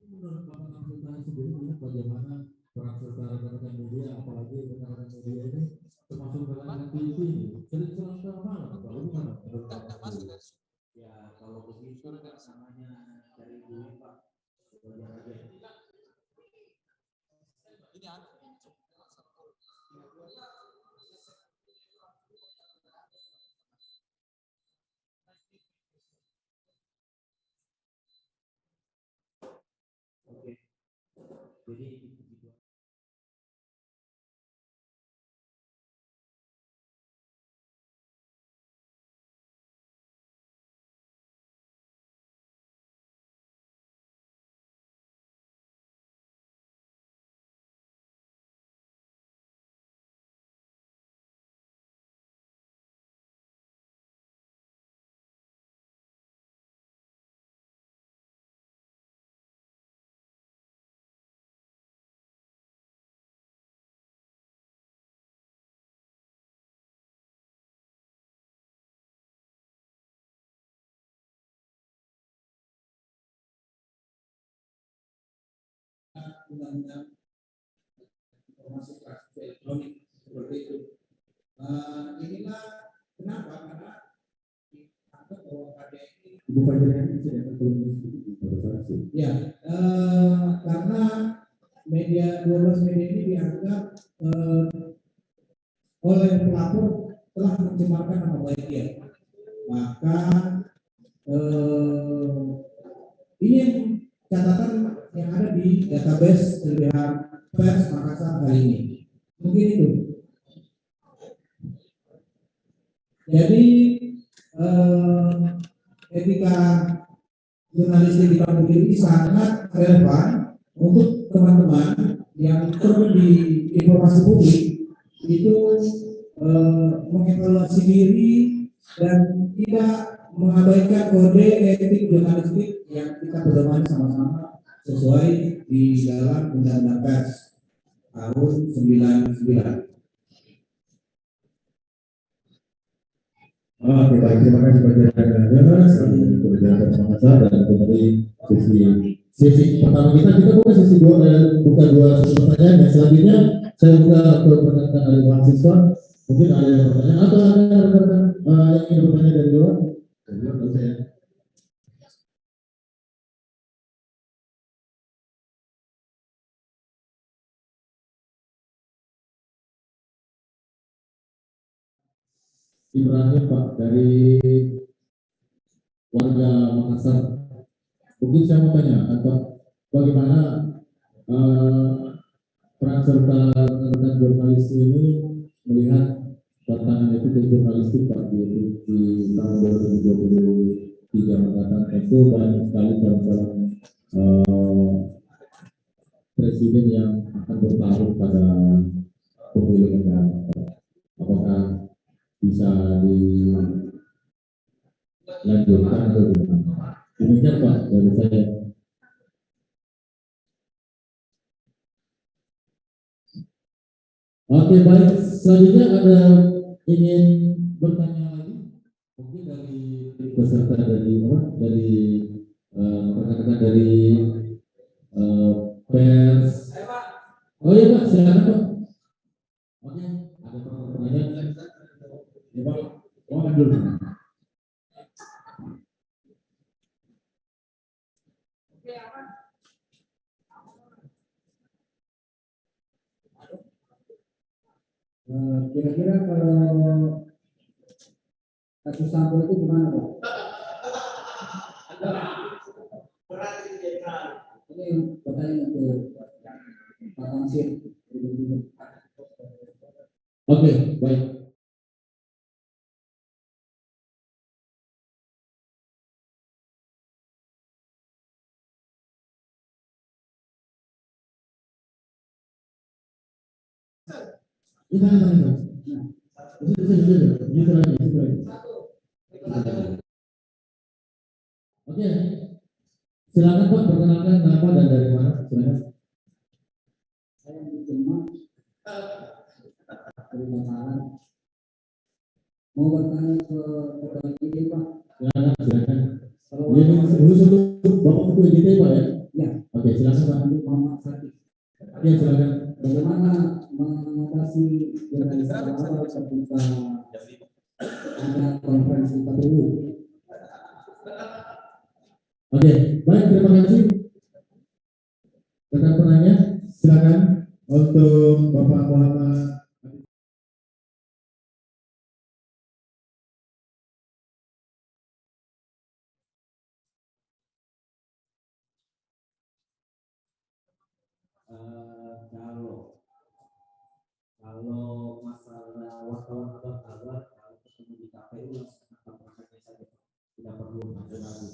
Speaker 15: Menurut Bapak Kapten sendiri melihat bagaimana peran serta rekan-rekan media, apalagi rekan-rekan media ini termasuk rekan-rekan TV ini sering malam, kalau gimana? Ya kalau begitu namanya dari dulu Pak belajar aja.
Speaker 22: Ini anu.
Speaker 15: Oke. Jadi itu.
Speaker 22: Undang-undang informasi transaksi elektronik seperti itu. Inilah kenapa karena dianggap bahwa KDI
Speaker 15: Ibu Fajriah ini sudah tertulis
Speaker 22: ya karena 12 media ini dianggap oleh pelapor telah mencemarkan nama baik dia. Maka ini yang catatan yang ada di database LBH Pers Makassar hari ini. Mungkin itu. Jadi etika jurnalistik di kampung ini sangat relevan untuk teman-teman yang perlu di informasi publik itu mengevaluasi diri dan tidak mengabaikan kode etik jurnalistik yang kita pedoman sama-sama sesuai di dalam Undang-Undang Pers tahun 99.
Speaker 15: Oke, baik, terima kasih Pak Jaya. Saya bersama saya dan dari sesi pertama kita buka sesi dua sesi pertanyaan. Yang selanjutnya saya buka ke pertanyaan dari mahasiswa. Mungkin ada yang bertanya atau ada rekan-rekan yang ingin bertanya dari luar? Dari luar saya. Ibrahim Pak dari warga Makassar. Mungkin saya mau tanya, bagaimana peran serta rekan jurnalis ini melihat tantangan etika jurnalistik Pak di tahun 2023 mendatang. Tentu banyak sekali calon-calon presiden yang akan bertarung pada pemilu yang akan datang. Apakah bisa dilanjutkan atau gimana? Demikian Pak dari saya. Oke, baik. Selanjutnya ada ingin bertanya lagi? Mungkin dari peserta dari rekan-rekan dari pers. Oh iya Pak, silakan Pak. Oke, ada pertanyaan? Ya Pak, mohon dulu.
Speaker 11: Kira-kira kalau kasus Sambo itu gimana Pak? Ini pertanyaan untuk Pak Tamsir.
Speaker 15: Oke, baik. Oke, silakan Pak, perkenalkan nama dan dari mana? Silakan.
Speaker 11: Saya di Demak, dari Mataram. Mau bertanya ke Ketua IGD Pak.
Speaker 15: Silakan. Sebelum Bapak Ketua IGD Pak ya?
Speaker 11: Ya.
Speaker 15: Oke, silakan Pak.
Speaker 11: Muhammad Fatih.
Speaker 15: Oke, silakan.
Speaker 11: Bagaimana mengatasi jurnalis awal ketika ada konferensi KPU?
Speaker 15: Oke, baik, terima kasih. Rekan penanya, silakan untuk Bapak Muhammad.
Speaker 8: Kalau masalah wartawan atau kabar, kalau ketemu di KPU langsung akan prakteknya saja, tidak perlu ragu-ragu.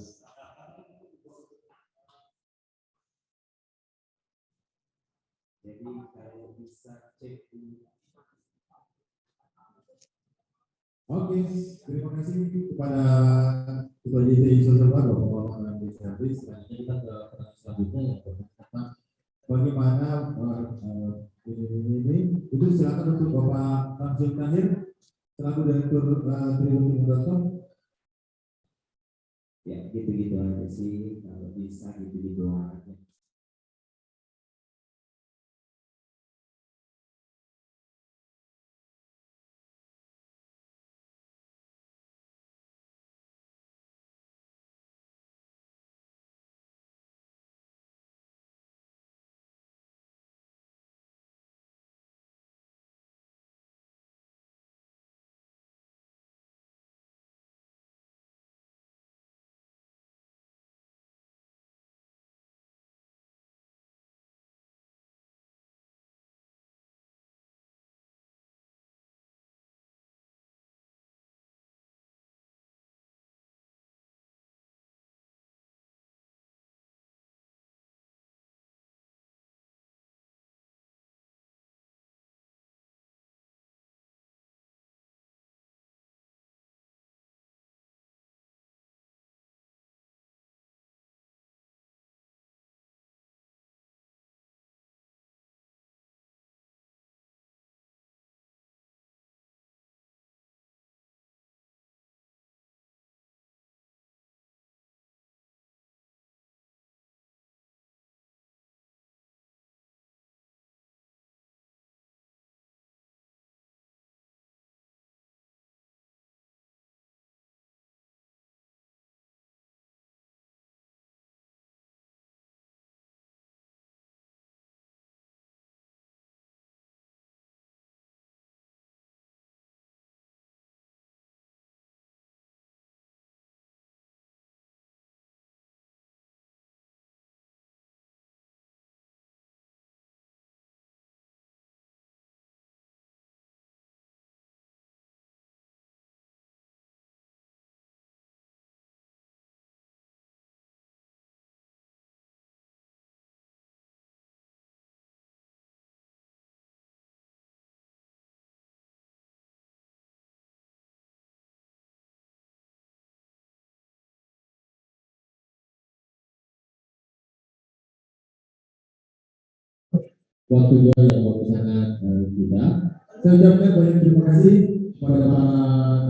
Speaker 8: Jadi kalau bisa cek di.
Speaker 15: Oke, terima kasih kepada Ketua JT Sosial Bapak Muhammad Rizky. Selanjutnya kita ke pertanyaan selanjutnya yang tentang bagaimana ini itu silakan untuk Bapak Tamsir Tahir selaku Direktur Tribun.com.
Speaker 8: Ya, gitu-gitu aja sih, kalau bisa gitu-gitu aja.
Speaker 15: waktunya yang waktu sangat kita. Saya ucapkan banyak terima kasih kepada para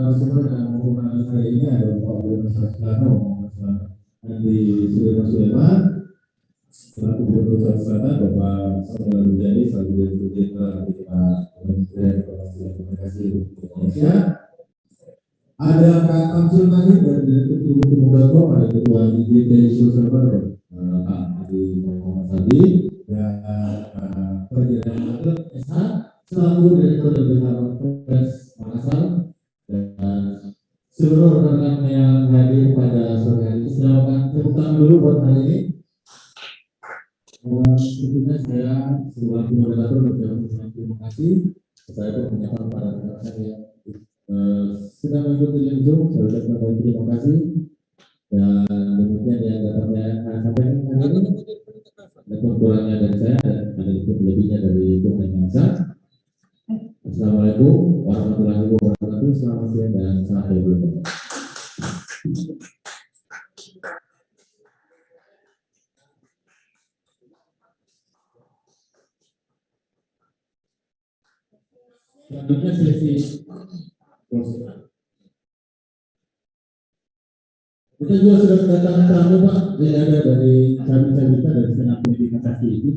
Speaker 15: narasumber dan pembicara hari ini, ada Pak Gubernur Selatan, Andi Sudirman Sulaiman, selaku Gubernur Sulawesi Selatan, Bapak Samuel Bujani, selaku Direktur Jenderal Kementerian Informasi dan Komunikasi Indonesia. Ada Kak Tamsul Mahir dari Direktur Utama, ada Ketua IJT Sulsel, Pak Adi Muhammad Sadi, dan Perjalanan Atlet SH, selaku Direktur Departemen Pers Makassar, dan seluruh rekan yang hadir pada sore hari ini. Silakan tepuk tangan dulu buat hari ini. Tentunya saya selaku moderator berterima kasih. Saya pun menyapa para rekan yang sudah mengikuti langsung. Saya ucapkan banyak terima kasih. Dan demikian yang dapat saya sampaikan hari ini. Ada kurangnya dari saya dan ada lebihnya dari Bung Masa. Assalamualaikum warahmatullahi wabarakatuh. Selamat siang dan sampai jumpa. Selanjutnya sesi closing. Kita juga sudah kedatangan tamu Pak, yang ada dari kami kita dari Senat Pendidikan Kasih ini.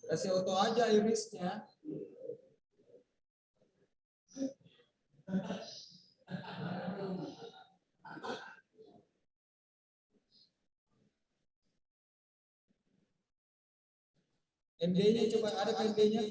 Speaker 22: Kasih auto aja irisnya. MD-nya coba ada ke MD-nya.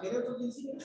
Speaker 22: Akhirnya untuk di sini.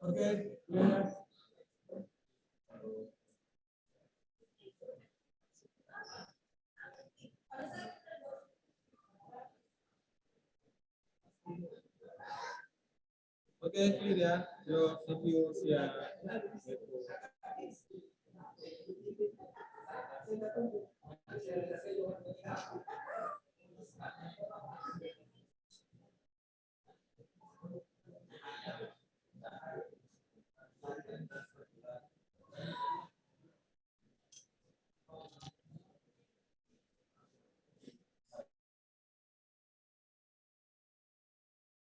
Speaker 22: Oke, ya. Oke, clear ya. Yo, thank you. Ya.